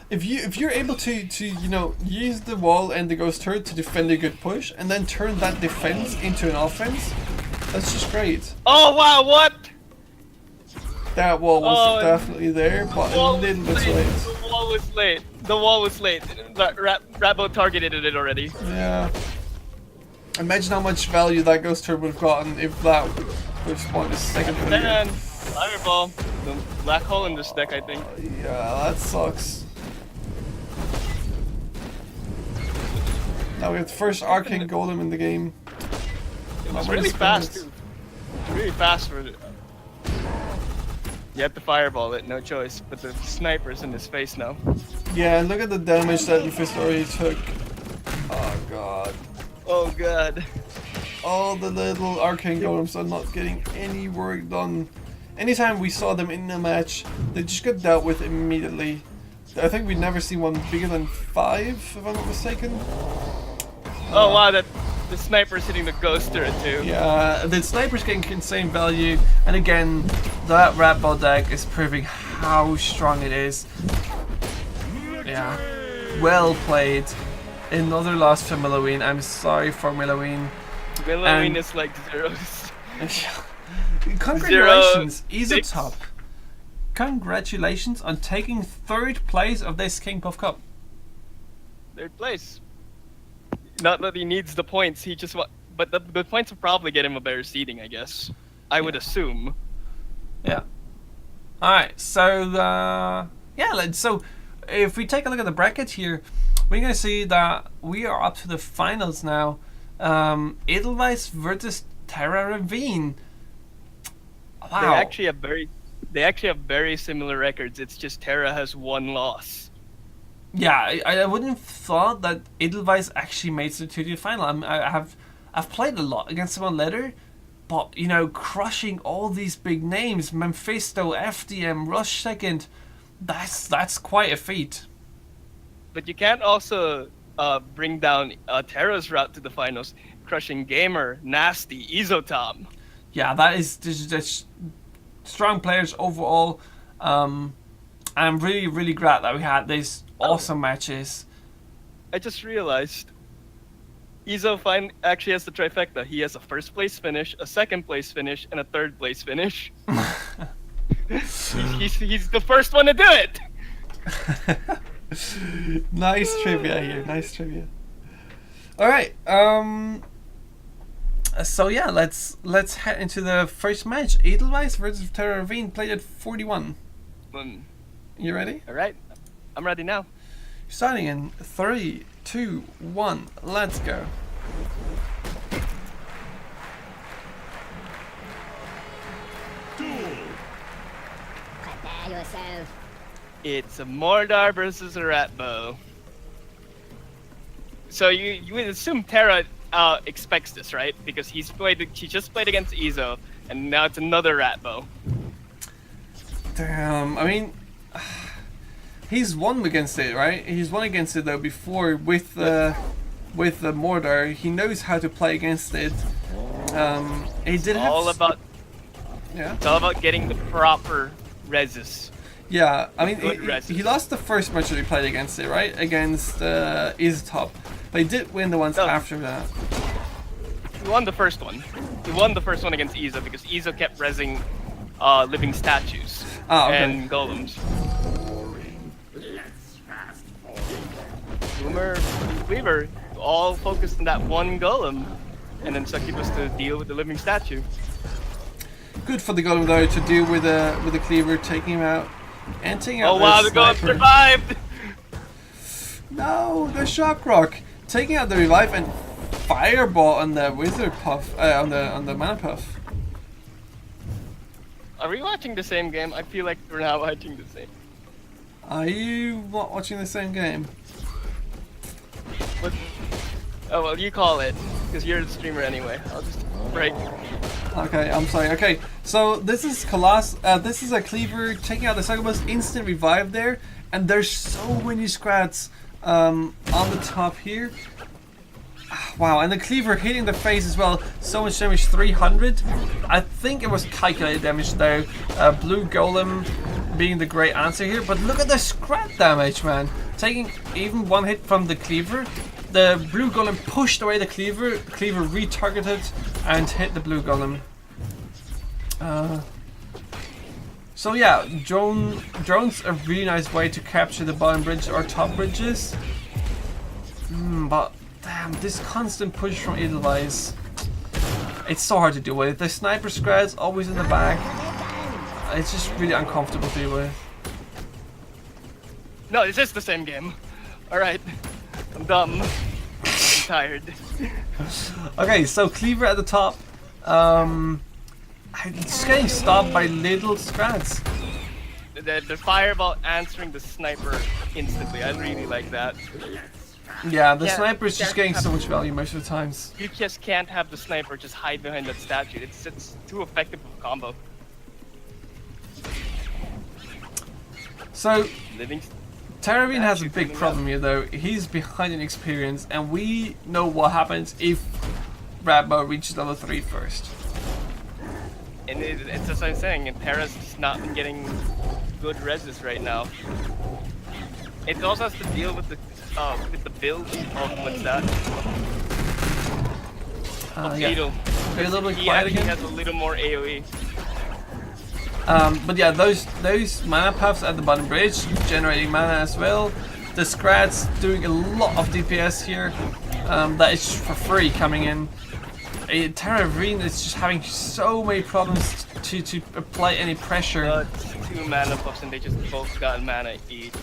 If you're able to you know, use the wall and the ghost turret to defend a good push, and then turn that defense into an offense, that's just great. Oh wow, what? That wall was definitely there, but a little bit late. The wall was late. The wall was late. Ratbo targeted it already. Yeah. Imagine how much value that ghost turret would have gotten if that would have spawned a second player. Then Fireball, the black hole in this deck, I think. Yeah, that sucks. Now we have the first Arcane Golem in the game. It was really fast too. Really fast for it. You have to fireball it, no choice. But the sniper's in his face now. Yeah, look at the damage that Mephisto already took. Oh god. Oh god. All the little Arcane Golems are not getting any work done. Anytime we saw them in a match, they just got dealt with immediately. I think we'd never seen one bigger than 5, if I'm not mistaken. Oh wow, the sniper's hitting the ghost turret too. Yeah, the sniper's getting insane value, and again, that Rat Ball deck is proving how strong it is. Yeah, well played. Another loss for Milloween. I'm sorry for Milloween. Milloween is like zeros. Congratulations, 0, 6. Isotop. Congratulations on taking 3rd place of this KingPuffCup. 3rd place. Not that he needs the points, he just but the points will probably get him a better seeding, I guess. I would assume. Yeah. Alright, so so if we take a look at the bracket here, we're gonna see that we are up to the finals now. Edelweiss versus Terra Ravine. Wow. They actually have very similar records. It's just Terra has 1 loss. Yeah, I wouldn't have thought that Edelweiss actually made it to the final. I've played a lot against them on ladder, but you know, crushing all these big names, Mephisto, FDM, Rush second, that's quite a feat. But you can't also bring down Terra's route to the finals, crushing Gamer, Nasty, Izotom. Yeah, that is just strong players overall. I'm really glad that we had these awesome matches. I just realized Izo actually has the trifecta. He has a 1st place finish, a 2nd place finish, and a 3rd place finish. he's the first one to do it. Nice trivia here. Nice trivia. All right. So yeah, let's head into the first match. Edelweiss versus Terra Ravine, played at 41. You ready? All right, I'm ready now. Starting in 3, 2, 1, let's go. Prepare yourself. It's a Mordar versus a Ratbow. So you would assume Terra expects this, right? Because she just played against Izo, and now it's another Ratbow. Damn, I mean, he's won against it, right? He's won against it though before with the Mordor. He knows how to play against it. He did have It's all about getting the proper reses. Yeah, I mean, he lost the first match that he played against it, right? Against Iztop. But he did win the ones after that. He won the first one. He won the first one against Izo because Izo kept resing living statues and golems. Boomer, Cleaver, all focused on that one golem, and then Succubus to deal with the living statue. Good for the golem though to deal with the Cleaver, taking him out. And taking out wow, the golem survived! No, the Shock Rock! Taking out the revive and Fireball on the Wizard Puff, on the Mana Puff. Are we watching the same game? I feel like we're not watching the same. Are you not watching the same game? What? Oh well, you call it, because you're the streamer anyway. I'll just break. Okay, I'm sorry. Okay, so this is this is a Cleaver taking out the Succubus, instant revive there, and there's so many scrats on the top here. Wow, and the Cleaver hitting the face as well. So much damage, 300. I think it was calculated damage though. Blue Golem being the great answer here, but look at the scrap damage, man. Taking even one hit from the Cleaver. The Blue Golem pushed away the Cleaver. Cleaver retargeted and hit the Blue Golem. So yeah, drone's a really nice way to capture the bottom bridge or top bridges. But Damn, this constant push from Edelweiss. It's so hard to deal with. The sniper scrat's always in the back. It's just really uncomfortable to deal with. No, this is the same game. Alright. I'm dumb. I'm tired. Okay, so Cleaver at the top. It's getting stopped by little scrats. The fireball answering the sniper instantly. I really like that. Yeah, the Yeah, sniper is just that getting so happens. much value most of the times. You just can't have the sniper just hide behind that statue. It's too effective of a combo. So, Living Terravine has a Statue big coming problem here though. He's behind in experience, and we know what happens if Radbo reaches level 3 first. And it's as I'm saying, and Terra's just not been getting good reses right now. It also has to deal with the build of what's that? Yeah. Beetle. Be a little bit He quiet actually again. has a little more AoE. But yeah, those mana puffs at the bottom bridge generating mana as well. The Scrat's doing a lot of DPS here. That is for free coming in. Terravine is just having so many problems to apply any pressure. It's 2 mana puffs and they just both got mana each.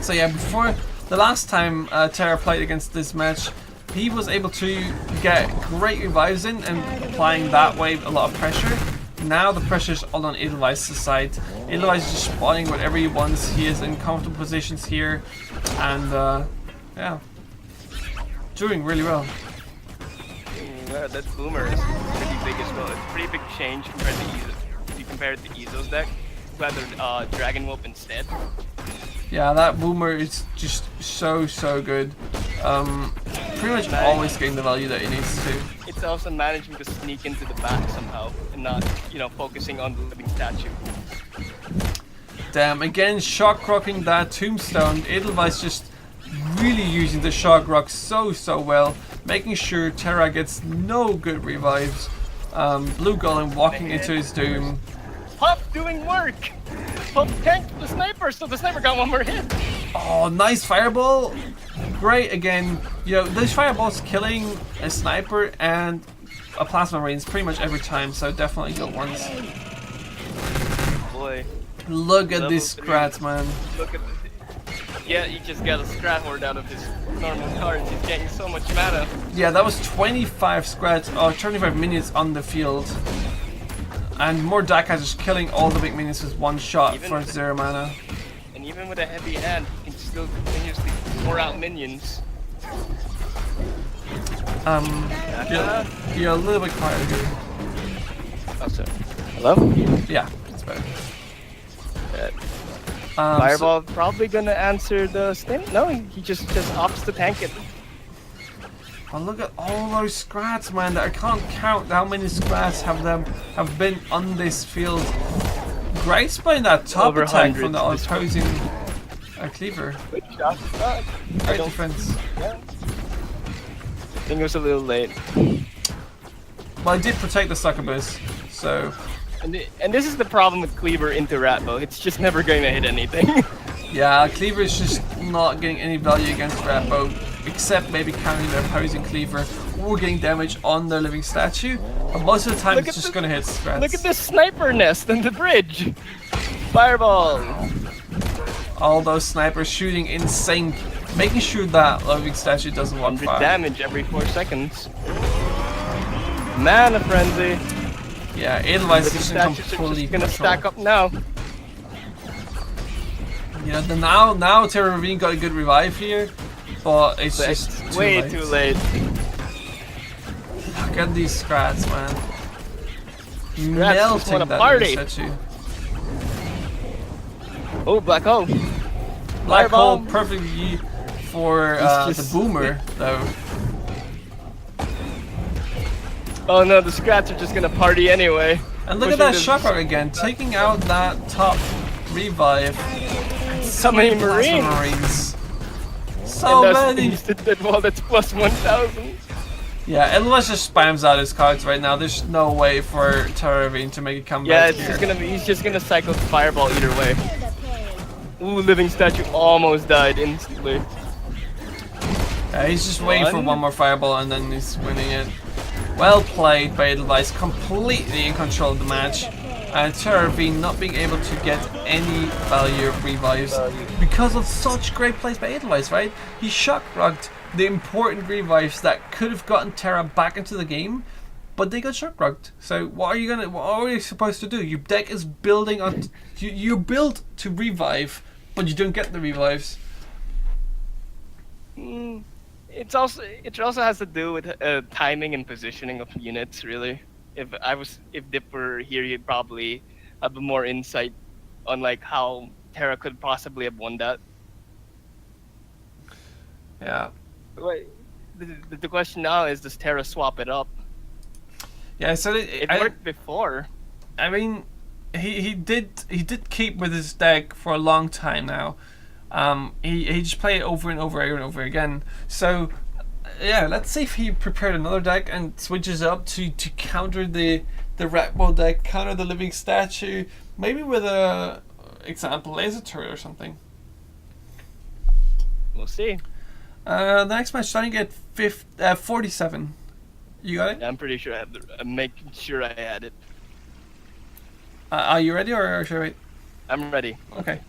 So yeah, before the last time Terra played against this match, he was able to get great revives in and applying that way a lot of pressure. Now the pressure's all on Edelweiss's side. Edelweiss is just spawning whatever he wants. He is in comfortable positions here, and yeah, doing really well. Yeah, that boomer is pretty big as well. It's a pretty big change compared to if you compare it to Izo's deck, rather Dragon Whoop instead. Yeah, that boomer is just so good. Pretty much always getting the value that he needs to. It's also managing to sneak into the back somehow and not, focusing on the living statue. Damn, again, shock rocking that tombstone. Edelweiss just really using the shock rock so well, making sure Terra gets no good revives. Blue Golem walking into his doom. Puff doing work! Puff tanked the sniper, so the sniper got one more hit! Oh, nice fireball! Great again. Those fireballs killing a sniper and a plasma range pretty much every time, so definitely good ones. Boy. Look at Level these 3. scrats, man. Look at this. Yeah, he just got a Scrat Horde out of his normal cards. He's getting so much mana. Yeah, that was 25 scrats, or 25 minions on the field. And more Dakas just killing all the big minions with one shot Even for with 0 mana. And even with a heavy hand, he can still continuously pour out minions. You're a little bit quieter here. Oh, sorry. Hello? Yeah, that's better. Fireball probably gonna answer the stim. No, he just opts to tank it. Oh, look at all those scrats, man. I can't count how many scrats have been on this field. Great spot in that top Over attack from the hundreds. opposing Cleaver. Good shot. Great defense. I think it was a little late. Well, I did protect the succubus, so And this is the problem with Cleaver into Ratbo. It's just never going to hit anything. yeah, Cleaver is just not getting any value against Ratbo, except maybe counting the opposing Cleaver or getting damage on their living statue. But most of the time, Look it's at just the- gonna hit scrats. Look at this sniper nest on the bridge. Fireball. All those snipers shooting in sync, making sure that living statue doesn't walk 100 far. damage every 4 seconds. Mana frenzy. Yeah, Edelweiss The is statues are completely just gonna control. stack up now. Yeah, now Terra Ravine got a good revive here, but it's But just it's way too late. Look at these scrats, man. just Melting wanna that party. living statue. Oh, black hole. Black hole Fireball. perfectly for It's the just- boomer, though. Oh no, the scrats are just gonna party anyway. And look at Pushing that the- shock rock again, taking out that top revive. So many Plasma marines. Marines. So And that's many. instant dead wall that's plus 1000. Yeah, Edelweiss just spams out his cards right now. There's no way for Terra Ravine to make a comeback Yeah, it's here. just gonna be, he's just gonna cycle the fireball either way. Ooh, living statue almost died instantly. He's just waiting for one more fireball and then he's winning it. Well played by Edelweiss, completely in control of the match. And Terra not being able to get any value of revives because of such great plays by Edelweiss, right? He shock-rocked the important revives that could have gotten Terra back into the game, but they got shock-rocked. So what are you supposed to do? Your deck is building on... You're built to revive, but you don't get the revives. It also has to do with timing and positioning of units, really. If Dip were here, he'd probably have more insight on like how Terra could possibly have won that. Yeah. Wait, the question now is, does Terra swap it up? Yeah, so it worked before. I mean, he did keep with his deck for a long time now. He just played it over and over again. So yeah, let's see if he prepared another deck and switches up to counter the Rat Bull deck, counter the Living Statue, maybe with a example laser turret or something. We'll see. The next match starting at 47. You got it? I'm pretty sure I have I'm making sure I had it. Are you ready or should I wait? I'm ready. Okay.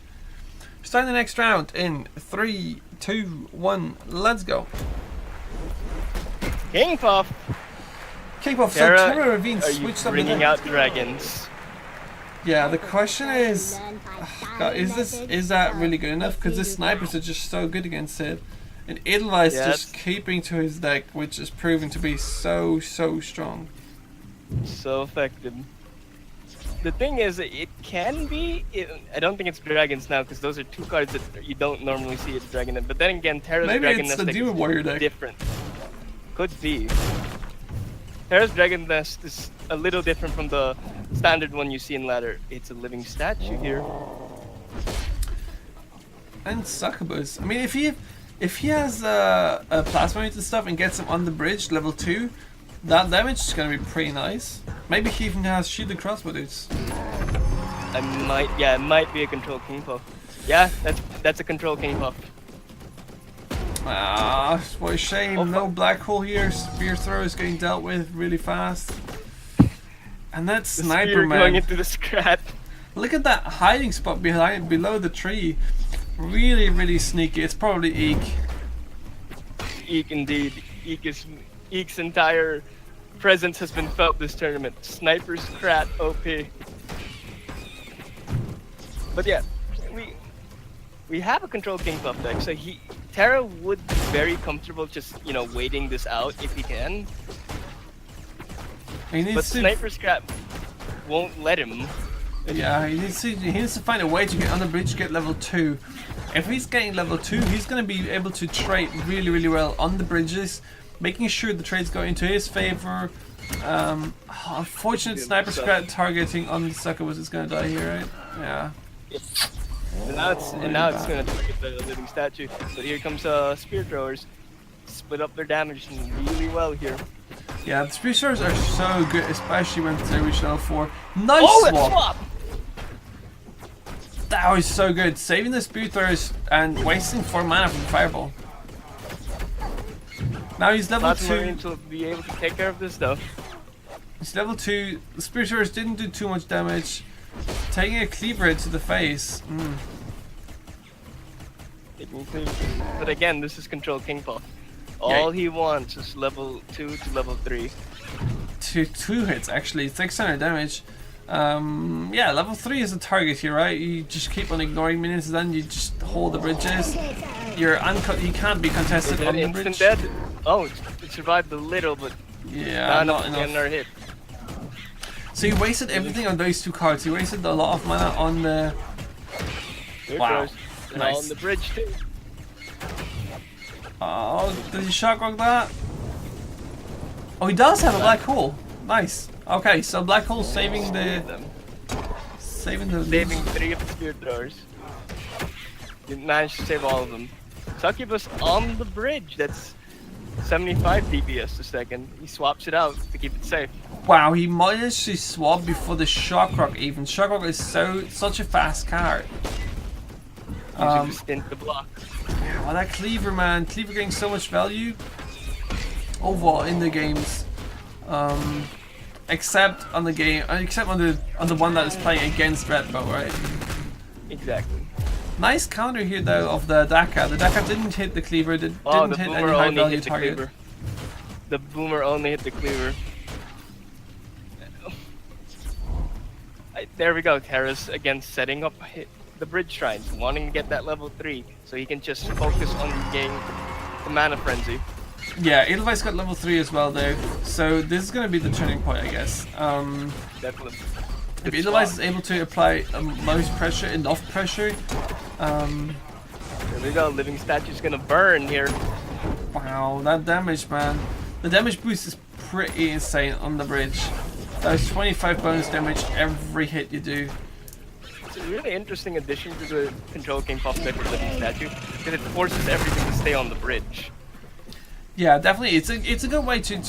Starting the next round in 3, 2, 1, let's go. KingPuff! KingPuff, so Terra, Terra Ravine are you switched up bringing out dragons? Yeah, the question is, God, is that really good enough? Because the snipers are just so good against it. And Edelweiss just keeping to his deck, which is proving to be so strong. So effective. The thing is, it can be. I don't think it's dragons now, because those are two cards that you don't normally see at Dragon Nest. But then again, Terra's Dragon Nest the Demon Warrior deck. Different. Could be. Terra's Dragon Nest is a little different from the standard one you see in ladder. It's a living statue here. And Succubus. I mean, if he has a plasma and stuff and gets him on the bridge level 2, that damage is gonna be pretty nice. Maybe he even has shielded crossbow dudes. It might be a control KingPuff. Yeah, that's a control KingPuff. Ah, what a shame. No black hole here. Spear throw is getting dealt with really fast. And that sniper, man. Going into the scrap. Look at that hiding spot below the tree. Really sneaky. It's probably Eek. Eek indeed. Eek's entire presence has been felt this tournament. Sniper's Krat OP. But yeah, we have a control KingPuff deck, so Terra would be very comfortable just, waiting this out if he can. But Sniper's Krat won't let him. Yeah, he needs to find a way to get on the bridge to get level 2. If he's getting level 2, he's going to be able to trade really well on the bridges, making sure the trades go into his favor. Unfortunate Sniper Scrat targeting on the Succubus is going to die here, right? Yeah. Yep. And now it's going to target the living statue. But here comes Spear Throwers. Split up their damage really well here. Yeah, the Spear Throwers are so good, especially when they reach level 4. Nice swap! That was so good. Saving the Spear Throwers and wasting 4 mana from the Fireball. Now he's level 2. Marine to be able to take care of this stuff. He's level 2. The Spear Throwers didn't do too much damage. Taking a cleaver hit to the face. But again, this is control KingPuff. All he wants is level 2 to level 3. 2 hits actually, 600 damage. Yeah, level 3 is the target here, right? You just keep on ignoring minions, then you just hold the bridges. You're you can't be contested on the bridge. Dead. Oh, it survived a little, but yeah, not enough. Another hit. So you wasted everything on those 2 cards. You wasted a lot of mana on the. Wow, nice. On the bridge too. Oh, did he shockrock that? Oh, he does have a black hole. Nice. Okay, so black hole saving saving 3 of the Spear Throwers. You managed to save all of them. Succubus on the bridge. That's 75 DPS a second. He swaps it out to keep it safe. Wow, he managed to swap before the Shockrock even. Shockrock is such a fast card. Using the stint to block. Oh, that Cleaver, man. Cleaver getting so much value overall in the games. Except on the game, except on the one that is playing against Red Bow, right? Exactly. Nice counter here though of the Daka. The Daka didn't hit the Cleaver, didn't hit any high value target. The Boomer only hit the Cleaver. There we go, Terrace again setting up the bridge shrines, wanting to get that level 3 so he can just focus on getting the mana frenzy. Yeah, Edelweiss got level 3 as well there, so this is gonna be the turning point, I guess. Definitely. If Edelweiss is able to apply most pressure, enough pressure. There we go, Living Statue's gonna burn here. Wow, that damage, man. The damage boost is pretty insane on the bridge. That's 25 bonus damage every hit you do. It's a really interesting addition to the Control KingPuffCup with Living Statue, because it forces everything to stay on the bridge. Yeah, definitely. It's a good way to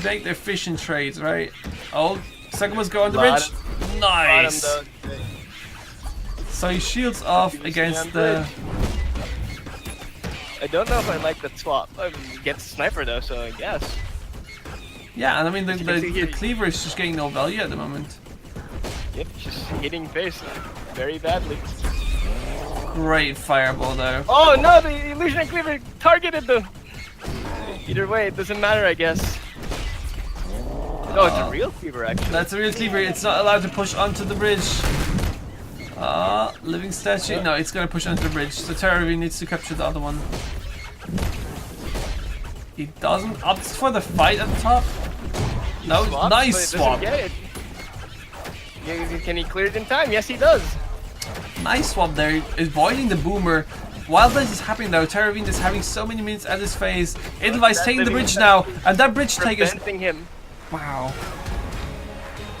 make the efficient trades, right? Oh, Sakuma's go on the bridge. Nice. So he shields off against the. I don't know if I like that swap. Gets sniper though, so I guess. Yeah, and I mean the Cleaver is just getting no value at the moment. Yep, just hitting face very badly. Great fireball though. Oh no, the Illusionary Cleaver targeted them. Either way, it doesn't matter, I guess. No, it's a real Cleaver actually. That's a real Cleaver. It's not allowed to push onto the bridge. Living Statue. No, it's gonna push onto the bridge. So Terrorvine needs to capture the other one. He doesn't opt for the fight at the top. No, swaps, nice swap. Can he clear it in time? Yes, he does. Nice swap there, avoiding the Boomer. While this is happening though, Terrorvine is having so many minutes at his face. Edelweiss taking the bridge now, and that bridge take is... him. Wow.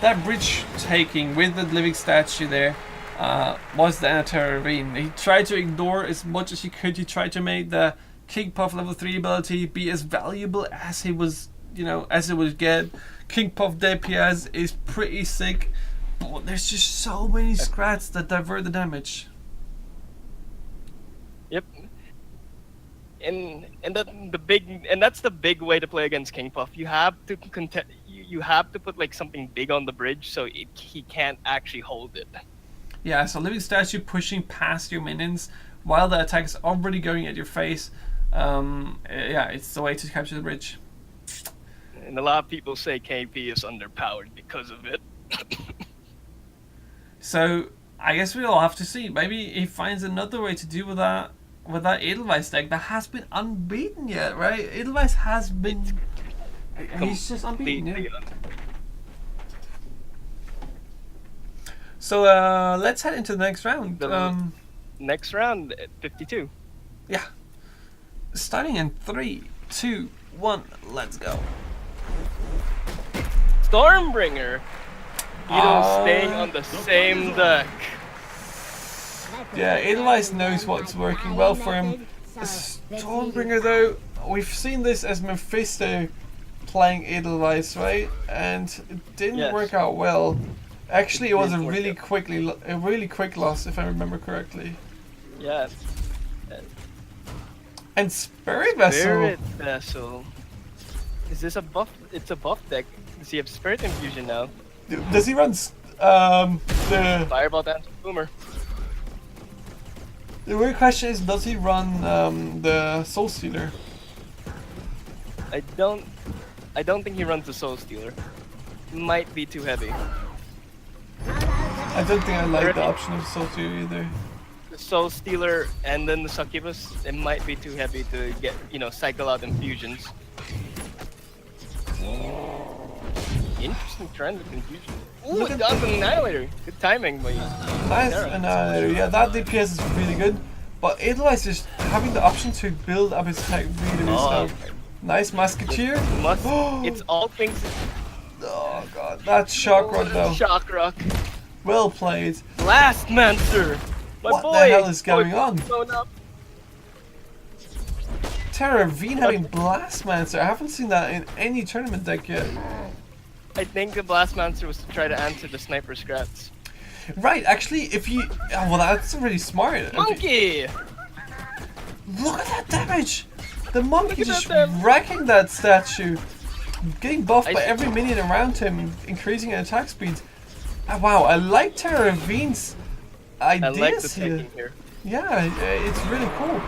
That bridge taking with the Living Statue there was the Terrorvine. He tried to ignore as much as he could. He tried to make the KingPuff level 3 ability be as valuable as he was, you know, as it would get. KingPuff DPS is pretty sick, but there's just so many scrats that divert the damage. Yep. And that's the big way to play against KingPuff. You have to you have to put like something big on the bridge so he can't actually hold it. Yeah, so Living Statue pushing past your minions while the attack is already going at your face. Yeah, it's the way to capture the bridge. And a lot of people say KP is underpowered because of it. So I guess we'll have to see. Maybe he finds another way to deal with that Edelweiss deck that has been unbeaten yet, right? Edelweiss has been. He's just unbeaten. Yeah. So let's head into the next round. Next round, 52. Yeah. Starting in 3, 2, 1, let's go. Stormbringer. Staying on the same deck. Yeah, Edelweiss knows what's working well for him. Stormbringer though, we've seen this as Mephisto playing Edelweiss, right? And it didn't work out well. Actually, it was a really quick loss, if I remember correctly. Yeah. And Spirit Vessel. Spirit Vessel. Is this a buff? It's a buff deck. Does he have Spirit Infusion now? Does he run the Fireball Dance with Boomer? The weird question is, does he run the Soul Stealer? I don't think he runs the Soul Stealer. Might be too heavy. I don't think I like the option of Soul Stealer either. The Soul Stealer and then the Succubus, it might be too heavy to get, cycle out infusions. Interesting trend with infusion. Ooh, it does an Annihilator. Good timing, but nice Annihilator. Yeah, that DPS is really good. But Edelweiss is having the option to build up his attack really slow. Nice Musketeer. It's all things. Oh god, that's Shock Rock though. Shock Rock. Well played. Blastmancer. What the hell is going on? Terrorvine having Blastmancer. I haven't seen that in any tournament deck yet. I think the Blastmancer was to try to answer the sniper scrats. Right, actually, if you... well, that's really smart. Monkey! Look at that damage! The monkey Look at just that damage. wrecking that statue. Getting buffed I by see. every minion around him, increasing in attack speed. Wow, I like Terra Veen's I like the ideas here. taking here. Yeah, it's really cool.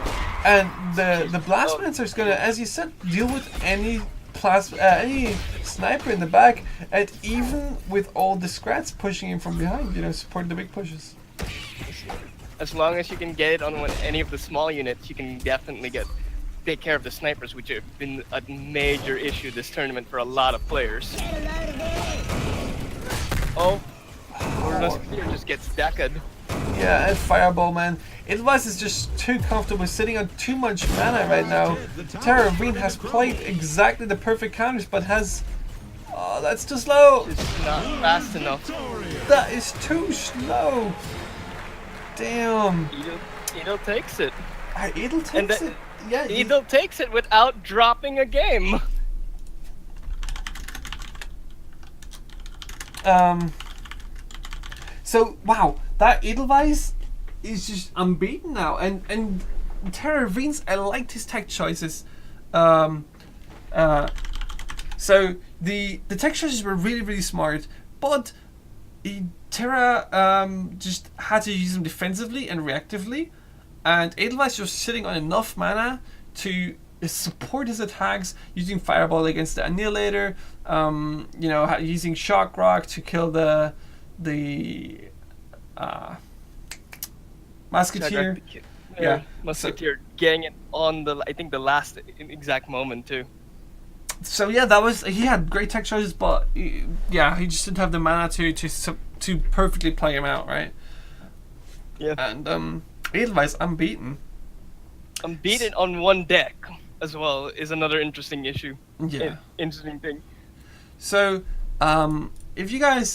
And the Blastmancer is gonna, as you said, deal with any any sniper in the back, and even with all the scrats pushing in from behind, you know, supporting the big pushes. As long as you can get it on any of the small units, you can definitely take care of the snipers, which have been a major issue this tournament for a lot of players. Oh, Musketeer just gets decked. Yeah, and Fireball, man. Edelweiss is just too comfortable sitting on too much mana right now. Terra Veen has played exactly the perfect counters, but has... Oh, that's too slow! It's not fast enough. That is too slow! Damn. Edel takes it. Edel And takes it. Yeah, Edel takes it without dropping a game. So, wow, that Edelweiss is just unbeaten now. And Terra Veen's, I liked his tech choices. So, the tech choices were really, really smart, but Terra just had to use them defensively and reactively. And Edelweiss was sitting on enough mana to support his attacks, using Fireball against the Annihilator, you know, using Shock Rock to kill the Musketeer. Yeah. Musketeer getting it on the, I think, the last exact moment too. So yeah, he had great tech choices, but yeah, he just didn't have the mana to perfectly play him out, right? Yeah. And Edelweiss unbeaten. Unbeaten on one deck as well is another interesting issue. Yeah. Interesting thing. So if you guys